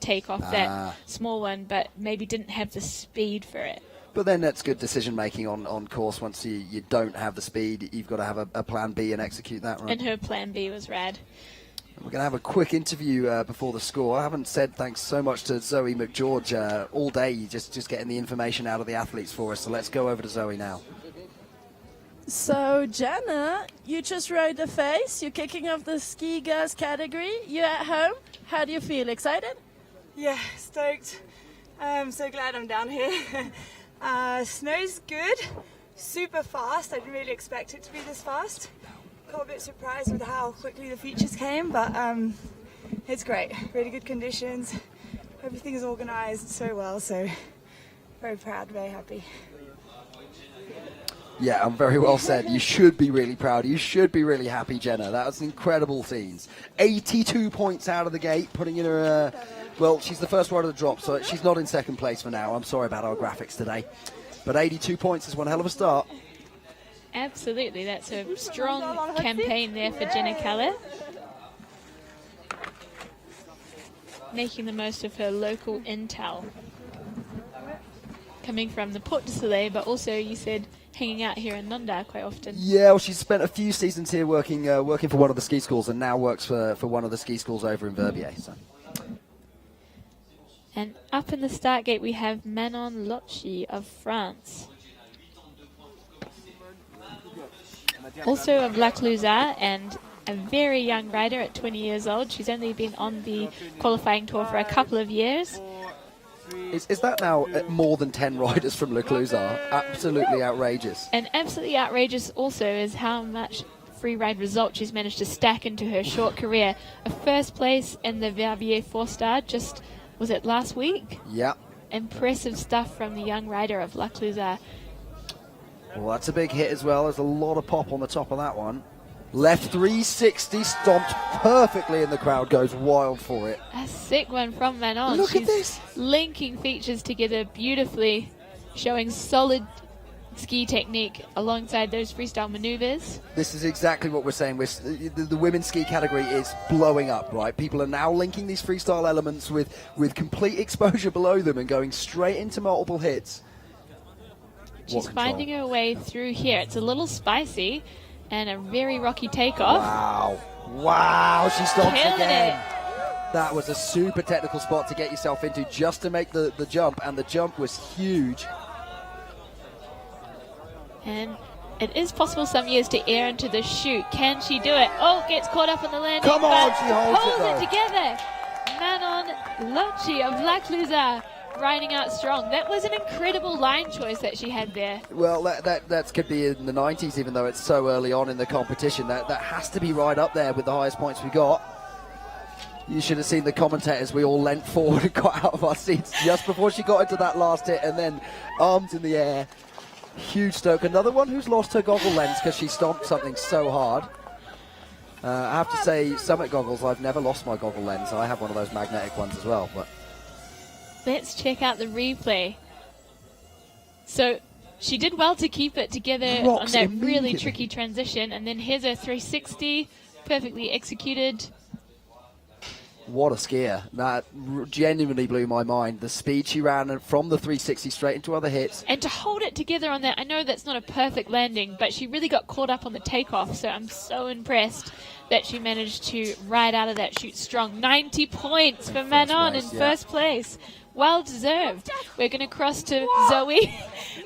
take off that small one, but maybe didn't have the speed for it. But then that's good decision making on course. Once you don't have the speed, you've got to have a plan B and execute that, right? And her plan B was rad. We're going to have a quick interview before the score. I haven't said thanks so much to Zoe McGeorge all day, just getting the information out of the athletes for us. So let's go over to Zoe now. So, Jenna, you just rode the face. You're kicking off the ski girls category. You're at home. How do you feel? Excited? Yeah, stoked. I'm so glad I'm down here. Snow's good, super fast. I didn't really expect it to be this fast. Got a bit surprised with how quickly the features came, but it's great. Really good conditions. Everything is organised so well, so very proud, very happy. Yeah, very well said. You should be really proud. You should be really happy, Jenna. That was incredible scenes. 82 points out of the gate, putting in her... well, she's the first rider to drop, so she's not in second place for now. I'm sorry about our graphics today. But 82 points is one hell of a start. Absolutely. That's a strong campaign there for Jenna Keller. Making the most of her local intel. Coming from the Port de Soleil, but also, you said, hanging out here in Nanda quite often. Yeah, well, she's spent a few seasons here working for one of the ski schools and now works for one of the ski schools over in Verbier. So. And up in the start gate, we have Manon Lotchi of France. Also of La Clusaz, and a very young rider at 20 years old. She's only been on the qualifying tour for a couple of years. Is that now more than 10 riders from Le Clusaz? Absolutely outrageous. And absolutely outrageous also is how much free ride result she's managed to stack into her short career. A first place in the Verbier 4-star just, was it last week? Yeah. Impressive stuff from the young rider of La Clusaz. Well, that's a big hit as well. There's a lot of pop on the top of that one. Left 360, stomped perfectly, and the crowd goes wild for it. A sick one from Manon. Look at this. Linking features together beautifully, showing solid ski technique alongside those freestyle maneuvers. This is exactly what we're saying. The women's ski category is blowing up, right? People are now linking these freestyle elements with complete exposure below them and going straight into multiple hits. She's finding her way through here. It's a little spicy and a very rocky takeoff. Wow, she stops Killing again. it. That was a super technical spot to get yourself into just to make the jump, and the jump was huge. And it is possible some years to air into the chute. Can she do it? Oh, gets caught up in the landing. Come on, but she holds it, though. together. Manon Lotchi of La Clusaz riding out strong. That was an incredible line choice that she had there. Well, that could be in the 90s, even though it's so early on in the competition. That has to be right up there with the highest points we got. You should have seen the commentators. We all leant forward and got out of our seats just before she got into that last hit, and then arms in the air. Huge stoke. Another one who's lost her goggle lens because she stomped something so hard. I have to say, Summit goggles, I've never lost my goggle lens. I have one of those magnetic ones as well. But let's check out the replay. So she did well to keep it together on that really tricky transition, and then here's a 360, perfectly executed. what a skier. That genuinely blew my mind. The speed she ran from the 360 straight into other hits. And to hold it together on that, I know that's not a perfect landing, but she really got caught up on the takeoff, so I'm so impressed that she managed to ride out of that chute strong. 90 points for Manon in first place. Well deserved. We're going to cross to Zoe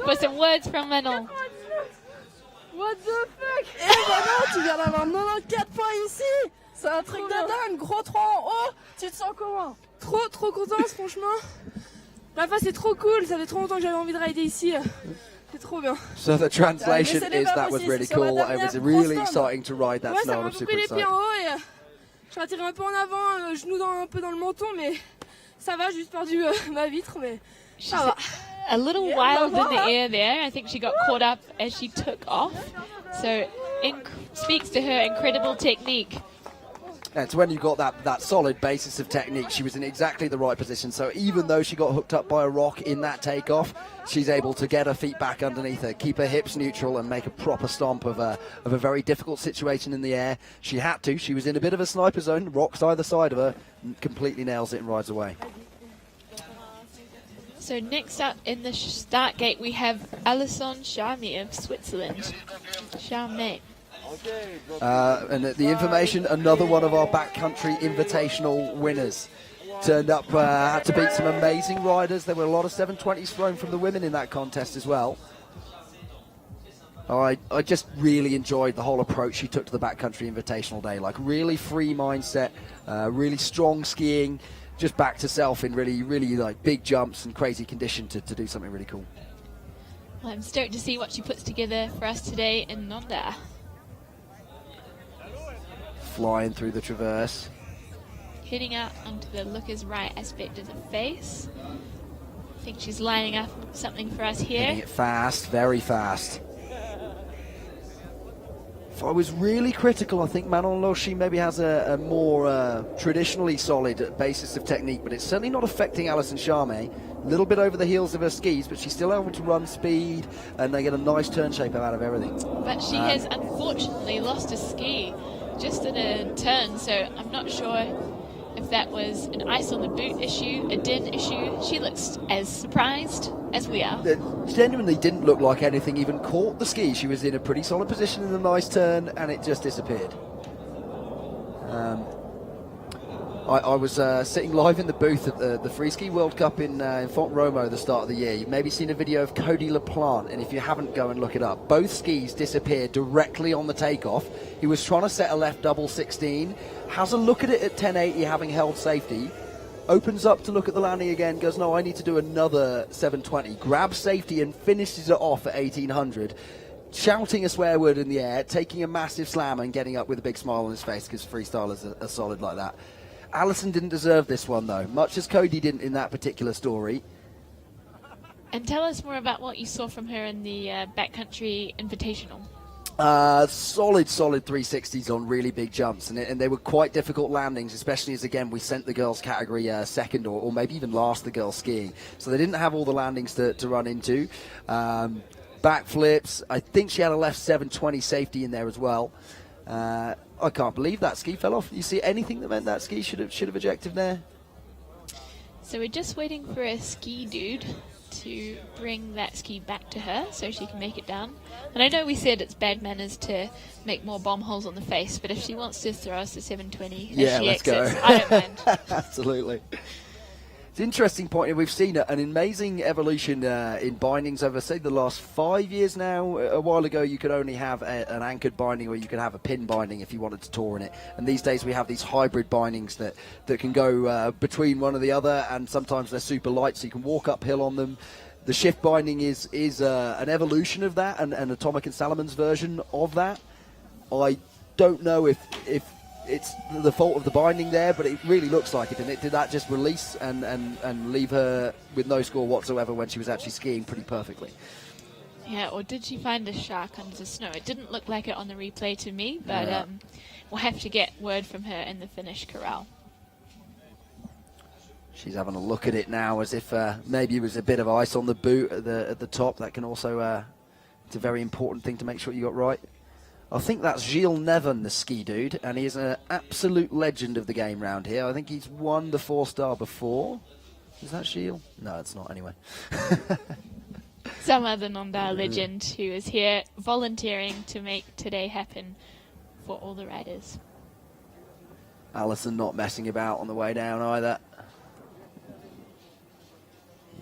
for some words from Manon. What the fuck? Eh Manon, tu viens d'avoir 94 points ici. C'est un truc de dingue, gros 3 en haut. Tu te sens comment? Trop contente, franchement. La face c'est trop cool, ça fait trop longtemps que j'avais envie de rider ici. C'est trop bien. So the translation is that was really cool. It was really exciting to ride that snow. I'm super les excited. pieds en haut et je suis attiré un peu en avant, genou un peu dans le menton, mais ça va, j'ai juste perdu ma vitre, mais ça va. A little wild in the air there. I think she got caught up as she took off. So speaks to her incredible technique. It's when you got that solid basis of technique. She was in exactly the right position. So even though she got hooked up by a rock in that takeoff, she's able to get her feet back underneath her, keep her hips neutral, and make a proper stomp of a very difficult situation in the air. She had to. She was in a bit of a sniper zone, rocks either side of her, and completely nails it and rides away. So next up in the start gate we have Alison Charmy of Switzerland. Charmy. And the information, another one of our backcountry invitational winners. Turned up, had to beat some amazing riders. There were a lot of 720s thrown from the women in that contest as well. I just really enjoyed the whole approach she took to the backcountry invitational day. Like really free mindset, really strong skiing, just backed herself in really like big jumps and crazy condition to do something really cool. Well, I'm stoked to see what she puts together for us today in Nendaz. Flying through the traverse. Heading out onto the looker's right aspect of the face. I think she's lining up something for us here. Hitting it fast, very fast. If I was really critical, I think Manon Loshi maybe has a more traditionally solid basis of technique, but it's certainly not affecting Alison Charmy. A little bit over the heels of her skis, but she's still able to run speed, and they get a nice turn shape out of everything. But she has unfortunately lost a ski just in a turn, so I'm not sure if that was an ice on the boot issue, a din issue. She looks as surprised as we are. It genuinely didn't look like anything even caught the ski. She was in a pretty solid position in a nice turn, and it just disappeared. I was sitting live in the booth at the Free Ski World Cup in Font-Romeu at the start of the year. You've maybe seen a video of Cody LaPlante, and if you haven't, go and look it up. Both skis disappeared directly on the takeoff. He was trying to set a left double 16, has a look at it at 1080 having held safety, opens up to look at the landing again, goes, no, I need to do another 720, grabs safety and finishes it off at 1800. Shouting a swear word in the air, taking a massive slam and getting up with a big smile on his face because freestylers are solid like that. Alison didn't deserve this one, though, much as Cody didn't in that particular story. And tell us more about what you saw from her in the Backcountry Invitational. Solid 360s on really big jumps, and they were quite difficult landings, especially as, again, we sent the girls category second or maybe even last the girls skiing. So they didn't have all the landings to run into. Backflips, I think she had a left 720 safety in there as well. I can't believe that ski fell off. You see anything that meant that ski should have ejected there? So we're just waiting for a ski dude to bring that ski back to her so she can make it down. And I know we said it's bad manners to make more bomb holes on the face, but if she wants to throw us a 720 as she exits, I don't mind. Absolutely. It's an interesting point. We've seen an amazing evolution in bindings over, say, the last 5 years now. A while ago, you could only have an anchored binding, or you could have a pin binding if you wanted to tour in it. And these days, we have these hybrid bindings that can go between one or the other, and sometimes they're super light, so you can walk uphill on them. The shift binding is an evolution of that, and Atomic and Salomon's version of that. I don't know if it's the fault of the binding there, but it really looks like it. And did that just release and leave her with no score whatsoever when she was actually skiing pretty perfectly? Yeah, or did she find a shark under the snow? It didn't look like it on the replay to me, but we'll have to get word from her in the finish corral. She's having a look at it now as if maybe it was a bit of ice on the boot at the top. That can also, it's a very important thing to make sure you got right. I think that's Gilles Nevin, the ski dude, and he is an absolute legend of the game round here. I think he's won the 4-star before. Is that Gilles? No, it's not anyway. Some other Nendaz legend who is here volunteering to make today happen for all the riders. Alison not messing about on the way down either.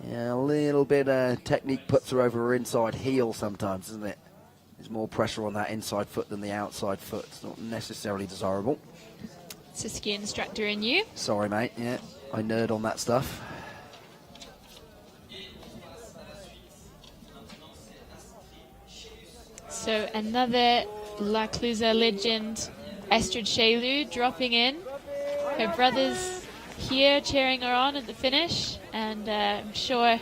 Yeah, a little bit of technique puts her over her inside heel sometimes, isn't it? There's more pressure on that inside foot than the outside foot. It's not necessarily desirable. It's a ski instructor in you. Sorry, mate. Yeah, I nerd on that stuff. So another La Clusaz legend, Astrid Chelou, dropping in. Her brother's here cheering her on at the finish, and I'm sure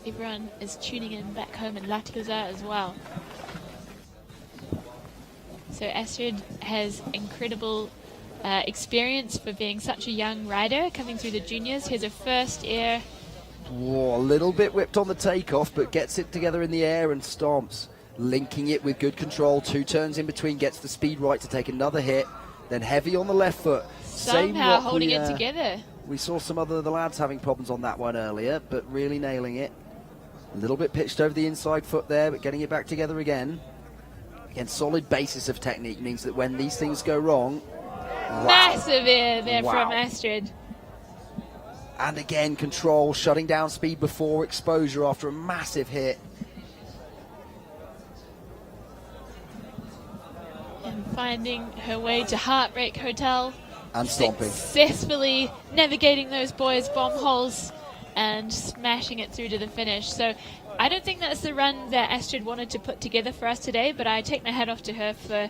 everyone is tuning in back home in La Clusaz as well. So Astrid has incredible experience for being such a young rider, coming through the juniors. Here's her first air. Whoa, a little bit whipped on the takeoff, but gets it together in the air and stomps. Linking it with good control, 2 turns in between, gets the speed right to take another hit, then heavy on the left foot. Somehow holding it together. We saw some other the lads having problems on that one earlier, but really nailing it. A little bit pitched over the inside foot there, but getting it back together again. Again, solid basis of technique means that when these things go wrong, wow. Massive air there Wow. from Astrid. And again, control, shutting down speed before exposure after a massive hit. And finding her way to Heartbreak Hotel. And stomping. Successfully navigating those boys' bomb holes and smashing it through to the finish. So I don't think that's the run that Astrid wanted to put together for us today, but I take my hat off to her for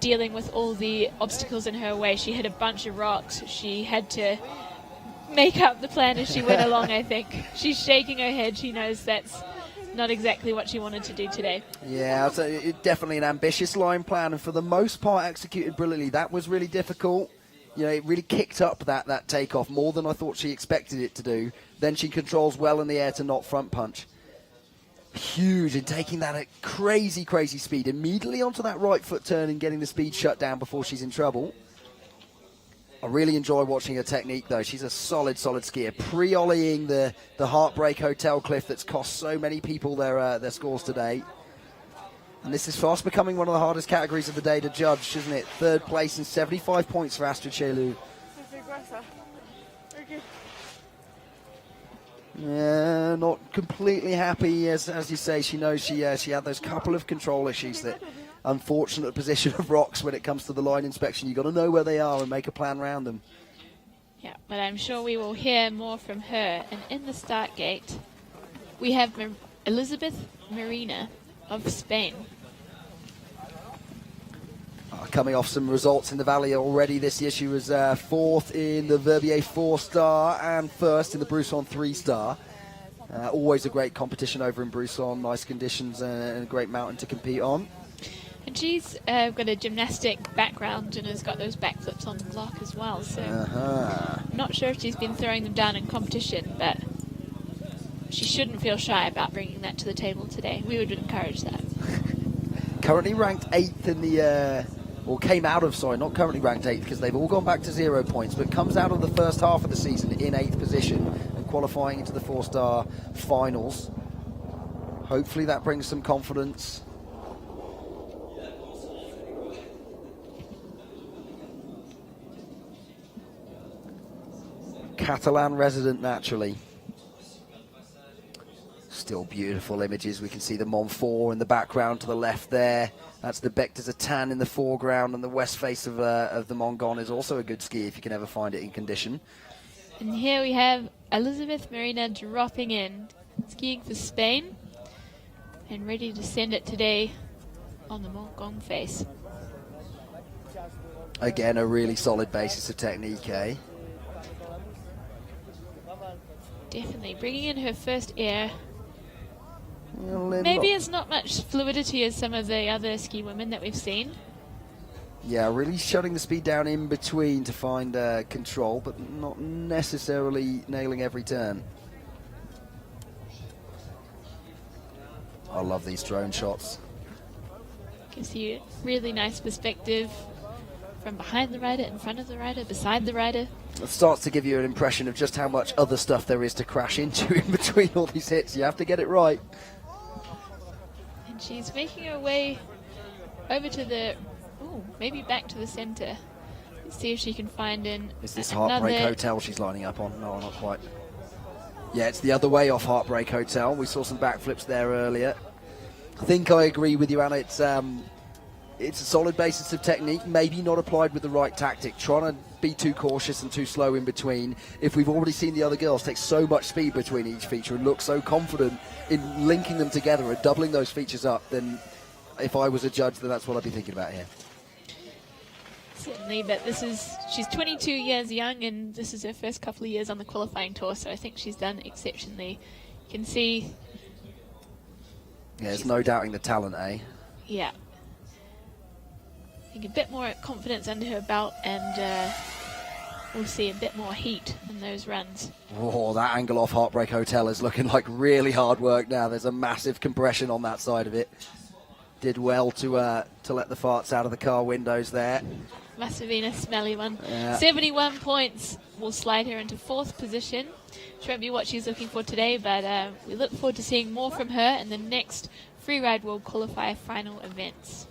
dealing with all the obstacles in her way. She hit a bunch of rocks. She had to make up the plan as she went along, I think. She's shaking her head. She knows that's not exactly what she wanted to do today. Yeah, so definitely an ambitious line plan, and for the most part executed brilliantly. That was really difficult. You know, it really kicked up that takeoff more than I thought she expected it to do. Then she controls well in the air to not front punch. Huge in taking that at crazy, crazy speed. Immediately onto that right foot turn and getting the speed shut down before she's in trouble. I really enjoy watching her technique, though. She's a solid, solid skier. Pre-ollieing the Heartbreak Hotel cliff that's cost so many people their scores today. And this is fast becoming one of the hardest categories of the day to judge, isn't it? 3rd place and 75 points for Astrid Chelou. Yeah, not completely happy, as you say. She knows she had those couple of control issues, that unfortunate position of rocks when it comes to the line inspection. You've got to know where they are and make a plan around them. Yeah, but I'm sure we will hear more from her. And in the start gate, we have Elizabeth Marina of Spain. Coming off some results in the Valley already this year. She was 4th in the Verbier 4-star and 1st in the Brousson 3-star. Always a great competition over in Brousson. Nice conditions and a great mountain to compete on. And she's got a gymnastic background and has got those backflips on the block as well. So not sure if she's been throwing them down in competition, but she shouldn't feel shy about bringing that to the table today. We would encourage that. Currently ranked 8th in the... or came out of, sorry, not currently ranked 8th, because they've all gone back to 0 points, but comes out of the first half of the season in 8th position and qualifying into the 4-star finals. Hopefully that brings some confidence. Catalan resident, naturally. Still beautiful images. We can see the Mont 4 in the background to the left there. That's the Bec des Etanes in the foreground, and the west face of the Mont Gon is also a good ski if you can ever find it in condition. And here we have Elizabeth Marina dropping in, skiing for Spain, and ready to send it today on the Mont Gon face. Again, a really solid basis of technique, eh? Definitely bringing in her first air. Well, maybe it's not much fluidity as some of the other ski women that we've seen. Yeah, really shutting the speed down in between to find control, but not necessarily nailing every turn. I love these drone shots. Gives you really nice perspective from behind the rider, in front of the rider, beside the rider. It starts to give you an impression of just how much other stuff there is to crash into in between all these hits. You have to get it right. And she's making her way over to the, maybe back to the center. Let's see if she can find in Is this Heartbreak Hotel she's lining up on? No, not quite. Yeah, it's the other way off Heartbreak Hotel. We saw some backflips there earlier. I think I agree with you, Anna. It's It's a solid basis of technique, maybe not applied with the right tactic, trying to be too cautious and too slow in between. If we've already seen the other girls take so much speed between each feature and look so confident in linking them together and doubling those features up, then if I was a judge, then that's what I'd be thinking about here. Certainly, but she's 22 years young, and this is her first couple of years on the qualifying tour, so I think she's done exceptionally. You can see... Yeah, there's no doubting the talent, eh? Yeah. I think a bit more confidence under her belt, and we'll see a bit more heat in those runs. Oh, that angle off Heartbreak Hotel is looking like really hard work now. There's a massive compression on that side of it. Did well to let the farts out of the car windows there. Must have been a smelly one. Yeah. 71 points will slide her into 4th position. She won't be what she's looking for today, but we look forward to seeing more from her in the next Freeride World Qualifier final events.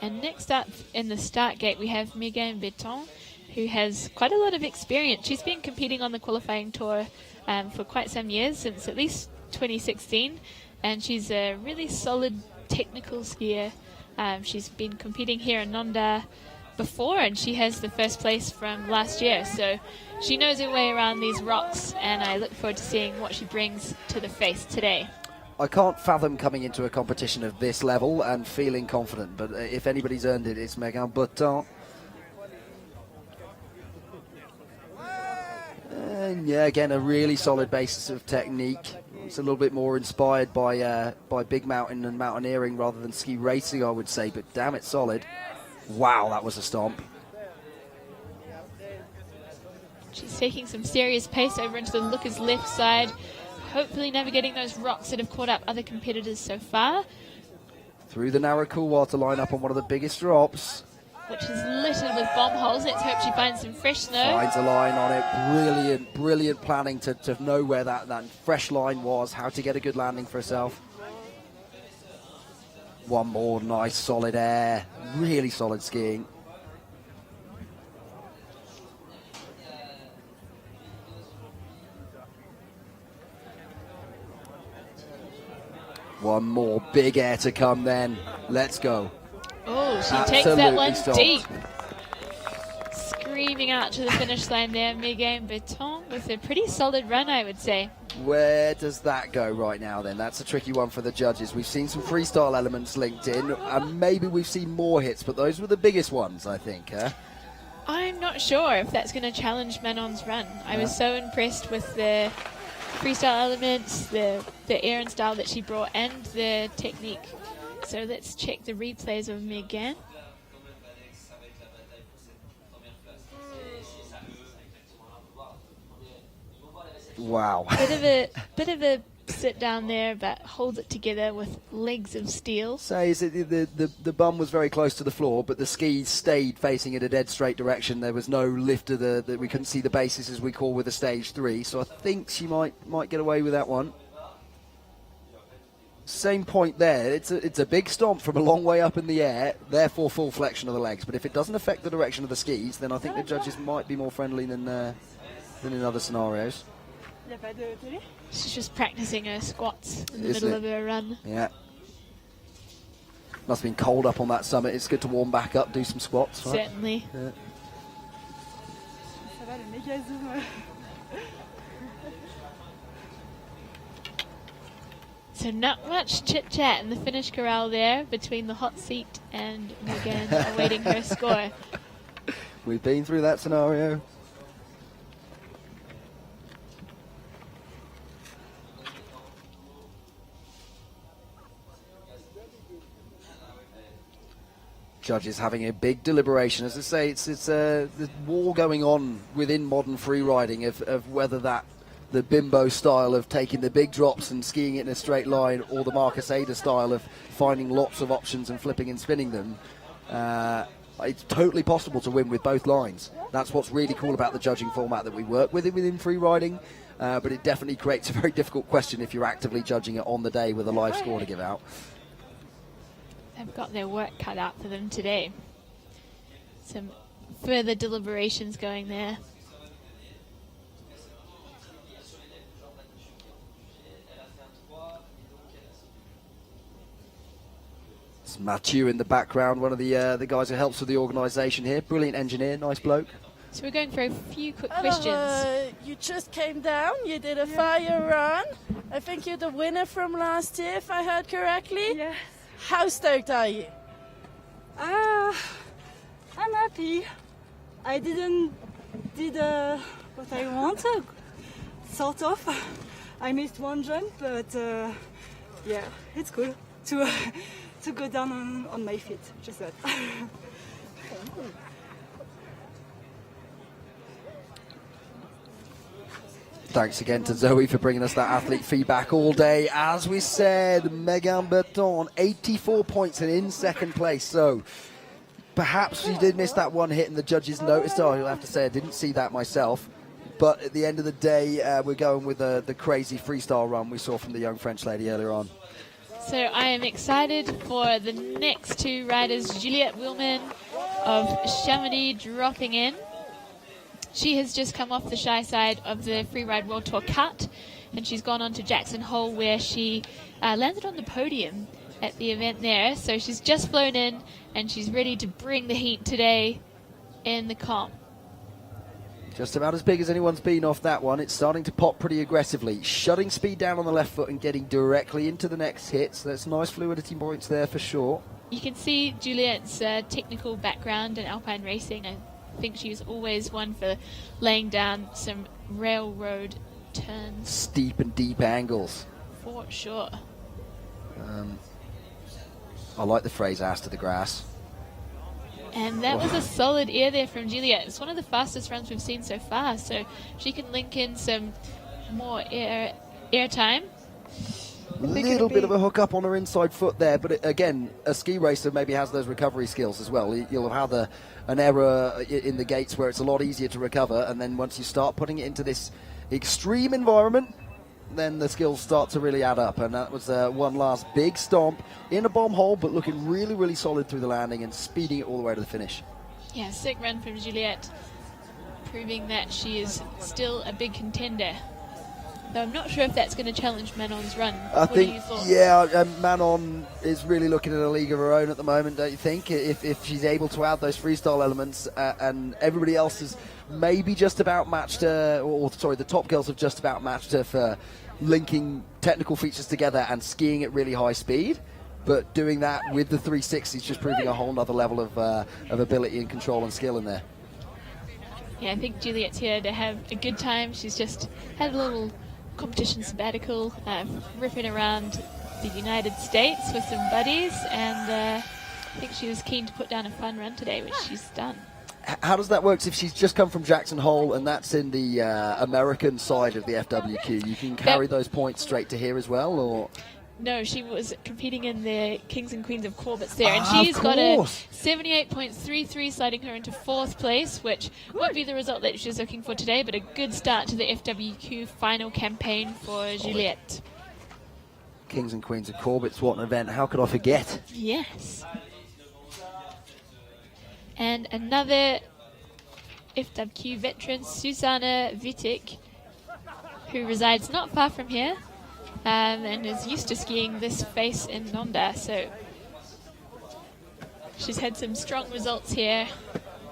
And next up in the start gate, we have Megan Beton, who has quite a lot of experience. She's been competing on the qualifying tour for quite some years, since at least 2016, and she's a really solid technical skier. She's been competing here in Nanda before, and she has the first place from last year, so she knows her way around these rocks, and I look forward to seeing what she brings to the face today. I can't fathom coming into a competition of this level and feeling confident, but if anybody's earned it, it's Megan Beton. And yeah, again, a really solid basis of technique. It's a little bit more inspired by big mountain and mountaineering rather than ski racing, I would say, but damn, it's solid. Wow, that was a stomp. She's taking some serious pace over into the looker's left side, hopefully navigating those rocks that have caught up other competitors so far. Through the narrow cool water line up on one of the biggest drops. Which is littered with bomb holes. Let's hope she finds some fresh snow. Finds a line on it. Brilliant planning to know where that fresh line was, how to get a good landing for herself. One more nice solid air. Really solid skiing. One more big air to come then. Let's go. Oh, she Absolutely takes that one stopped. deep. Screaming out to the finish line there, Megan Beton, with a pretty solid run, I would say. Where does that go right now then? That's a tricky one for the judges. We've seen some freestyle elements linked in, and maybe we've seen more hits, but those were the biggest ones, I think. I'm not sure if that's going to challenge Manon's run. I was so impressed with the freestyle elements, the air and style that she brought, and the technique. So let's check the replays of Megan. Wow. Bit of a sit down there, but holds it together with legs of steel. So the bum was very close to the floor, but the skis stayed facing in a dead straight direction. There was no lift of that we couldn't see the bases, as we call with a stage 3. So I think she might get away with that one. Same point there. It's a big stomp from a long way up in the air, therefore full flexion of the legs. But if it doesn't affect the direction of the skis, then I think the judges might be more friendly than in other scenarios. She's just practicing her squats in the Isn't middle it? of her run. Yeah. Must have been cold up on that summit. It's good to warm back up, do some squats. Right? Certainly. Yeah. So not much chit-chat in the finish corral there between the hot seat and Megan awaiting her score. We've been through that scenario. Judges having a big deliberation. As I say, it's the war going on within modern free riding of whether the bimbo style of taking the big drops and skiing it in a straight line, or the Marcus Ada style of finding lots of options and flipping and spinning them. It's totally possible to win with both lines. That's what's really cool about the judging format that we work with within free riding, but it definitely creates a very difficult question if you're actively judging it on the day with a live score to give out. They've got their work cut out for them today. Some further deliberations going there. It's Mathieu in the background, one of the guys who helps with the organisation here. Brilliant engineer, nice bloke. So we're going for a few quick Alors, questions. you just came down, you did a fire run. I think you're the winner from last year, if I heard correctly. Yes. How stoked are you? I'm happy. I didn't did what I wanted, sort of. I missed one jump, but yeah, it's cool to go down on my feet, just that. Thanks again to Zoe for bringing us that athlete feedback all day. As we said, Megan Berton, 84 points and in second place. So perhaps she did miss that one hit and the judges noticed. Oh, I'll have to say I didn't see that myself. But at the end of the day, we're going with the crazy freestyle run we saw from the young French lady earlier on. So I am excited for the next two riders, Juliette Willman of Chamonix dropping in. She has just come off the shy side of the Freeride World Tour cut, and she's gone on to Jackson Hole where she landed on the podium at the event there. So she's just flown in and she's ready to bring the heat today in the comp. Just about as big as anyone's been off that one. It's starting to pop pretty aggressively. Shutting speed down on the left foot and getting directly into the next hit. So that's nice fluidity points there for sure. You can see Juliette's technical background in alpine racing. I think she was always one for laying down some railroad turns. Steep and deep angles. For sure. I like the phrase ass to the grass. And that was a solid air there from Juliette. It's one of the fastest runs we've seen so far, so she can link in some more air time. A little bit of a hook up on her inside foot there, but again, a ski racer maybe has those recovery skills as well. You'll have an error in the gates where it's a lot easier to recover, and then once you start putting it into this extreme environment, then the skills start to really add up. And that was one last big stomp in a bomb hole, but looking really, really solid through the landing and speeding it all the way to the finish. Yeah, sick run from Juliette, proving that she is still a big contender. Though I'm not sure if that's going to challenge Manon's run. I think, yeah, Manon is really looking at a league of her own at the moment, don't you think? If she's able to add those freestyle elements, and everybody else has maybe just about matched her, or sorry, the top girls have just about matched her for linking technical features together and skiing at really high speed. But doing that with the 360 is just proving a whole other level of ability and control and skill in there. Yeah, I think Juliette's here to have a good time. She's just had a little competition sabbatical, ripping around the United States with some buddies, and I think she was keen to put down a fun run today, which she's done. How does that work if she's just come from Jackson Hole and that's in the American side of the FWQ? You can carry those points straight to here as well, or? No, she was competing in the Kings and Queens of Corbett's there, and she's got a 78.33, sliding her into fourth place, which won't be the result that she's looking for today, but a good start to the FWQ final campaign for Juliette. Kings and Queens of Corbett's, what an event. How could I forget? Yes. And another FWQ veteran, Susanna Wittig, who resides not far from here, and is used to skiing this face in Nendaz, so she's had some strong results here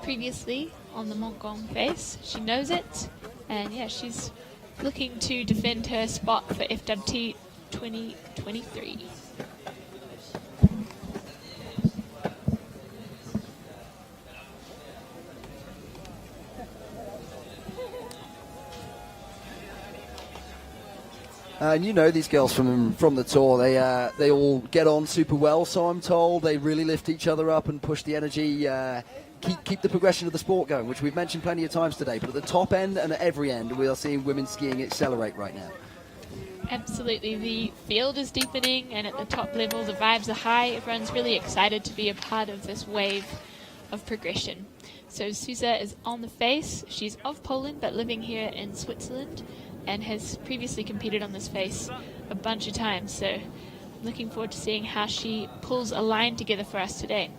previously on the Montgong face. She knows it, and yeah, she's looking to defend her spot for FWT 2023. And you know these girls from the tour, they all get on super well, so I'm told. They really lift each other up and push the energy, keep the progression of the sport going, which we've mentioned plenty of times today. But at the top end and at every end, we are seeing women skiing accelerate right now. Absolutely. The field is deepening, and at the top level, the vibes are high. Everyone's really excited to be a part of this wave of progression. So Susa is on the face. She's of Poland, but living here in Switzerland, and has previously competed on this face a bunch of times. So looking forward to seeing how she pulls a line together for us today.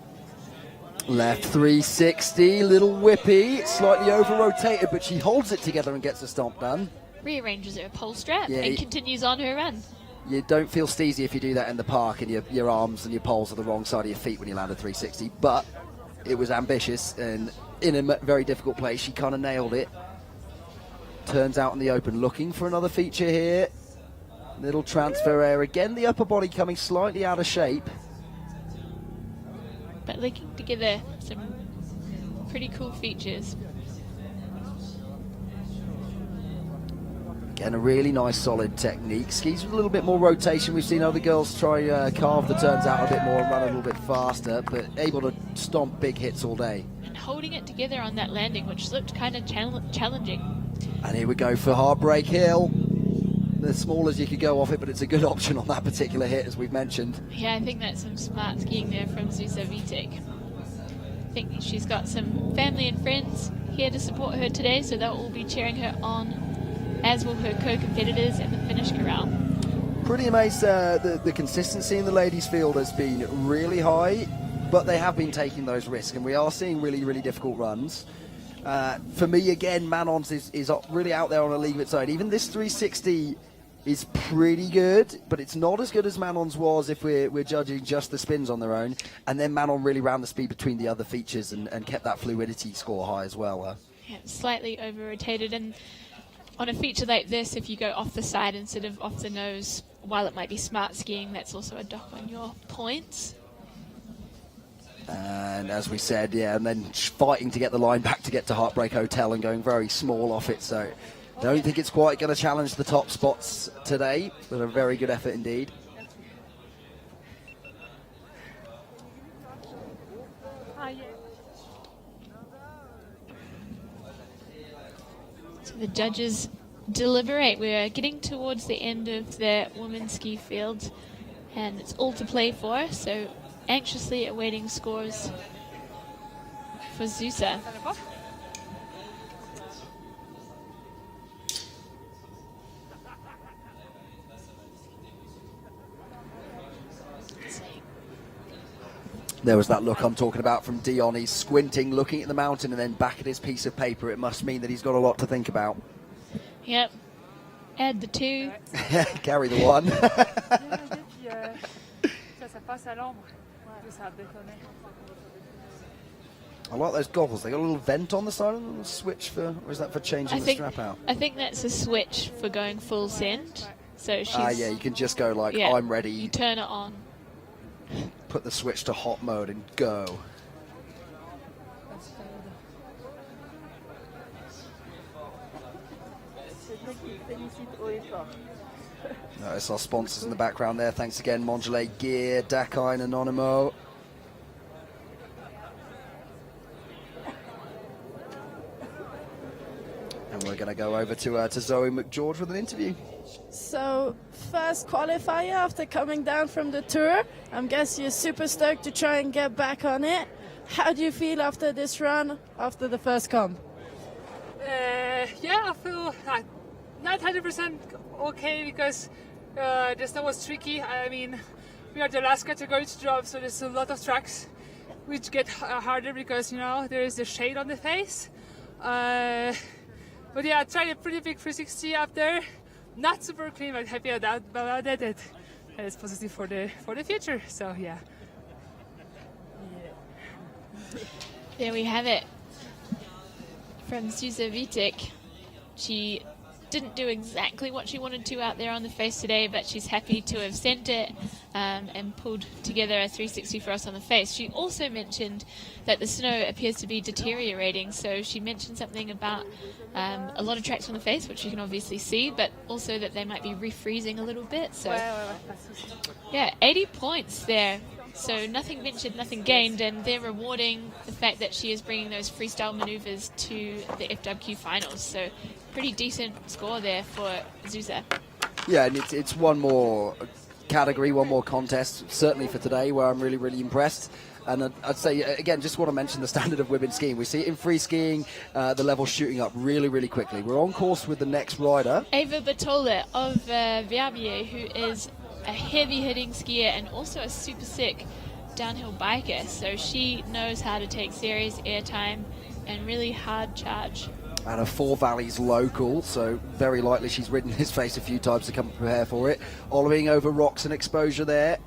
Left 360, little whippy, slightly over-rotated, but she holds it together and gets the stomp done. Rearranges her pole strap Yeah, and continues on her run. You don't feel steezy if you do that in the park and your arms and your poles are the wrong side of your feet when you land a 360, but it was ambitious and in a very difficult place. She kind of nailed it. Turns out in the open, looking for another feature here. Little transfer air again, the upper body coming slightly out of shape. But linking together some pretty cool features. Again, a really nice solid technique. Skis with a little bit more rotation. We've seen other girls try carve the turns out a bit more and run a little bit faster, but able to stomp big hits all day. And holding it together on that landing, which looked kind of challenging. And here we go for Heartbreak Hill. As small as you could go off it, but it's a good option on that particular hit, as we've mentioned. Yeah, I think that's some smart skiing there from Zuzia Vitek. I think she's got some family and friends here to support her today, so they'll all be cheering her on, as will her co-competitors in the finish corral. Pretty amazed the consistency in the ladies' field has been really high, but they have been taking those risks, and we are seeing really, really difficult runs. For me, again, Manon's is really out there on a league of its own. Even this 360 is pretty good, but it's not as good as Manon's was if we're judging just the spins on their own. And then Manon really ran the speed between the other features and kept that fluidity score high as well. Yeah, slightly over-rotated, and on a feature like this, if you go off the side instead of off the nose, while it might be smart skiing, that's also a dock on your points. And as we said, yeah, and then fighting to get the line back to get to Heartbreak Hotel and going very small off it. So don't think it's quite going to challenge the top spots today, but a very good effort indeed. So the judges deliberate. We're getting towards the end of the women's ski field, and it's all to play for, so anxiously awaiting scores for Zuzia. There was that look I'm talking about from Dion. He's squinting, looking at the mountain, and then back at his piece of paper. It must mean that he's got a lot to think about. Yep. Add the 2. Carry the 1. I like those goggles. They got a little vent on the side, a little switch for, or is that for changing the strap out? I think that's a switch for going full send. So she's... yeah, you can just go like, I'm ready. You turn it on. Put the switch to hot mode and go. Notice our sponsors in the background there. Thanks again, Mondelez Gear, Dakai and Anonymo. And we're going to go over to Zoe McGeorge with an interview. So, first qualifier after coming down from the tour. I guess you're super stoked to try and get back on it. How do you feel after this run, after the first comp? Yeah, I feel not 100% okay because the snow was tricky. I mean, we are the last category to drop, so there's a lot of tracks which get harder because, you know, there is the shade on the face. But yeah, I tried a pretty big 360 up there. Not super clean, but happy about that. That is positive for the future. So yeah. There we have it. From Zuzia Vitek. She didn't do exactly what she wanted to out there on the face today, but she's happy to have sent it and pulled together a 360 for us on the face. She also mentioned that the snow appears to be deteriorating, so she mentioned something about a lot of tracks on the face, which you can obviously see, but also that they might be refreezing a little bit. So yeah, 80 points there. So nothing ventured, nothing gained, and they're rewarding the fact that she is bringing those freestyle maneuvers to the FWQ finals. So pretty decent score there for Zuzia. Yeah, and it's one more category, one more contest, certainly for today, where I'm really, really impressed. And I'd say, again, just want to mention the standard of women's skiing. We see it in free skiing, the level shooting up really, really quickly. We're on course with the next rider. Ava Batola of Verbier, who is a heavy-hitting skier and also a super sick downhill biker. So she knows how to take serious airtime and really hard charge. And a Four Valleys local, so very likely she's ridden his face a few times to come prepare for it. Ollowing over rocks and exposure there.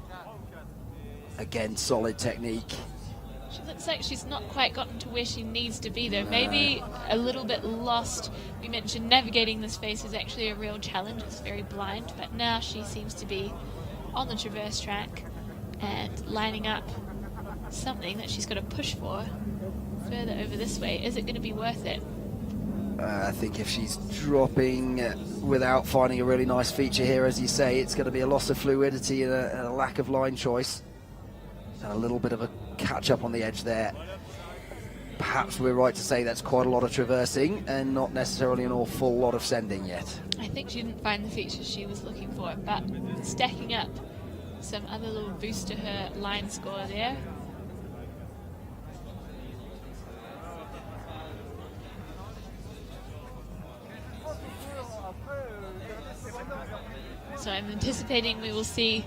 Again, solid technique. She looks like she's not quite gotten to where she needs to be though. Maybe a little bit lost. We mentioned navigating this face is actually a real challenge. It's very blind, but now she seems to be on the traverse track and lining up something that she's got to push for further over this way. Is it going to be worth it? I think if she's dropping without finding a really nice feature here, as you say, it's going to be a loss of fluidity and a lack of line choice. And a little bit of a catch-up on the edge there. Perhaps we're right to say that's quite a lot of traversing and not necessarily an awful lot of sending yet. I think she didn't find the features she was looking for, but stacking up some other little boost to her line score there. So I'm anticipating we will see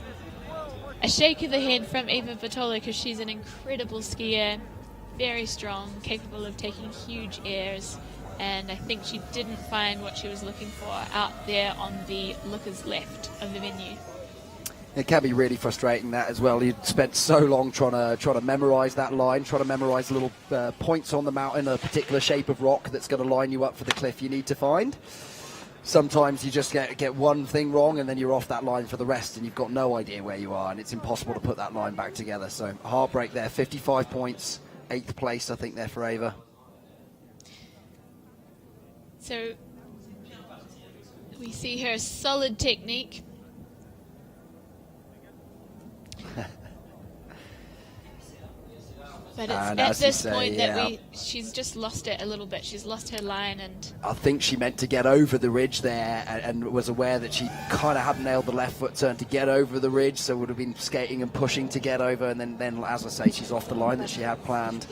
a shake of the head from Eva Bertola because she's an incredible skier, very strong, capable of taking huge airs, and I think she didn't find what she was looking for out there on the looker's left of the venue. It can be really frustrating that as well. You spent so long trying to memorize that line, trying to memorize little points on the mountain, a particular shape of rock that's going to line you up for the cliff you need to find. Sometimes you just get one thing wrong and then you're off that line for the rest and you've got no idea where you are and it's impossible to put that line back together. So heartbreak there, 55 points, 8th place I think there for Ava. So we see her solid technique. But it's at this point that she's just lost it a little bit. She's lost her line, and I think she meant to get over the ridge there and was aware that she kind of hadn't nailed the left foot turn to get over the ridge, so would have been skating and pushing to get over, and then as I say, she's off the line that she had planned.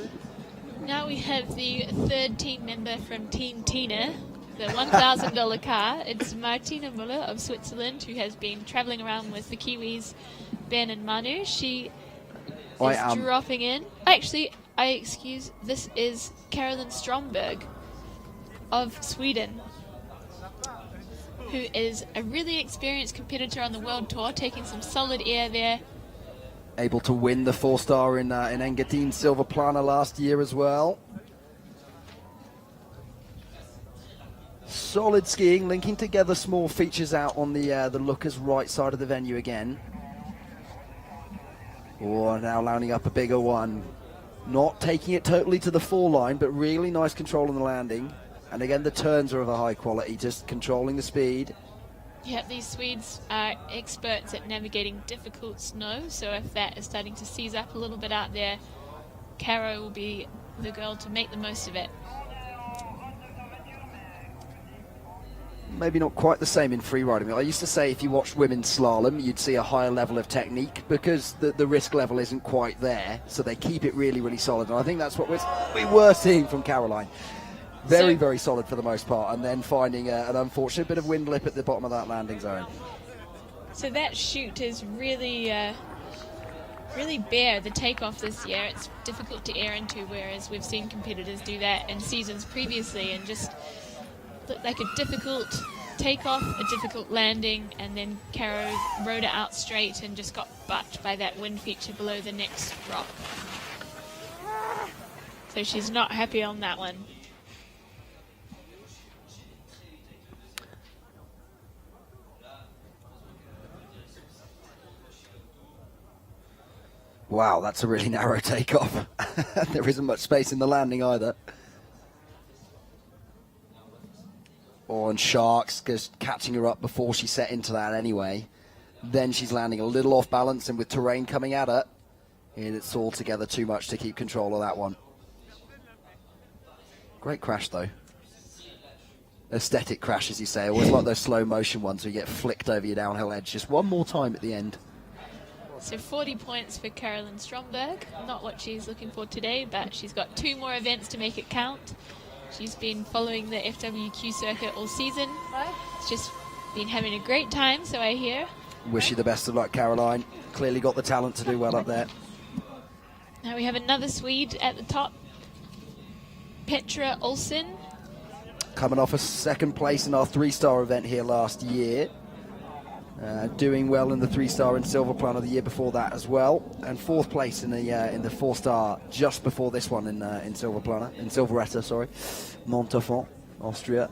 Now we have the third team member from Team Tina, the $1,000 car. It's Martina Muller of Switzerland, who has been traveling around with the Kiwis, Ben and Manu. She is dropping in. Actually, this is Caroline Stromberg of Sweden, who is a really experienced competitor on the World Tour, taking some solid air there. Able to win the 4-star in Engadine Silverplana last year as well. Solid skiing, linking together small features out on the looker's right side of the venue again. Oh, now lining up a bigger one. Not taking it totally to the 4 line, but really nice control on the landing. And again, the turns are of a high quality, just controlling the speed. Yeah, these Swedes are experts at navigating difficult snow, so if that is starting to seize up a little bit out there, Caro will be the girl to make the most of it. Maybe not quite the same in free riding. I used to say if you watched women's slalom, you'd see a higher level of technique because the risk level isn't quite there, so they keep it really, really solid. And I think that's what we were seeing from Caroline. Very solid for the most part, and then finding an unfortunate bit of wind lip at the bottom of that landing zone. So that chute is really bare, the takeoff this year. It's difficult to air into, whereas we've seen competitors do that in seasons previously and just looked like a difficult takeoff, a difficult landing, and then Caro rode it out straight and just got bucked by that wind feature below the next rock. So she's not happy on that one. Wow, that's a really narrow takeoff. There isn't much space in the landing either. And Sharks just catching her up before she set into that anyway. Then she's landing a little off balance, and with terrain coming at her, it's altogether too much to keep control of that one. Great crash though. Aesthetic crash, as you say. Always like those slow motion ones where you get flicked over your downhill edge. Just one more time at the end. So 40 points for Caroline Stromberg. Not what she's looking for today, but she's got 2 more events to make it count. She's been following the FWQ circuit all season. She's just been having a great time, so I hear. Wish you the best of luck, Caroline. Clearly got the talent to do well up there. Now we have another Swede at the top, Petra Olsen coming off a second place in our 3-star event here last year. Doing well in the 3-star in Silverplana the year before that as well, and 4th place in the 4-star just before this one in Silverplana, in Silveretta, sorry, Montafon, Austria.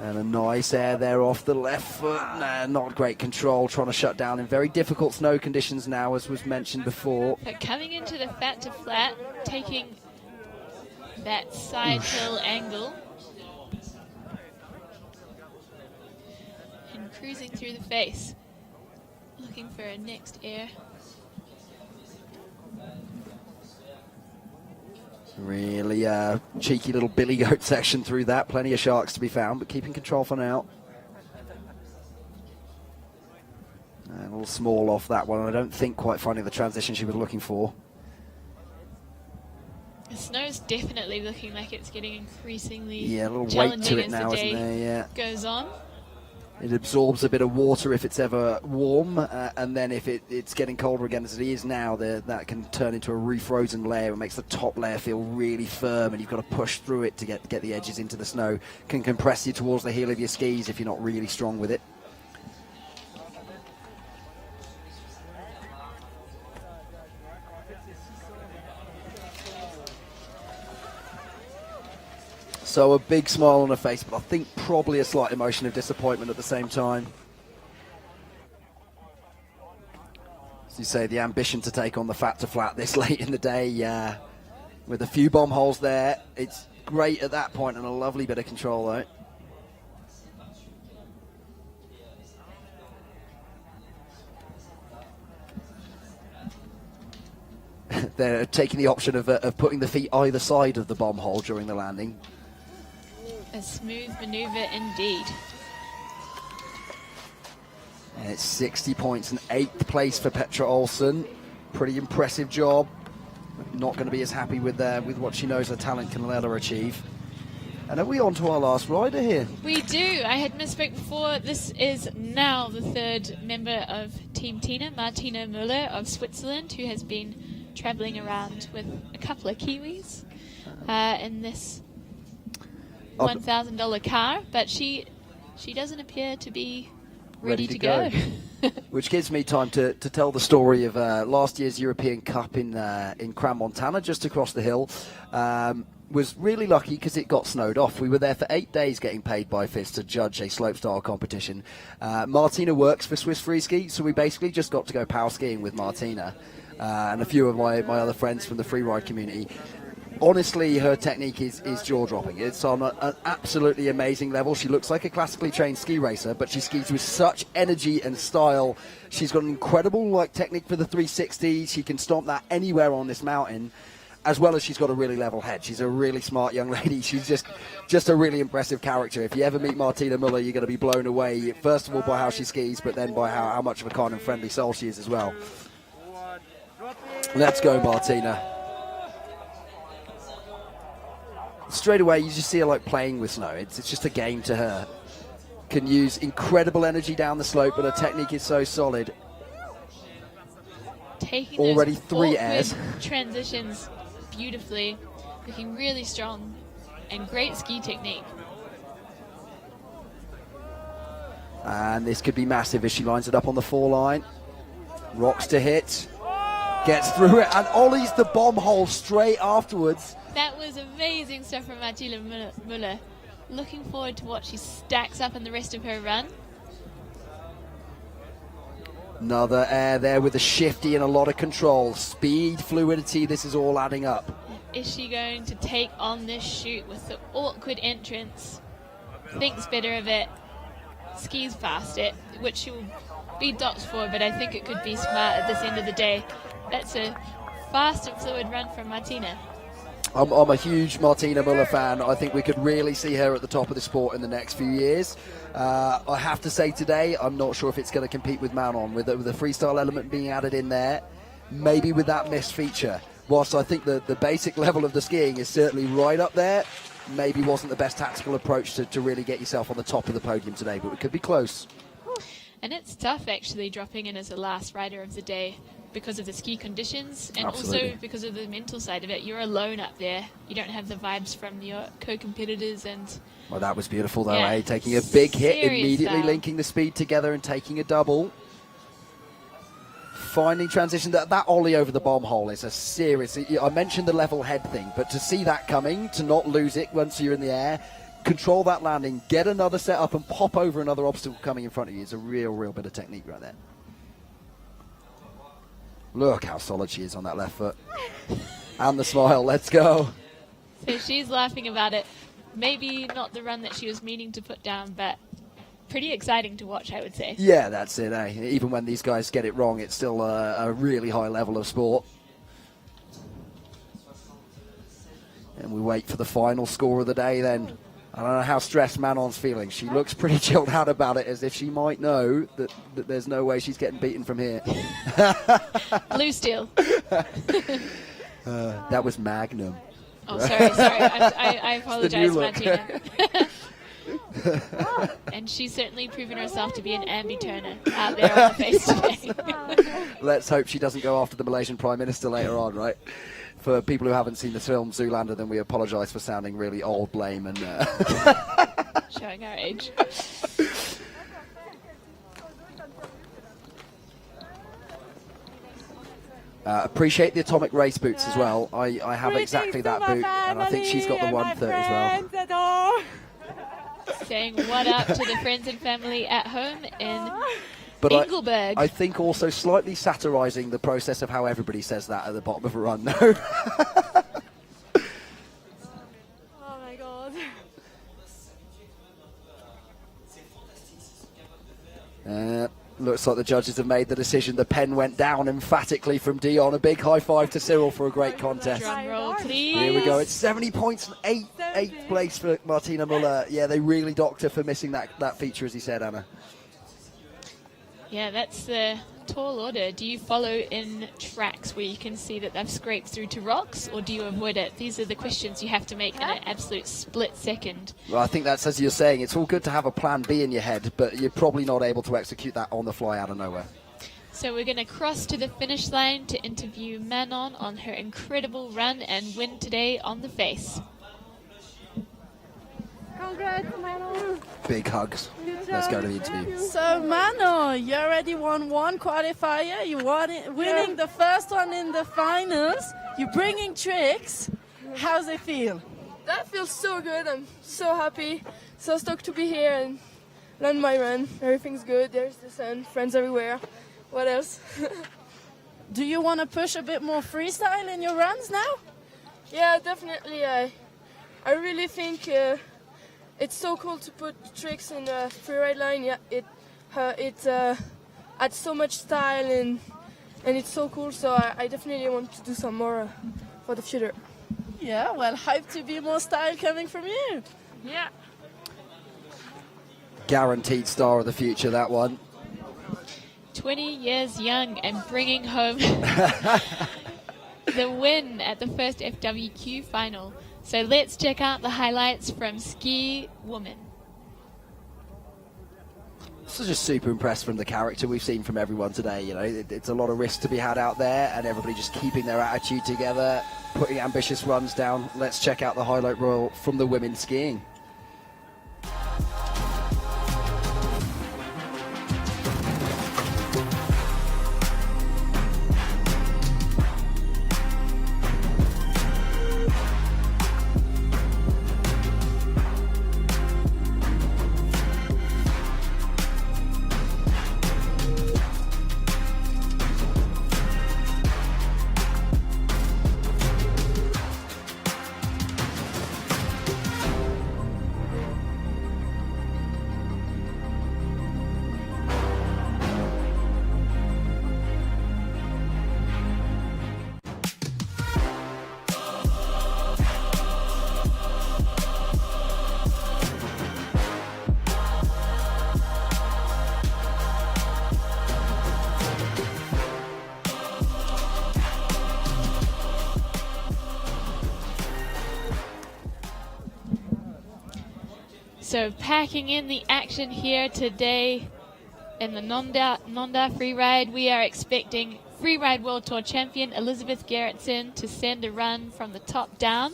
And a nice air there off the left foot. Nah, not great control, trying to shut down in very difficult snow conditions now, as was mentioned before. But coming into the fat to flat, taking that side hill angle and cruising through the face, looking for a next air. Really cheeky little billy goat section through that. Plenty of sharks to be found, but keeping control for now. And a little small off that one. I don't think quite finding the transition she was looking for. The snow's definitely looking like it's getting increasingly a little weight challenging to it as now, the isn't day there? goes on. It absorbs a bit of water if it's ever warm, and then if it's getting colder again as it is now, that can turn into a refrozen layer. It makes the top layer feel really firm, and you've got to push through it to get the edges into the snow. Can compress you towards the heel of your skis if you're not really strong with it. So a big smile on her face, but I think probably a slight emotion of disappointment at the same time. As you say, the ambition to take on the fat to flat this late in the day, with a few bomb holes there. It's great at that point and a lovely bit of control though. They're taking the option of putting the feet either side of the bomb hole during the landing. A smooth maneuver indeed. And it's 60 points and 8th place for Petra Olsen. Pretty impressive job. Not going to be as happy with what she knows her talent can let her achieve. And are we on to our last rider here? We do. I had misspoke before. This is now the 3rd member of Team Tina, Martina Müller of Switzerland, who has been travelling around with a couple of Kiwis in this $1,000 car, but she doesn't appear to be ready to go. Which gives me time to tell the story of last year's European Cup in Crans-Montana, just across the hill. Was really lucky because it got snowed off. We were there for 8 days getting paid by FIS to judge a slopestyle competition. Martina works for Swiss Free Ski, so we basically just got to go power skiing with Martina and a few of my other friends from the freeride community. Honestly, her technique is jaw-dropping. It's on an absolutely amazing level. She looks like a classically trained ski racer, but she skis with such energy and style. She's got an incredible technique for the 360. She can stomp that anywhere on this mountain, as well as she's got a really level head. She's a really smart young lady. She's just a really impressive character. If you ever meet Martina Müller, you're going to be blown away, first of all, by how she skis, but then by how much of a kind and friendly soul she is as well. Let's go, Martina. Straight away, you just see her playing with snow. It's just a game to her. Can use incredible energy down the slope, but her technique is so solid. Taking already those 3 airs. Transitions beautifully, looking really strong, and great ski technique. And this could be massive as she lines it up on the 4 line. Rocks to hit. Gets through it and ollies the bomb hole straight afterwards. That was amazing stuff from Martina Müller. Looking forward to what she stacks up in the rest of her run. Another air there with a shifty and a lot of control. Speed, fluidity, this is all adding up. Is she going to take on this shoot with the awkward entrance? Thinks better of it. Skis past it, which she'll be docked for, but I think it could be smart at this end of the day. That's a fast and fluid run from Martina. I'm a huge Martina Müller fan. I think we could really see her at the top of the sport in the next few years. I have to say today, I'm not sure if it's going to compete with Manon, with the freestyle element being added in there, maybe with that missed feature. Whilst I think the basic level of the skiing is certainly right up there, maybe wasn't the best tactical approach to really get yourself on the top of the podium today, but it could be close. And it's tough actually dropping in as the last rider of the day. because of the ski conditions and Absolutely. also because of the mental side of it. You're alone up there. You don't have the vibes from your co-competitors and... Well, that was beautiful, though, Yeah. Taking a big hit, Serious immediately style. linking the speed together and taking a double. Finding transition. That ollie over the bomb hole is a serious... I mentioned the level head thing, but to see that coming, to not lose it once you're in the air, control that landing, get another set up and pop over another obstacle coming in front of you is a real bit of technique right there. Look how solid she is on that left foot. And the smile. Let's go. So she's laughing about it. Maybe not the run that she was meaning to put down, but pretty exciting to watch, I would say. Yeah, that's it. Even when these guys get it wrong, it's still a really high level of sport. And we wait for the final score of the day then. I don't know how stressed Manon's feeling. She looks pretty chilled out about it, as if she might know that there's no way she's getting beaten from here. Blue steel. That was Magnum. Oh, sorry. I It's the new apologize, look. Martina. And she's certainly proven herself to be an ambi-turner out there on the face today. Let's hope she doesn't go after the Malaysian Prime Minister later on, right? For people who haven't seen the film Zoolander, then we apologise for sounding really old, lame, and... Showing our age. Appreciate the atomic race boots as well. I have exactly that boot, and I think she's got the 130 as well. Saying what up to the friends and family at home in But Engelberg. I think also slightly satirising the process of how everybody says that at the bottom of a run. No. Oh my god. Looks like the judges have made the decision. The pen went down emphatically from Dion. A big high five to Cyril for a great contest. Drum roll, please. Here we go. It's 70 points and eighth place for Martina Muller. Yeah, they really docked her for missing that feature, as he said, Anna. Yeah, that's the tall order. Do you follow in tracks where you can see that they've scraped through to rocks, or do you avoid it? These are the questions you have to make in an absolute split second. Well, I think that's, as you're saying, it's all good to have a plan B in your head, but you're probably not able to execute that on the fly out of nowhere. So we're going to cross to the finish line to interview Manon on her incredible run and win today on the face. Congrats, Manon. Big hugs. Let's go to the interview. So, Mano, you already won one qualifier. You winning the first one in the finals. You're bringing tricks. How's it feel? That feels so good. I'm so happy, so stoked to be here and learn my run. Everything's good. There's the sun, friends everywhere. What else? Do you want to push a bit more freestyle in your runs now? Yeah, definitely. I really think it's so cool to put tricks in the freeride line. Yeah, it adds so much style and it's so cool. So I definitely want to do some more for the future. Yeah, well, hype to be more style coming from you. Yeah. Guaranteed star of the future, that one. 20 years young and bringing home the win at the first FWQ final. So let's check out the highlights from Ski Woman. So just super impressed from the character we've seen from everyone today. You know, it's a lot of risk to be had out there, and everybody just keeping their attitude together, putting ambitious runs down. Let's check out the highlight reel from the women skiing. So packing in the action here today in the Nendaz Freeride, we are expecting Freeride World Tour champion Elizabeth Gerritsen to send a run from the top down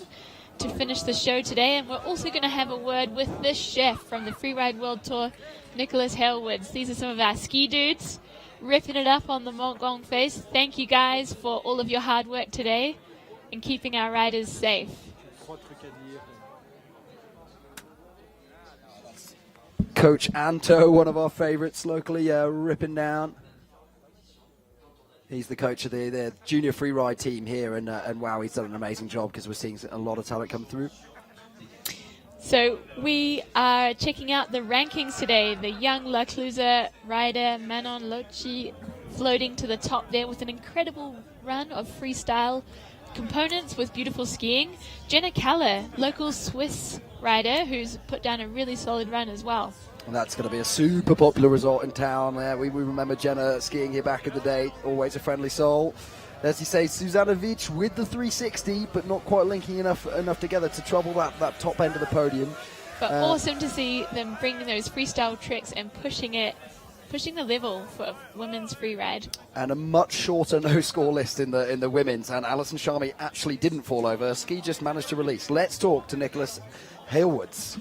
to finish the show today. And we're also going to have a word with the chef from the Freeride World Tour, Nicholas Hailwoods. These are some of our ski dudes ripping it up on the Mont Gong face. Thank you guys for all of your hard work today and keeping our riders safe. Coach Anto, one of our favourites locally, ripping down. He's the coach of the junior freeride team here, and wow, he's done an amazing job because we're seeing a lot of talent come through. So we are checking out the rankings today. The young La Clusa rider Manon Lochi floating to the top there with an incredible run of freestyle components with beautiful skiing. Jenna Kaller, local Swiss rider who's put down a really solid run as well. And that's going to be a super popular resort in town. We remember Jenna skiing here back in the day, always a friendly soul. As you say, Suzanovic with the 360, but not quite linking enough together to trouble that top end of the podium. But awesome to see them bringing those freestyle tricks and pushing the level for women's freeride. And a much shorter no-score list in the women's. And Alison Sharmy actually didn't fall over. Her ski just managed to release. Let's talk to Nicholas Hailwoods.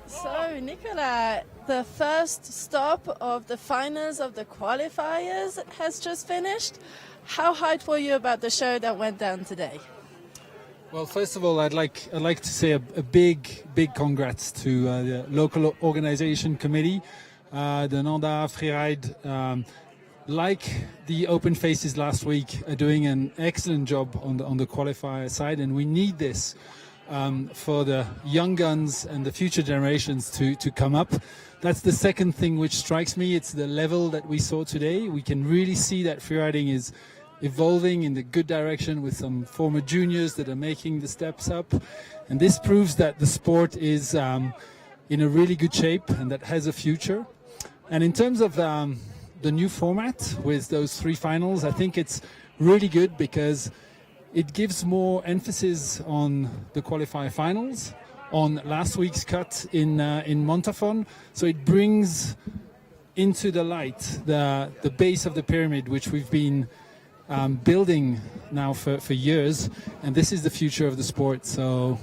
So, Nicola, the first stop of the finals of the qualifiers has just finished. How hyped were you about the show that went down today? Well, first of all, I'd like to say a big congrats to the local organization committee, the Nendaz Freeride. Like the Open Faces last week, are doing an excellent job on the qualifier side, and we need this for the young guns and the future generations to come up. That's the second thing which strikes me. It's the level that we saw today. We can really see that freeriding is evolving in the good direction with some former juniors that are making the steps up. And this proves that the sport is in a really good shape and that has a future. And in terms of the new format with those three finals, I think it's really good because it gives more emphasis on the qualifier finals, on last week's cut in Montafon. So it brings into the light the base of the pyramid, which we've been building now for years. And this is the future of the sport. So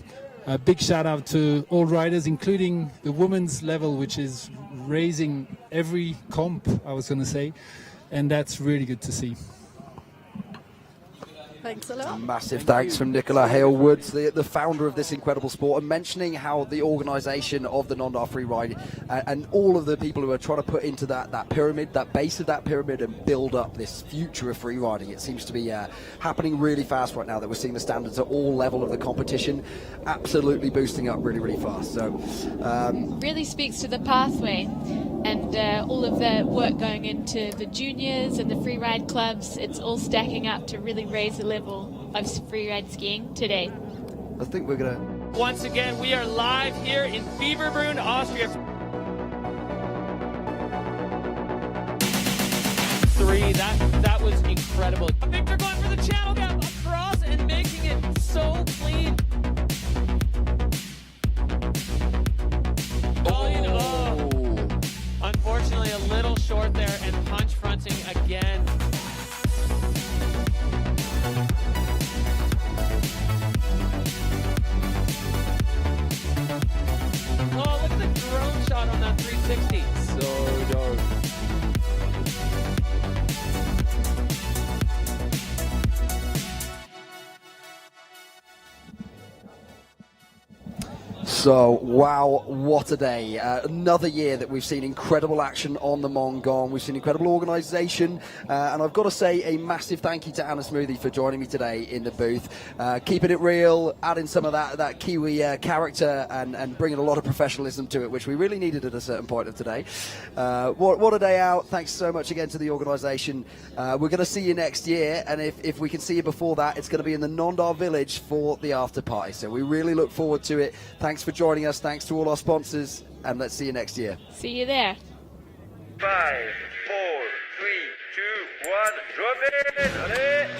a big shout out to all riders, including the women's level, which is raising every comp, I was going to say. And that's really good to see. Thanks a lot. Massive thanks from Nicola Hailwoods, the founder of this incredible sport, and mentioning how the organisation of the Nendaz Freeride and all of the people who are trying to put into that pyramid, that base of that pyramid, and build up this future of freeriding. It seems to be happening really fast right now, that we're seeing the standards at all level of the competition absolutely boosting up really, really fast. So really speaks to the pathway and all of the work going into the juniors and the freeride clubs. It's all stacking up to really raise the level of freeride skiing today. I think we're gonna. Once again, we are live here in Fieberbrunn, Austria. That was incredible. Victor going for the channel gap across and making it so clean. Unfortunately, a little short there and punch fronting again. Oh, look at the drone shot on that 360. So dope. So, wow, what a day. Another year that we've seen incredible action on the Mont Gong. We've seen incredible organisation. And I've got to say a massive thank you to Anna Smoothie for joining me today in the booth. Keeping it real, adding some of that Kiwi character and bringing a lot of professionalism to it, which we really needed at a certain point of today. What a day out. Thanks so much again to the organisation. We're going to see you next year. And if we can see you before that, it's going to be in the Nendaz Village for the after party. So we really look forward to it. Thanks for joining us. Thanks to all our sponsors, and let's see you next year. See you there. 5, 4, 3, 2, 1, drop in! Allez!